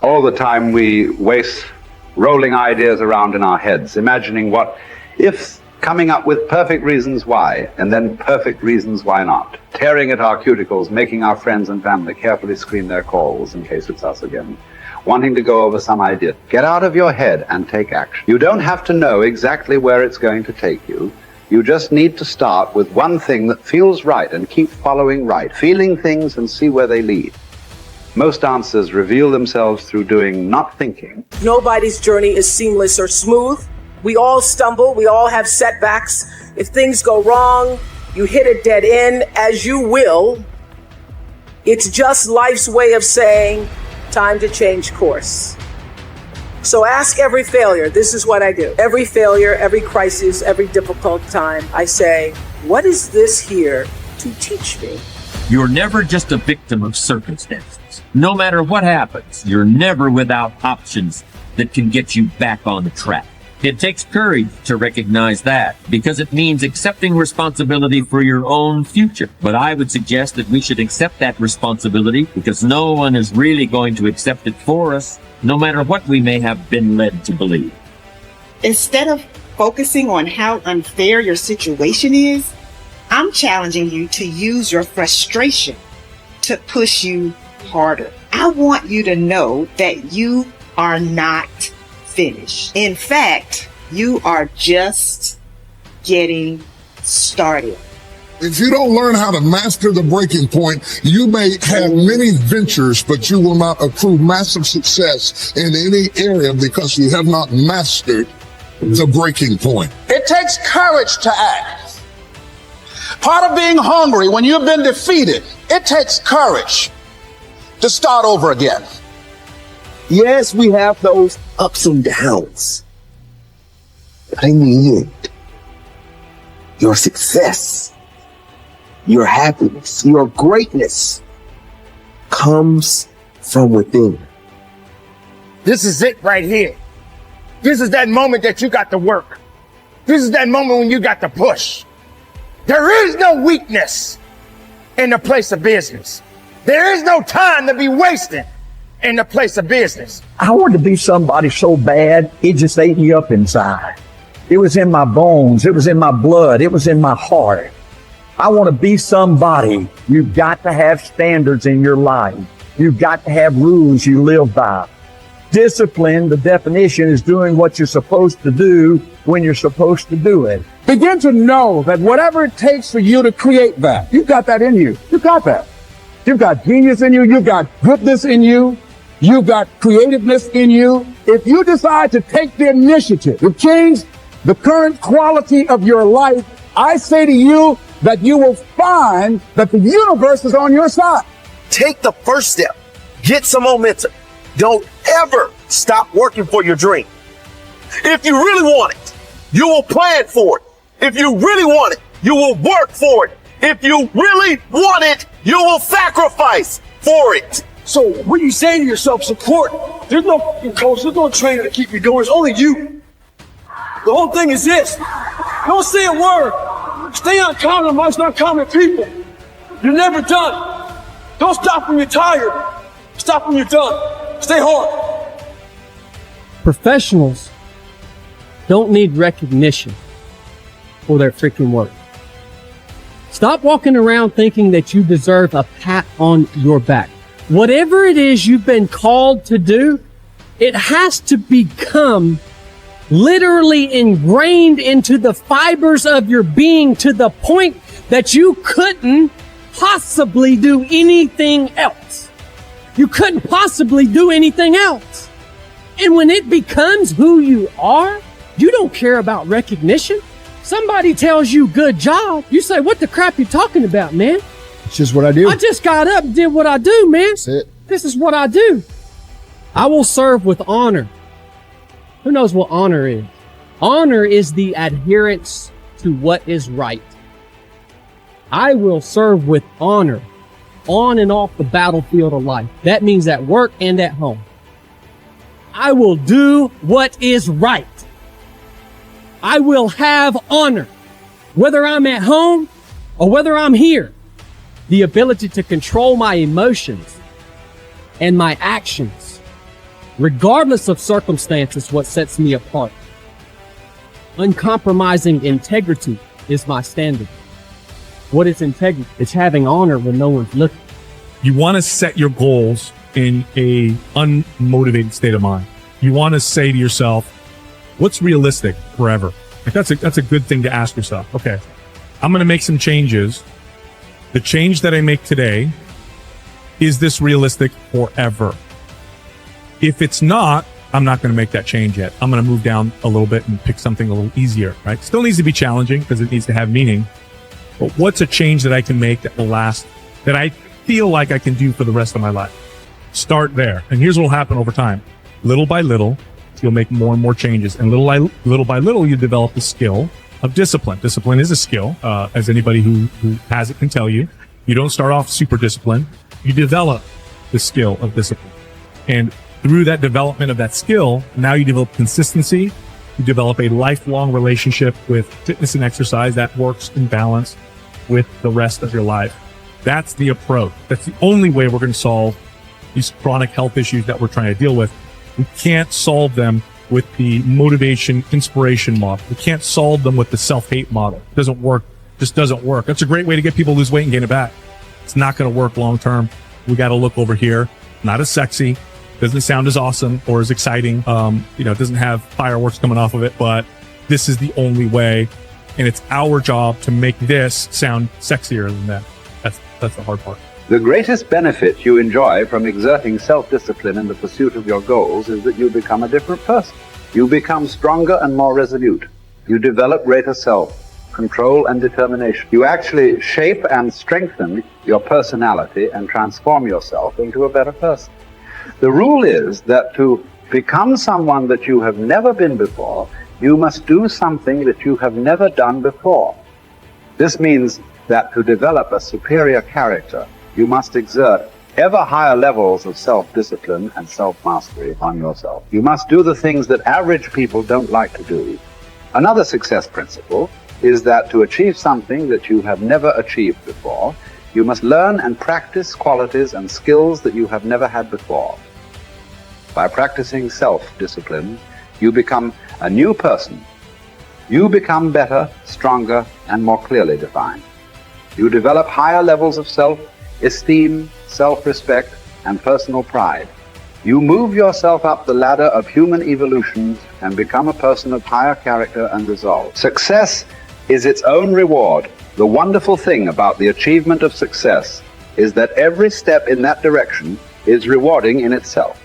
All the time we waste rolling ideas around in our heads, imagining what if, coming up with perfect reasons why, and then perfect reasons why not. Tearing at our cuticles, making our friends and family carefully screen their calls in case it's us again. Wanting to go over some idea. Get out of your head and take action. You don't have to know exactly where it's going to take you. You just need to start with one thing that feels right and keep following right, feeling things and see where they lead. Most answers reveal themselves through doing, not thinking. Nobody's journey is seamless or smooth. We all stumble, we all have setbacks. If things go wrong, you hit a dead end, as you will. It's just life's way of saying, time to change course. So ask every failure. This is what I do. Every failure, every crisis, every difficult time, I say, what is this here to teach me? You're never just a victim of circumstances. No matter what happens, you're never without options that can get you back on the track. It takes courage to recognize that, because it means accepting responsibility for your own future. But I would suggest that we should accept that responsibility because no one is really going to accept it for us, no matter what we may have been led to believe. Instead of focusing on how unfair your situation is, I'm challenging you to use your frustration to push you harder. I want you to know that you are not finished. In fact, you are just getting started. If you don't learn how to master the breaking point, you may have many ventures, but you will not accrue massive success in any area because you have not mastered the breaking point. It takes courage to act. Part of being hungry when you've been defeated, it takes courage to start over again. Yes, we have those ups and downs. But in the end, your success, your happiness, your greatness comes from within. This is it right here. This is that moment that you got to work. This is that moment when you got to push. There is no weakness in the place of business. There is no time to be wasting in the place of business. I wanted to be somebody so bad, it just ate me up inside. It was in my bones. It was in my blood. It was in my heart. I want to be somebody. You've got to have standards in your life. You've got to have rules you live by. Discipline, the definition, is doing what you're supposed to do when you're supposed to do it. Begin to know that whatever it takes for you to create that, you've got that in you. You've got that. You've got genius in you. You've got goodness in you. You've got creativeness in you. If you decide to take the initiative to change the current quality of your life, I say to you that you will find that the universe is on your side. Take the first step. Get some momentum. Don't ever stop working for your dream. If you really want it, you will plan for it. If you really want it, you will work for it. If you really want it, you will sacrifice for it. So when you say to yourself, support, there's no fucking coach, there's no trainer to keep you going. It's only you. The whole thing is this. Don't say a word. Stay uncommon amongst uncommon people. You're never done. Don't stop when you're tired. Stop when you're done. Stay hard. Professionals don't need recognition for their freaking work. Stop walking around thinking that you deserve a pat on your back. Whatever it is you've been called to do, it has to become literally ingrained into the fibers of your being to the point that you couldn't possibly do anything else. You couldn't possibly do anything else. And when it becomes who you are, you don't care about recognition. Somebody tells you good job, you say, what the crap you talking about, man? It's just what I do. I just got up and did what I do, man. That's it. This is what I do. I will serve with honor. Who knows what honor is? Honor is the adherence to what is right. I will serve with honor on and off the battlefield of life. That means at work and at home. I will do what is right. I will have honor, whether I'm at home or whether I'm here. The ability to control my emotions and my actions, regardless of circumstances, what sets me apart. Uncompromising integrity is my standard. What is integrity? It's having honor when no one's looking. You want to set your goals in a unmotivated state of mind. You want to say to yourself, what's realistic forever? Like that's a good thing to ask yourself. Okay, I'm going to make some changes. The change that I make today, is this realistic forever? If it's not, I'm not going to make that change yet. I'm going to move down a little bit and pick something a little easier, right? Still needs to be challenging because it needs to have meaning. But what's a change that I can make that will last, that I feel like I can do for the rest of my life? Start there. And here's what will happen over time. Little by little, you'll make more and more changes. And little by little, you develop the skill of discipline. Discipline is a skill, as anybody who has it can tell you. You don't start off super disciplined. You develop the skill of discipline. And through that development of that skill, now you develop consistency. You develop a lifelong relationship with fitness and exercise that works in balance with the rest of your life. That's the approach. That's the only way we're going to solve these chronic health issues that we're trying to deal with. We can't solve them with the motivation, inspiration model. We can't solve them with the self-hate model. It doesn't work. Just doesn't work. That's a great way to get people to lose weight and gain it back. It's not going to work long term. We got to look over here. Not as sexy. Doesn't sound as awesome or as exciting. It doesn't have fireworks coming off of it, but this is the only way. And it's our job to make this sound sexier than that. That's the hard part. The greatest benefit you enjoy from exerting self-discipline in the pursuit of your goals is that you become a different person. You become stronger and more resolute. You develop greater self-control and determination. You actually shape and strengthen your personality and transform yourself into a better person. The rule is that to become someone that you have never been before, you must do something that you have never done before. This means that to develop a superior character, you must exert ever higher levels of self-discipline and self-mastery on yourself. You must do the things that average people don't like to do. Another success principle is that to achieve something that you have never achieved before, you must learn and practice qualities and skills that you have never had before. By practicing self-discipline, you become a new person. You become better, stronger, and more clearly defined. You develop higher levels of self-esteem, self-respect, and personal pride. You move yourself up the ladder of human evolution and become a person of higher character and resolve. Success is its own reward. The wonderful thing about the achievement of success is that every step in that direction is rewarding in itself.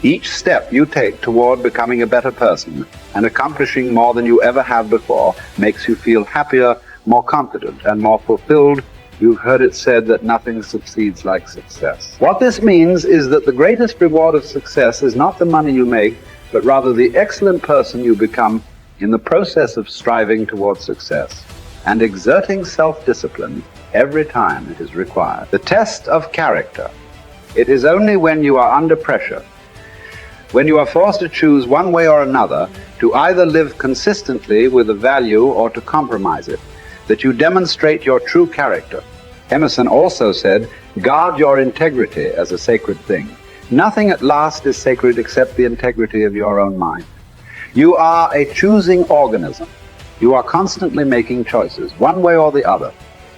Each step you take toward becoming a better person and accomplishing more than you ever have before makes you feel happier, more confident, and more fulfilled. You've heard it said that nothing succeeds like success. What this means is that the greatest reward of success is not the money you make, but rather the excellent person you become in the process of striving toward success and exerting self-discipline every time it is required. The test of character. It is only when you are under pressure, when you are forced to choose one way or another, to either live consistently with a value or to compromise it, that you demonstrate your true character. Emerson also said, guard your integrity as a sacred thing. Nothing at last is sacred except the integrity of your own mind. You are a choosing organism. You are constantly making choices, one way or the other.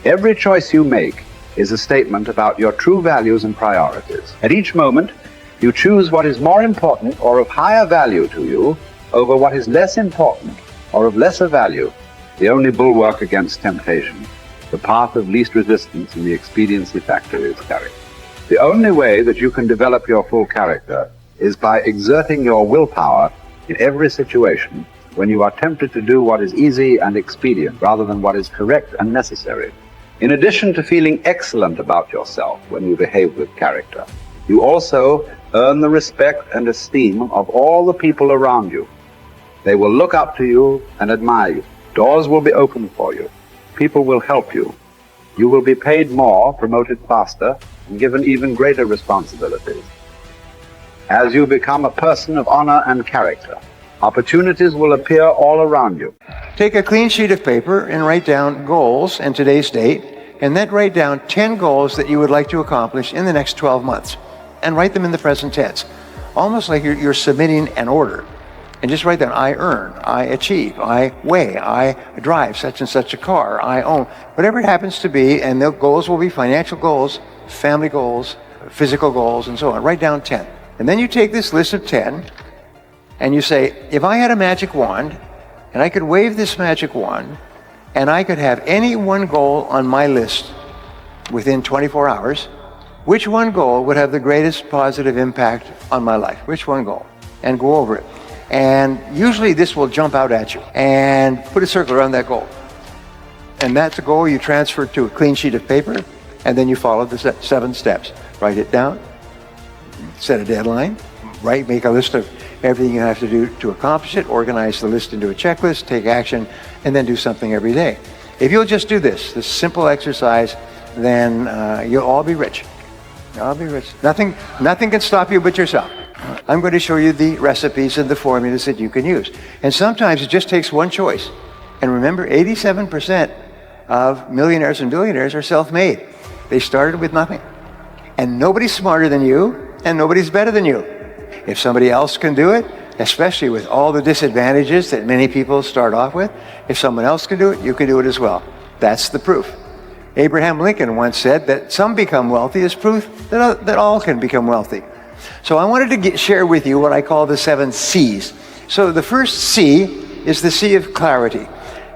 Every choice you make is a statement about your true values and priorities. At each moment, you choose what is more important or of higher value to you over what is less important or of lesser value. The only bulwark against temptation, the path of least resistance in the expediency factor is character. The only way that you can develop your full character is by exerting your willpower in every situation when you are tempted to do what is easy and expedient rather than what is correct and necessary. In addition to feeling excellent about yourself when you behave with character, you also earn the respect and esteem of all the people around you. They will look up to you and admire you. Doors will be opened for you. People will help you. You will be paid more, promoted faster, and given even greater responsibilities. As you become a person of honor and character, opportunities will appear all around you. Take a clean sheet of paper and write down goals in today's date, and then write down 10 goals that you would like to accomplish in the next 12 months. And write them in the present tense, almost like you're submitting an order. And just write down, I earn, I achieve, I weigh, I drive such and such a car, I own, whatever it happens to be, and the goals will be financial goals, family goals, physical goals, and so on. Write down 10. And then you take this list of 10, and you say, if I had a magic wand, and I could wave this magic wand, and I could have any one goal on my list within 24 hours, which one goal would have the greatest positive impact on my life? Which one goal? And go over it. And usually this will jump out at you. And put a circle around that goal. And that's a goal you transfer to a clean sheet of paper, and then you follow the 7 steps. Write it down, set a deadline, make a list of everything you have to do to accomplish it, organize the list into a checklist, take action, and then do something every day. If you'll just do this simple exercise, then you'll all be rich. I'll be rich. Nothing can stop you but yourself. I'm going to show you the recipes and the formulas that you can use. And sometimes it just takes one choice. And remember, 87% of millionaires and billionaires are self-made. They started with nothing. And nobody's smarter than you, and nobody's better than you. If somebody else can do it, especially with all the disadvantages that many people start off with, if someone else can do it, you can do it as well. That's the proof. Abraham Lincoln once said that some become wealthy is proof that all can become wealthy. So I wanted to share with you what I call the 7 C's. So the first C is the C of clarity.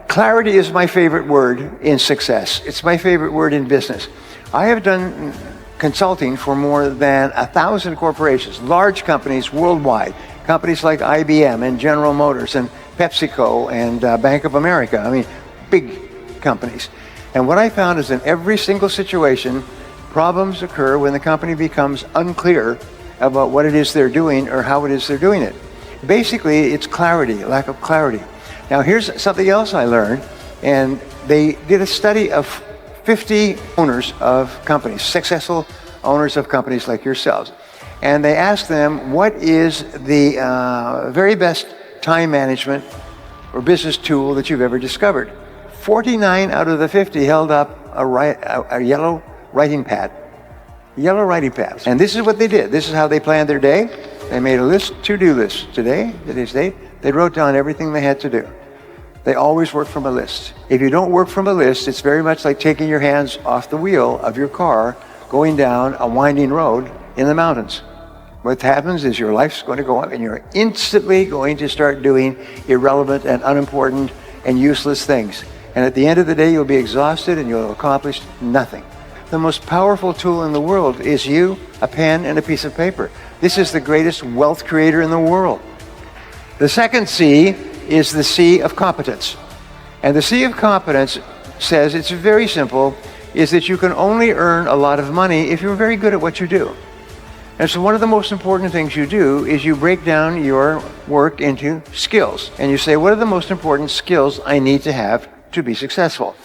Clarity is my favorite word in success. It's my favorite word in business. I have done consulting for more than 1,000 corporations, large companies worldwide, companies like IBM and General Motors and PepsiCo and Bank of America. I mean, big companies. And what I found is in every single situation, problems occur when the company becomes unclear about what it is they're doing or how it is they're doing it. Basically, it's clarity, lack of clarity. Now, here's something else I learned, and they did a study of 50 owners of companies, successful owners of companies like yourselves. And they asked them, what is the very best time management or business tool that you've ever discovered? 49 out of the 50 held up a yellow writing pad. Yellow writing pads. And this is what they did. This is how they planned their day. They made a list, to-do list. Today's date, they wrote down everything they had to do. They always work from a list. If you don't work from a list, it's very much like taking your hands off the wheel of your car going down a winding road in the mountains. What happens is your life's going to go up and you're instantly going to start doing irrelevant and unimportant and useless things. And at the end of the day, you'll be exhausted and you'll have accomplished nothing. The most powerful tool in the world is you, a pen, and a piece of paper. This is the greatest wealth creator in the world. The second C is the C of competence. And the C of competence says, it's very simple, is that you can only earn a lot of money if you're very good at what you do. And so one of the most important things you do is you break down your work into skills. And you say, what are the most important skills I need to have to be successful?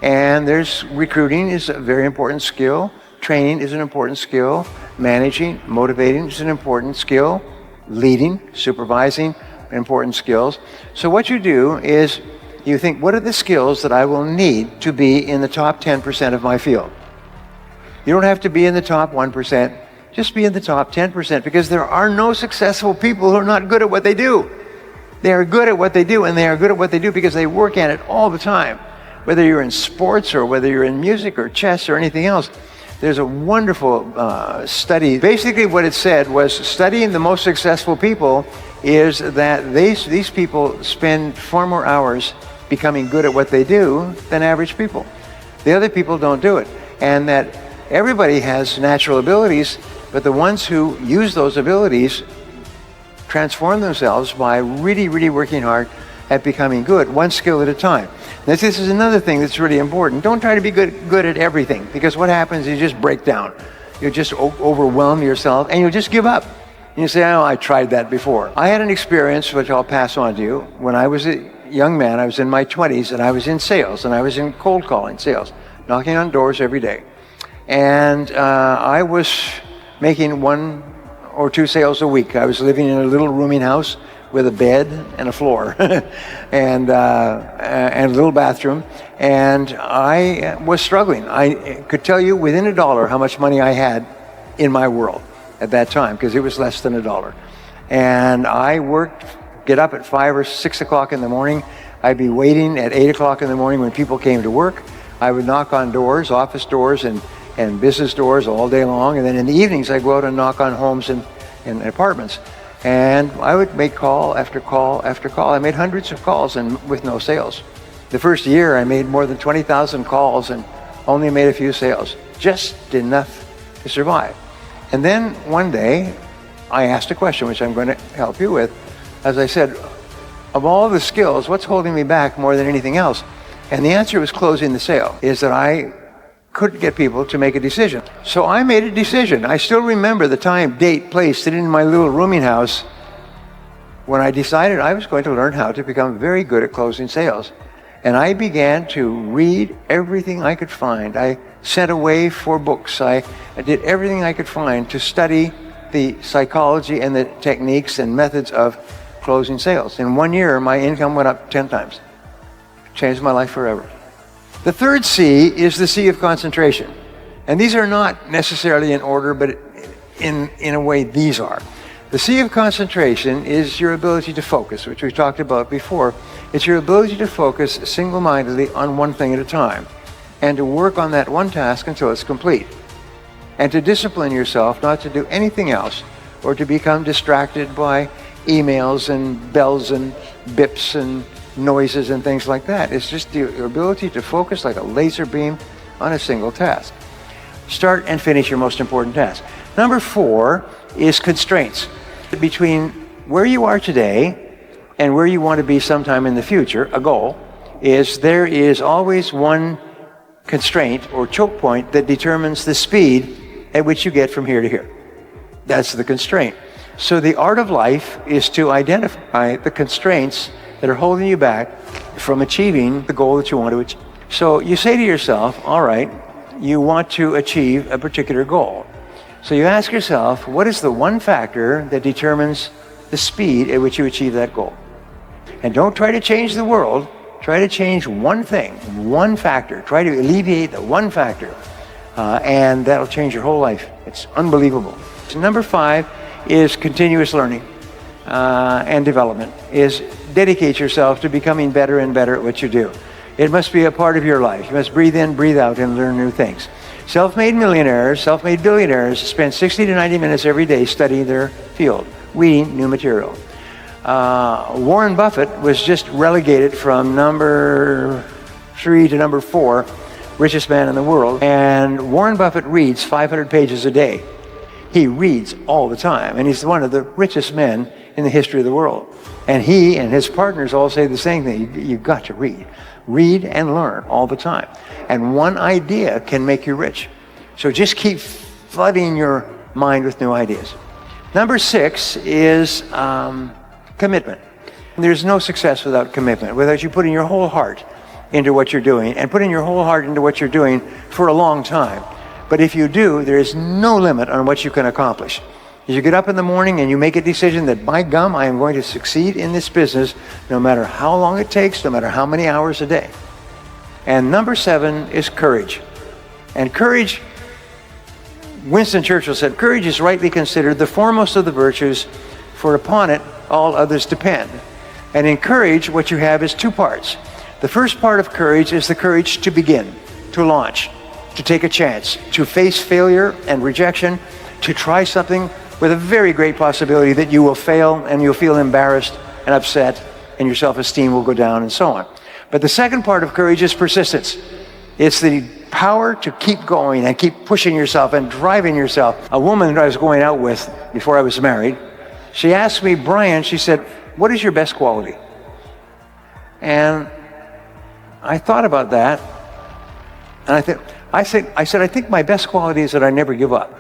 And there's recruiting is a very important skill. Training is an important skill. Managing, motivating is an important skill. Leading, supervising, important skills. So what you do is you think, what are the skills that I will need to be in the top 10% of my field? You don't have to be in the top 1%. Just be in the top 10%, because there are no successful people who are not good at what they do. They are good at what they do, and they are good at what they do because they work at it all the time. Whether you're in sports or whether you're in music or chess or anything else, there's a wonderful study. Basically what it said was, studying the most successful people is that these people spend far more hours becoming good at what they do than average people. The other people don't do it. And that everybody has natural abilities, but the ones who use those abilities transform themselves by really, really working hard at becoming good, one skill at a time. This is another thing that's really important. Don't try to be good at everything, because what happens is you just break down. You just overwhelm yourself and you'll just give up. And you say, oh, I tried that before. I had an experience, which I'll pass on to you. When I was a young man, I was in my 20s, and I was in sales, and I was in cold calling sales, knocking on doors every day. And I was making 1 or 2 sales a week. I was living in a little rooming house with a bed and a floor and a little bathroom, and I was struggling. I could tell you within $1 how much money I had in my world at that time, because it was less than $1. And I worked, get up at 5 or 6 o'clock in the morning. I'd be waiting at 8 o'clock in the morning when people came to work. I would knock on doors, office doors and business doors all day long, and then in the evenings I'd go out and knock on homes and apartments. And I would make call after call after call. I made hundreds of calls and with no sales. The first year I made more than 20,000 calls and only made a few sales, just enough to survive. And then one day I asked a question, which I'm going to help you with. As I said, of all the skills, what's holding me back more than anything else? And the answer was closing the sale, is that I couldn't get people to make a decision. So I made a decision. I still remember the time, date, place, sitting in my little rooming house when I decided I was going to learn how to become very good at closing sales. And I began to read everything I could find. I sent away 4 books. I did everything I could find to study the psychology and the techniques and methods of closing sales. In 1 year, my income went up 10 times. Changed my life forever. The third C is the C of concentration. And these are not necessarily in order, but in a way these are. The C of concentration is your ability to focus, which we talked about before. It's your ability to focus single-mindedly on one thing at a time, and to work on that one task until it's complete. And to discipline yourself not to do anything else, or to become distracted by emails and bells and bips and noises and things like that. It's just your ability to focus like a laser beam on a single task. Start and finish your most important task. Number 4 is constraints. Between where you are today and where you want to be sometime in the future, a goal, is there is always one constraint or choke point that determines the speed at which you get from here to here. That's the constraint. So the art of life is to identify the constraints that are holding you back from achieving the goal that you want to achieve. So you say to yourself, all right, you want to achieve a particular goal. So you ask yourself, what is the one factor that determines the speed at which you achieve that goal? And don't try to change the world. Try to change one thing, one factor. Try to alleviate the one factor. And that'll change your whole life. It's unbelievable. So number 5 is continuous learning and development, is dedicate yourself to becoming better and better at what you do. It must be a part of your life. You must breathe in, breathe out, and learn new things. Self-made millionaires, self-made billionaires spend 60 to 90 minutes every day studying their field, reading new material. Warren Buffett was just relegated from number 3 to number 4 richest man in the world. And Warren Buffett reads 500 pages a day. He reads all the time, and he's one of the richest men in the history of the world. And he and his partners all say the same thing. You've got to read. Read and learn all the time. And one idea can make you rich. So just keep flooding your mind with new ideas. Number 6 is commitment. There's no success without commitment, without you putting your whole heart into what you're doing, and putting your whole heart into what you're doing for a long time. But if you do, there is no limit on what you can accomplish. As you get up in the morning and you make a decision that, by gum, I am going to succeed in this business, no matter how long it takes, no matter how many hours a day. And number 7 is courage. And courage Winston Churchill said, courage is rightly considered the foremost of the virtues, for upon it all others depend. And in courage, what you have is two parts. The first part of courage is the courage to begin, to launch, to take a chance, to face failure and rejection, to try something with a very great possibility that you will fail and you'll feel embarrassed and upset and your self-esteem will go down and so on. But the second part of courage is persistence. It's the power to keep going and keep pushing yourself and driving yourself. A woman that I was going out with before I was married, she asked me, Brian, she said, what is your best quality? And I thought about that, and I said, I think my best quality is that I never give up.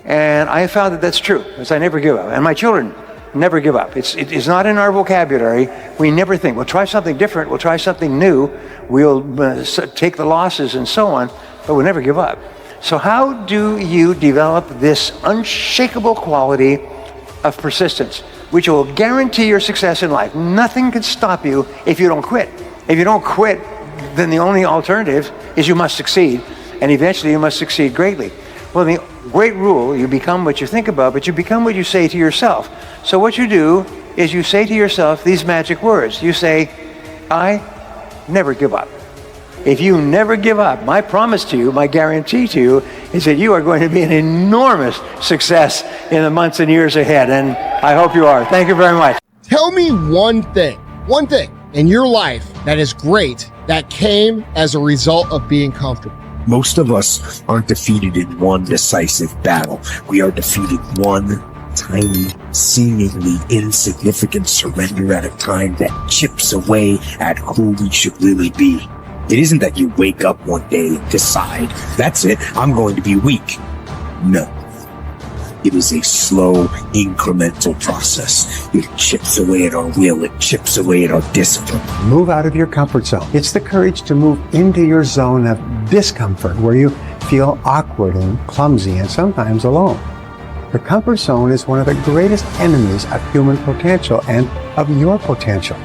And I have found that that's true, because I never give up. And my children never give up. It is not in our vocabulary. We never think, we'll try something different, we'll try something new, we'll take the losses and so on, but we'll never give up. So how do you develop this unshakable quality of persistence, which will guarantee your success in life? Nothing can stop you if you don't quit. If you don't quit, then the only alternative is you must succeed, and eventually you must succeed greatly. Well, the great rule, you become what you think about, but you become what you say to yourself. So what you do is you say to yourself these magic words. You say, I never give up. If you never give up, my promise to you, my guarantee to you, is that you are going to be an enormous success in the months and years ahead, and I hope you are. Thank you very much. Tell me one thing in your life that is great that came as a result of being comfortable. Most of us aren't defeated in one decisive battle. We are defeated one tiny, seemingly insignificant surrender at a time that chips away at who we should really be. It isn't that you wake up one day and decide, that's it, I'm going to be weak. No. It is a slow, incremental process. It chips away at our will. It chips away at our discipline. Move out of your comfort zone. It's the courage to move into your zone of discomfort, where you feel awkward and clumsy and sometimes alone. The comfort zone is one of the greatest enemies of human potential and of your potential.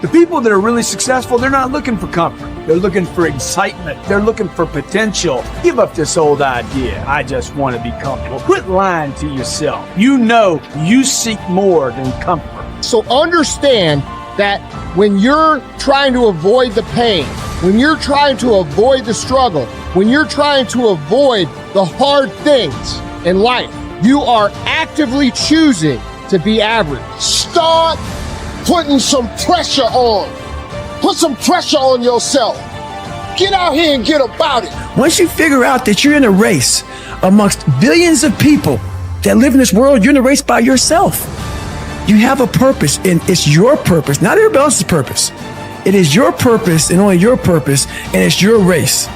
The people that are really successful, they're not looking for comfort. They're looking for excitement. They're looking for potential. Give up this old idea, I just want to be comfortable. Quit lying to yourself. You know you seek more than comfort. So understand that when you're trying to avoid the pain, when you're trying to avoid the struggle, when you're trying to avoid the hard things in life, you are actively choosing to be average. Start putting some pressure on. Put some pressure on yourself. Get out here and get about it. Once you figure out that you're in a race amongst billions of people that live in this world, you're in a race by yourself. You have a purpose, and it's your purpose, not everybody else's purpose. It is your purpose and only your purpose, and it's your race.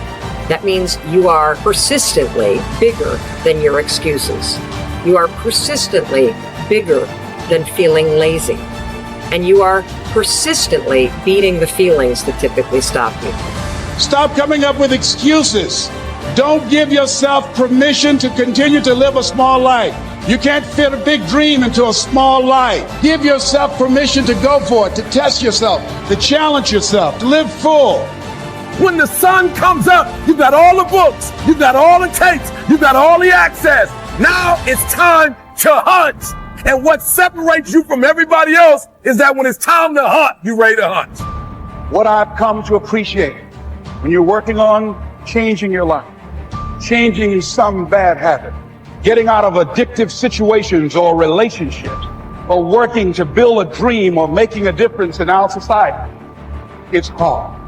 That means you are persistently bigger than your excuses. You are persistently bigger than feeling lazy. And you are persistently beating the feelings that typically stop you. Stop coming up with excuses. Don't give yourself permission to continue to live a small life. You can't fit a big dream into a small life. Give yourself permission to go for it, to test yourself, to challenge yourself, to live full. When the sun comes up, you got all the books, you got all the tapes, you got all the access. Now it's time to hunt. And what separates you from everybody else is that when it's time to hunt, you're ready to hunt. What I've come to appreciate when you're working on changing your life, changing some bad habit, getting out of addictive situations or relationships, or working to build a dream or making a difference in our society, it's hard.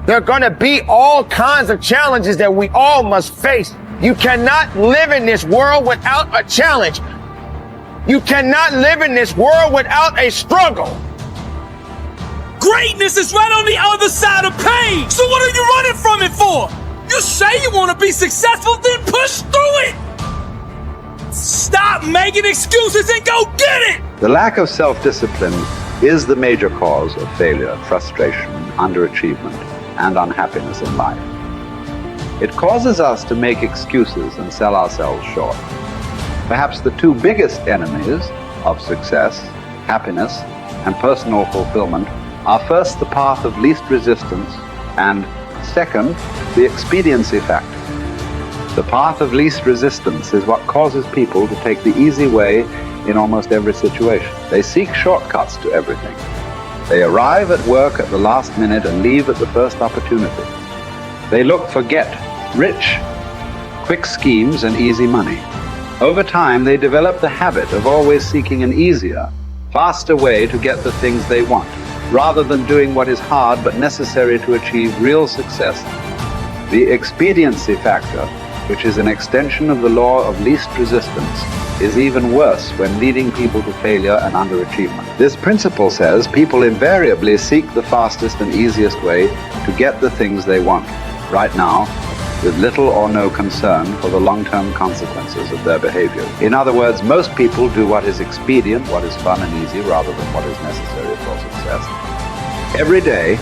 There are going to be all kinds of challenges that we all must face. You cannot live in this world without a challenge. You cannot live in this world without a struggle. Greatness is right on the other side of pain. So what are you running from it for? You say you want to be successful, then push through it. Stop making excuses and go get it. The lack of self-discipline is the major cause of failure, frustration, underachievement, and unhappiness in life. It causes us to make excuses and sell ourselves short. Perhaps the two biggest enemies of success, happiness, and personal fulfillment are first the path of least resistance and second, the expediency factor. The path of least resistance is what causes people to take the easy way in almost every situation. They seek shortcuts to everything. They arrive at work at the last minute and leave at the first opportunity. They look for get rich, quick schemes and easy money. Over time, they develop the habit of always seeking an easier, faster way to get the things they want, rather than doing what is hard but necessary to achieve real success. The expediency factor, which is an extension of the law of least resistance, is even worse when leading people to failure and underachievement. This principle says people invariably seek the fastest and easiest way to get the things they want, right now, with little or no concern for the long-term consequences of their behavior. In other words, most people do what is expedient, what is fun and easy, rather than what is necessary for success. Every day,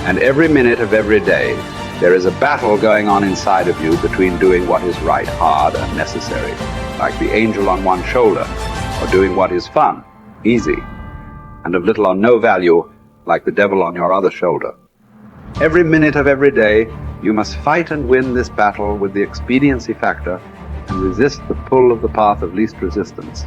and every minute of every day, there is a battle going on inside of you between doing what is right, hard, and necessary, like the angel on one shoulder, or doing what is fun, easy, and of little or no value, like the devil on your other shoulder. Every minute of every day, you must fight and win this battle with the expediency factor and resist the pull of the path of least resistance,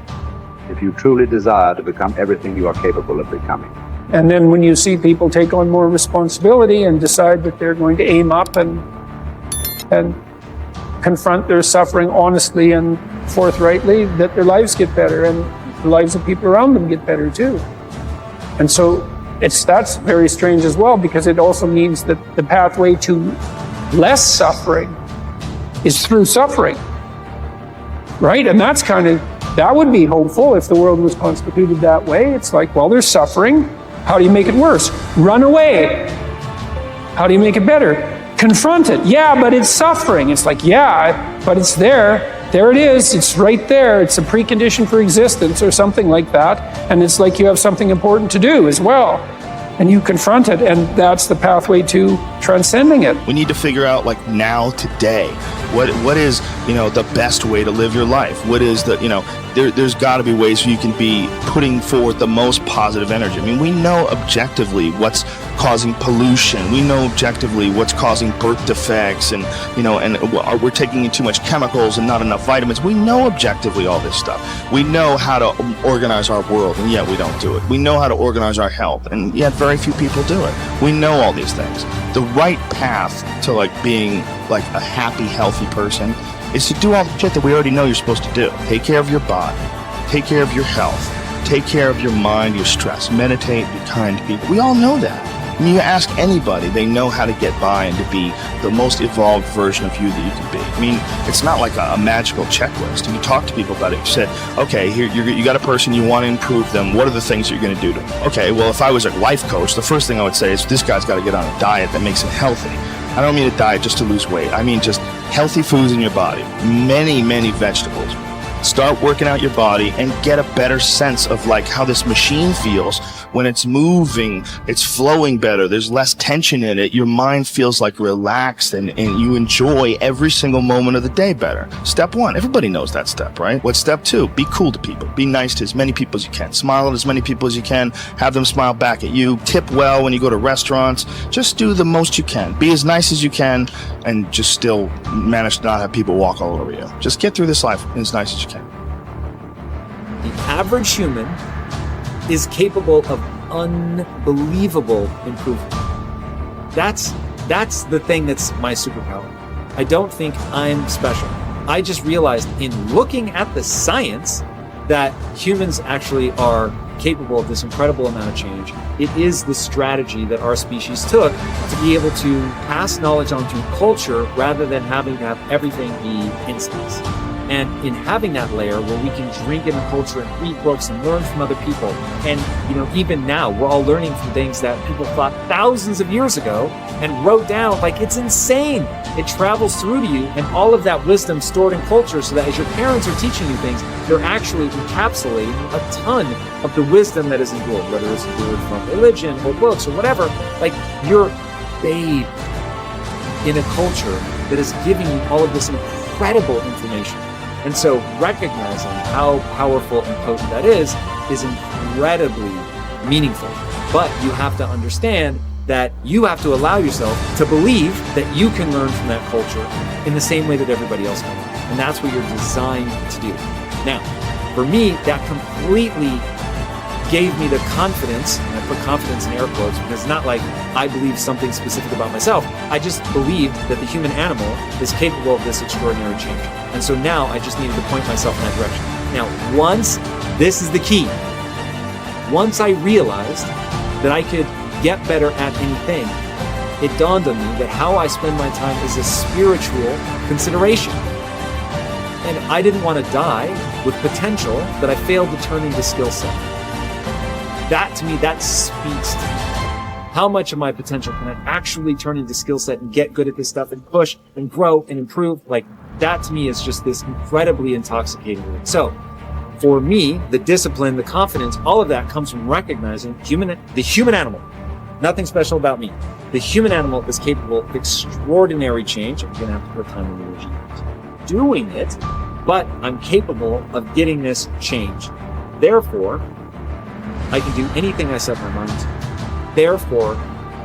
if you truly desire to become everything you are capable of becoming. And then when you see people take on more responsibility and decide that they're going to aim up and confront their suffering honestly and forthrightly, that their lives get better and the lives of people around them get better too. And so that's very strange as well, because it also means that the pathway to less suffering is through suffering, right? And that would be hopeful if the world was constituted that way. It's like, well, there's suffering. How do you make it worse? Run away. How do you make it better? Confront it. Yeah, but it's suffering. It's like, yeah, but it's there. There it is. It's right there. It's a precondition for existence or something like that. And it's like you have something important to do as well. And you confront it, and that's the pathway to transcending it. We need to figure out, like, now, today, what is, the best way to live your life? What is the, there's got to be ways where you can be putting forth the most positive energy. I mean, we know objectively what's causing pollution. We know objectively what's causing birth defects, and we're taking in too much chemicals and not enough vitamins. We know objectively all this stuff. We know how to organize our world, and yet we don't do it. We know how to organize our health, and yet very few people do it. We know all these things. The right path to being a happy, healthy person is to do all the shit that we already know you're supposed to do. Take care of your body, take care of your health, take care of your mind, your stress, meditate, be kind to people. We all know that. I mean, you ask anybody, they know how to get by and to be the most evolved version of you that you can be. I mean, it's not like a magical checklist. If you talk to people about it, you said, okay, here you got a person, you want to improve them. What are the things you're going to do to them? Okay, well, if I was a life coach, the first thing I would say is this guy's got to get on a diet that makes him healthy. I don't mean a diet just to lose weight. I mean just healthy foods in your body. Many, many vegetables. Start working out your body and get a better sense of how this machine feels when it's moving, it's flowing better, there's less tension in it, your mind feels relaxed and you enjoy every single moment of the day better. Step one, everybody knows that step, right? What's step two? Be cool to people. Be nice to as many people as you can. Smile at as many people as you can. Have them smile back at you. Tip well when you go to restaurants. Just do the most you can. Be as nice as you can and just still manage to not have people walk all over you. Just get through this life as nice as you can. The average human is capable of unbelievable improvement. That's the thing that's my superpower. I don't think I'm special. I just realized in looking at the science that humans actually are capable of this incredible amount of change. It is the strategy that our species took to be able to pass knowledge on through culture rather than having to have everything be instance. And in having that layer where we can drink in the culture and read books and learn from other people, and even now we're all learning from things that people thought thousands of years ago and wrote down. It's insane. It travels through to you, and all of that wisdom stored in culture, so that as your parents are teaching you things, they're actually encapsulating a ton of the wisdom that is endured, whether it's endured from religion or books or whatever. You're bathed in a culture that is giving you all of this incredible information. And so recognizing how powerful and potent that is incredibly meaningful. But you have to understand that you have to allow yourself to believe that you can learn from that culture in the same way that everybody else can. And that's what you're designed to do. Now, for me, that completely gave me the confidence, and I put confidence in air quotes because it's not like I believe something specific about myself. I just believed that the human animal is capable of this extraordinary change. And so now I just needed to point myself in that direction. Now, this is the key. Once I realized that I could get better at anything, it dawned on me that how I spend my time is a spiritual consideration. And I didn't want to die with potential that I failed to turn into skill set. That, to me, that speaks to how much of my potential can I actually turn into skill set and get good at this stuff and push and grow and improve. Like, that to me is just this incredibly intoxicating thing. So, for me, the discipline, the confidence, all of that comes from recognizing the human animal. Nothing special about me. The human animal is capable of extraordinary change. I'm going to have to put time and energy into doing it, but I'm capable of getting this change. Therefore, I can do anything I set my mind to. Therefore,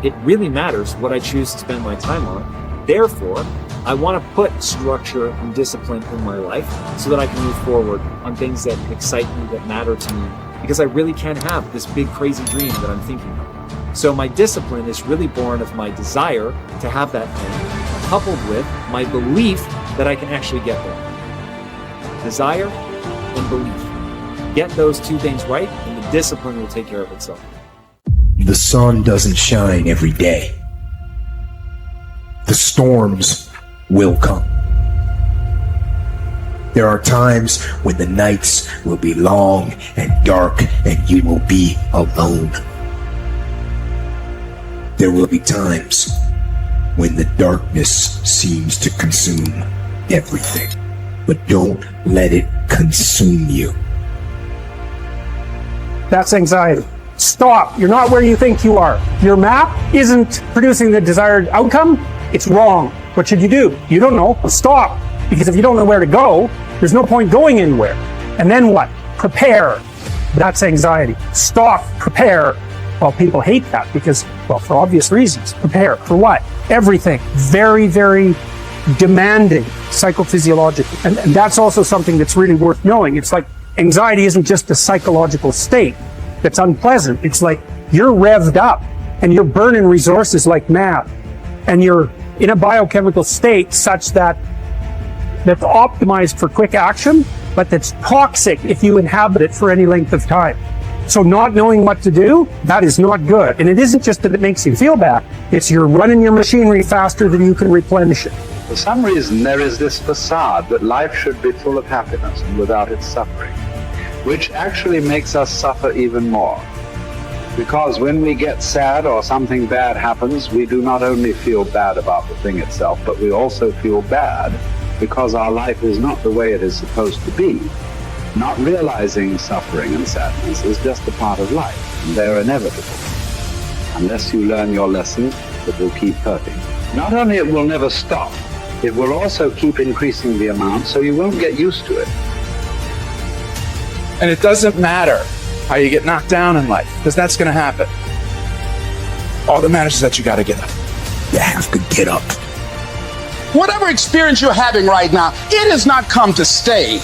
it really matters what I choose to spend my time on. Therefore, I want to put structure and discipline in my life so that I can move forward on things that excite me, that matter to me, because I really can't have this big crazy dream that I'm thinking of. So my discipline is really born of my desire to have that thing, coupled with my belief that I can actually get there. Desire and belief. Get those two things right, and the discipline will take care of itself. The sun doesn't shine every day. The storms will come. There are times when the nights will be long and dark and you will be alone. There will be times when the darkness seems to consume everything, but don't let it consume you. That's anxiety. Stop. You're not where you think you are. Your map isn't producing the desired outcome. It's wrong. What should you do? You don't know. Stop. Because if you don't know where to go, there's no point going anywhere. And then what? Prepare. That's anxiety. Stop. Prepare. Well, people hate that because, well, for obvious reasons. Prepare. For what? Everything. Very, very demanding psychophysiologically. And that's also something that's really worth knowing. It's like anxiety isn't just a psychological state that's unpleasant. It's like you're revved up and you're burning resources like mad. And you're in a biochemical state such that's optimized for quick action, but that's toxic if you inhabit it for any length of time. So not knowing what to do, that is not good. And it isn't just that it makes you feel bad. It's you're running your machinery faster than you can replenish it. For some reason, there is this facade that life should be full of happiness and without its suffering, which actually makes us suffer even more. Because when we get sad or something bad happens, we do not only feel bad about the thing itself, but we also feel bad because our life is not the way it is supposed to be. Not realizing suffering and sadness is just a part of life, and they're inevitable. Unless you learn your lesson, it will keep hurting. Not only it will never stop, it will also keep increasing the amount, so you won't get used to it. And it doesn't matter how you get knocked down in life, because that's going to happen. All that matters is that you got to get up. You have to get up. Whatever experience you're having right now, it has not come to stay.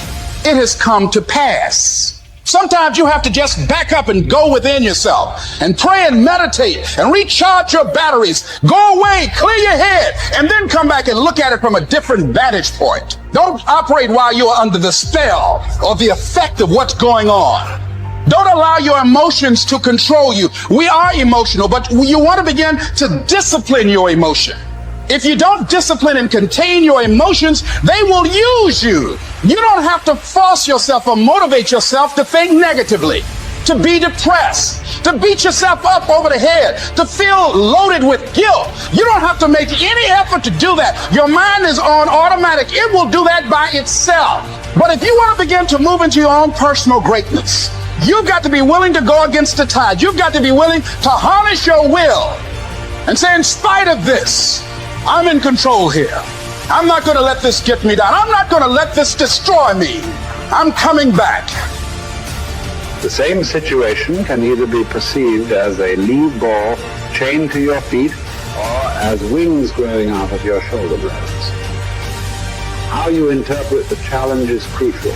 It has come to pass. Sometimes you have to just back up and go within yourself and pray and meditate and recharge your batteries. Go away, clear your head, and then come back and look at it from a different vantage point. Don't operate while you are under the spell or the effect of what's going on. Don't allow your emotions to control you. We are emotional, but you want to begin to discipline your emotion. If you don't discipline and contain your emotions, they will use you. You don't have to force yourself or motivate yourself to think negatively, to be depressed, to beat yourself up over the head, to feel loaded with guilt. You don't have to make any effort to do that. Your mind is on automatic. It will do that by itself. But if you want to begin to move into your own personal greatness, you've got to be willing to go against the tide. You've got to be willing to harness your will and say, in spite of this, I'm in control here. I'm not going to let this get me down. I'm not going to let this destroy me. I'm coming back. The same situation can either be perceived as a lead ball chained to your feet, or as wings growing out of your shoulder blades. How you interpret the challenge is crucial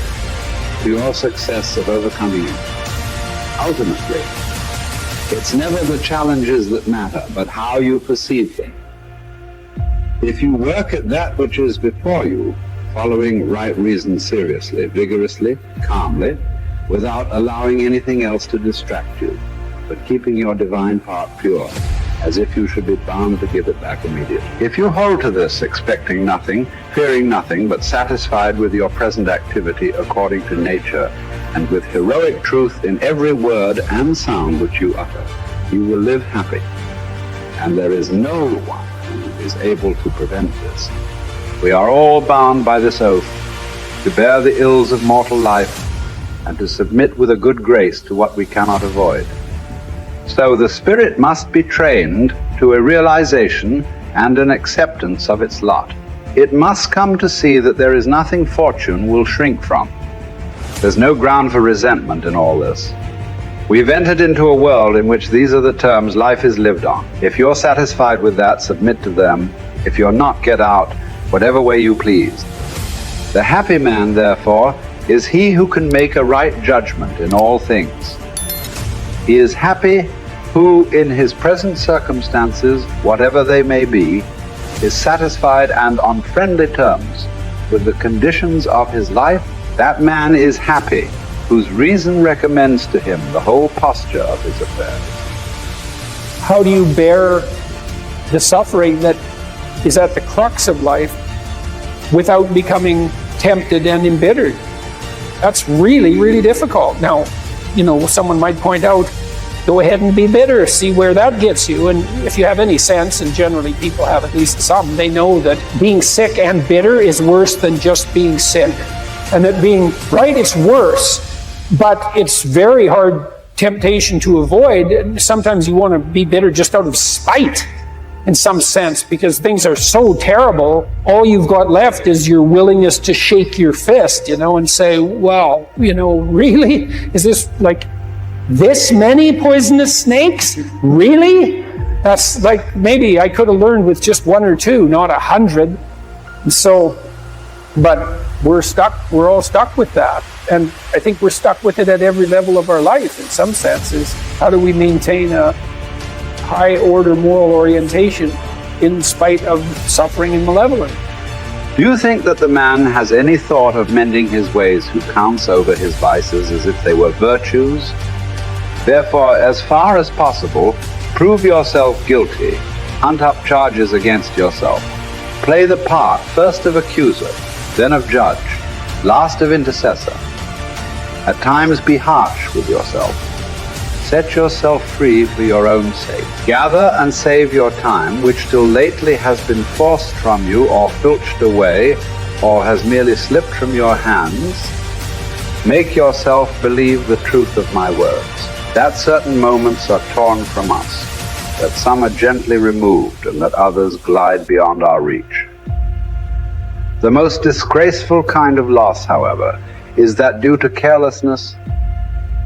to your success of overcoming it. Ultimately, it's never the challenges that matter, but how you perceive them. If you work at that which is before you, following right reason seriously, vigorously, calmly, without allowing anything else to distract you, but keeping your divine part pure, as if you should be bound to give it back immediately. If you hold to this, expecting nothing, fearing nothing, but satisfied with your present activity according to nature, and with heroic truth in every word and sound which you utter, you will live happy. And there is no one who is able to prevent this. We are all bound by this oath to bear the ills of mortal life and to submit with a good grace to what we cannot avoid. So the spirit must be trained to a realization and an acceptance of its lot. It must come to see that there is nothing fortune will shrink from. There's no ground for resentment in all this. We've entered into a world in which these are the terms life is lived on. If you're satisfied with that, submit to them. If you're not, get out, whatever way you please. The happy man, therefore, is he who can make a right judgment in all things. He is happy who, in his present circumstances, whatever they may be, is satisfied and on friendly terms with the conditions of his life. That man is happy whose reason recommends to him the whole posture of his affairs. How do you bear the suffering that is at the crux of life without becoming tempted and embittered? That's really, really difficult. Now, someone might point out, go ahead and be bitter, see where that gets you. And if you have any sense, and generally people have at least some, they know that being sick and bitter is worse than just being sick. And that being right, it's worse, but it's very hard temptation to avoid. Sometimes you want to be bitter just out of spite, in some sense, because things are so terrible. All you've got left is your willingness to shake your fist, and say, well, really? Is this like this many poisonous snakes? Really? That's like, maybe I could have learned with just 1 or 2, not 100. And so, but we're all stuck with that. And I think we're stuck with it at every level of our life, in some senses. How do we maintain a high order moral orientation in spite of suffering and malevolence? Do you think that the man has any thought of mending his ways who counts over his vices as if they were virtues? Therefore, as far as possible, prove yourself guilty, hunt up charges against yourself, play the part first of accuser, then of judge, last of intercessor. At times be harsh with yourself. Set yourself free for your own sake. Gather and save your time, which till lately has been forced from you or filched away, or has merely slipped from your hands. Make yourself believe the truth of my words, that certain moments are torn from us, that some are gently removed, and that others glide beyond our reach. The most disgraceful kind of loss, however, is that due to carelessness.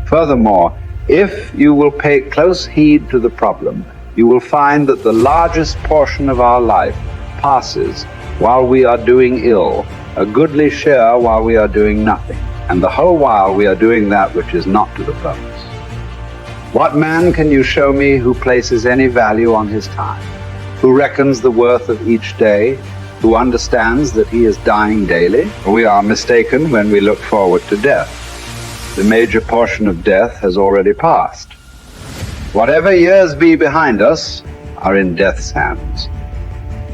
Furthermore, if you will pay close heed to the problem, you will find that the largest portion of our life passes while we are doing ill, a goodly share while we are doing nothing, and the whole while we are doing that which is not to the purpose. What man can you show me who places any value on his time, who reckons the worth of each day, who understands that he is dying daily? We are mistaken when we look forward to death. The major portion of death has already passed. Whatever years be behind us are in death's hands.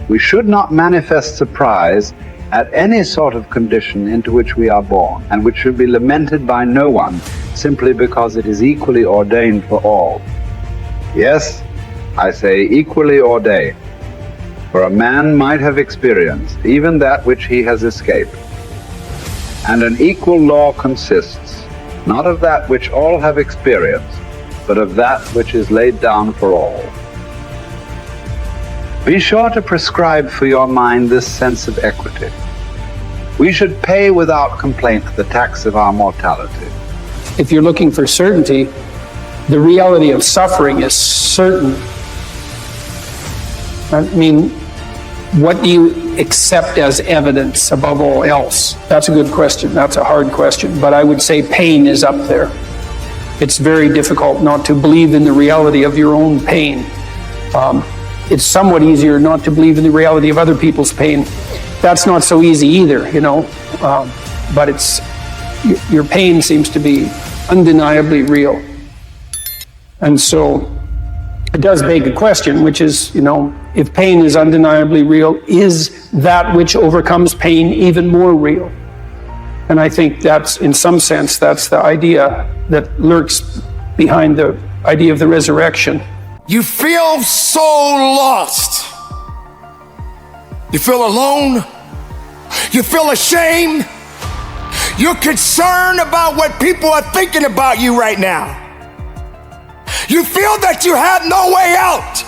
We should not manifest surprise at any sort of condition into which we are born, and which should be lamented by no one simply because it is equally ordained for all. Yes, I say equally ordained. For a man might have experienced even that which he has escaped. And an equal law consists not of that which all have experienced, but of that which is laid down for all. Be sure to prescribe for your mind this sense of equity. We should pay without complaint the tax of our mortality. If you're looking for certainty, the reality of suffering is certain. I mean, what do you accept as evidence above all else? That's a good question. That's a hard question. But I would say pain is up there. It's very difficult not to believe in the reality of your own pain. It's somewhat easier not to believe in the reality of other people's pain. That's not so easy either, you know. But it's your pain seems to be undeniably real. And so it does beg a question, which is, you know, if pain is undeniably real, is that which overcomes pain even more real? And I think that's, in some sense, that's the idea that lurks behind the idea of the resurrection. You feel so lost. You feel alone. You feel ashamed. You're concerned about what people are thinking about you right now. You feel that you have no way out.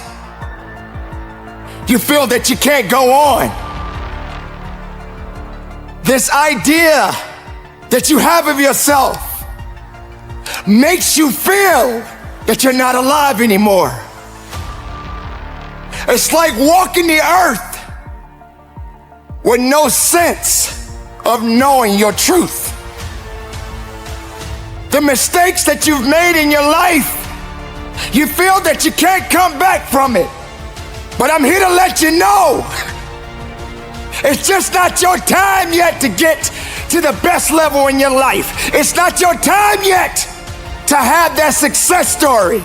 You feel that you can't go on. This idea that you have of yourself makes you feel that you're not alive anymore. It's like walking the earth with no sense of knowing your truth. The mistakes that you've made in your life, you feel that you can't come back from it. But I'm here to let you know, it's just not your time yet to get to the best level in your life. It's not your time yet to have that success story.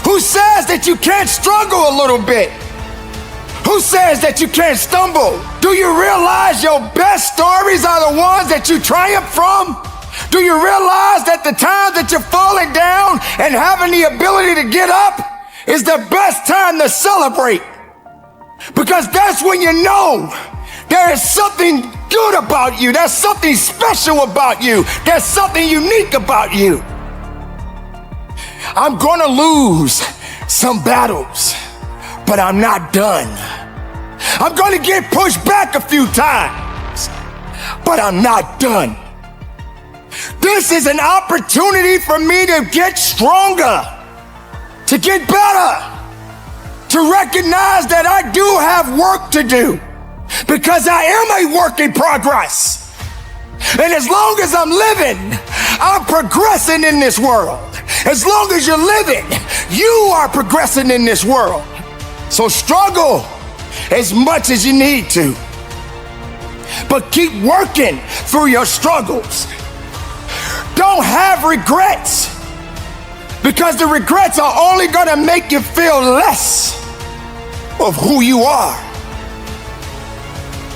Who says that you can't struggle a little bit? Who says that you can't stumble? Do you realize your best stories are the ones that you triumph from? Do you realize that the times that you're falling down and having the ability to get up is the best time to celebrate? Because that's when you know there is something good about you. There's something special about you. There's something unique about you. I'm gonna lose some battles, but I'm not done. I'm gonna get pushed back a few times, but I'm not done. This is an opportunity for me to get stronger, to get better, to recognize that I do have work to do, because I am a work in progress. And as long as I'm living, I'm progressing in this world. As long as you're living, you are progressing in this world. So struggle as much as you need to, but keep working through your struggles. Don't have regrets, because the regrets are only gonna make you feel less of who you are.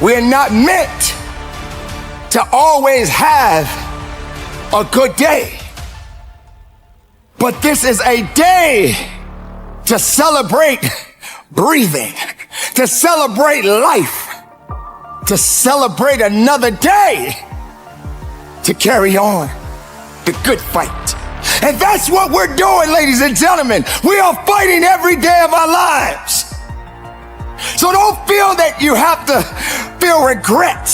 We're not meant to always have a good day, but this is a day to celebrate breathing, to celebrate life, to celebrate another day, to carry on the good fight. And that's what we're doing, ladies and gentlemen. We are fighting every day of our lives. So don't feel that you have to feel regret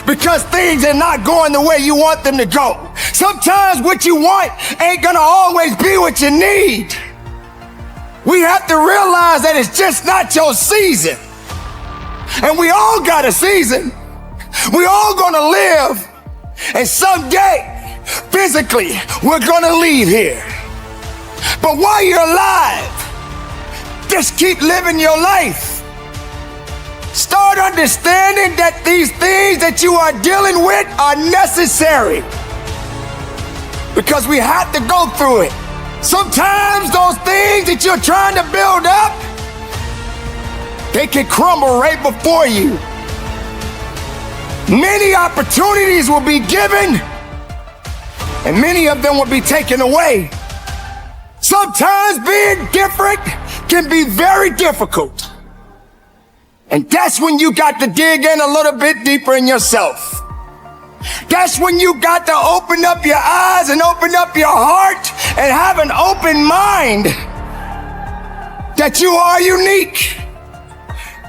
because things are not going the way you want them to go. Sometimes what you want ain't gonna always be what you need. We have to realize that it's just not your season. And we all got a season. We all gonna live. And someday, physically, we're gonna leave here. But while you're alive, just keep living your life. Start understanding that these things that you are dealing with are necessary, because we have to go through it. Sometimes those things that you're trying to build up, they can crumble right before you. Many opportunities will be given, and many of them will be taken away. Sometimes being different can be very difficult. And that's when you got to dig in a little bit deeper in yourself. That's when you got to open up your eyes and open up your heart and have an open mind that you are unique,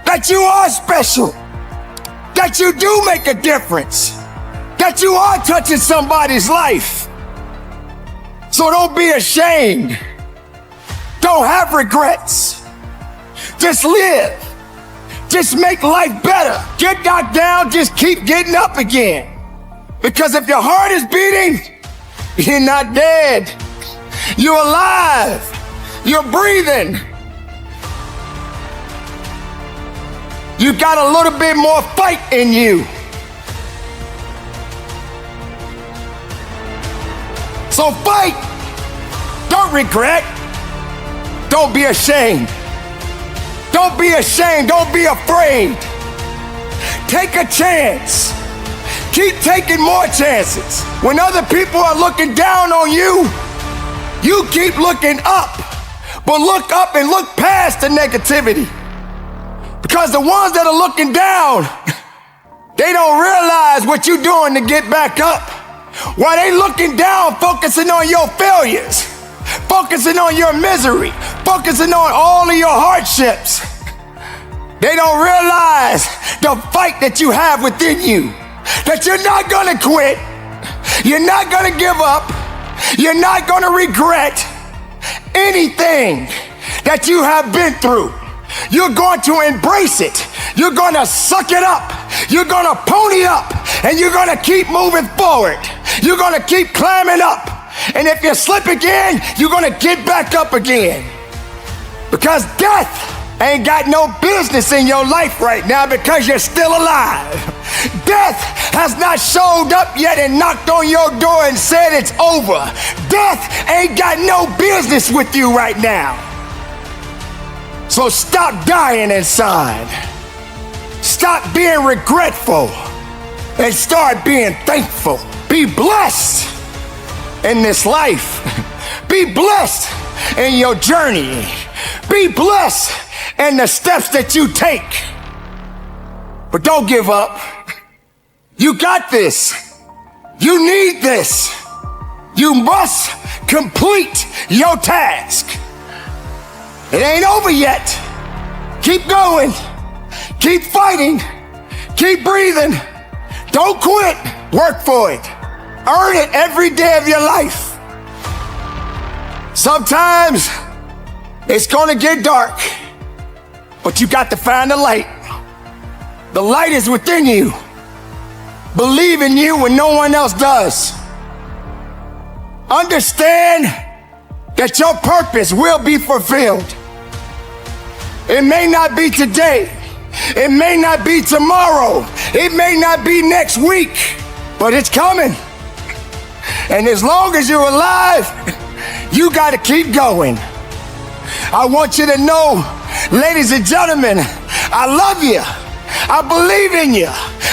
that you are special, that you do make a difference, that you are touching somebody's life. So don't be ashamed. Don't have regrets. Just live. just make life better. Get knocked down, just keep getting up again. Because if your heart is beating, you're not dead. You're alive. You're breathing. You got a little bit more fight in you. So fight. Don't regret. Don't be ashamed. Don't be ashamed. Don't be afraid. Take a chance. Keep taking more chances. When other people are looking down on you, you keep looking up. But look up and look past the negativity. Because the ones that are looking down, they don't realize what you're doing to get back up. While they looking down, focusing on your failures, focusing on your misery, focusing on all of your hardships, they don't realize the fight that you have within you, that you're not gonna quit, you're not gonna give up, you're not gonna regret anything that you have been through. You're going to embrace it. You're going to suck it up. You're going to pony up, and you're going to keep moving forward. You're going to keep climbing up. And if you slip again, you're going to get back up again. Because death ain't got no business in your life right now because you're still alive. Death has not showed up yet and knocked on your door and said it's over. Death ain't got no business with you right now. So stop dying inside. Stop being regretful and start being thankful. Be blessed in this life. Be blessed in your journey. Be blessed in the steps that you take. But don't give up. You got this. You need this. You must complete your task. It ain't over yet. Keep going. Keep fighting. Keep breathing. Don't quit. Work for it. Earn it every day of your life. Sometimes it's gonna get dark, but you got to find the light. The light is within you. Believe in you when no one else does. Understand that your purpose will be fulfilled. It may not be today. It may not be tomorrow. It may not be next week, but it's coming. And as long as you're alive, you got to keep going. I want you to know, ladies and gentlemen, I love you. I believe in you.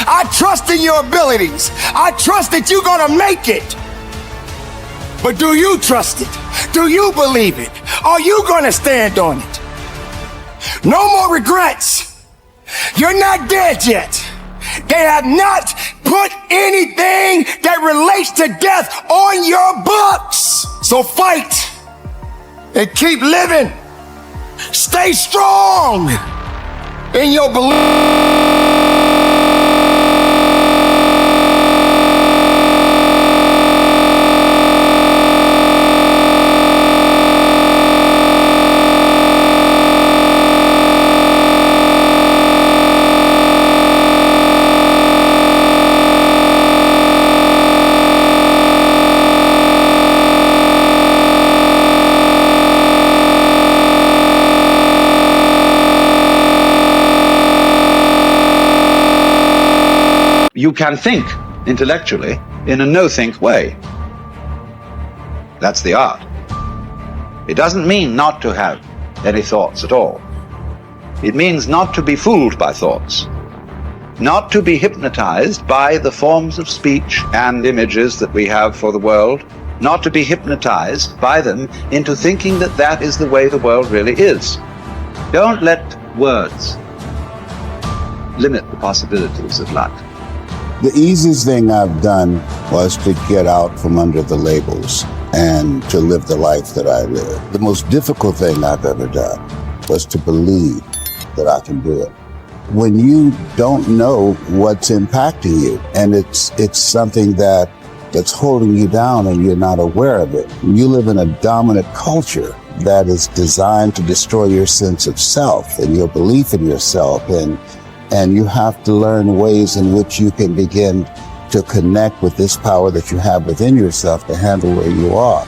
I trust in your abilities. I trust that you're going to make it. But do you trust it? Do you believe it? Are you going to stand on it? No more regrets. You're not dead yet. They have not put anything that relates to death on your books. So fight and keep living. Stay strong in your belief. You can think intellectually in a no-think way. That's the art. It doesn't mean not to have any thoughts at all. It means not to be fooled by thoughts, not to be hypnotized by the forms of speech and images that we have for the world, not to be hypnotized by them into thinking that that is the way the world really is. Don't let words limit the possibilities of life. The easiest thing I've done was to get out from under the labels and to live the life that I live. The most difficult thing I've ever done was to believe that I can do it. When you don't know what's impacting you, and it's something that that's holding you down and you're not aware of it. You live in a dominant culture that is designed to destroy your sense of self and your belief in yourself. And you have to learn ways in which you can begin to connect with this power that you have within yourself to handle where you are.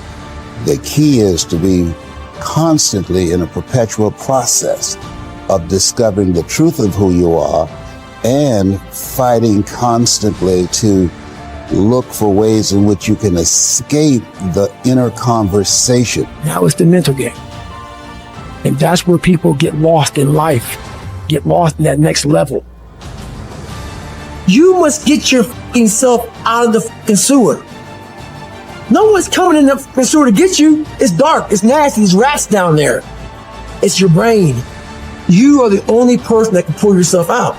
The key is to be constantly in a perpetual process of discovering the truth of who you are and fighting constantly to look for ways in which you can escape the inner conversation. Now it's the mental game. And that's where people get lost in life, get lost in that next level. You must get your fucking self out of the fucking sewer. No one's coming in the fucking sewer to get you. It's dark, it's nasty, there's rats down there. It's your brain. You are the only person that can pull yourself out.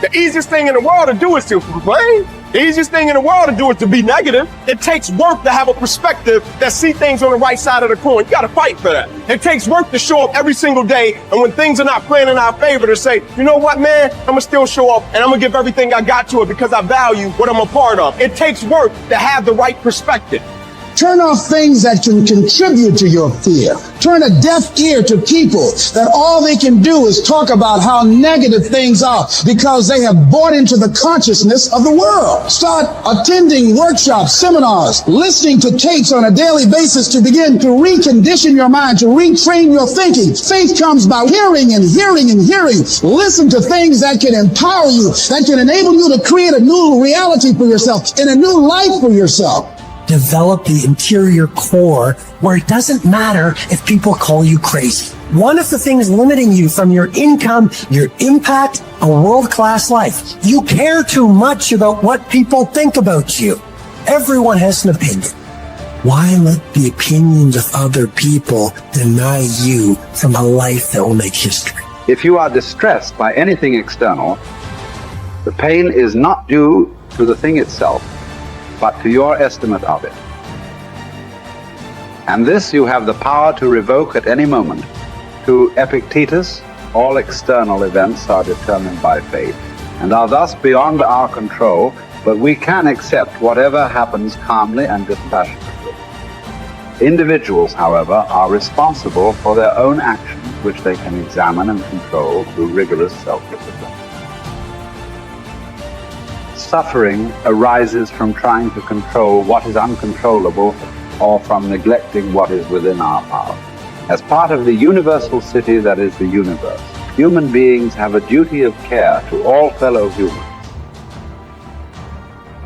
The easiest thing in the world to do is to complain. The easiest thing in the world to do is to be negative. It takes work to have a perspective that see things on the right side of the coin. You gotta fight for that. It takes work to show up every single day, and when things are not playing in our favor, to say, you know what, man, I'm gonna still show up, and I'm gonna give everything I got to it because I value what I'm a part of. It takes work to have the right perspective. Turn off things that can contribute to your fear. Turn a deaf ear to people that all they can do is talk about how negative things are because they have bought into the consciousness of the world. Start attending workshops, seminars, listening to tapes on a daily basis to begin to recondition your mind, to retrain your thinking. Faith comes by hearing and hearing and hearing. Listen to things that can empower you, that can enable you to create a new reality for yourself and a new life for yourself. Develop the interior core where it doesn't matter if people call you crazy. One of the things limiting you from your income, your impact, a world-class life. You care too much about what people think about you. Everyone has an opinion. Why let the opinions of other people deny you from a life that will make history? If you are distressed by anything external, the pain is not due to the thing itself, but to your estimate of it. And this you have the power to revoke at any moment. To Epictetus, all external events are determined by fate, and are thus beyond our control, but we can accept whatever happens calmly and dispassionately. Individuals, however, are responsible for their own actions, which they can examine and control through rigorous self-discipline. Suffering arises from trying to control what is uncontrollable or from neglecting what is within our power. As part of the universal city that is the universe, human beings have a duty of care to all fellow humans.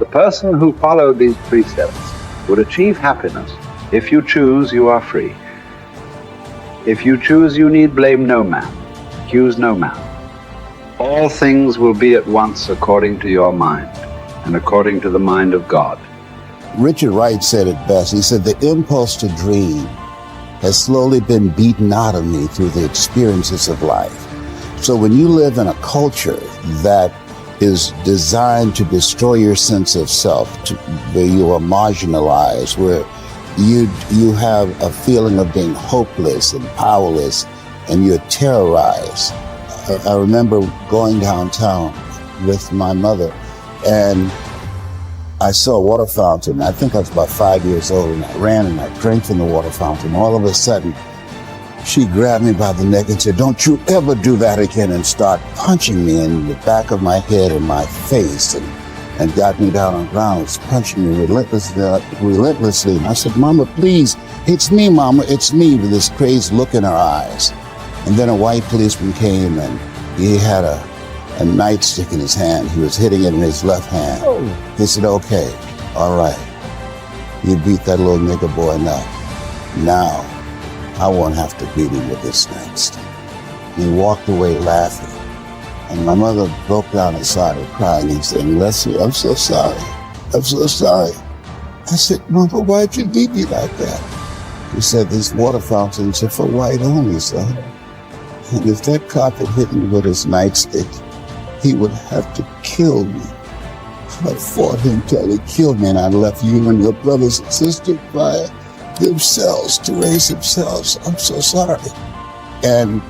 The person who followed these precepts would achieve happiness. If you choose, you are free. If you choose, you need blame no man, accuse no man. All things will be at once according to your mind and according to the mind of God. Richard Wright said it best. He said, the impulse to dream has slowly been beaten out of me through the experiences of life. So when you live in a culture that is designed to destroy your sense of self, where you are marginalized, where you have a feeling of being hopeless and powerless, and you're terrorized. I remember going downtown with my mother, and I saw a water fountain. I think I was about 5 years old, and I ran and I drank from the water fountain. All of a sudden, she grabbed me by the neck and said, "Don't you ever do that again," and started punching me in the back of my head and my face, and got me down on the ground. Was punching me relentlessly. And I said, "Mama, please, it's me, Mama, it's me," with this crazy look in her eyes. And then a white policeman came, and he had a nightstick in his hand. He was hitting it in his left hand. Oh. He said, "Okay, all right. You beat that little nigger boy enough. Now, I won't have to beat him with this next." And he walked away laughing. And my mother broke down and started crying and saying, "Leslie, I'm so sorry. I'm so sorry." I said, "Mama, why'd you beat me like that?" He said, "These water fountains are for white only, son. And if that cop had hit me with his nightstick, he would have to kill me. I fought him till he killed me, and I left you and your brothers and sisters by themselves to raise themselves. I'm so sorry." And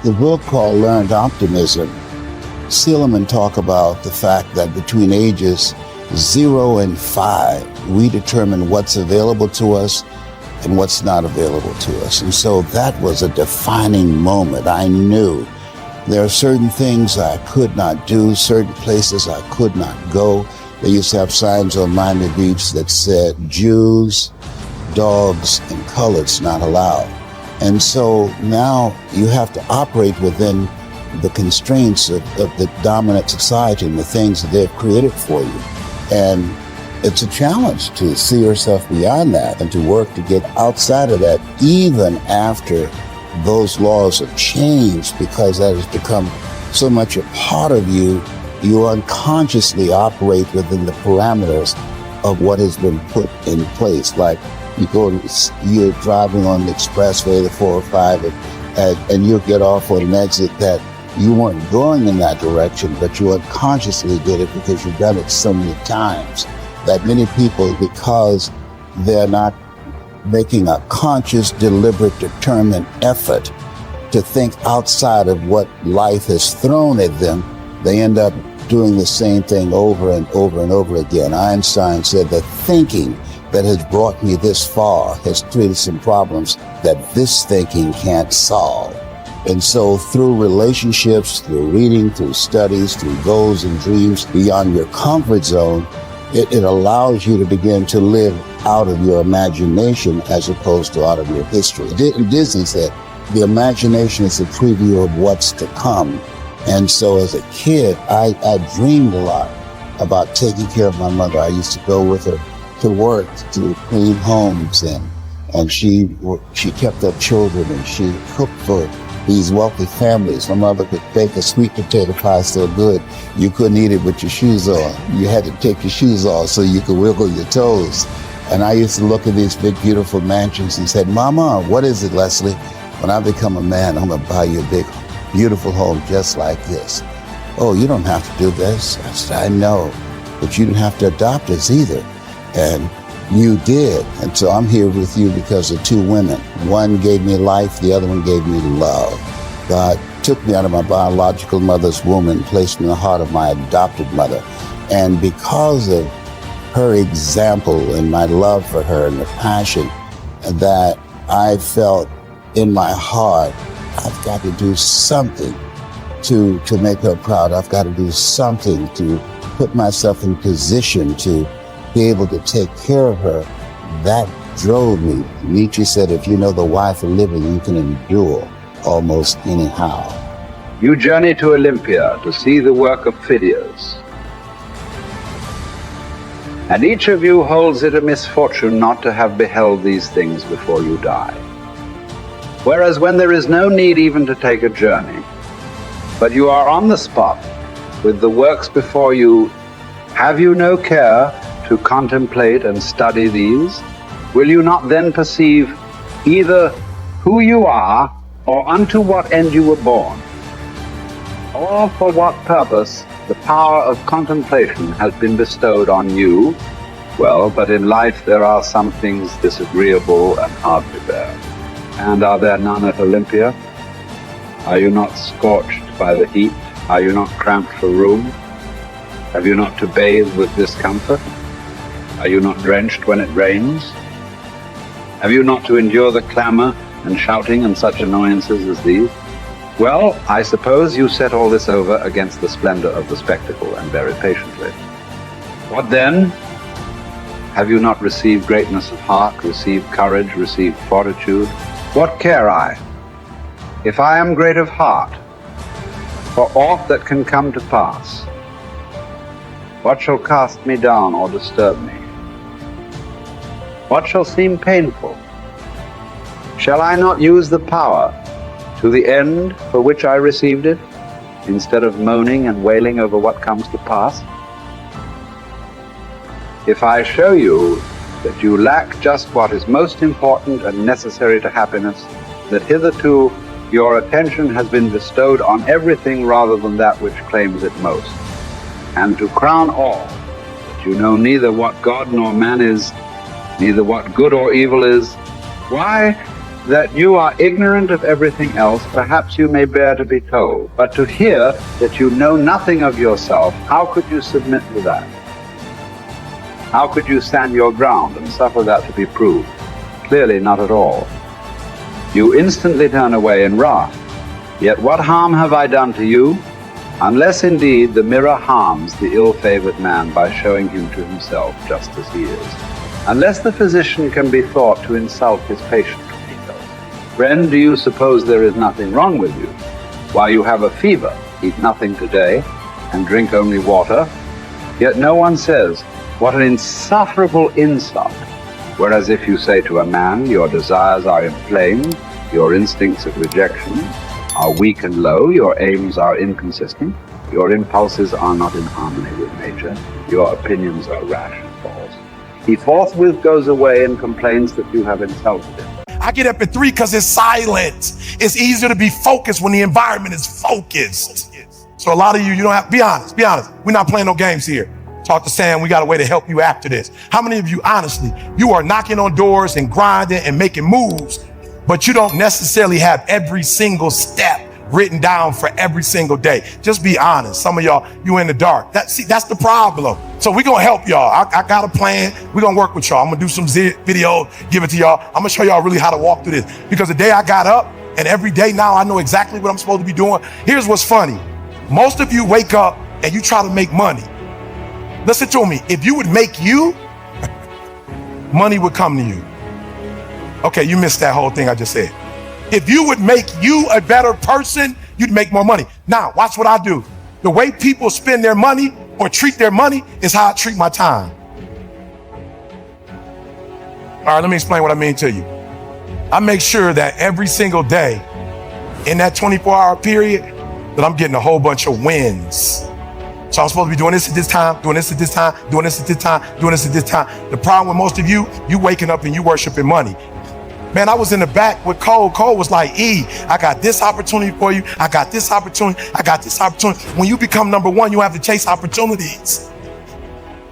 the book called Learned Optimism, Seligman talk about the fact that between ages 0 and 5, we determine what's available to us and what's not available to us. And so that was a defining moment. I knew there are certain things I could not do, certain places I could not go. They used to have signs on Miami Beach that said, Jews, dogs, and coloreds not allowed. And so now you have to operate within the constraints of the dominant society and the things that they've created for you. And it's a challenge to see yourself beyond that and to work to get outside of that, even after those laws have changed, because that has become so much a part of you. You unconsciously operate within the parameters of what has been put in place. Like you're driving on the expressway, the 405, and you'll get off on an exit that you weren't going in that direction, but you unconsciously did it because you've done it so many times that many people, because they're not making a conscious, deliberate, determined effort to think outside of what life has thrown at them, they end up doing the same thing over and over and over again. Einstein said that thinking that has brought me this far has created some problems that this thinking can't solve. And so through relationships, through reading, through studies, through goals and dreams beyond your comfort zone, it allows you to begin to live out of your imagination as opposed to out of your history. Disney said, the imagination is a preview of what's to come. And so as a kid, I dreamed a lot about taking care of my mother. I used to go with her to work, to clean homes, and she kept up children, and she cooked for these wealthy families. My mother could bake a sweet potato pie so good you couldn't eat it with your shoes on. You had to take your shoes off so you could wiggle your toes. And I used to look at these big, beautiful mansions and said, Mama, what is it, Leslie? When I become a man, I'm going to buy you a big, beautiful home just like this. Oh, you don't have to do this. I said, I know, but you didn't have to adopt us either. And you did. And so I'm here with you because of two women. One gave me life, the other one gave me love. God took me out of my biological mother's womb and placed me in the heart of my adopted mother. And because of her example and my love for her and the passion that I felt in my heart, I've got to do something to make her proud. I've got to do something to put myself in position to be able to take care of her. That drove me. Nietzsche said, if you know the why for living, you can endure almost anyhow. You journey to Olympia to see the work of Phidias. And each of you holds it a misfortune not to have beheld these things before you die. Whereas when there is no need even to take a journey, but you are on the spot with the works before you, have you no care to contemplate and study these? Will you not then perceive either who you are or unto what end you were born, or for what purpose the power of contemplation has been bestowed on you? Well, but in life there are some things disagreeable and hard to bear. And are there none at Olympia? Are you not scorched by the heat? Are you not cramped for room? Have you not to bathe with discomfort? Are you not drenched when it rains? Have you not to endure the clamor and shouting and such annoyances as these? Well, I suppose you set all this over against the splendor of the spectacle, and very patiently. What then? Have you not received greatness of heart, received courage, received fortitude? What care I, if I am great of heart, for aught that can come to pass? What shall cast me down or disturb me? What shall seem painful? Shall I not use the power to the end for which I received it, instead of moaning and wailing over what comes to pass? If I show you that you lack just what is most important and necessary to happiness, that hitherto your attention has been bestowed on everything rather than that which claims it most, and to crown all, that you know neither what God nor man is, neither what good or evil is, why, that you are ignorant of everything else, perhaps you may bear to be told. But to hear that you know nothing of yourself, how could you submit to that? How could you stand your ground and suffer that to be proved? Clearly not at all. You instantly turn away in wrath. Yet what harm have I done to you? Unless indeed the mirror harms the ill-favored man by showing him to himself just as he is. Unless the physician can be thought to insult his patient. Friend, do you suppose there is nothing wrong with you? While you have a fever, eat nothing today, and drink only water. Yet no one says, what an insufferable insult. Whereas if you say to a man, your desires are inflamed, your instincts of rejection are weak and low, your aims are inconsistent, your impulses are not in harmony with nature, your opinions are rash and false, he forthwith goes away and complains that you have insulted him. I get up at 3 because it's silent. It's easier to be focused when the environment is focused. So a lot of you don't have, be honest. We're not playing no games here. Talk to Sam, we got a way to help you after this. How many of you, honestly, you are knocking on doors and grinding and making moves, but you don't necessarily have every single step written down for every single day? Just be honest. Some of y'all, you in the dark. That's the problem. So we're going to help y'all. I got a plan. We're going to work with y'all. I'm going to do some video, give it to y'all. I'm going to show y'all really how to walk through this. Because the day I got up, and every day now I know exactly what I'm supposed to be doing. Here's what's funny. Most of you wake up and you try to make money. Listen to me. If you would make you, money would come to you. Okay, you missed that whole thing I just said. If you would make you a better person, you'd make more money. Now, watch what I do. The way people spend their money or treat their money is how I treat my time. All right, let me explain what I mean to you. I make sure that every single day in that 24-hour period that I'm getting a whole bunch of wins. So I'm supposed to be doing this at this time, doing this at this time, doing this at this time, doing this at this time. The problem with most of you waking up and you worshiping money. Man, I was in the back with Cole. Cole was like, I got this opportunity for you. I got this opportunity. I got this opportunity. When you become number one, you have to chase opportunities.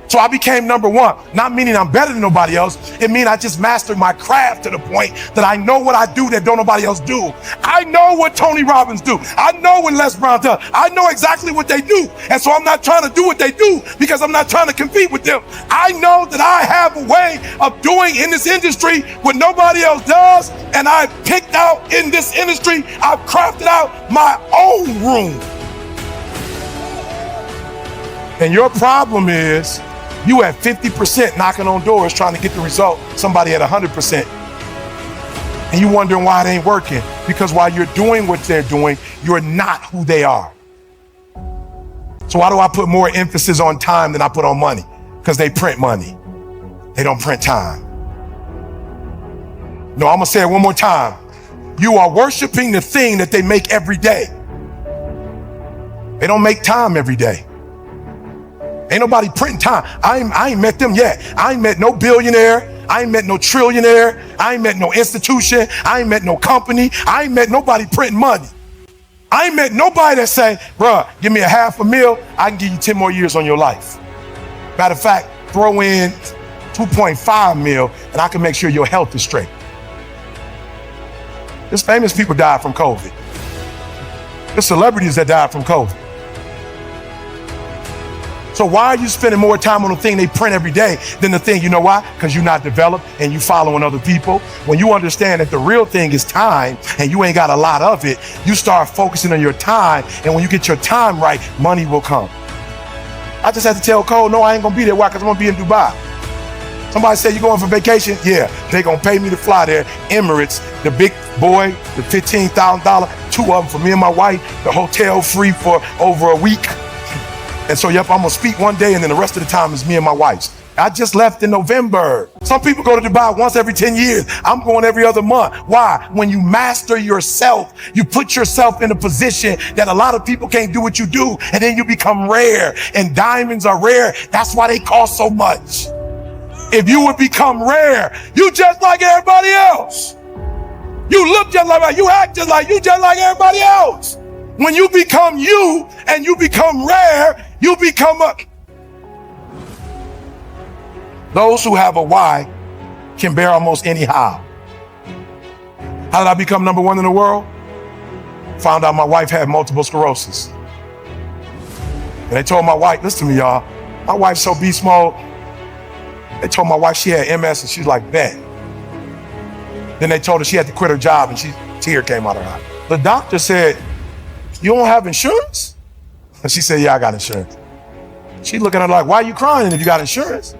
So I became number one, not meaning I'm better than nobody else. It means I just mastered my craft to the point that I know what I do that don't nobody else do. I know what Tony Robbins do. I know what Les Brown does. I know exactly what they do. And so I'm not trying to do what they do because I'm not trying to compete with them. I know that I have a way of doing in this industry what nobody else does. And I've picked out in this industry, I've crafted out my own room. And your problem is, you at 50% knocking on doors trying to get the result, somebody at 100%. And you wondering why it ain't working. Because while you're doing what they're doing, you're not who they are. So why do I put more emphasis on time than I put on money? Because they print money. They don't print time. No, I'm gonna say it one more time. You are worshiping the thing that they make every day. They don't make time every day. Ain't nobody printing time. I ain't met them yet. I ain't met no billionaire. I ain't met no trillionaire. I ain't met no institution. I ain't met no company. I ain't met nobody printing money. I ain't met nobody that say, bruh, give me $500,000, I can give you 10 more years on your life. Matter of fact, throw in 2.5 mil and I can make sure your health is straight. There's famous people died from COVID. There's celebrities that died from COVID. So why are you spending more time on the thing they print every day than the thing, you know why? Because you're not developed and you following other people. When you understand that the real thing is time and you ain't got a lot of it, you start focusing on your time. And when you get your time right, money will come. I just had to tell Cole, no, I ain't gonna be there. Why? Because I'm gonna be in Dubai. Somebody said, you going for vacation? Yeah, they gonna pay me to fly there. Emirates, the big boy, the $15,000, 2 of them for me and my wife, the hotel free for over a week. And so, yep, I'm gonna speak one day and then the rest of the time is me and my wife. I just left in November. Some people go to Dubai once every 10 years. I'm going every other month. Why? When you master yourself, you put yourself in a position that a lot of people can't do what you do, and then you become rare. And diamonds are rare. That's why they cost so much. If you would become rare, you just like everybody else. You look just like, you act just like everybody else. When you become you and you become rare, you become a... Those who have a why can bear almost any how. How did I become number one in the world? Found out my wife had multiple sclerosis. And they told my wife, listen to me, y'all. My wife's so beast mode. They told my wife she had MS and she's like, bet. Then they told her she had to quit her job and tear came out of her eye. The doctor said, you don't have insurance? And she said, yeah, I got insurance. She looking at her like, why are you crying if you got insurance?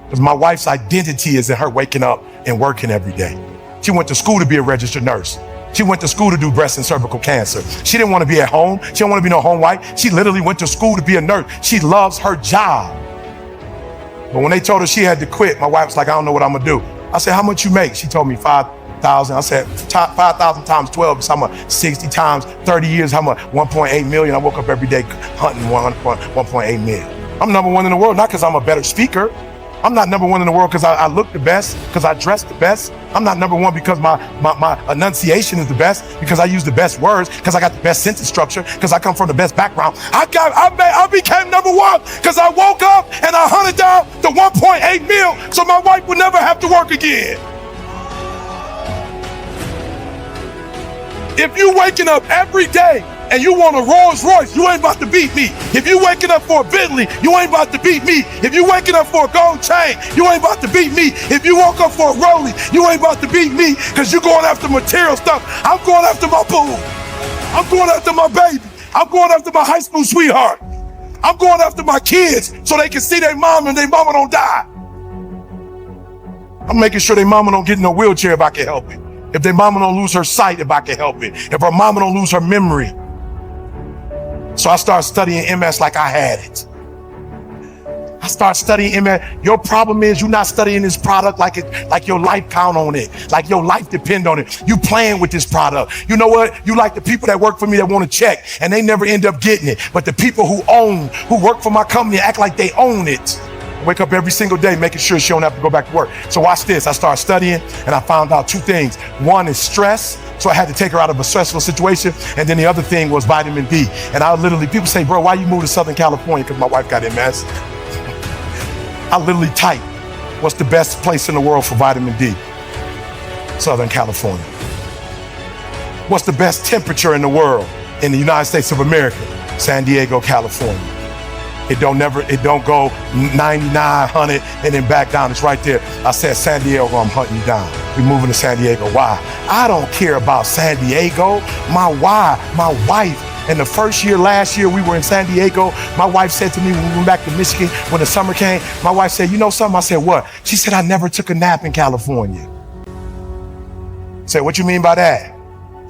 Because my wife's identity is in her waking up and working every day. She went to school to be a registered nurse. She went to school to do breast and cervical cancer. She didn't want to be at home. She didn't want to be no home wife. She literally went to school to be a nurse. She loves her job. But when they told her she had to quit, my wife was like, I don't know what I'm gonna do. I said, how much you make? She told me 5,000. I said, 5,000 times 12 is how much? 60 times 30 years, how much? 1.8 million. I woke up every day hunting 1.8 million. I'm number one in the world, not because I'm a better speaker. I'm not number one in the world because I look the best, because I dress the best. I'm not number one because my enunciation is the best, because I use the best words, because I got the best sentence structure, because I come from the best background. I became number one because I woke up and I hunted down the 1.8 mil so my wife would never have to work again. If you waking up every day and you want a Rolls Royce, you ain't about to beat me. If you waking up for a Bentley, you ain't about to beat me. If you waking up for a gold chain, you ain't about to beat me. If you woke up for a Rollie, you ain't about to beat me, because you going after material stuff. I'm going after my boo. I'm going after my baby. I'm going after my high school sweetheart. I'm going after my kids so they can see their mom and their mama don't die. I'm making sure their mama don't get in a wheelchair if I can help it. If their mama don't lose her sight, if I can help it. If her mama don't lose her memory. So I started studying MS like I had it. I started studying MS. Your problem is you're not studying this product like your life count on it, like your life depend on it. You playing with this product. You know what? You like the people that work for me that want to check and they never end up getting it. But the people who work for my company act like they own it. Wake up every single day making sure she don't have to go back to work. So watch this. I started studying and I found out two things. One is stress. So I had to take her out of a stressful situation. And then the other thing was vitamin D. And people say, bro, why you moved to Southern California? Because my wife got MS. I literally typed, what's the best place in the world for vitamin D? Southern California. What's the best temperature in the world in the United States of America? San Diego, California. It don't go 99, 100, and then back down. It's right there. I said, San Diego, I'm hunting you down. We're moving to San Diego. Why? I don't care about San Diego. My wife, in the first year, last year, we were in San Diego. My wife said to me when we went back to Michigan, when the summer came, my wife said, you know something? I said, what? She said, I never took a nap in California. I said, what you mean by that?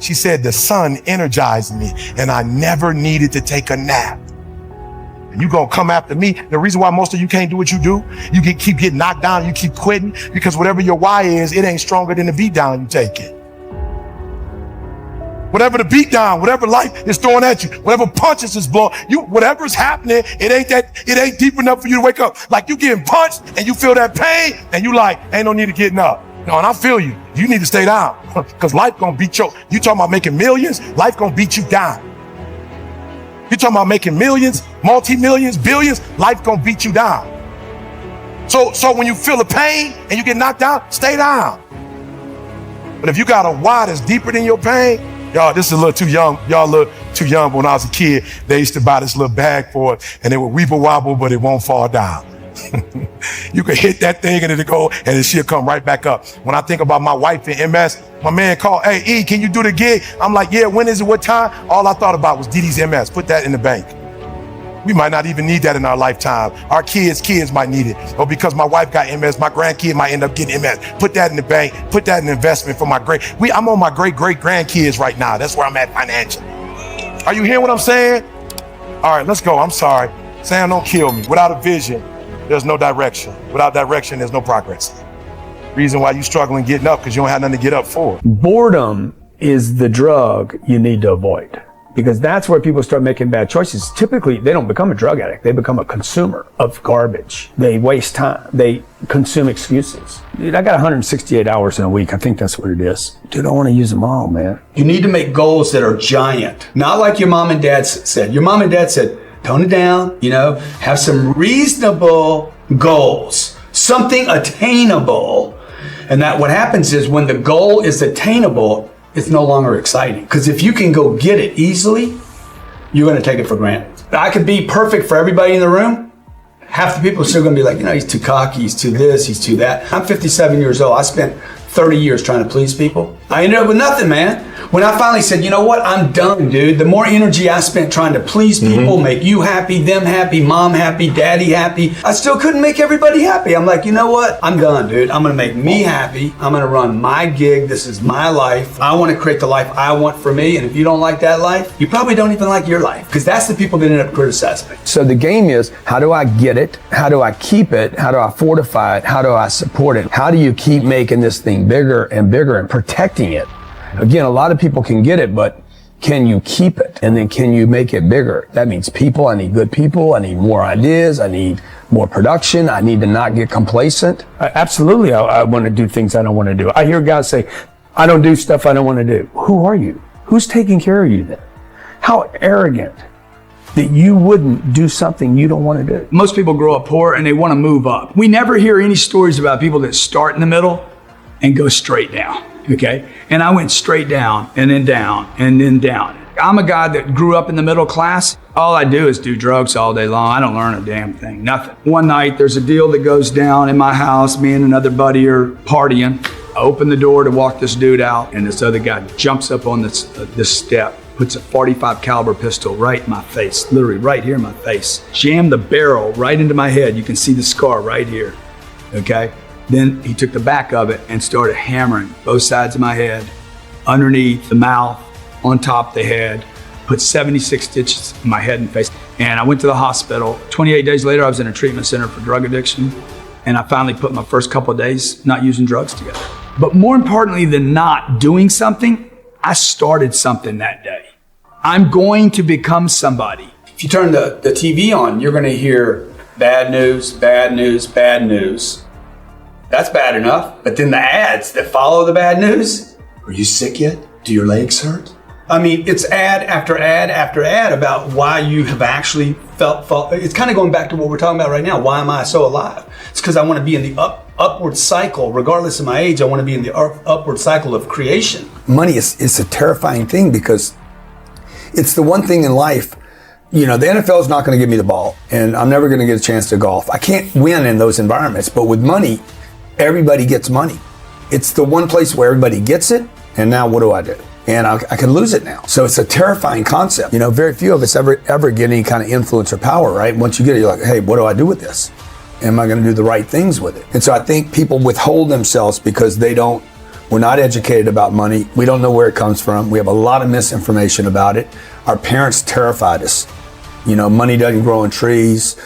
She said, the sun energized me and I never needed to take a nap. You gonna come after me. The reason why most of you can't do what you do, you keep getting knocked down, you keep quitting, because whatever your why is, it ain't stronger than the beat down you take it. Whatever the beat down, whatever life is throwing at you, whatever punches is blowing, whatever's happening, it ain't deep enough for you to wake up. Like you getting punched and you feel that pain and you like, ain't no need of getting up. No, and I feel you. You need to stay down because life gonna beat you. You talking about making millions, life gonna beat you down. You talking about making millions, multi-millions, billions, life gonna beat you down. So when you feel the pain and you get knocked down, stay down. But if you got a why that's deeper than your pain, y'all, this is a little too young. Y'all look too young. But when I was a kid, they used to buy this little bag for it and it would weeble wobble, but it won't fall down. You can hit that thing and it'll go and she'll come right back up. When I think about my wife in MS, my man called, hey, E, can you do the gig? I'm like, yeah, when is it, what time? All I thought about was Didi's MS. Put that in the bank. We might not even need that in our lifetime. Our kids might need it. Or because my wife got MS, my grandkid might end up getting MS. Put that in the bank. Put that in investment for my I'm on my great-great-grandkids right now. That's where I'm at financially. Are you hearing what I'm saying? All right, let's go. I'm sorry. Sam, don't kill me. Without a vision, there's no direction. Without direction, there's no progress. Reason why you struggling getting up, because you don't have nothing to get up for. Boredom is the drug you need to avoid, because that's where people start making bad choices. Typically, they don't become a drug addict. They become a consumer of garbage. They waste time. They consume excuses. Dude, I got 168 hours in a week. I think that's what it is. Dude, I want to use them all, man. You need to make goals that are giant. Not like your mom and dad said. Your mom and dad said, tone it down, have some reasonable goals, something attainable. And that what happens is when the goal is attainable, it's no longer exciting. Because if you can go get it easily, you're going to take it for granted. I could be perfect for everybody in the room. half the people are still going to be like, he's too cocky, he's too this, he's too that. I'm 57 years old. I spent 30 years trying to please people. I ended up with nothing, man. When I finally said, you know what, I'm done, dude. The more energy I spent trying to please people, make you happy, them happy, mom happy, daddy happy, I still couldn't make everybody happy. I'm like, you know what, I'm done, dude. I'm gonna make me happy. I'm gonna run my gig. This is my life. I wanna create the life I want for me. And if you don't like that life, you probably don't even like your life, because that's the people that end up criticizing me. So the game is, how do I get it? How do I keep it? How do I fortify it? How do I support it? How do you keep making this thing bigger and bigger and protecting it? Again, a lot of people can get it, but can you keep it? And then can you make it bigger? That means people. I need good people. I need more ideas. I need more production. I need to not get complacent. Absolutely, I want to do things I don't want to do. I hear guys say, I don't do stuff I don't want to do. Who are you? Who's taking care of you then? How arrogant that you wouldn't do something you don't want to do. Most people grow up poor and they want to move up. We never hear any stories about people that start in the middle and go straight down. Okay. And I went straight down and then down and then down. I'm a guy that grew up in the middle class. All I do is do drugs all day long. I don't learn a damn thing, nothing. One night there's a deal that goes down in my house. Me and another buddy are partying. I open the door to walk this dude out, and this other guy jumps up on this step, puts a .45 caliber pistol right in my face, literally right here in my face. Jammed the barrel right into my head. You can see the scar right here. Okay. Then he took the back of it and started hammering both sides of my head, underneath the mouth, on top of the head, put 76 stitches in my head and face. And I went to the hospital. 28 days later, I was in a treatment center for drug addiction. And I finally put my first couple of days not using drugs together. But more importantly than not doing something, I started something that day. I'm going to become somebody. If you turn the TV on, you're going to hear bad news, bad news, bad news. That's bad enough. But then the ads that follow the bad news. Are you sick yet? Do your legs hurt? I mean, it's ad after ad after ad about why you have actually felt. It's kind of going back to what we're talking about right now. Why am I so alive? It's because I want to be in the upward cycle. Regardless of my age, I want to be in the upward cycle of creation. Money is a terrifying thing because it's the one thing in life. You know, the NFL is not going to give me the ball, and I'm never going to get a chance to golf. I can't win in those environments, but with money, everybody gets money. It's the one place where everybody gets it, and now what do I do? And I can lose it now. So it's a terrifying concept. You know, very few of us ever get any kind of influence or power, right? Once you get it, you're like, hey, what do I do with this? Am I going to do the right things with it? And so I think people withhold themselves because we're not educated about money. We don't know where it comes from. We have a lot of misinformation about it. Our parents terrified us. You know, money doesn't grow on trees.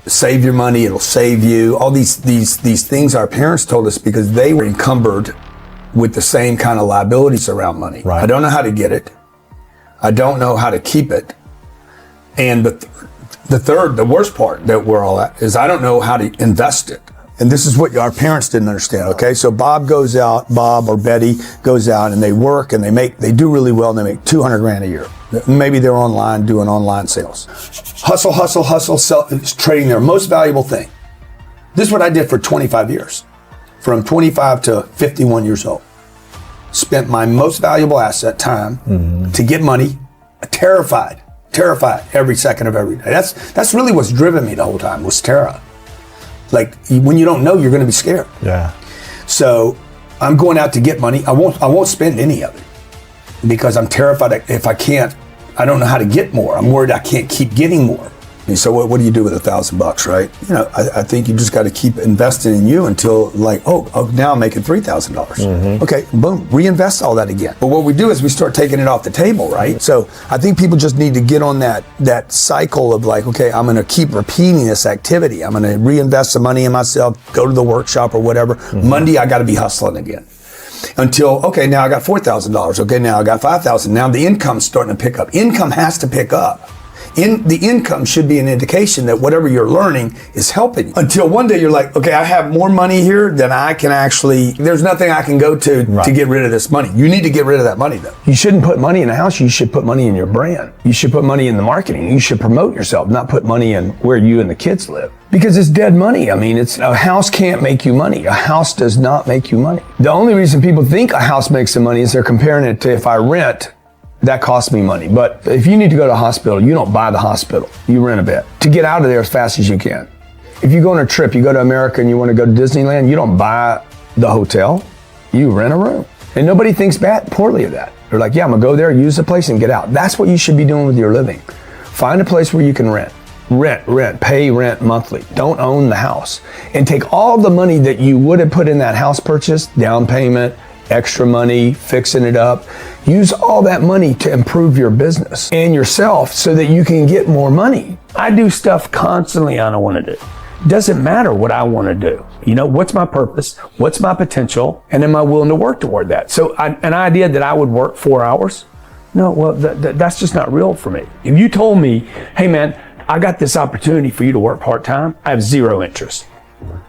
Save your money, it'll save you. All these things our parents told us because they were encumbered with the same kind of liabilities around money. Right. I don't know how to get it. I don't know how to keep it. And the worst part that we're all at is I don't know how to invest it. And this is what our parents didn't understand, okay? So Bob or Betty goes out and they work and they do really well and they make $200,000 a year. Maybe they're online doing online sales. Hustle, sell, trading their most valuable thing. This is what I did for 25 years. From 25 to 51 years old. Spent my most valuable asset, time, to get money, terrified every second of every day. That's really what's driven me the whole time, was terror. Like, when you don't know, you're going to be scared. Yeah. So I'm going out to get money. I won't spend any of it because I'm terrified that if I don't know how to get more. I'm worried I can't keep getting more. And so what do you do with $1,000, right? You know, I think you just got to keep investing in you until like, oh, now I'm making $3,000. Okay, boom, reinvest all that again. But what we do is we start taking it off the table, right? So I think people just need to get on that cycle of like, okay, I'm going to keep repeating this activity. I'm going to reinvest some money in myself, go to the workshop or whatever. Monday, I got to be hustling again. Until, okay, now I got $4,000. Okay, now I got $5,000. Now the income's starting to pick up. Income has to pick up. The income should be an indication that whatever you're learning is helping you. Until one day you're like, okay, I have more money here than I can actually, there's nothing I can go to get rid of this money. You need to get rid of that money though. You shouldn't put money in a house, you should put money in your brand. You should put money in the marketing. You should promote yourself, not put money in where you and the kids live. Because it's dead money. I mean, a house can't make you money. A house does not make you money. The only reason people think a house makes them money is they're comparing it to if I rent, that costs me money. But if you need to go to a hospital, you don't buy the hospital. You rent a bed to get out of there as fast as you can. If you go on a trip, you go to America and you want to go to Disneyland, you don't buy the hotel, you rent a room. And nobody thinks poorly of that. They're like, yeah, I'm gonna go there, use the place and get out. That's what you should be doing with your living. Find a place where you can rent, pay rent monthly. Don't own the house. And take all the money that you would have put in that house purchase, down payment, extra money, fixing it up. Use all that money to improve your business and yourself so that you can get more money. I do stuff constantly I don't want to do. Doesn't matter what I want to do. You know, what's my purpose? What's my potential? And am I willing to work toward that? So an idea that I would work 4 hours, no, well, that's just not real for me. If you told me, hey man, I got this opportunity for you to work part-time, I have zero interest.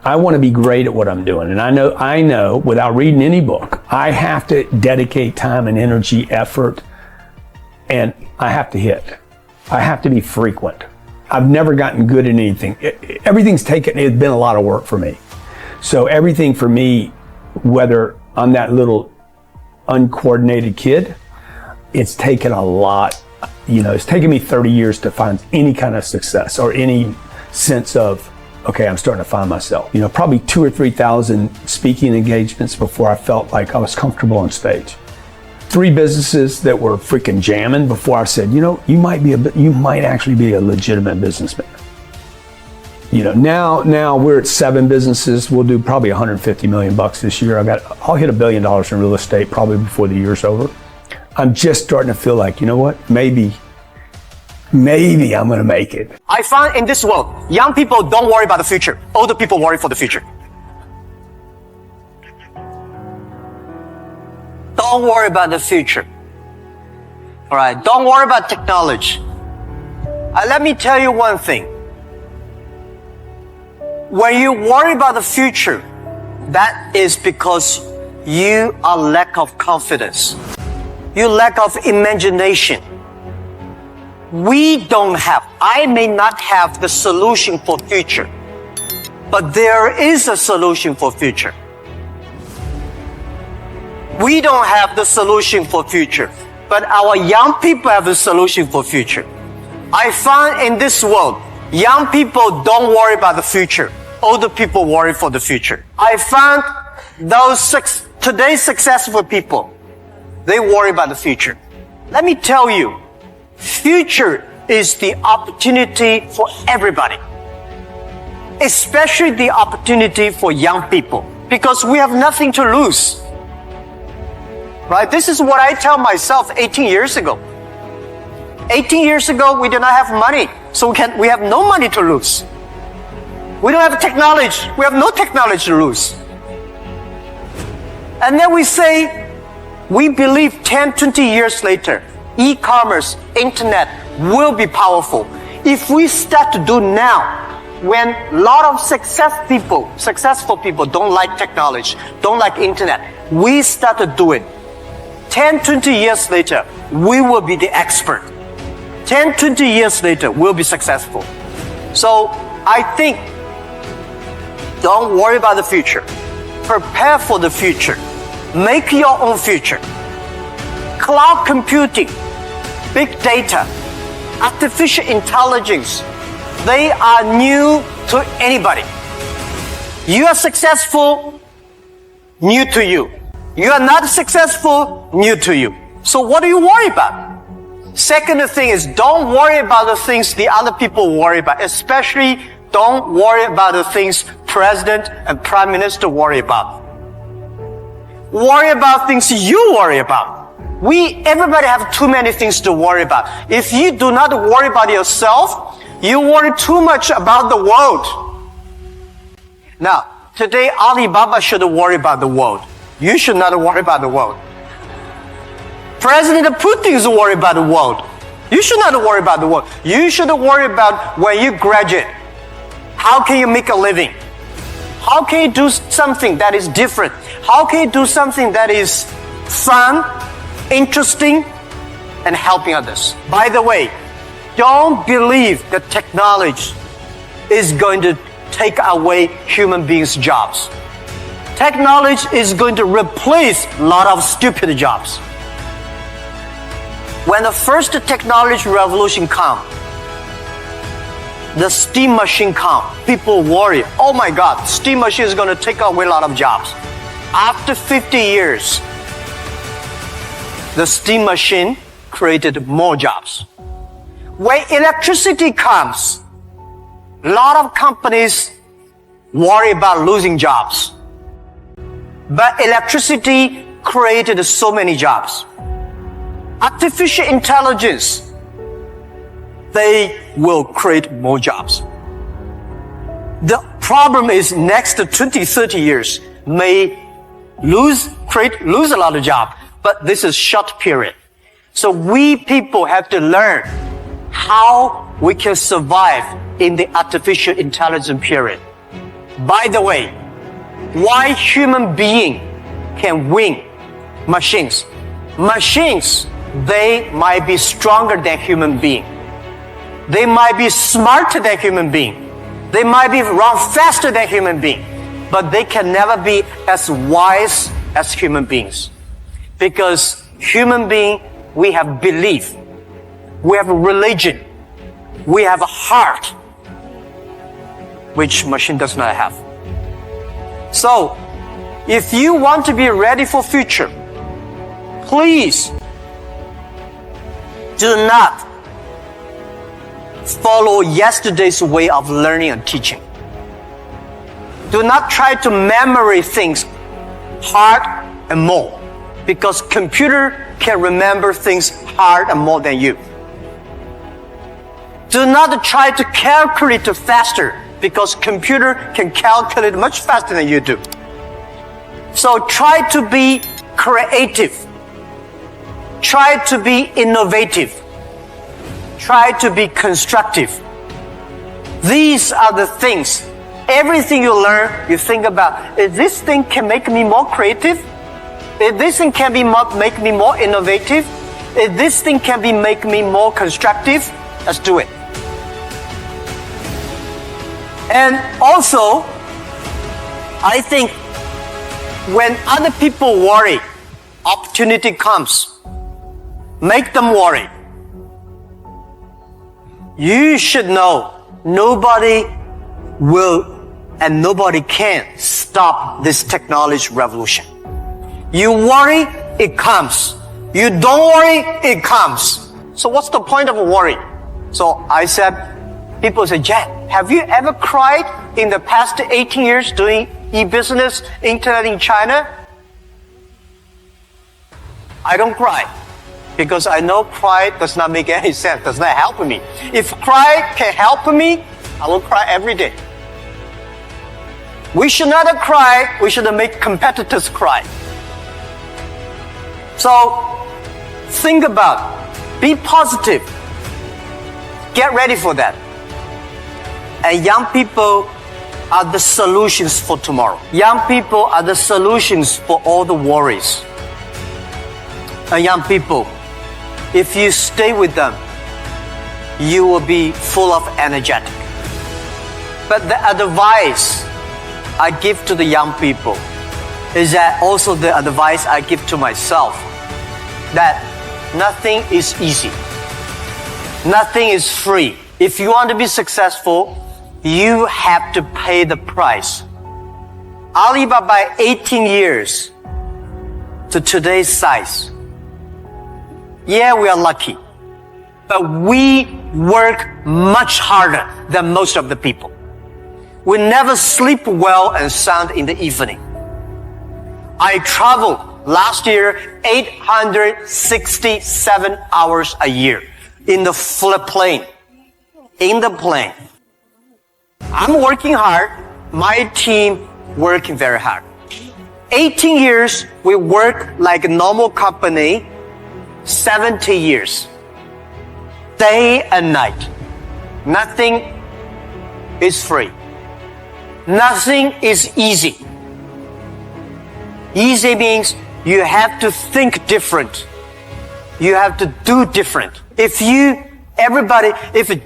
I want to be great at what I'm doing. And I know without reading any book, I have to dedicate time and energy, effort, and I have to hit. I have to be frequent. I've never gotten good at anything. Everything's it's been a lot of work for me. So everything for me, whether I'm that little uncoordinated kid, it's taken a lot. You know, it's taken me 30 years to find any kind of success or any sense of, okay, I'm starting to find myself. You know, probably 2,000 or 3,000 speaking engagements before I felt like I was comfortable on stage. 3 businesses that were freaking jamming before I said, you know, you might actually be a legitimate businessman. You know, now we're at 7 businesses. We'll do probably $150 million this year. I'll hit $1 billion in real estate probably before the year's over. I'm just starting to feel like, you know what, maybe I'm gonna make it. I find in this world, young people don't worry about the future. Older people worry for the future. Don't worry about the future. All right, don't worry about technology. Let me tell you one thing. When you worry about the future, that is because you are lack of confidence. You lack of imagination. I may not have the solution for future, but there is a solution for future. We don't have the solution for future, but our young people have the solution for future. I find in this world, young people don't worry about the future. Older people worry for the future. I found today's successful people, they worry about the future. Let me tell you, future is the opportunity for everybody, especially the opportunity for young people, because we have nothing to lose. Right? This is what I tell myself 18 years ago. 18 years ago, we did not have money, so we have no money to lose. We don't have technology. We have no technology to lose. And then we say, we believe 10, 20 years later, e-commerce, internet will be powerful. If we start to do now, when a lot of successful people don't like technology, don't like internet, we start to do it. 10, 20 years later, we will be the expert. 10, 20 years later, we'll be successful. So I think, don't worry about the future. Prepare for the future. Make your own future. Cloud computing, big data, artificial intelligence, they are new to anybody. You are successful, new to you. You are not successful, new to you. So what do you worry about? Second thing is, don't worry about the things the other people worry about. Especially, don't worry about the things President and Prime Minister worry about. Worry about things you worry about. Everybody have too many things to worry about. If you do not worry about yourself, you worry too much about the world. Now, today Alibaba should worry about the world. You should not worry about the world. President Putin is worried about the world. You should not worry about the world. You should worry about when you graduate. How can you make a living? How can you do something that is different? How can you do something that is fun, interesting, and helping others? By the way, don't believe that technology is going to take away human beings' jobs. Technology is going to replace a lot of stupid jobs. When the first technology revolution comes, the steam machine come, people worry, oh my God, steam machine is going to take away a lot of jobs. After 50 years, the steam machine created more jobs. When electricity comes, a lot of companies worry about losing jobs. But electricity created so many jobs. Artificial intelligence, they will create more jobs. The problem is next 20, 30 years may lose a lot of jobs, but this is short period. So we people have to learn how we can survive in the artificial intelligence period. By the way, why human being can win machines? Machines, they might be stronger than human being. They might be smarter than human being. They might be run faster than human being. But they can never be as wise as human beings. Because human being, we have belief. We have a religion. We have a heart, which machine does not have. So, if you want to be ready for future, please do not follow yesterday's way of learning and teaching. Do not try to memorize things hard and more, because computer can remember things hard and more than you. Do not try to calculate faster, because computer can calculate much faster than you do. So try to be creative. Try to be innovative. Try to be constructive. These are the things. Everything you learn, you think about, is this thing can make me more creative? If this thing can make me more innovative? If this thing can make me more constructive? Let's do it. And also, I think when other people worry, opportunity comes. Make them worry. You should know nobody will and nobody can stop this technology revolution. You worry, it comes. You don't worry, it comes. So what's the point of worry? So I said, people say, Jack, have you ever cried in the past 18 years doing e-business, internet in China? I don't cry, because I know cry does not make any sense, does not help me. If cry can help me, I will cry every day. We should not cry, we should make competitors cry. So, think about, be positive, get ready for that. And young people are the solutions for tomorrow. Young people are the solutions for all the worries. And young people, if you stay with them, you will be full of energetic. But the advice I give to the young people is that also the advice I give to myself, that nothing is easy. Nothing is free. If you want to be successful, you have to pay the price. Alibaba, 18 years to today's size. Yeah, we are lucky, but we work much harder than most of the people. We never sleep well and sound in the evening. I traveled last year 867 hours a year in the plane. In the plane. I'm working hard. My team working very hard. 18 years, we work like a normal company. 70 years. Day and night. Nothing is free. Nothing is easy. Easy means you have to think different. You have to do different. If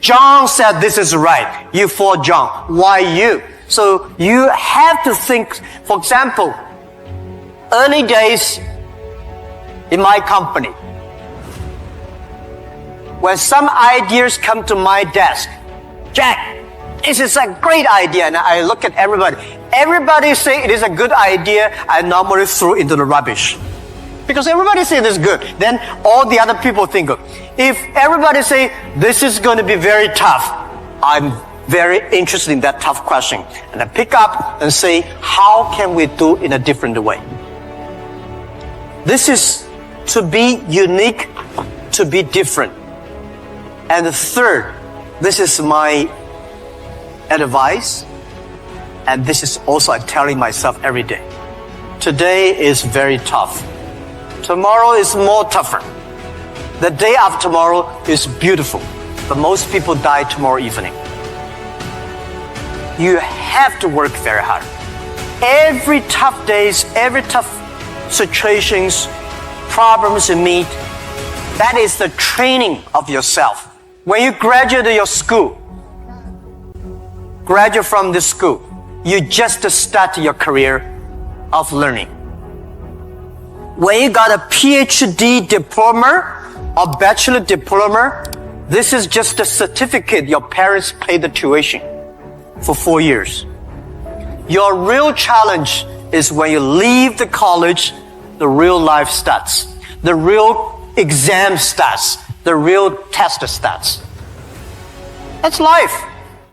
John said this is right, you follow John. Why you? So you have to think, for example, early days in my company, when some ideas come to my desk, Jack, this is a great idea. And I look at everybody. Everybody say it is a good idea. I normally throw into the rubbish. Because everybody say this is good. Then all the other people think good. If everybody say this is going to be very tough, I'm very interested in that tough question. And I pick up and say, how can we do in a different way? This is to be unique, to be different. And the third, this is my advice, and this is also I'm telling myself every day. Today is very tough. Tomorrow is more tougher. The day after tomorrow is beautiful, but most people die tomorrow evening. You have to work very hard. Every tough days, every tough situations, problems you meet, that is the training of yourself. When you graduate your school, graduate from this school, you just start your career of learning. When you got a PhD diploma or bachelor diploma, this is just a certificate your parents paid the tuition for 4 years. Your real challenge is when you leave the college, the real life starts. The real exam starts. The real test starts. That's life.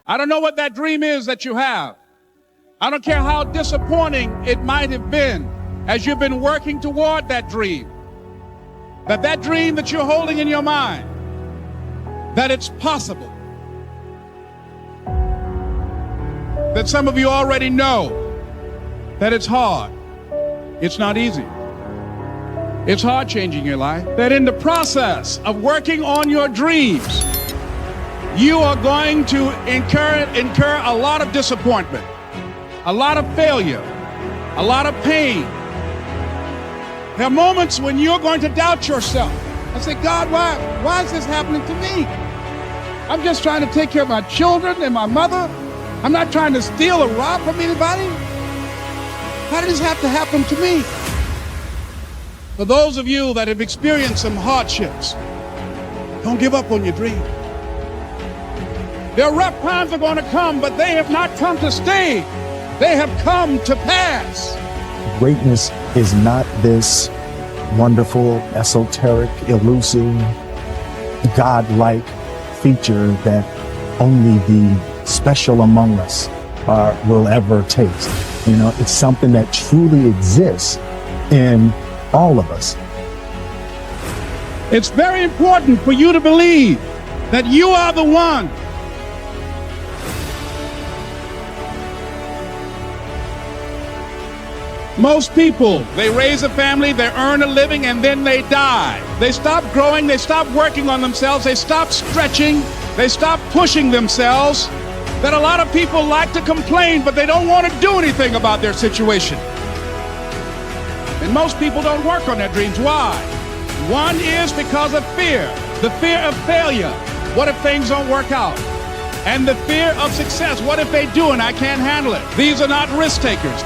I don't know what that dream is that you have. I don't care how disappointing it might have been as you've been working toward that dream. That dream that you're holding in your mind, that it's possible. That some of you already know that it's hard. It's not easy. It's hard changing your life. That in the process of working on your dreams, you are going to incur a lot of disappointment, a lot of failure, a lot of pain. There are moments when you're going to doubt yourself and say, God, why is this happening to me? I'm just trying to take care of my children and my mother. I'm not trying to steal or rob from anybody. How did this have to happen to me? For those of you that have experienced some hardships, don't give up on your dream. There are rough times are going to come, but they have not come to stay. They have come to pass. Greatness is not this wonderful, esoteric, elusive, God-like feature that only the special among us will ever taste. You know, it's something that truly exists in all of us. It's very important for you to believe that you are the one. Most people, they raise a family, they earn a living, and then they die. They stop growing, they stop working on themselves, they stop stretching, they stop pushing themselves. That a lot of people like to complain, but they don't want to do anything about their situation. And most people don't work on their dreams. Why? One is because of fear. The fear of failure. What if things don't work out? And the fear of success. What if they do and I can't handle it? These are not risk takers.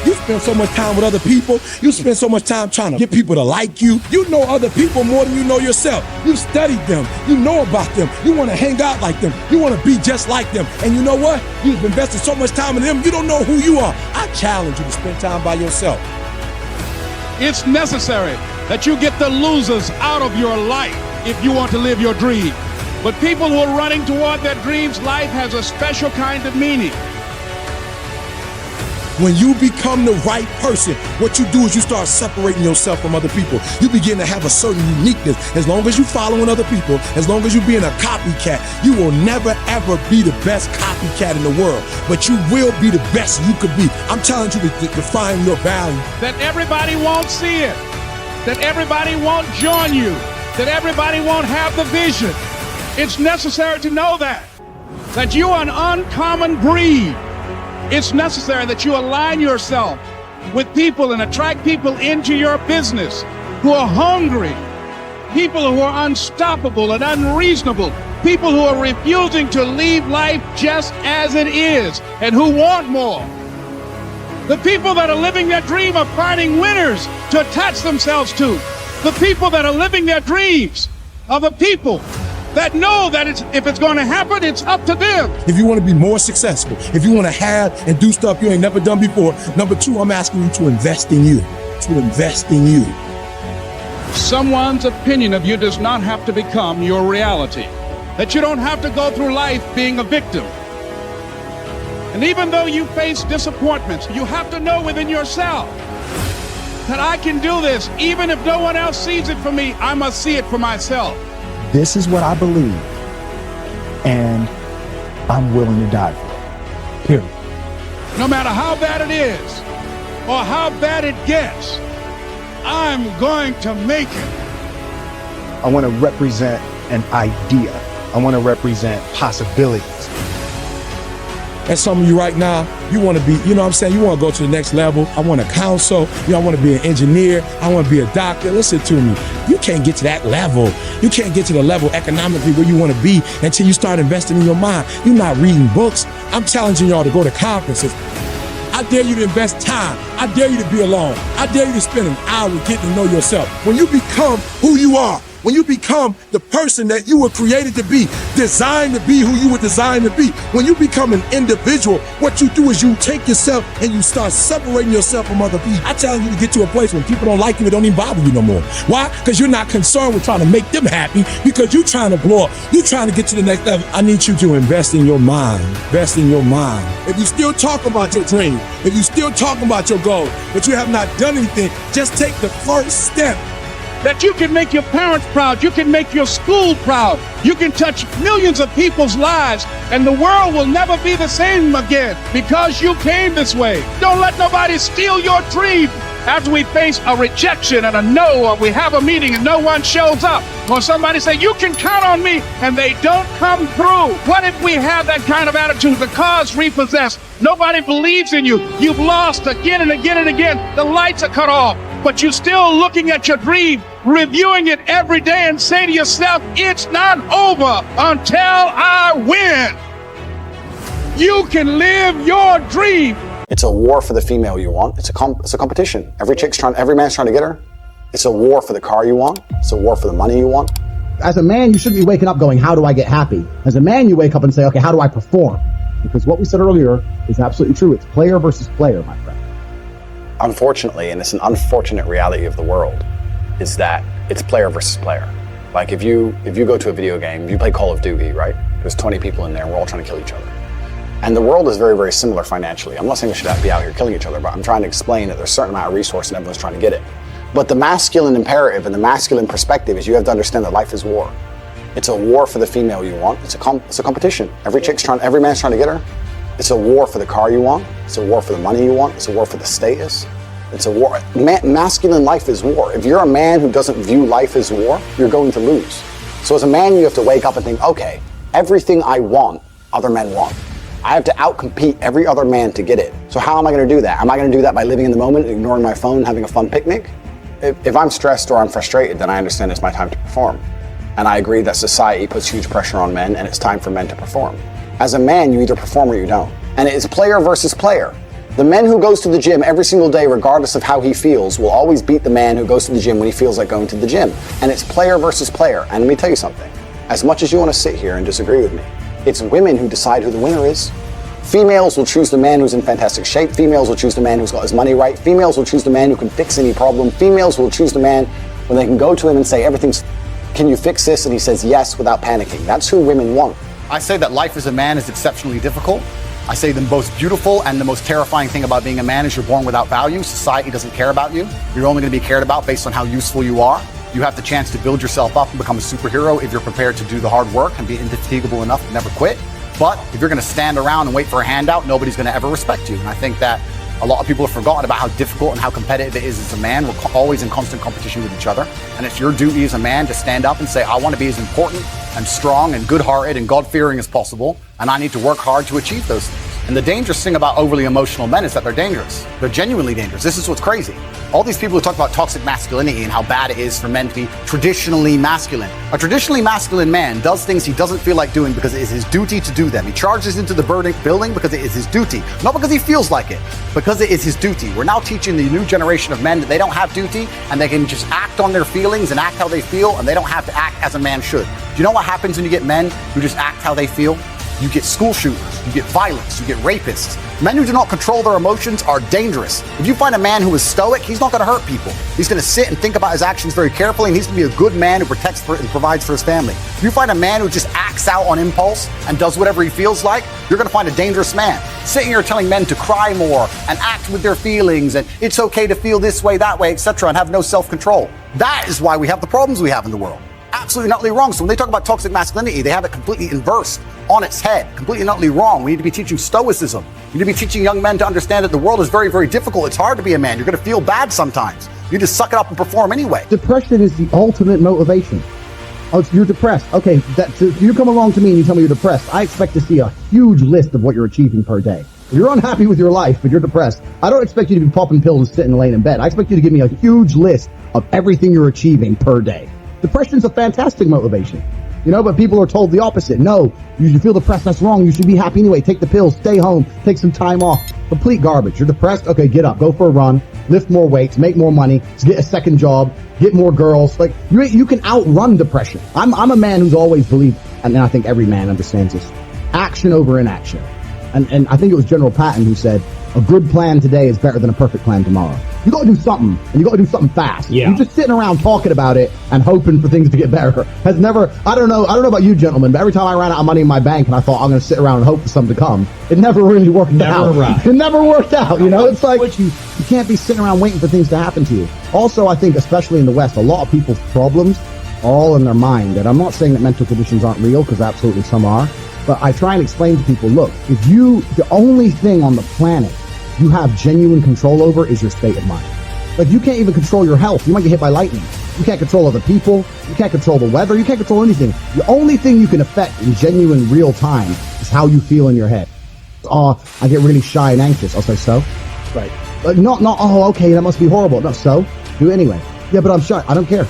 You spend so much time with other people. You spend so much time trying to get people to like you. You know other people more than you know yourself. You studied them. You know about them. You want to hang out like them. You want to be just like them. And you know what? You've invested so much time in them, you don't know who you are. I challenge you to spend time by yourself. It's necessary that you get the losers out of your life if you want to live your dream. But people who are running toward their dreams, life has a special kind of meaning. When you become the right person, what you do is you start separating yourself from other people. You begin to have a certain uniqueness. As long as you're following other people, as long as you're being a copycat, you will never ever be the best copycat in the world. But you will be the best you could be. I'm telling you to define your value. That everybody won't see it. That everybody won't join you. That everybody won't have the vision. It's necessary to know that you are an uncommon breed. It's necessary that you align yourself with people and attract people into your business who are hungry, people who are unstoppable and unreasonable, people who are refusing to leave life just as it is and who want more. The people that are living their dream are finding winners to attach themselves to. The people that are living their dreams are the people that know that if it's going to happen, it's up to them. If you want to be more successful, if you want to have and do stuff you ain't never done before, number two, I'm asking you to invest in you. To invest in you. Someone's opinion of you does not have to become your reality. That you don't have to go through life being a victim. And even though you face disappointments, you have to know within yourself that I can do this. Even if no one else sees it for me, I must see it for myself. This is what I believe, and I'm willing to die for it. Period. No matter how bad it is or how bad it gets, I'm going to make it. I want to represent an idea. I want to represent possibilities. And some of you right now, you want to be, you know what I'm saying? You want to go to the next level. I want to counsel. You know, I want to be an engineer. I want to be a doctor. Listen to me. You can't get to that level. You can't get to the level economically where you want to be until you start investing in your mind. You're not reading books. I'm challenging y'all to go to conferences. I dare you to invest time. I dare you to be alone. I dare you to spend an hour getting to know yourself. When you become who you are, when you become the person that you were created to be, designed to be who you were designed to be, when you become an individual, what you do is you take yourself and you start separating yourself from other people. I tell you to get to a place when people don't like you, it don't even bother you no more. Why? Because you're not concerned with trying to make them happy, because you're trying to blow up. You're trying to get to the next level. I need you to invest in your mind. Invest in your mind. If you still talk about your dream, if you still talking about your goal, but you have not done anything, just take the first step. That you can make your parents proud, you can make your school proud, you can touch millions of people's lives, and the world will never be the same again because you came this way. Don't let nobody steal your dream. After we face a rejection and a no, or we have a meeting and no one shows up, or somebody say, you can count on me, and they don't come through. What if we have that kind of attitude? The car's repossessed. Nobody believes in you. You've lost again and again and again. The lights are cut off, but you're still looking at your dream, reviewing it every day, and say to yourself, it's not over until I win. You can live your dream. It's a war for the female you want. It's a competition. Every man's trying to get her. It's a war for the car you want. It's a war for the money you want. As a man, you shouldn't be waking up going, how do I get happy? As a man, you wake up and say, okay, how do I perform? Because what we said earlier is absolutely true. It's player versus player, my friend. Unfortunately, and it's an unfortunate reality of the world, is that it's player versus player. Like if you go to a video game, you play Call of Duty, right? There's 20 people in there, and we're all trying to kill each other. And the world is very, very similar financially. I'm not saying we should be out here killing each other, but I'm trying to explain that there's a certain amount of resource and everyone's trying to get it. But the masculine imperative and the masculine perspective is you have to understand that life is war. It's a war for the female you want. It's a competition. Every man's trying to get her. It's a war for the car you want. It's a war for the money you want. It's a war for the status. It's a war. Masculine life is war. If you're a man who doesn't view life as war, you're going to lose. So as a man, you have to wake up and think, okay, everything I want, other men want. I have to outcompete every other man to get it. So how am I going to do that? Am I going to do that by living in the moment, ignoring my phone, having a fun picnic? If I'm stressed or I'm frustrated, then I understand it's my time to perform. And I agree that society puts huge pressure on men, and it's time for men to perform. As a man, you either perform or you don't. And it's player versus player. The man who goes to the gym every single day, regardless of how he feels, will always beat the man who goes to the gym when he feels like going to the gym. And it's player versus player. And let me tell you something. As much as you want to sit here and disagree with me, it's women who decide who the winner is. Females will choose the man who's in fantastic shape. Females will choose the man who's got his money right. Females will choose the man who can fix any problem. Females will choose the man when they can go to him and say, can you fix this? And he says yes without panicking. That's who women want. I say that life as a man is exceptionally difficult. I say the most beautiful and the most terrifying thing about being a man is you're born without value. Society doesn't care about you. You're only going to be cared about based on how useful you are. You have the chance to build yourself up and become a superhero if you're prepared to do the hard work and be indefatigable enough to never quit. But if you're going to stand around and wait for a handout, nobody's going to ever respect you. And I think that a lot of people have forgotten about how difficult and how competitive it is as a man. We're always in constant competition with each other. And it's your duty as a man to stand up and say, I want to be as important and strong and good-hearted and God-fearing as possible. And I need to work hard to achieve those things. And the dangerous thing about overly emotional men is that they're dangerous. They're genuinely dangerous. This is what's crazy. All these people who talk about toxic masculinity and how bad it is for men to be traditionally masculine. A traditionally masculine man does things he doesn't feel like doing because it is his duty to do them. He charges into the building because it is his duty. Not because he feels like it, because it is his duty. We're now teaching the new generation of men that they don't have duty and they can just act on their feelings and act how they feel, and they don't have to act as a man should. Do you know what happens when you get men who just act how they feel? You get school shooters, you get violence, you get rapists. Men who do not control their emotions are dangerous. If you find a man who is stoic, he's not going to hurt people. He's going to sit and think about his actions very carefully, and he's going to be a good man who protects and provides for his family. If you find a man who just acts out on impulse and does whatever he feels like, you're going to find a dangerous man. Sitting here telling men to cry more and act with their feelings, and it's okay to feel this way, that way, etc., and have no self-control. That is why we have the problems we have in the world. Absolutely not wrong. So when they talk about toxic masculinity, they have it completely inversed on its head, completely not wrong. We need to be teaching stoicism. We need to be teaching young men to understand that the world is very, very difficult. It's hard to be a man. You're going to feel bad sometimes. You just suck it up and perform anyway. Depression is the ultimate motivation. Oh, you're depressed. Okay, so if you come along to me and you tell me you're depressed, I expect to see a huge list of what you're achieving per day. If you're unhappy with your life, but you're depressed, I don't expect you to be popping pills and sitting laying in bed. I expect you to give me a huge list of everything you're achieving per day. Depression's a fantastic motivation, but people are told the opposite. No, you should feel depressed. That's wrong. You should be happy anyway. Take the pills, stay home, take some time off. Complete garbage. You're depressed? Okay, get up, go for a run, lift more weights, make more money, get a second job, get more girls. Like, you can outrun depression. I'm a man who's always believed, and I think every man understands this, action over inaction. And I think it was General Patton who said, a good plan today is better than a perfect plan tomorrow. You got to do something, and you got to do something fast. Yeah. You're just sitting around talking about it and hoping for things to get better. Has never, I don't know about you gentlemen, but every time I ran out of money in my bank and I thought I'm going to sit around and hope for something to come, it never really worked out. Right. It never worked out. It's like you can't be sitting around waiting for things to happen to you. Also, I think, especially in the West, a lot of people's problems are all in their mind. And I'm not saying that mental conditions aren't real, because absolutely some are. But I try and explain to people, look, the only thing on the planet you have genuine control over is your state of mind. Like, you can't even control your health. You might get hit by lightning. You can't control other people. You can't control the weather. You can't control anything. The only thing you can affect in genuine real time is how you feel in your head. Oh, I get really shy and anxious. I'll say, so? Right. Not, oh, okay, that must be horrible. No, so? Do it anyway. Yeah, but I'm shy. I don't care.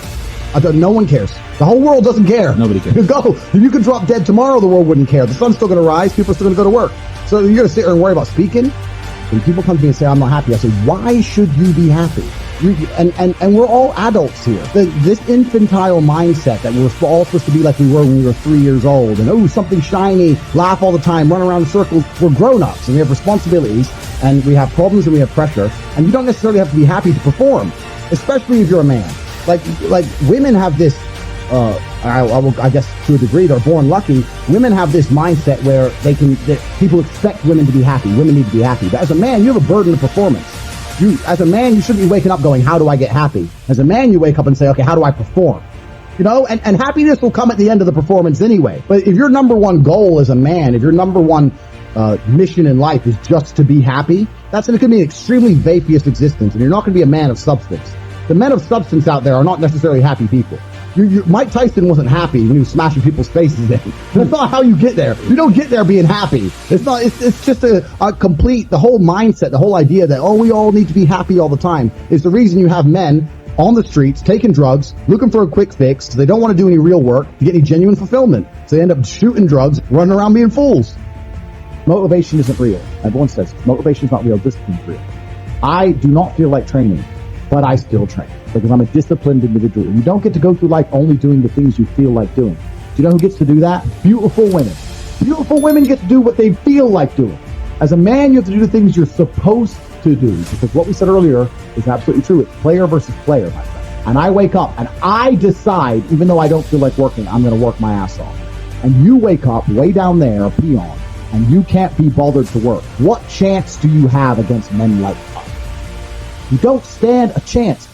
No one cares. The whole world doesn't care. Nobody cares. Go. If you could drop dead tomorrow, the world wouldn't care. The sun's still going to rise. People are still going to go to work. So you're going to sit there and worry about speaking? When people come to me and say, I'm not happy, I say, why should you be happy? And we're all adults here. This infantile mindset that we're all supposed to be like we were when we were 3 years old, and something shiny, laugh all the time, run around in circles. We're grown-ups, and we have responsibilities, and we have problems, and we have pressure, and you don't necessarily have to be happy to perform, especially if you're a man. Like women have this, I guess to a degree, they're born lucky. Women have this mindset where people expect women to be happy. Women need to be happy. But as a man, you have a burden of performance. As a man, you shouldn't be waking up going, how do I get happy? As a man, you wake up and say, okay, how do I perform? And happiness will come at the end of the performance anyway. But if your number one goal as a man, if your number one mission in life is just to be happy, that's going to be an extremely vaporous existence, and you're not going to be a man of substance. The men of substance out there are not necessarily happy people. Mike Tyson wasn't happy when he was smashing people's faces in. That's not how you get there. You don't get there being happy. It's just a complete, the whole mindset, the whole idea that, we all need to be happy all the time is the reason you have men on the streets taking drugs, looking for a quick fix. They don't want to do any real work to get any genuine fulfillment. So they end up shooting drugs, running around being fools. Motivation isn't real. Everyone says motivation is not real, discipline is real. I do not feel like training, but I still train because I'm a disciplined individual. You don't get to go through life only doing the things you feel like doing. Do you know who gets to do that? Beautiful women. Beautiful women get to do what they feel like doing. As a man, you have to do the things you're supposed to do, because what we said earlier is absolutely true. It's player versus player, my friend. And I wake up and I decide, even though I don't feel like working, I'm going to work my ass off. And you wake up way down there, a peon, and you can't be bothered to work. What chance do you have against men like us? You don't stand a chance.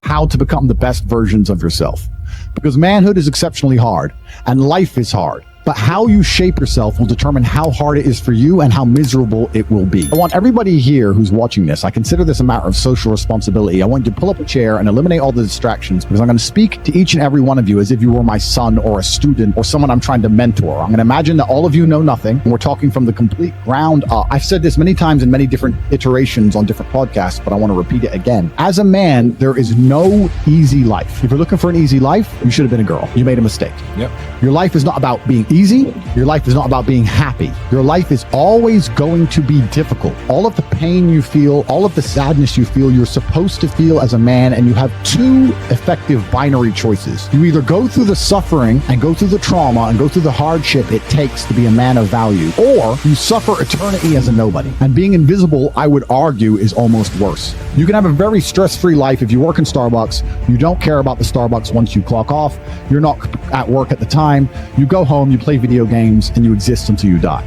How to become the best versions of yourself. Because manhood is exceptionally hard, and life is hard. but how you shape yourself will determine how hard it is for you and how miserable it will be. I want everybody here who's watching this, I consider this a matter of social responsibility. I want you to pull up a chair and eliminate all the distractions, because I'm going to speak to each and every one of you as if you were my son or a student or someone I'm trying to mentor. I'm going to imagine that all of you know nothing, and we're talking from the complete ground up. I've said this many times in many different iterations on different podcasts, but I want to repeat it again. As a man, there is no easy life. If you're looking for an easy life, you should have been a girl. You made a mistake. Yep. Your life is not about being easy. Your life is not about being happy. Your life is always going to be difficult. All of the pain you feel, all of the sadness you feel, you're supposed to feel as a man, and you have two effective binary choices. You either go through the suffering and go through the trauma and go through the hardship it takes to be a man of value, or you suffer eternity as a nobody. And being invisible, I would argue, is almost worse. You can have a very stress-free life if you work in Starbucks. You don't care about the Starbucks once you clock off. You're not at work at the time. You go home, you play video games, and you exist until you die.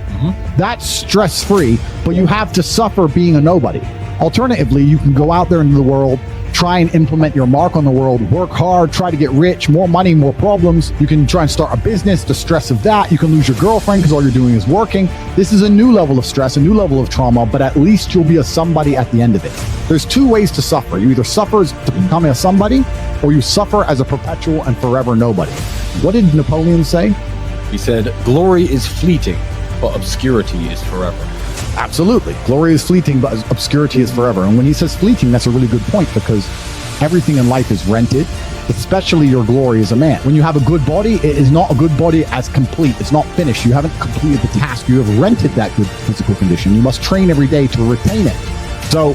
That's stress-free, but you have to suffer being a nobody. Alternatively, you can go out there into the world, try and implement your mark on the world, work hard, try to get rich, more money, more problems. You can try and start a business, the stress of that. You can lose your girlfriend because all you're doing is working. This is a new level of stress, a new level of trauma, but at least you'll be a somebody at the end of it. There's two ways to suffer. You either suffer to become a somebody, or you suffer as a perpetual and forever nobody. What did Napoleon say? He said, glory is fleeting, but obscurity is forever. Absolutely. Glory is fleeting, but obscurity is forever. And when he says fleeting, that's a really good point, because everything in life is rented, especially your glory as a man. When you have a good body, it is not a good body as complete. It's not finished. You haven't completed the task. You have rented that good physical condition. You must train every day to retain it. So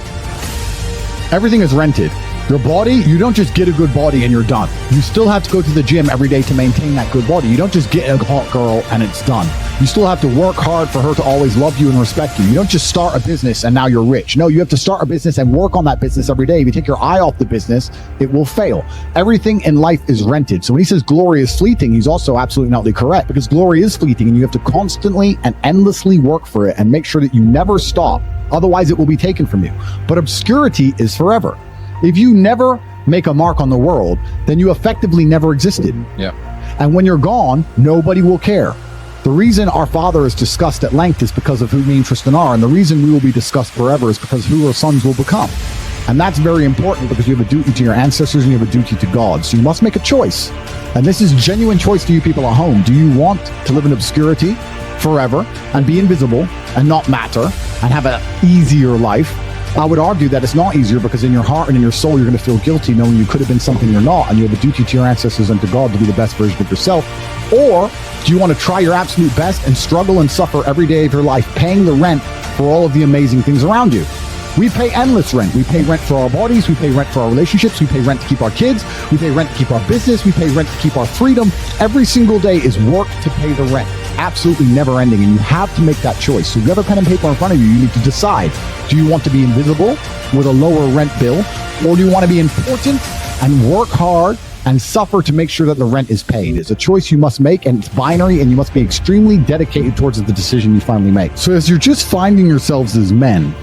everything is rented. Your body, you don't just get a good body and you're done. You still have to go to the gym every day to maintain that good body. You don't just get a hot girl and it's done. You still have to work hard for her to always love you and respect you. You don't just start a business and now you're rich. No, you have to start a business and work on that business every day. If you take your eye off the business, it will fail. Everything in life is rented. So when he says glory is fleeting, he's also absolutely not correct, because glory is fleeting and you have to constantly and endlessly work for it and make sure that you never stop. Otherwise, it will be taken from you. But obscurity is forever. If you never make a mark on the world, then you effectively never existed. Yeah. And when you're gone, nobody will care. The reason our Father is discussed at length is because of who me and Tristan are, and the reason we will be discussed forever is because who our sons will become. And that's very important, because you have a duty to your ancestors and you have a duty to God. So you must make a choice. And this is genuine choice to you people at home. Do you want to live in obscurity forever and be invisible and not matter and have an easier life? I would argue that it's not easier, because in your heart and in your soul, you're going to feel guilty knowing you could have been something you're not, and you have a duty to your ancestors and to God to be the best version of yourself. Or do you want to try your absolute best and struggle and suffer every day of your life, paying the rent for all of the amazing things around you? We pay endless rent. We pay rent for our bodies. We pay rent for our relationships. We pay rent to keep our kids. We pay rent to keep our business. We pay rent to keep our freedom. Every single day is work to pay the rent. Absolutely never ending. And you have to make that choice. So if you have a pen and paper in front of you, you need to decide. Do you want to be invisible with a lower rent bill? Or do you want to be important and work hard and suffer to make sure that the rent is paid? It's a choice you must make, and it's binary, and you must be extremely dedicated towards the decision you finally make. So as you're just finding yourselves as men,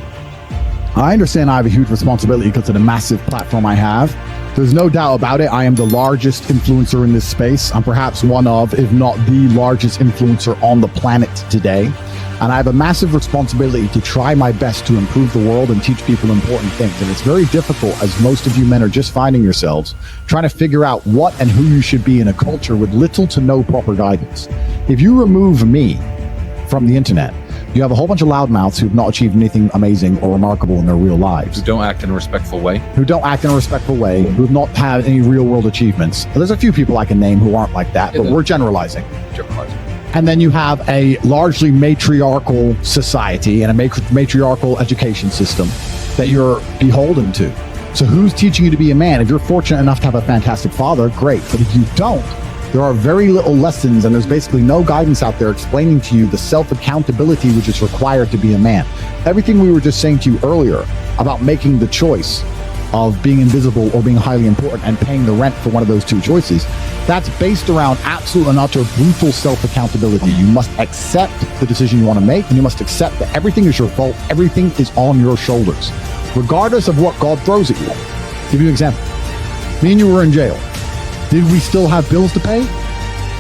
I understand I have a huge responsibility because of the massive platform I have. There's no doubt about it. I am the largest influencer in this space. I'm perhaps one of, if not the largest influencer on the planet today. And I have a massive responsibility to try my best to improve the world and teach people important things. And it's very difficult, as most of you men are just finding yourselves, trying to figure out what and who you should be in a culture with little to no proper guidance. If you remove me from the internet, you have a whole bunch of loudmouths who have not achieved anything amazing or remarkable in their real lives. Who don't act in a respectful way. Who have not had any real world achievements. There's a few people I can name who aren't like that, but we're generalizing. And then you have a largely matriarchal society and a matriarchal education system that you're beholden to. So who's teaching you to be a man? If you're fortunate enough to have a fantastic father, great. But if you don't, there are very little lessons, and there's basically no guidance out there explaining to you the self-accountability which is required to be a man. Everything we were just saying to you earlier about making the choice of being invisible or being highly important and paying the rent for one of those two choices, that's based around absolute and utter brutal self-accountability. You must accept the decision you want to make, and you must accept that everything is your fault. Everything is on your shoulders, regardless of what God throws at you. I'll give you an example. Me and you were in jail. Did we still have bills to pay?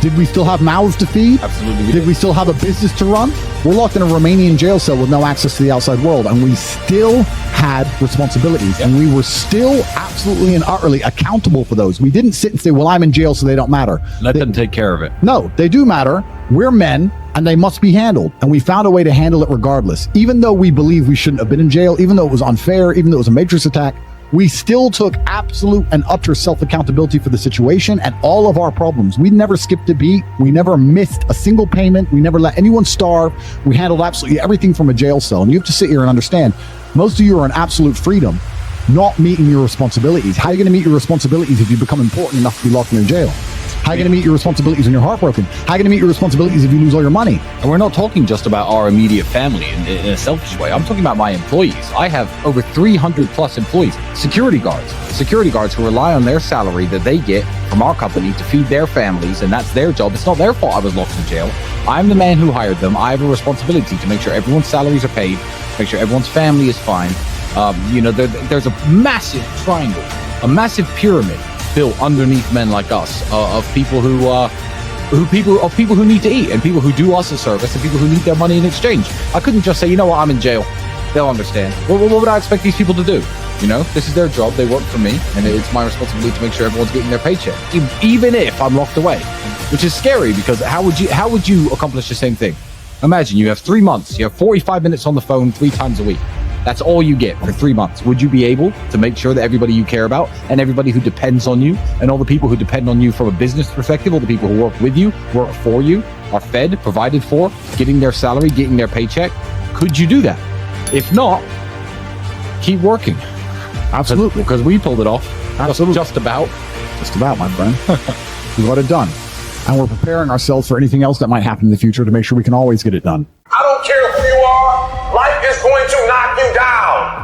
Did we still have mouths to feed? Absolutely. Did we still have a business to run? We're locked in a Romanian jail cell with no access to the outside world, and we still had responsibilities, and we were still absolutely and utterly accountable for those. We didn't sit and say, well, I'm in jail, so they don't matter. Let them take care of it. No, they do matter. We're men, and they must be handled. And we found a way to handle it regardless. Even though we believe we shouldn't have been in jail, even though it was unfair, even though it was a matrix attack, we still took absolute and utter self-accountability for the situation and all of our problems. We never skipped a beat. We never missed a single payment. We never let anyone starve. We handled absolutely everything from a jail cell. And you have to sit here and understand, most of you are in absolute freedom, not meeting your responsibilities. How are you going to meet your responsibilities if you become important enough to be locked in a jail? How are you going to meet your responsibilities when you're heartbroken? How are you going to meet your responsibilities if you lose all your money? And we're not talking just about our immediate family in a selfish way. I'm talking about my employees. I have over 300 plus employees, security guards who rely on their salary that they get from our company to feed their families, and that's their job. It's not their fault I was locked in jail. I'm the man who hired them. I have a responsibility to make sure everyone's salaries are paid, make sure everyone's family is fine. There's a massive triangle, a massive pyramid built underneath men like us of people who need to eat, and people who do us a service, and people who need their money in exchange. I couldn't just say, you know what, I'm in jail. They'll understand. What would I expect these people to do? You know, this is their job. They work for me, and it's my responsibility to make sure everyone's getting their paycheck, even if I'm locked away, which is scary because how would you accomplish the same thing? Imagine you have 3 months, you have 45 minutes on the phone 3 times a week. That's all you get for 3 months. Would you be able to make sure that everybody you care about and everybody who depends on you and all the people who depend on you from a business perspective, all the people who work with you, work for you, are fed, provided for, getting their salary, getting their paycheck? Could you do that? If not, keep working. Absolutely. Because we pulled it off. Absolutely. Just about, my friend. We got it done. And we're preparing ourselves for anything else that might happen in the future to make sure we can always get it done. I don't care who you are, life is going to knock you down.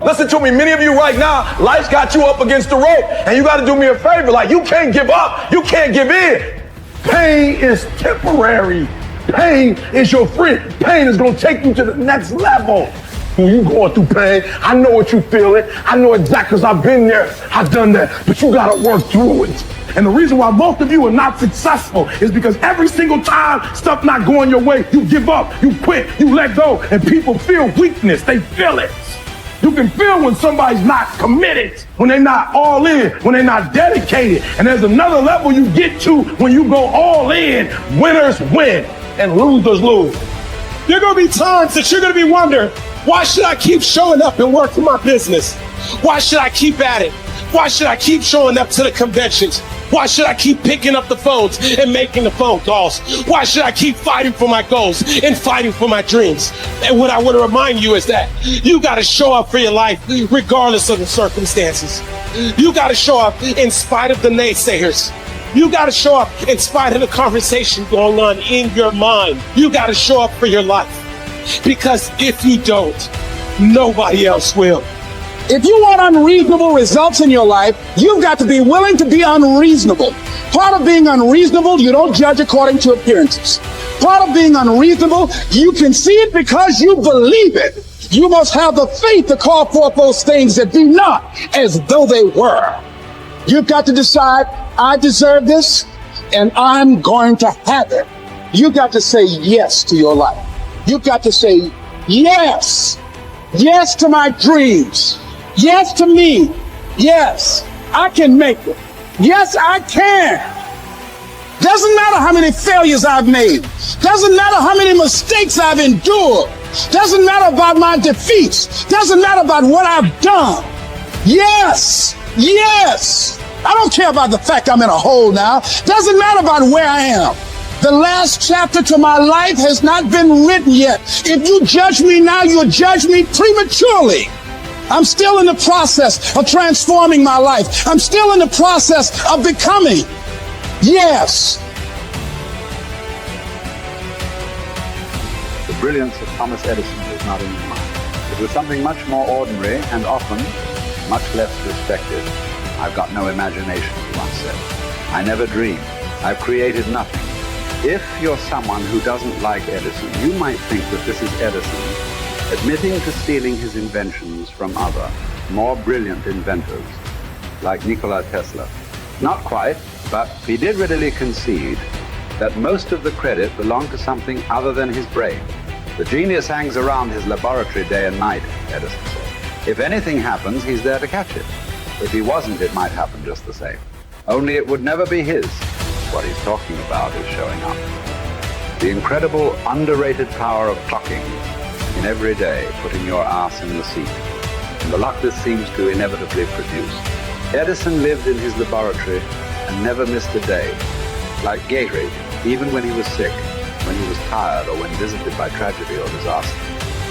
Listen to me, many of you right now, life's got you up against the rope, and you got to do me a favor. Like, you can't give up, you can't give in. Pain is temporary. Pain is your friend. Pain is going to take you to the next level. When you going through pain, I know what you feeling. I know exactly, because I've been there, I've done that, but you got to work through it. And the reason why most of you are not successful is because every single time stuff not going your way, you give up, you quit, you let go, and people feel weakness. They feel it. You can feel when somebody's not committed, when they're not all in, when they're not dedicated. And there's another level you get to when you go all in. Winners win and losers lose. There are going to be times that you're going to be wondering, why should I keep showing up and working my business? Why should I keep at it? Why should I keep showing up to the conventions? Why should I keep picking up the phones and making the phone calls? Why should I keep fighting for my goals and fighting for my dreams? And what I want to remind you is that you got to show up for your life regardless of the circumstances. You got to show up in spite of the naysayers. You got to show up in spite of the conversation going on in your mind. You got to show up for your life. Because if you don't, nobody else will. If you want unreasonable results in your life, you've got to be willing to be unreasonable. Part of being unreasonable, you don't judge according to appearances. Part of being unreasonable, you can see it because you believe it. You must have the faith to call forth those things that be not as though they were. You've got to decide, I deserve this, and I'm going to have it. You've got to say yes to your life. You've got to say yes. Yes to my dreams. Yes to me. Yes, I can make it. Yes, I can. Doesn't matter how many failures I've made. Doesn't matter how many mistakes I've endured. Doesn't matter about my defeats. Doesn't matter about what I've done. Yes, yes. I don't care about the fact I'm in a hole now. Doesn't matter about where I am. The last chapter to my life has not been written yet. If you judge me now, you'll judge me prematurely. I'm still in the process of transforming my life. I'm still in the process of becoming. Yes. The brilliance of Thomas Edison was not in his mind. It was something much more ordinary and often much less respected. I've got no imagination, he once said. I never dream. I've created nothing. If you're someone who doesn't like Edison, you might think that this is Edison admitting to stealing his inventions from other, more brilliant inventors like Nikola Tesla. Not quite, but he did readily concede that most of the credit belonged to something other than his brain. The genius hangs around his laboratory day and night, Edison said. If anything happens, he's there to catch it. If he wasn't, it might happen just the same. Only it would never be his. What he's talking about is showing up. The incredible, underrated power of clocking in every day, putting your ass in the seat. And the luck this seems to inevitably produce. Edison lived in his laboratory and never missed a day. Like Gehrig, even when he was sick, when he was tired, or when visited by tragedy or disaster.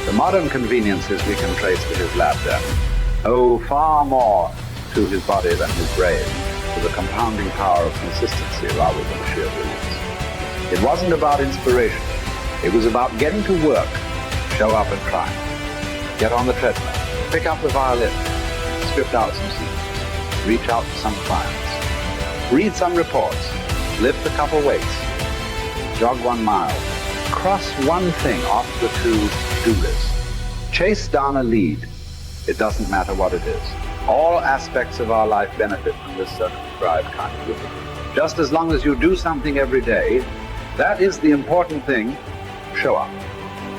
The modern conveniences we can trace to his lab then owe far more to his body than his brain, to the compounding power of consistency rather than sheer brilliance. It wasn't about inspiration. It was about getting to work, show up and try. Get on the treadmill, pick up the violin, script out some scenes, reach out to some clients, read some reports, lift a couple weights, jog 1 mile, cross one thing off the to-do list, chase down a lead. It doesn't matter what it is. All aspects of our life benefit from this circumscribed kind of living. Just as long as you do something every day, that is the important thing. Show up.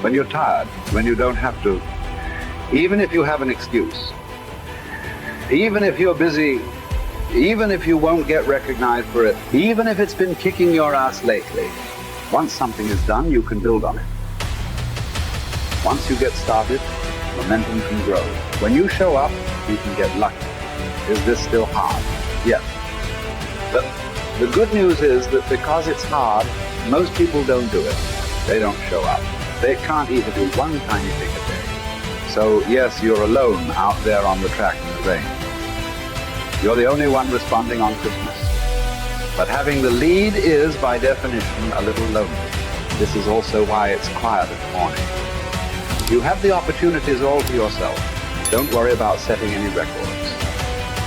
When you're tired, when you don't have to, even if you have an excuse, even if you're busy, even if you won't get recognized for it, even if it's been kicking your ass lately, once something is done, you can build on it. Once you get started, momentum can grow. When you show up, you can get lucky. Is this still hard? Yes. But the good news is that because it's hard, most people don't do it. They don't show up. They can't even do one tiny thing a day. So yes, you're alone out there on the track in the rain. You're the only one responding on Christmas. But having the lead is, by definition, a little lonely. This is also why it's quiet in the morning. You have the opportunities all to yourself. Don't worry about setting any records.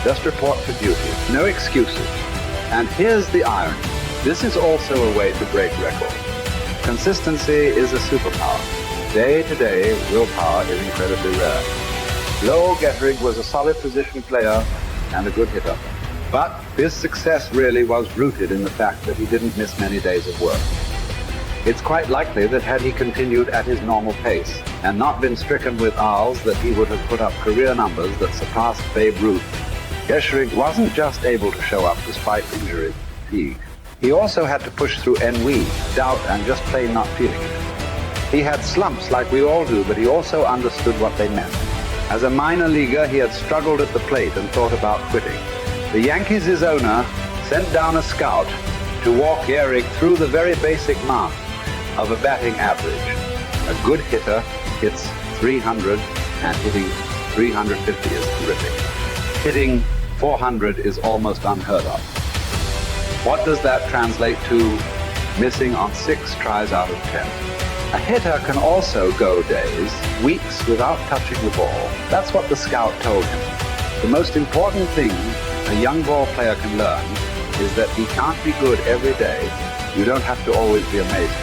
Just report for duty. No excuses. And here's the irony. This is also a way to break records. Consistency is a superpower. Day to day, willpower is incredibly rare. Lowell Gehrig was a solid position player and a good hitter. But his success really was rooted in the fact that he didn't miss many days of work. It's quite likely that had he continued at his normal pace and not been stricken with ALS, that he would have put up career numbers that surpassed Babe Ruth. Gehrig wasn't just able to show up despite injury and fatigue. He also had to push through ennui, doubt, and just plain not feeling it. He had slumps like we all do, but he also understood what they meant. As a minor leaguer, he had struggled at the plate and thought about quitting. The Yankees' owner sent down a scout to walk Gehrig through the very basic math of a batting average. A good hitter hits 300, and hitting 350 is terrific. Hitting 400 is almost unheard of. What does that translate to? Missing on 6 tries out of 10. A hitter can also go days, weeks without touching the ball. That's what the scout told him. The most important thing a young ball player can learn is that he can't be good every day. You don't have to always be amazing.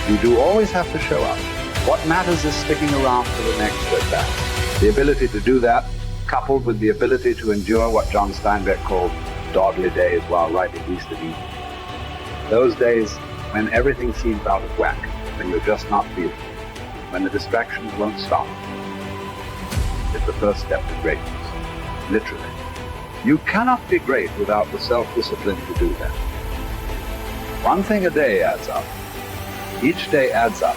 You do always have to show up. What matters is sticking around for the next at-bat. The ability to do that, coupled with the ability to endure what John Steinbeck called dawdly days while writing East of Eden. Those days when everything seems out of whack, when you're just not feeling, when the distractions won't stop, is the first step to greatness. Literally. You cannot be great without the self-discipline to do that. One thing a day adds up. Each day adds up.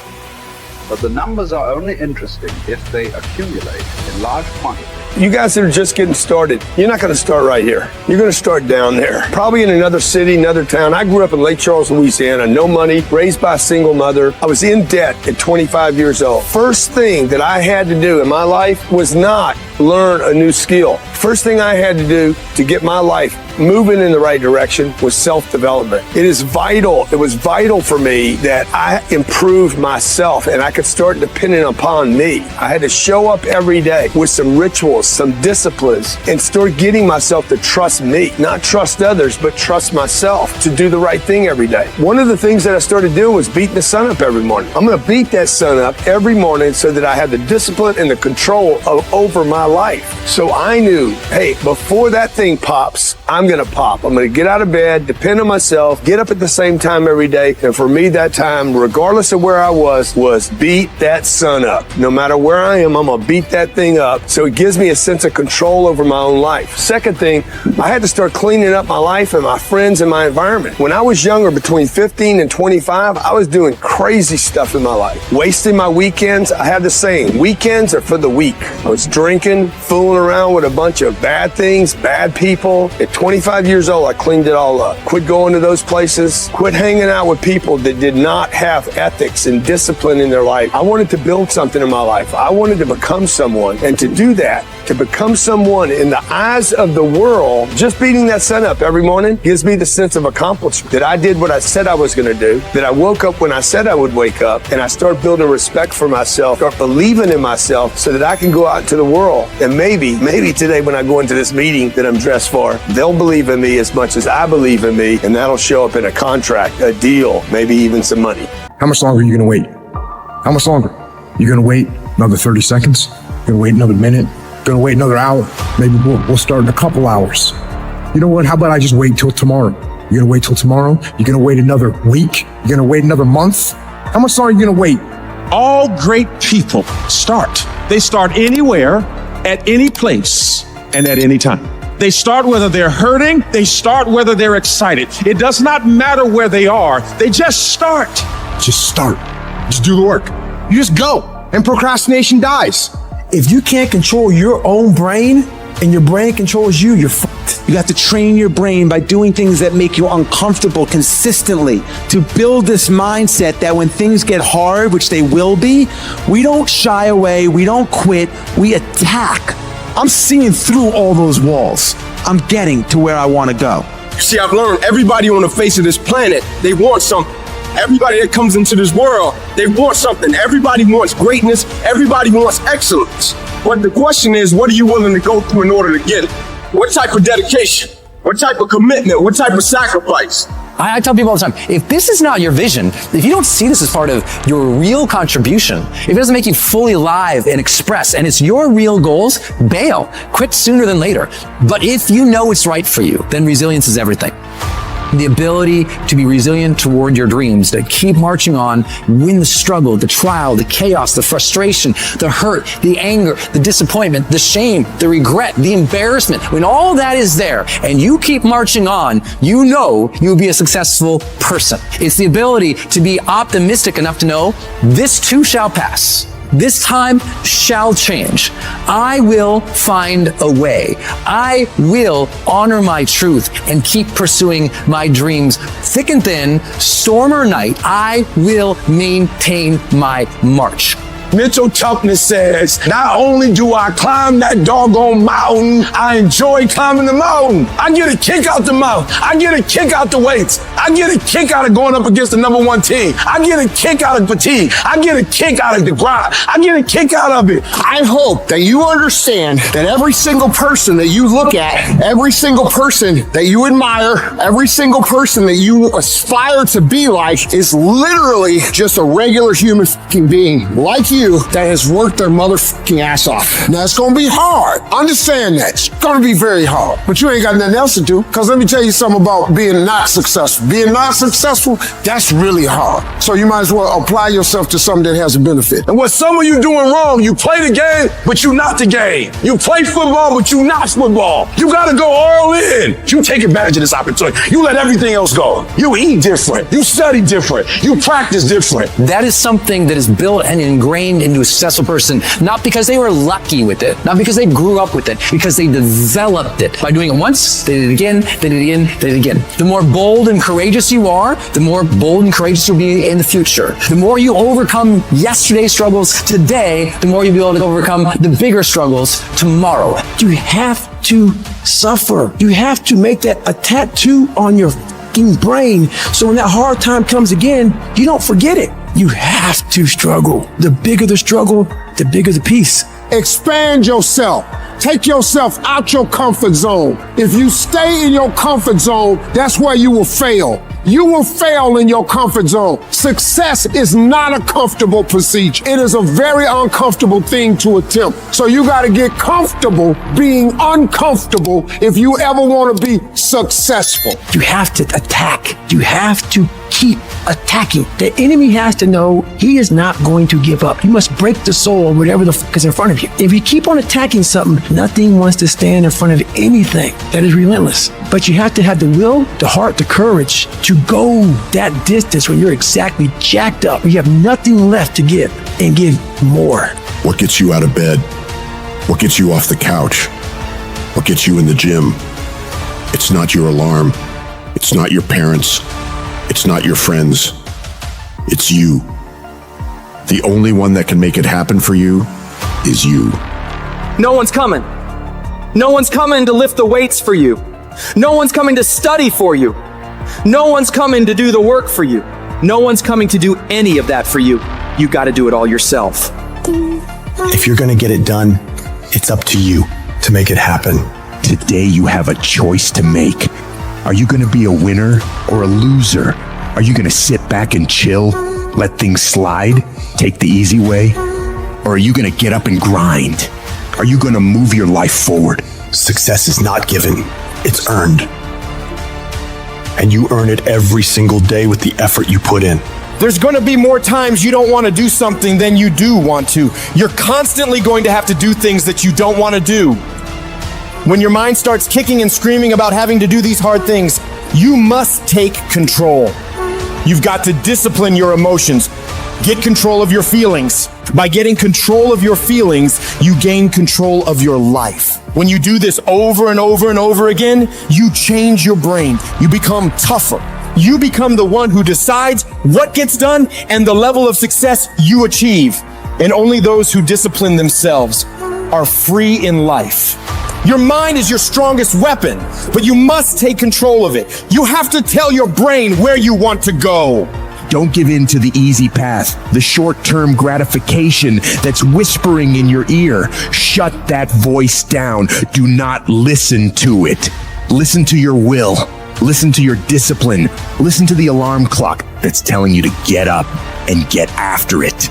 But the numbers are only interesting if they accumulate in large quantities. You guys that are just getting started, you're not going to start right here. You're going to start down there, probably in another city, another town. I grew up in Lake Charles, Louisiana, no money, raised by a single mother. I was in debt at 25 years old. First thing that I had to do in my life was not learn a new skill. First thing I had to do to get my life moving in the right direction was self-development. It is vital. It was vital for me that I improved myself and I could start depending upon me. I had to show up every day with some rituals, some disciplines, and start getting myself to trust me, not trust others, but trust myself to do the right thing every day. One of the things that I started doing was beating the sun up every morning. I'm going to beat that sun up every morning so that I have the discipline and the control over my life. So I knew, hey, before that thing pops, I'm going to pop. I'm going to get out of bed, depend on myself, get up at the same time every day. And for me, that time, regardless of where I was beat that sun up. No matter where I am, I'm going to beat that thing up. So it gives me a sense of control over my own life. Second thing, I had to start cleaning up my life and my friends and my environment. When I was younger, between 15 and 25, I was doing crazy stuff in my life. Wasting my weekends. I had the saying, weekends are for the weak. I was drinking, fooling around with a bunch of bad things, bad people. At 25 years old, I cleaned it all up. Quit going to those places. Quit hanging out with people that did not have ethics and discipline in their life. I wanted to build something in my life. I wanted to become someone. And to do that, to become someone in the eyes of the world, just beating that sun up every morning gives me the sense of accomplishment that I did what I said I was going to do, that I woke up when I said I would wake up, and I start building respect for myself, start believing in myself so that I can go out into the world. And maybe today when I go into this meeting that I'm dressed for, they'll believe in me as much as I believe in me, and that'll show up in a contract, a deal, maybe even some money. How much longer are you going to wait? How much longer? You're going to wait another 30 seconds? You're going to wait another minute? You're going to wait another hour? Maybe we'll start in a couple hours. You know what? How about I just wait till tomorrow? You're going to wait till tomorrow? You're going to wait another week? You're going to wait another month? How much longer are you going to wait? All great people start. They start anywhere, at any place, and at any time. They start whether they're hurting. They start whether they're excited. It does not matter where they are. They just start. Just start. Just do the work. You just go, and procrastination dies. If you can't control your own brain and your brain controls you, you're fucked. You have to train your brain by doing things that make you uncomfortable consistently to build this mindset that when things get hard, which they will be, we don't shy away, we don't quit, we attack. I'm seeing through all those walls. I'm getting to where I want to go. See, I've learned everybody on the face of this planet, they want something. Everybody that comes into this world, they want something. Everybody wants greatness. Everybody wants excellence. But the question is, what are you willing to go through in order to get it? What type of dedication? What type of commitment? What type of sacrifice? I tell people all the time, if this is not your vision, if you don't see this as part of your real contribution, if it doesn't make you fully alive and express, and it's your real goals, bail. Quit sooner than later. But if you know it's right for you, then resilience is everything. The ability to be resilient toward your dreams, to keep marching on, win the struggle, the trial, the chaos, the frustration, the hurt, the anger, the disappointment, the shame, the regret, the embarrassment. When all that is there and you keep marching on, you know you'll be a successful person. It's the ability to be optimistic enough to know this too shall pass. This time shall change. I will find a way. I will honor my truth and keep pursuing my dreams. Thick and thin, storm or night, I will maintain my march. Mental toughness says, not only do I climb that doggone mountain, I enjoy climbing the mountain. I get a kick out the mountain. I get a kick out the weights. I get a kick out of going up against the number one team. I get a kick out of fatigue. I get a kick out of the grind. I get a kick out of it. I hope that you understand that every single person that you look at, every single person that you admire, every single person that you aspire to be like is literally just a regular human fucking being like you that has worked their motherfucking ass off. Now, it's going to be hard. Understand that. It's going to be very hard. But you ain't got nothing else to do, because let me tell you something about being not successful. Being not successful, that's really hard. So you might as well apply yourself to something that has a benefit. And what some of you doing wrong, you play the game, but you not the game. You play football, but you not football. You got to go all in. You take advantage of this opportunity. You let everything else go. You eat different. You study different. You practice different. That is something that is built and ingrained into a successful person, not because they were lucky with it, not because they grew up with it, because they developed it by doing it once, they did it again, they did it again, they did it again. The more bold and courageous you are, the more bold and courageous you'll be in the future. The more you overcome yesterday's struggles today, the more you'll be able to overcome the bigger struggles tomorrow. You have to suffer. You have to make that a tattoo on your brain, so when that hard time comes again, you don't forget it. You have to struggle. The bigger the struggle, the bigger the peace. Expand yourself. Take yourself out your comfort zone. If you stay in your comfort zone, that's where you will fail. You will fail in your comfort zone. Success is not a comfortable procedure. It is a very uncomfortable thing to attempt. So you got to get comfortable being uncomfortable if you ever want to be successful. You have to attack. You have to keep attacking. The enemy has to know he is not going to give up. You must break the soul of whatever the fuck is in front of you. If you keep on attacking something, nothing wants to stand in front of anything that is relentless. But you have to have the will, the heart, the courage to go that distance when you're exactly jacked up. You have nothing left to give and give more. What gets you out of bed? What gets you off the couch? What gets you in the gym? It's not your alarm. It's not your parents. It's not your friends. It's you. The only one that can make it happen for you is you. No one's coming. No one's coming to lift the weights for you. No one's coming to study for you. No one's coming to do the work for you. No one's coming to do any of that for you. You got to do it all yourself. If you're going to get it done, it's up to you to make it happen. Today you have a choice to make. Are you going to be a winner or a loser? Are you going to sit back and chill, let things slide, take the easy way? Or are you going to get up and grind? Are you going to move your life forward? Success is not given, it's earned. And you earn it every single day with the effort you put in. There's going to be more times you don't want to do something than you do want to. You're constantly going to have to do things that you don't want to do. When your mind starts kicking and screaming about having to do these hard things, you must take control. You've got to discipline your emotions. Get control of your feelings. By getting control of your feelings, you gain control of your life. When you do this over and over and over again, you change your brain. You become tougher. You become the one who decides what gets done and the level of success you achieve. And only those who discipline themselves are free in life. Your mind is your strongest weapon, but you must take control of it. You have to tell your brain where you want to go. Don't give in to the easy path, the short-term gratification that's whispering in your ear. Shut that voice down. Do not listen to it. Listen to your will. Listen to your discipline. Listen to the alarm clock that's telling you to get up and get after it.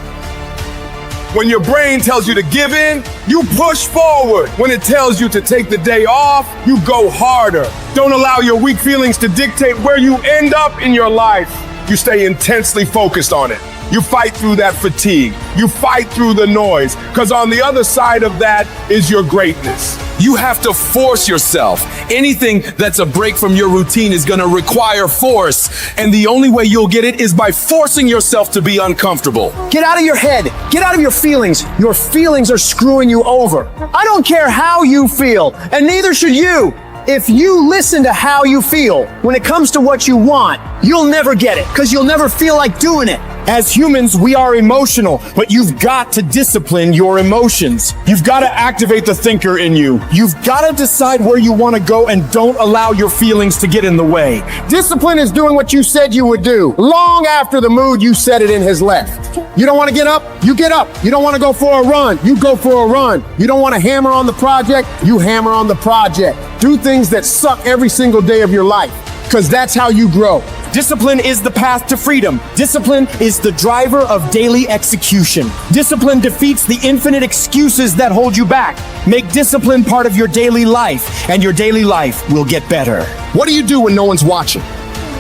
When your brain tells you to give in, you push forward. When it tells you to take the day off, you go harder. Don't allow your weak feelings to dictate where you end up in your life. You stay intensely focused on it. You fight through that fatigue. You fight through the noise, because on the other side of that is your greatness. You have to force yourself. Anything that's a break from your routine is going to require force, and the only way you'll get it is by forcing yourself to be uncomfortable. Get out of your head. Get out of your feelings. Your feelings are screwing you over. I don't care how you feel, and neither should you. If you listen to how you feel when it comes to what you want, you'll never get it because you'll never feel like doing it. As humans, we are emotional, but you've got to discipline your emotions. You've got to activate the thinker in you. You've got to decide where you want to go and don't allow your feelings to get in the way. Discipline is doing what you said you would do long after the mood you set it in has left. You don't want to get up? You get up. You don't want to go for a run? You go for a run. You don't want to hammer on the project? You hammer on the project. Do things that suck every single day of your life, because that's how you grow. Discipline is the path to freedom. Discipline is the driver of daily execution. Discipline defeats the infinite excuses that hold you back. Make discipline part of your daily life, and your daily life will get better. What do you do when no one's watching?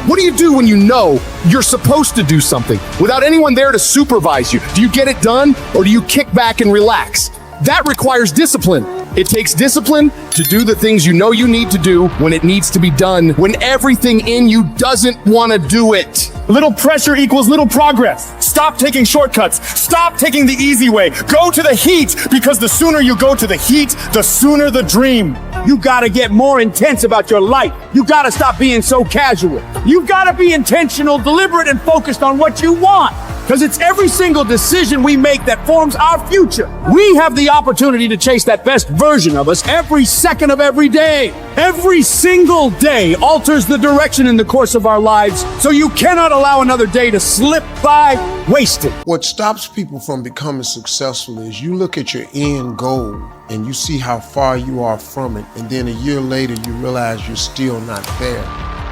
What do you do when you know you're supposed to do something without anyone there to supervise you? Do you get it done, or do you kick back and relax? That requires discipline. It takes discipline to do the things you know you need to do when it needs to be done, when everything in you doesn't want to do it. Little pressure equals little progress. Stop taking shortcuts. Stop taking the easy way. Go to the heat, because the sooner you go to the heat, the sooner the dream. You gotta get more intense about your life. You gotta stop being so casual. You gotta be intentional, deliberate, and focused on what you want. Because it's every single decision we make that forms our future. We have the opportunity to chase that best version of us every second of every day. Every single day alters the direction in the course of our lives, so you cannot allow another day to slip by wasted. What stops people from becoming successful is you look at your end goal and you see how far you are from it, and then a year later you realize you're still not there,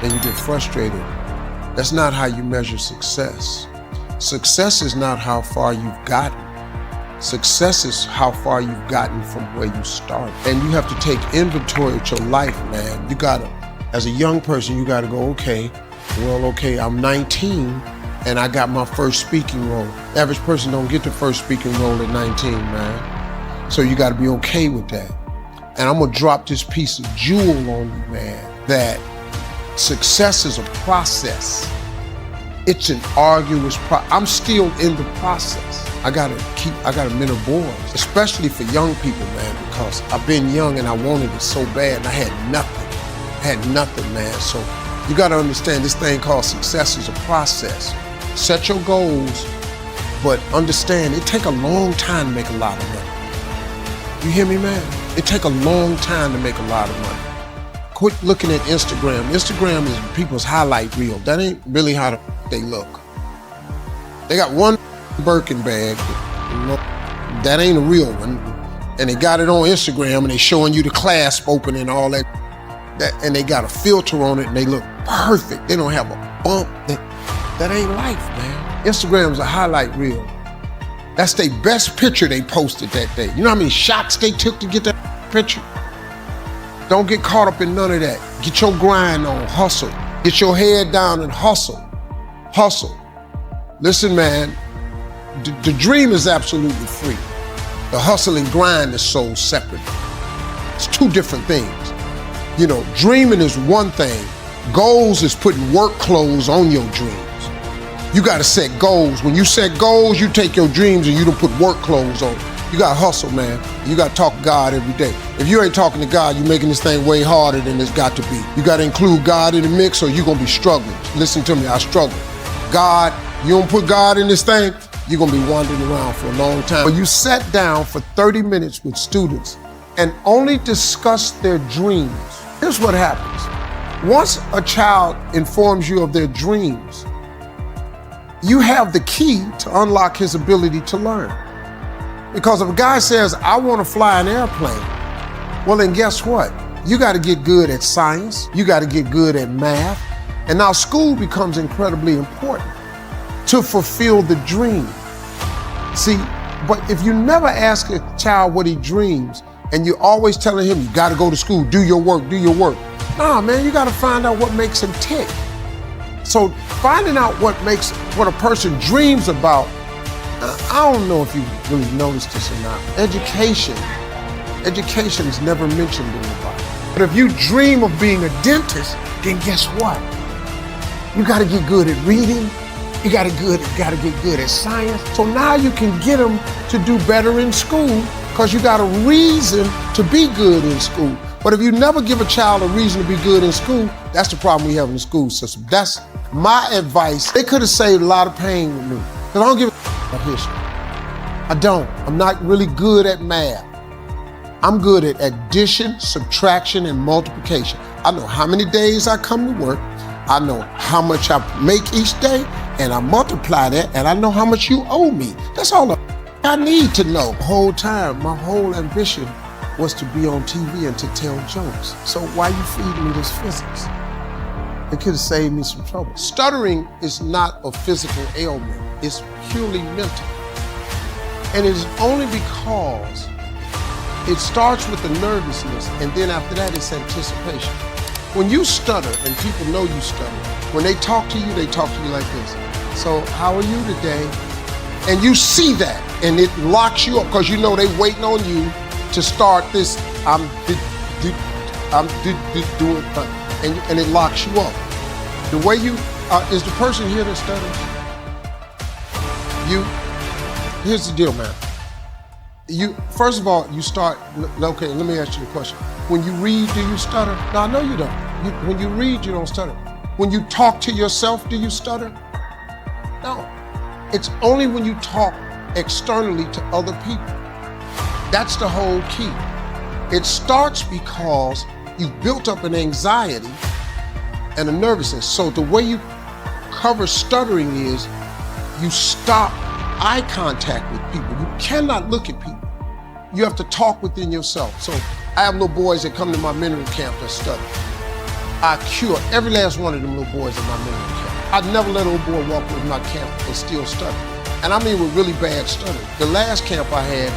and you get frustrated. That's not how you measure success. Success is not how far you've gotten. Success is how far you've gotten from where you started. And you have to take inventory of your life, man. You gotta, as a young person, you gotta go, okay, I'm 19 and I got my first speaking role. Average person don't get the first speaking role at 19, man. So you gotta be okay with that. And I'm gonna drop this piece of jewel on you, man, that success is a process. It's an arduous process. I'm still in the process. I gotta mentor boys, especially for young people, man, because I've been young and I wanted it so bad and I had nothing, man. So you gotta understand this thing called success is a process. Set your goals, but understand it take a long time to make a lot of money. You hear me, man? It take a long time to make a lot of money. Quit looking at Instagram. Instagram is people's highlight reel. That ain't really how they look. They got one Birkin bag, that ain't a real one, and they got it on Instagram and they showing you the clasp open and all that, and they got a filter on it and they look perfect. They don't have a bump. That ain't life, man. Instagram's a highlight reel. That's their best picture they posted that day. You know how many shots they took to get that picture? Don't get caught up in none of that. Get your grind on, hustle. Get your head down and hustle. Hustle. Listen, man, the dream is absolutely free. The hustle and grind is sold separately. It's two different things. You know, dreaming is one thing. Goals is putting work clothes on your dreams. You gotta set goals. When you set goals, you take your dreams and you don't put work clothes on. You gotta hustle, man. You gotta talk to God every day. If you ain't talking to God, you're making this thing way harder than it's got to be. You gotta include God in the mix or you're gonna be struggling. Listen to me, I struggle. God, you don't put God in this thing, you're gonna be wandering around for a long time. When you sat down for 30 minutes with students and only discuss their dreams, here's what happens. Once a child informs you of their dreams, you have the key to unlock his ability to learn. Because if a guy says, I want to fly an airplane, well then guess what? You got to get good at science, you got to get good at math, and now school becomes incredibly important to fulfill the dream. See, but if you never ask a child what he dreams, and you're always telling him, you got to go to school, do your work. Nah, man, you got to find out what makes him tick. So finding out what a person dreams about, I don't know if you really noticed this or not. Education is never mentioned in the Bible. But if you dream of being a dentist, then guess what? You got to get good at reading. You got to get good at science. So now you can get them to do better in school because you got a reason to be good in school. But if you never give a child a reason to be good in school, that's the problem we have in the school system. That's my advice. They could have saved a lot of pain with me. Because I don't give a about history. I don't. I'm not really good at math. I'm good at addition, subtraction, and multiplication. I know how many days I come to work. I know how much I make each day, and I multiply that, and I know how much you owe me. That's all I need to know. The whole time, my whole ambition was to be on TV and to tell jokes. So why you feeding me this physics? It could have saved me some trouble. Stuttering is not a physical ailment. It's purely mental. And it is only because it starts with the nervousness, and then after that, it's anticipation. When you stutter, and people know you stutter, when they talk to you like this. So, how are you today? And you see that, and it locks you up, because you know they waiting on you to start this, doing, and it locks you up. The way you, is the person here that stutters? Here's the deal, man. First of all, you start, okay, let me ask you a question. When you read, do you stutter? No, no, you don't. When you read, you don't stutter. When you talk to yourself, do you stutter? No. It's only when you talk externally to other people. That's the whole key. It starts because you've built up an anxiety and a nervousness. So the way you cover stuttering is you stop eye contact with people. You cannot look at people. You have to talk within yourself. So I have little boys that come to my mentoring camp that stutter. I cure every last one of them little boys in my mentoring camp. I'd never let an old boy walk with my camp and still stutter. And I mean with really bad stuttering. The last camp I had,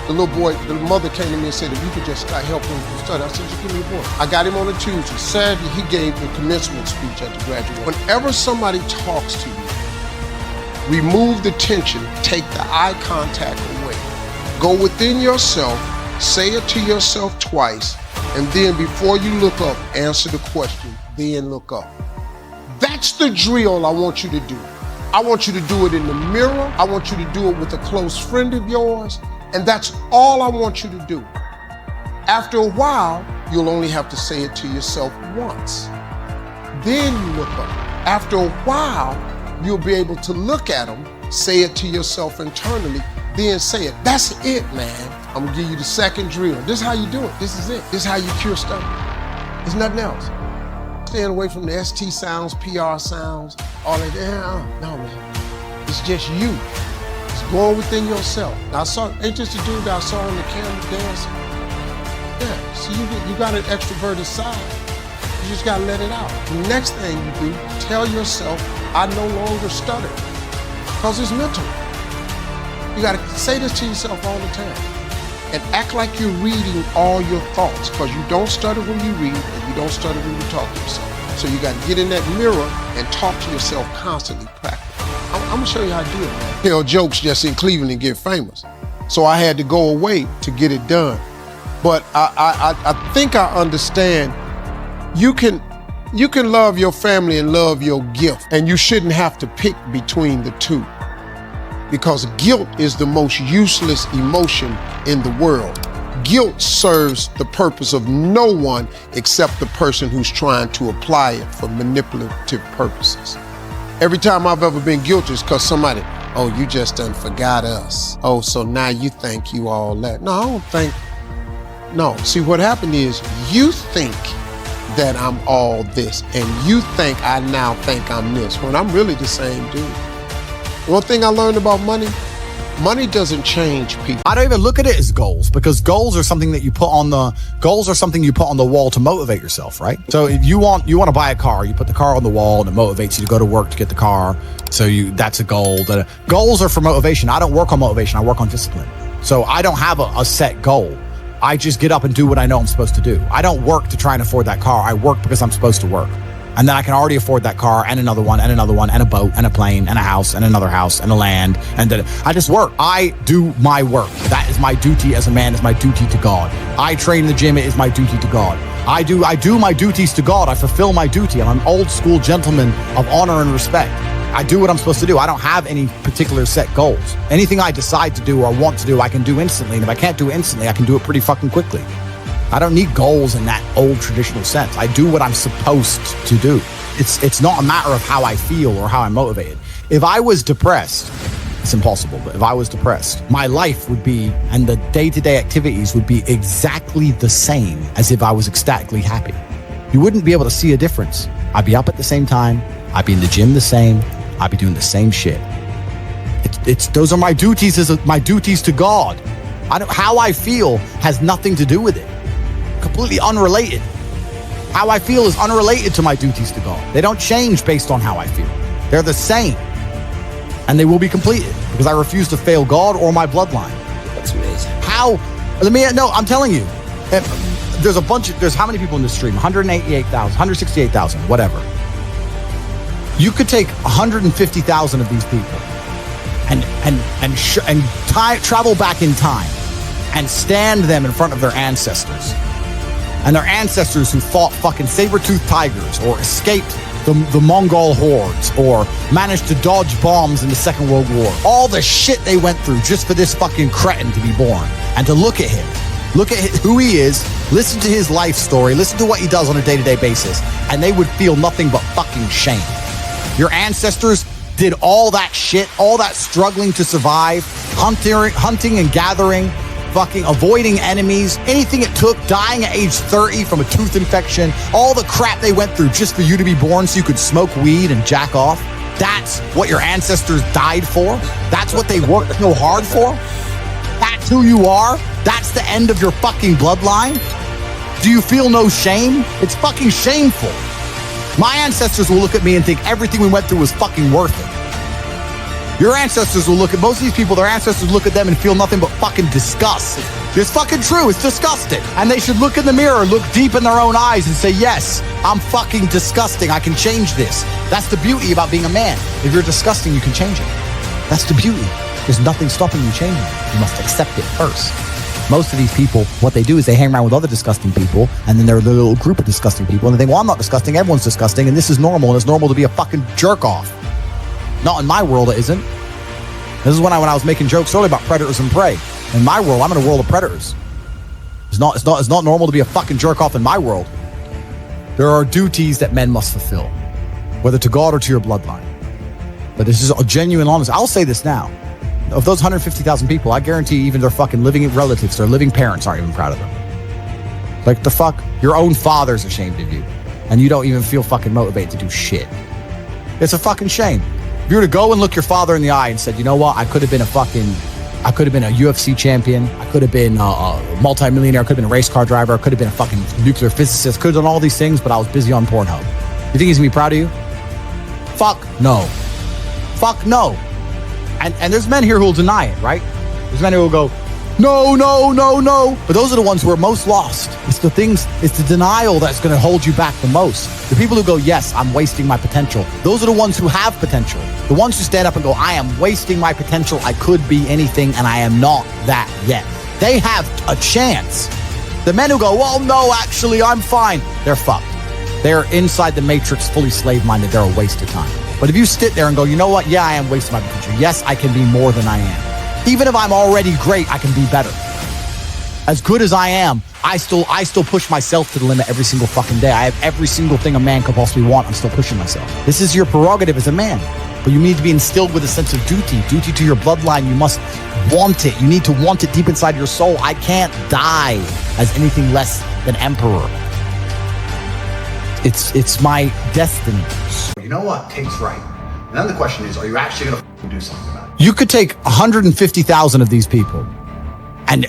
the little boy, the mother came to me and said, if you could just help him stutter. I said, just give me a boy. I got him on a Tuesday. Saturday, he gave the commencement speech at the graduation. Whenever somebody talks to you, remove the tension, take the eye contact away. Go within yourself, say it to yourself twice, and then before you look up, answer the question, then look up. That's the drill I want you to do. I want you to do it in the mirror. I want you to do it with a close friend of yours. And that's all I want you to do. After a while, you'll only have to say it to yourself once. Then you look up. After a while, you'll be able to look at them, say it to yourself internally, then say it. That's it, man. I'm gonna give you the second drill. This is how you do it. This is it. This is how you cure stuttering. There's nothing else. Staying away from the ST sounds, PR sounds, all that. No, man. It's just you. It's going within yourself. Now, I saw, ain't this the dude that I saw on the camera dancing? Yeah, see, you got an extroverted side. You just gotta let it out. The next thing you do, tell yourself, I no longer stutter. Because it's mental. You gotta say this to yourself all the time. And act like you're reading all your thoughts, because you don't stutter when you read, and you don't stutter when you talk to yourself. So you gotta get in that mirror and talk to yourself constantly, practice. I'm gonna show you how to do it, man. Tell jokes just in Cleveland and get famous. So I had to go away to get it done. But I think I understand. You can love your family and love your gift, and you shouldn't have to pick between the two. Because guilt is the most useless emotion in the world. Guilt serves the purpose of no one except the person who's trying to apply it for manipulative purposes. Every time I've ever been guilty is because somebody, oh, you just done forgot us. Oh, so now you think you all that. No, I don't think. No, see what happened is you think that I'm all this, and you think I now think I'm this, when I'm really the same dude. One thing I learned about money doesn't change people. I don't even look at it as goals, because goals are something that you put on the wall to motivate yourself, right? So if you want to buy a car, you put the car on the wall and it motivates you to go to work to get the car. So that's a goal. Goals are for motivation. I don't work on motivation. I work on discipline. So I don't have a set goal. I just get up and do what I know I'm supposed to do. I don't work to try and afford that car. I work because I'm supposed to work. And then I can already afford that car and another one and another one and a boat and a plane and a house and another house and a land. And then I just work. I do my work. That is my duty as a man. It's my duty to God. I train in the gym. It is my duty to God. I do my duties to God. I fulfill my duty. I'm an old school gentleman of honor and respect. I do what I'm supposed to do. I don't have any particular set goals. Anything I decide to do or want to do, I can do instantly. And if I can't do it instantly, I can do it pretty fucking quickly. I don't need goals in that old traditional sense. I do what I'm supposed to do. It's not a matter of how I feel or how I'm motivated. If I was depressed, it's impossible, but if I was depressed, my life would be, and the day-to-day activities would be exactly the same as if I was ecstatically happy. You wouldn't be able to see a difference. I'd be up at the same time. I'd be in the gym the same. I'd be doing the same shit. Those are my duties my duties to God. How I feel has nothing to do with it. Completely unrelated. How I feel is unrelated to my duties to God. They don't change based on how I feel. They're the same. And they will be completed because I refuse to fail God or my bloodline. That's amazing. I'm telling you. There's how many people in this stream? 188,000, 168,000, whatever. You could take 150,000 of these people and travel back in time and stand them in front of their ancestors. And their ancestors who fought fucking saber-toothed tigers or escaped the Mongol hordes or managed to dodge bombs in the Second World War. All the shit they went through just for this fucking cretin to be born. And to look at him, who he is, listen to his life story, listen to what he does on a day-to-day basis, and they would feel nothing but fucking shame. Your ancestors did all that shit, all that struggling to survive, hunting and gathering, fucking avoiding enemies, anything it took, dying at age 30 from a tooth infection, all the crap they went through just for you to be born so you could smoke weed and jack off. That's what your ancestors died for. That's what they worked so hard for. That's who you are. That's the end of your fucking bloodline. Do you feel no shame? It's fucking shameful. My ancestors will look at me and think everything we went through was fucking worth it. Your ancestors will look at most of these people, their ancestors look at them and feel nothing but fucking disgust. It's fucking true. It's disgusting. And they should look in the mirror, look deep in their own eyes and say, yes, I'm fucking disgusting. I can change this. That's the beauty about being a man. If you're disgusting, you can change it. That's the beauty. There's nothing stopping you changing it. You must accept it first. Most of these people, what they do is they hang around with other disgusting people, and then they're a little group of disgusting people, and they think, well, I'm not disgusting, everyone's disgusting, and this is normal, and it's normal to be a fucking jerk off. Not in my world, it isn't. This is when I was making jokes earlier about predators and prey. In my world, I'm in a world of predators. It's not normal to be a fucking jerk off in my world. There are duties that men must fulfill, whether to God or to your bloodline. But this is a genuine, honest. I'll say this now. Of those 150,000 people, I guarantee even their fucking living relatives, their living parents aren't even proud of them. Like, the fuck? Your own father's ashamed of you, and you don't even feel fucking motivated to do shit. It's a fucking shame. If you were to go and look your father in the eye and said, you know what, I could have been a UFC champion, I could have been a multi-millionaire, I could have been a race car driver, I could have been a fucking nuclear physicist, could have done all these things, but I was busy on Pornhub. You think he's gonna be proud of you? Fuck no. Fuck no. And there's men here who will deny it, right? There's men who will go, no, no, no, no. But those are the ones who are most lost. It's the denial that's going to hold you back the most. The people who go, yes, I'm wasting my potential. Those are the ones who have potential. The ones who stand up and go, I am wasting my potential. I could be anything and I am not that yet. They have a chance. The men who go, well, no, actually, I'm fine. They're fucked. They're inside the matrix, fully slave-minded. They're a waste of time. But if you sit there and go, you know what? Yeah, I am wasting my potential. Yes, I can be more than I am. Even if I'm already great, I can be better. As good as I am, I still push myself to the limit every single fucking day. I have every single thing a man could possibly want. I'm still pushing myself. This is your prerogative as a man. But you need to be instilled with a sense of duty to your bloodline. You must want it. You need to want it deep inside your soul. I can't die as anything less than emperor. It's my destiny. You know what? Tate's right. And then the question is, are you actually going to do something about it? You could take 150,000 of these people and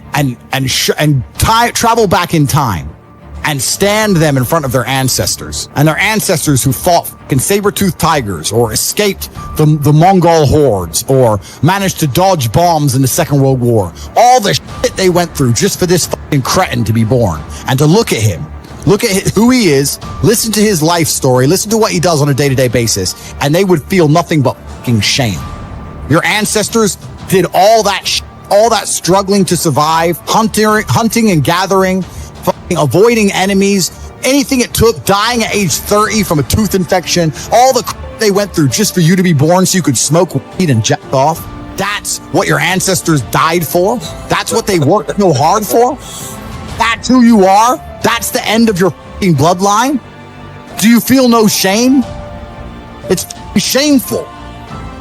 travel back in time and stand them in front of their ancestors, and their ancestors who fought fucking saber-toothed tigers or escaped the Mongol hordes or managed to dodge bombs in the Second World War. All the shit they went through just for this fucking cretin to be born, and to look at him. Look at who he is, listen to his life story, listen to what he does on a day-to-day basis, and they would feel nothing but fucking shame. Your ancestors did all that struggling to survive, hunting and gathering, fucking avoiding enemies, anything it took, dying at age 30 from a tooth infection, all the they went through just for you to be born so you could smoke weed and jack off. That's what your ancestors died for? That's what they worked so hard for? That's who you are? That's the end of your fucking bloodline? Do you feel no shame? It's shameful.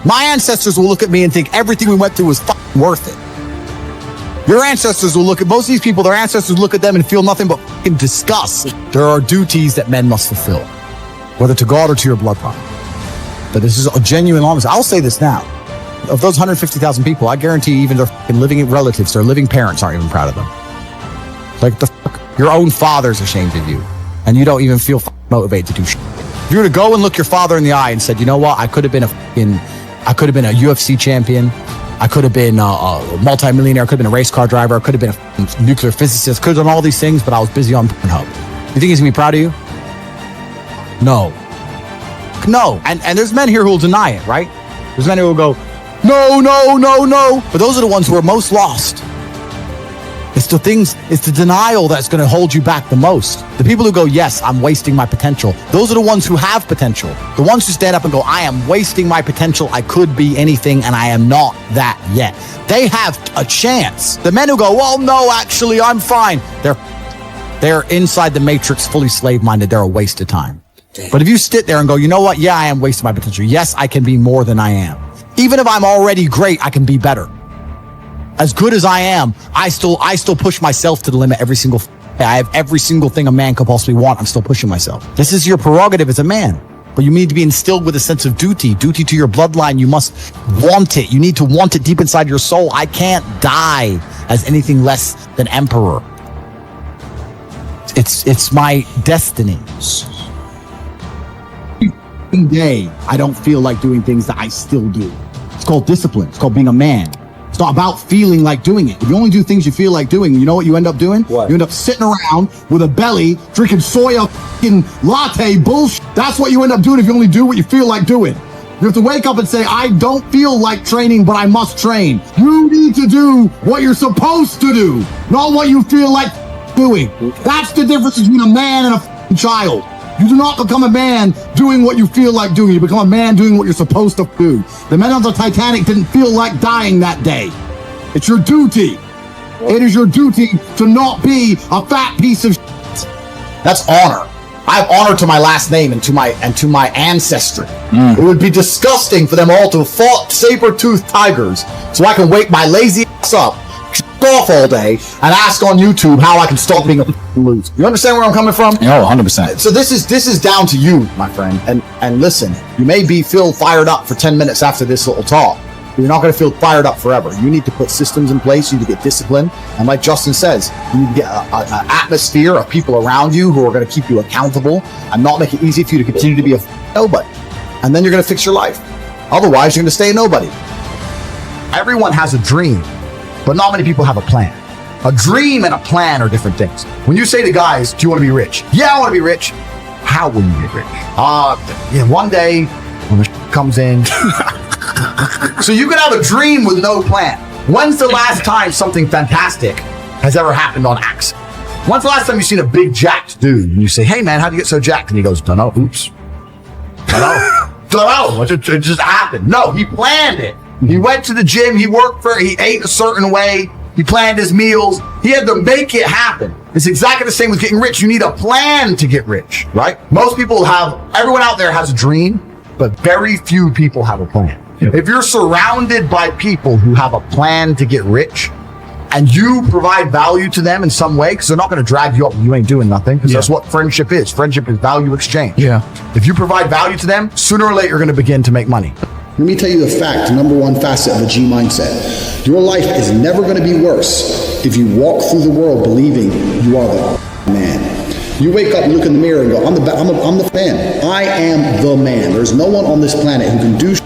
My ancestors will look at me and think everything we went through was fucking worth it. Your ancestors will look at most of these people, their ancestors look at them and feel nothing but fucking disgust. There are duties that men must fulfill, whether to God or to your bloodline. But this is a genuine, honest. I'll say this now. Of those 150,000 people, I guarantee even their fucking living relatives, their living parents aren't even proud of them. Like, the fuck? Your own father's ashamed of you, and you don't even feel motivated to do shit. If you were to go and look your father in the eye and said, you know what, I could have been a UFC champion, I could have been a multi-millionaire, I could have been a race car driver, I could have been a nuclear physicist, could have done all these things, but I was busy on Pornhub. You think he's gonna be proud of you? No. No. And there's men here who will deny it, right? There's men who will go, no, no, no, no. But those are the ones who are most lost. It's the denial that's going to hold you back the most. The people who go, yes, I'm wasting my potential. Those are the ones who have potential. The ones who stand up and go, I am wasting my potential. I could be anything and I am not that yet. They have a chance. The men who go, well, no, actually, I'm fine. They're inside the matrix, fully slave-minded. They're a waste of time. But if you sit there and go, you know what? Yeah, I am wasting my potential. Yes, I can be more than I am. Even if I'm already great, I can be better. As good as I am, I still push myself to the limit every single day. I have every single thing a man could possibly want. I'm still pushing myself. This is your prerogative as a man. But you need to be instilled with a sense of duty to your bloodline. You must want it. You need to want it deep inside your soul. I can't die as anything less than emperor. It's my destiny. day I don't feel like doing things that I still do. It's called discipline. It's called being a man. It's not about feeling like doing it. If you only do things you feel like doing, you know what you end up doing? What? You end up sitting around with a belly, drinking soya latte bullshit. That's what you end up doing if you only do what you feel like doing. You have to wake up and say, I don't feel like training, but I must train. You need to do what you're supposed to do, not what you feel like doing. That's the difference between a man and a child. You do not become a man doing what you feel like doing. You become a man doing what you're supposed to do. The men on the Titanic didn't feel like dying that day. It's your duty. It is your duty to not be a fat piece of shit. That's honor. I have honor to my last name and to my ancestry. It would be disgusting for them all to have fought saber-toothed tigers so I can wake my lazy ass up, off all day, and ask on YouTube how I can stop being a loser. You understand where I'm coming from? Oh, 100%. So this is down to you, my friend. And listen, you may feel fired up for 10 minutes after this little talk, but you're not going to feel fired up forever. You need to put systems in place. You need to get discipline. And like Justin says, you need to get an atmosphere of people around you who are going to keep you accountable and not make it easy for you to continue to be a nobody. And then you're going to fix your life. Otherwise, you're going to stay a nobody. Everyone has a dream, but not many people have a plan. A dream and a plan are different things. When you say to guys, do you want to be rich? Yeah, I want to be rich. How will you get rich? One day when the comes in. So you can have a dream with no plan. When's the last time something fantastic has ever happened on accident? When's the last time you've seen a big jacked dude and you say, hey man, how'd you get so jacked? And he goes, don't know, oops. Don't know. It just happened. No, he planned it. He went to the gym, he ate a certain way, he planned his meals, he had to make it happen. It's exactly the same with getting rich. You need a plan to get rich, right? Everyone out there has a dream, but very few people have a plan. Yep. If you're surrounded by people who have a plan to get rich, and you provide value to them in some way, because they're not going to drag you up when you ain't doing nothing, because that's what friendship is. Friendship is value exchange. Yeah. If you provide value to them, sooner or later you're going to begin to make money. Let me tell you the fact, number one facet of the G mindset. Your life is never going to be worse if you walk through the world believing you are the man. You wake up and look in the mirror and go, I'm the man. I am the man. There's no one on this planet who can do shit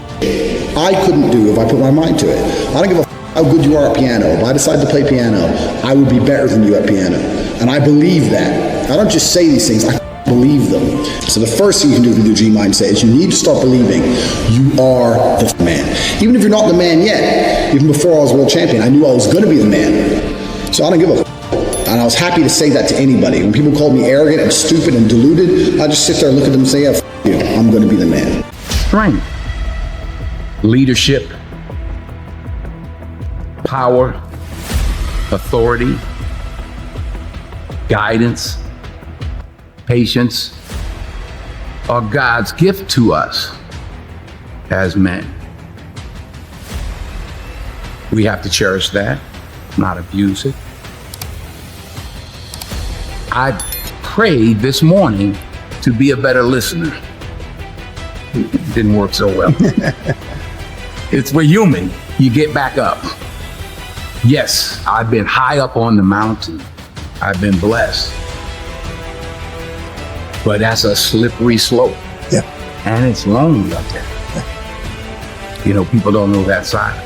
I couldn't do if I put my mind to it. I don't give a how good you are at piano. If I decide to play piano, I would be better than you at piano. And I believe that. I don't just say these things, I believe them. So the first thing you can do with the G mindset is you need to start believing you are the man. Even if you're not the man yet, even before I was world champion, I knew I was going to be the man. So I don't give a and I was happy to say that to anybody. When people called me arrogant and stupid and deluded, I just sit there and look at them and say, yeah, you, I'm going to be the man. Strength, leadership, power, authority, guidance, patience are God's gift to us as men. We have to cherish that, not abuse it. I prayed this morning to be a better listener. It didn't work so well. We're human. You get back up. Yes, I've been high up on the mountain. I've been blessed. But that's a slippery slope. Yeah. And it's lonely up there. Yeah. You know, people don't know that side.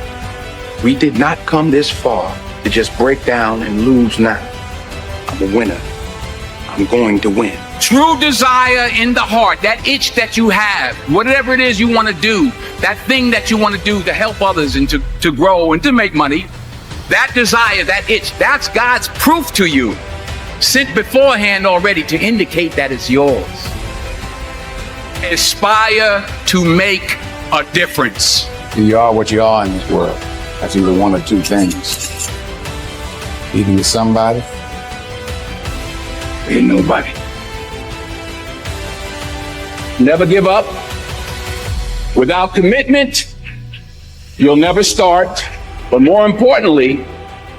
We did not come this far to just break down and lose now. I'm a winner. I'm going to win. True desire in the heart, that itch that you have, whatever it is you want to do, that thing that you want to do to help others and to grow and to make money, that desire, that itch, that's God's proof to you, sent beforehand already to indicate that it's yours. Aspire to make a difference. You are what you are in this world. That's either one or two things. Either you're somebody, or you're nobody. Never give up. Without commitment, you'll never start. But more importantly,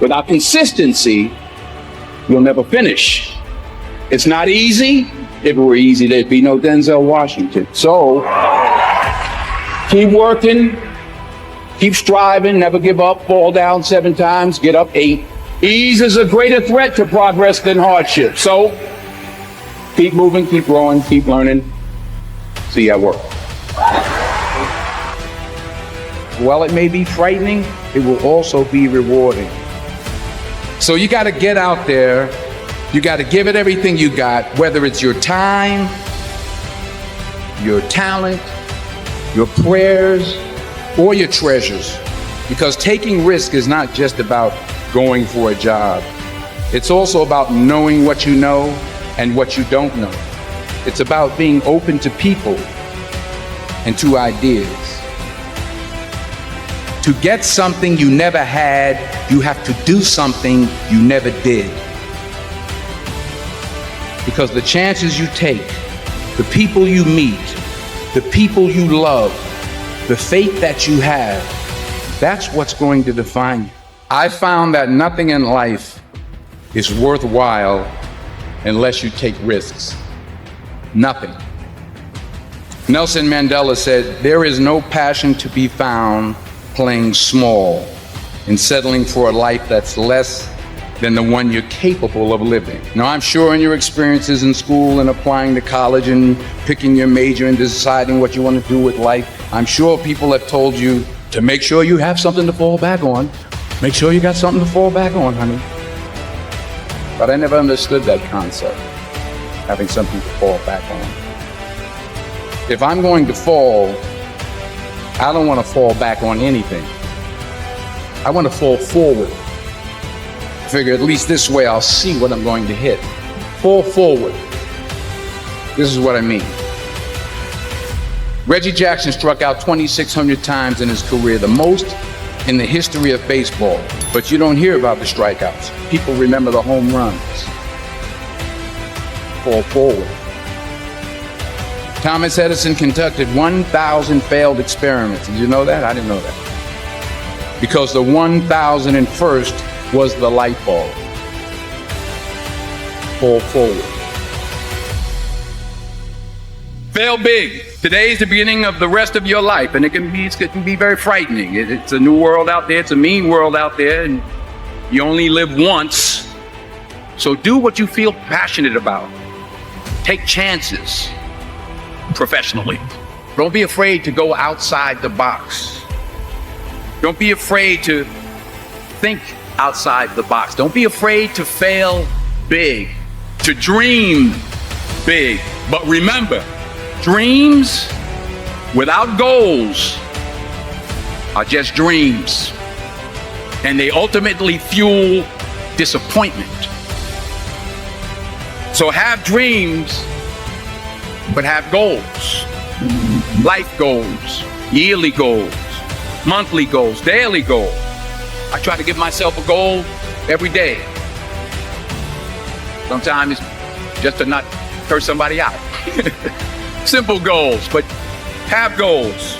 without consistency, you'll never finish. It's not easy. If it were easy, there'd be no Denzel Washington. So keep working, keep striving, never give up, fall down 7 times, get up 8. Ease is a greater threat to progress than hardship. So keep moving, keep growing, keep learning. See you at work. while it may be frightening, it will also be rewarding. So you got to get out there. You got to give it everything you got, whether it's your time, your talent, your prayers, or your treasures. Because taking risk is not just about going for a job. It's also about knowing what you know and what you don't know. It's about being open to people and to ideas. To get something you never had, you have to do something you never did. Because the chances you take, the people you meet, the people you love, the faith that you have, that's what's going to define you. I found that nothing in life is worthwhile unless you take risks. Nothing. Nelson Mandela said, "There is no passion to be found playing small and settling for a life that's less than the one you're capable of living." Now, I'm sure in your experiences in school and applying to college and picking your major and deciding what you want to do with life, I'm sure people have told you to make sure you have something to fall back on. Make sure you got something to fall back on, honey. But I never understood that concept, having something to fall back on. If I'm going to fall, I don't want to fall back on anything. I want to fall forward. I figure at least this way I'll see what I'm going to hit. Fall forward. This is what I mean. Reggie Jackson struck out 2,600 times in his career, the most in the history of baseball. But you don't hear about the strikeouts. People remember the home runs. Fall forward. Thomas Edison conducted 1,000 failed experiments. Did you know that? I didn't know that. Because the 1,001st was the light bulb. Fall forward. Fail big. Today is the beginning of the rest of your life, and it can be very frightening. It's a new world out there. It's a mean world out there, and you only live once. So do what you feel passionate about. Take chances professionally. Don't be afraid to go outside the box. Don't be afraid to think outside the box. Don't be afraid to fail big, to dream big. But remember, dreams without goals are just dreams, and they ultimately fuel disappointment. So have dreams, but have goals. Life goals, yearly goals, monthly goals, daily goals. I try to give myself a goal every day. Sometimes it's just to not curse somebody out. Simple goals, but have goals.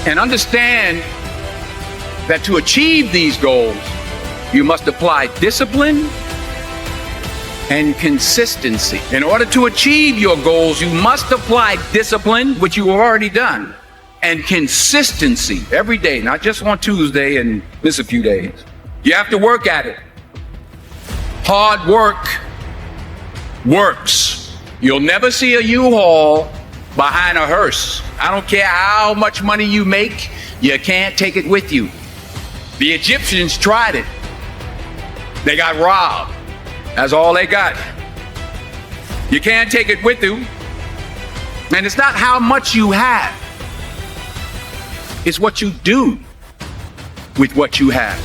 And understand that to achieve these goals, you must apply discipline and consistency. In order to achieve your goals, you must apply discipline, which you have already done, and consistency every day, not just on Tuesday and miss a few days. You have to work at it. Hard work works. You'll never see a U-Haul behind a hearse. I don't care how much money you make, you can't take it with you. The Egyptians tried it. They got robbed. That's all they got. You can't take it with you. And it's not how much you have. It's what you do with what you have.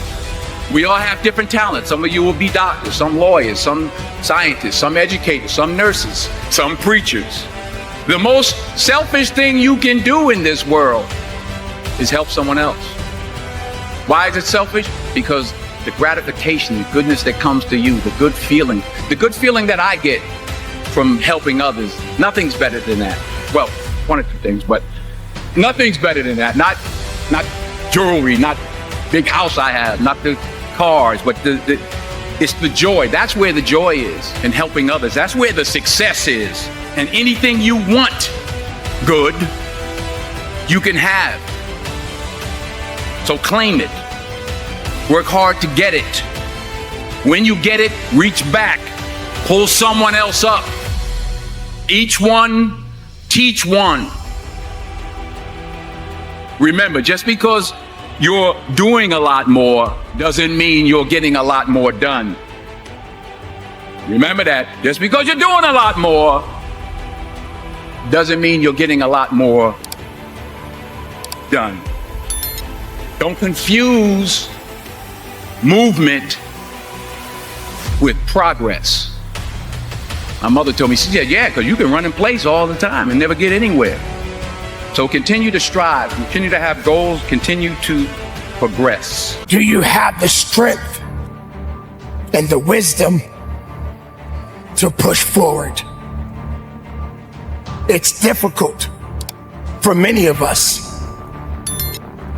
We all have different talents. Some of you will be doctors, some lawyers, some scientists, some educators, some nurses, some preachers. The most selfish thing you can do in this world is help someone else. Why is it selfish? Because the gratification, the goodness that comes to you, the good feeling that I get from helping others, nothing's better than that. Well, one or two things, but nothing's better than that. Not jewelry, not big house I have, not the cars, but it's the joy. That's where the joy is in helping others. That's where the success is. And anything you want good, you can have. So claim it. Work hard to get it. When you get it, reach back. Pull someone else up. Each one, teach one. Remember, just because you're doing a lot more doesn't mean you're getting a lot more done. Remember that. Just because you're doing a lot more doesn't mean you're getting a lot more done. Don't confuse movement with progress. My mother told me, she said, yeah, because you can run in place all the time and never get anywhere. So continue to strive, continue to have goals, continue to progress. Do you have the strength and the wisdom to push forward? It's difficult for many of us.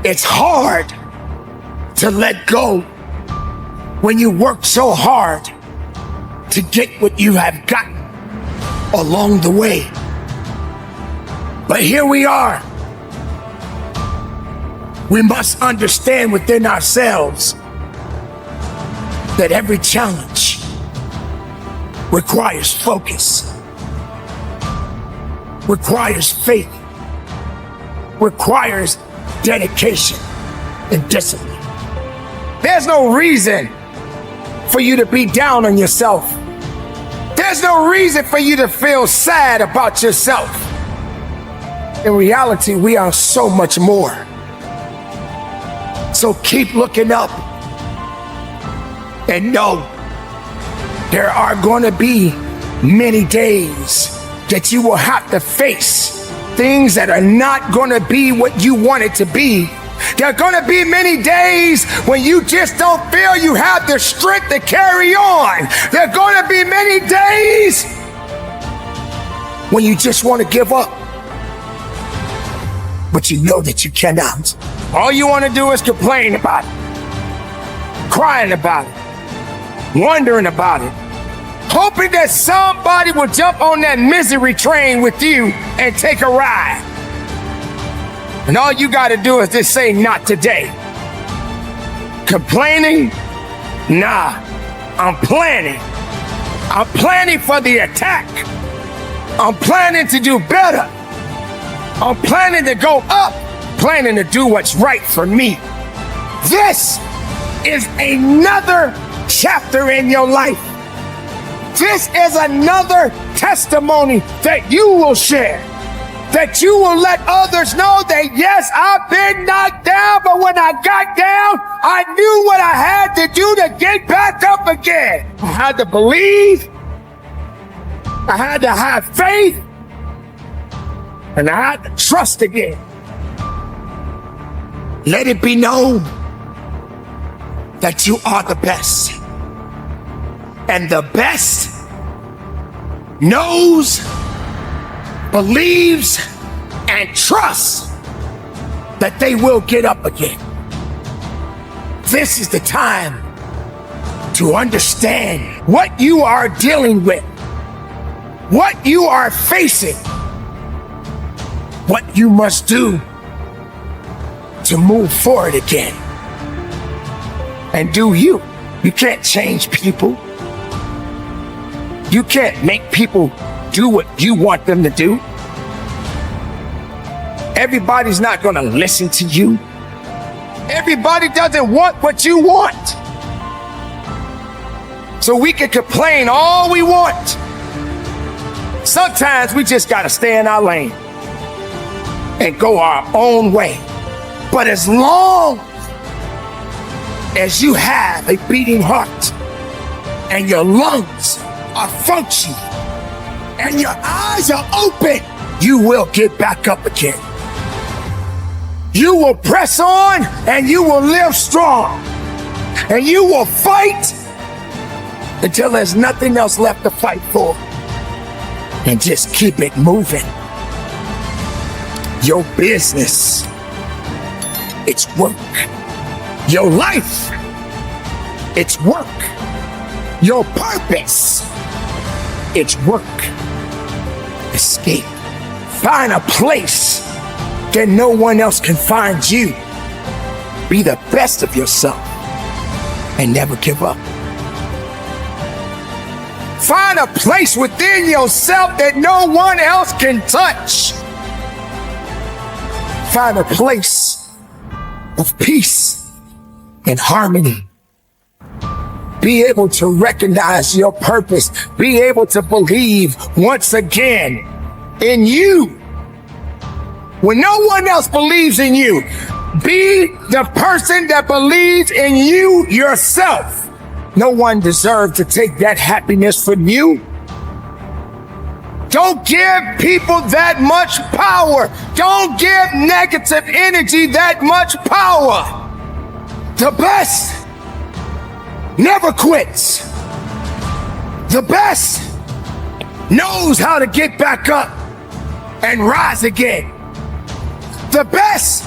It's hard to let go when you work so hard to get what you have gotten along the way. But here we are. We must understand within ourselves that every challenge requires focus, requires faith, requires dedication and discipline. There's no reason for you to be down on yourself. There's no reason for you to feel sad about yourself. In reality, we are so much more. So keep looking up and know there are going to be many days that you will have to face things that are not going to be what you want it to be. There are going to be many days when you just don't feel you have the strength to carry on. There are going to be many days when you just want to give up. But you know that you cannot. All you want to do is complain about it, crying about it, wondering about it, hoping that somebody will jump on that misery train with you and take a ride. And all you got to do is just say, not today. Complaining? Nah, I'm planning. I'm planning for the attack. I'm planning to do better. I'm planning to go up, planning to do what's right for me. This is another chapter in your life. This is another testimony that you will share, that you will let others know that, yes, I've been knocked down, but when I got down, I knew what I had to do to get back up again. I had to believe, I had to have faith, and I had to trust again. Let it be known that you are the best. And the best knows, believes, and trusts that they will get up again. This is the time to understand what you are dealing with, what you are facing, what you must do to move forward again. And do you. You can't change people. You can't make people do what you want them to do. Everybody's not going to listen to you. Everybody doesn't want what you want. So we can complain all we want. Sometimes we just got to stay in our lane and go our own way. But as long as you have a beating heart and your lungs are functioning and your eyes are open, you will get back up again. You will press on and you will live strong. And you will fight until there's nothing else left to fight for. And just keep it moving. Your business, it's work. Your life, it's work. Your purpose, it's work. Escape. Find a place that no one else can find you. Be the best of yourself and never give up. Find a place within yourself that no one else can touch. find a place of peace and harmony. Be able to recognize your purpose. Be able to believe once again in you. When no one else believes in you, be the person that believes in you yourself. No one deserves to take that happiness from you. Don't give people that much power. Don't give negative energy that much power. The best never quits. The best knows how to get back up and rise again. The best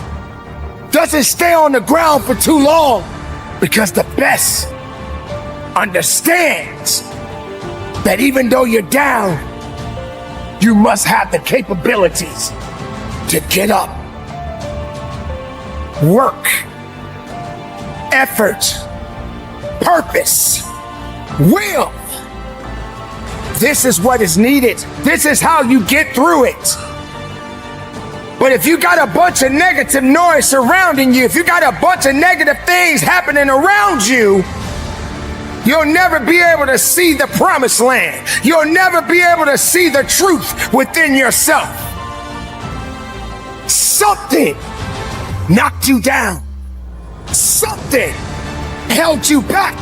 doesn't stay on the ground for too long, because the best understands that even though you're down, you must have the capabilities to get up. Work, effort, purpose, will. This is what is needed. This is how you get through it. But if you got a bunch of negative noise surrounding you, if you got a bunch of negative things happening around you, you'll never be able to see the promised land. You'll never be able to see the truth within yourself. Something knocked you down. Something held you back.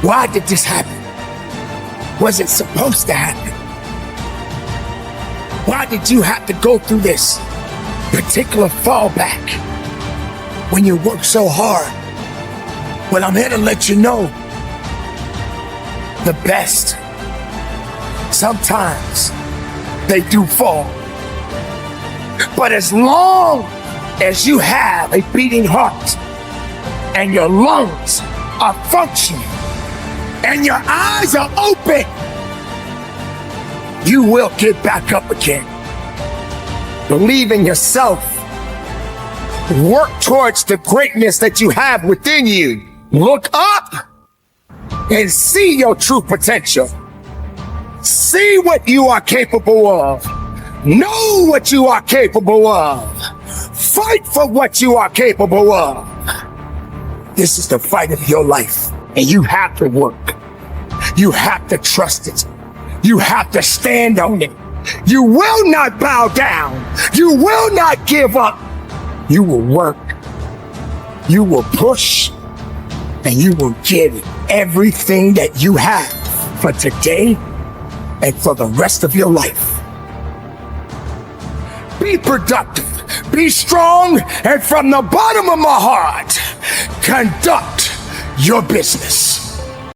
Why did this happen? Was it supposed to happen? Why did you have to go through this particular fallback when you work so hard? Well, I'm here to let you know the best, sometimes they do fall. But as long as you have a beating heart and your lungs are functioning and your eyes are open, you will get back up again. Believe in yourself. Work towards the greatness that you have within you. Look up and see your true potential. See what you are capable of. Know what you are capable of. Fight for what you are capable of. This is the fight of your life, and you have to work. You have to trust it. You have to stand on it. You will not bow down. You will not give up. You will work. You will push. And you will give everything that you have for today and for the rest of your life. Be productive. Be strong. And from the bottom of my heart, conduct your business.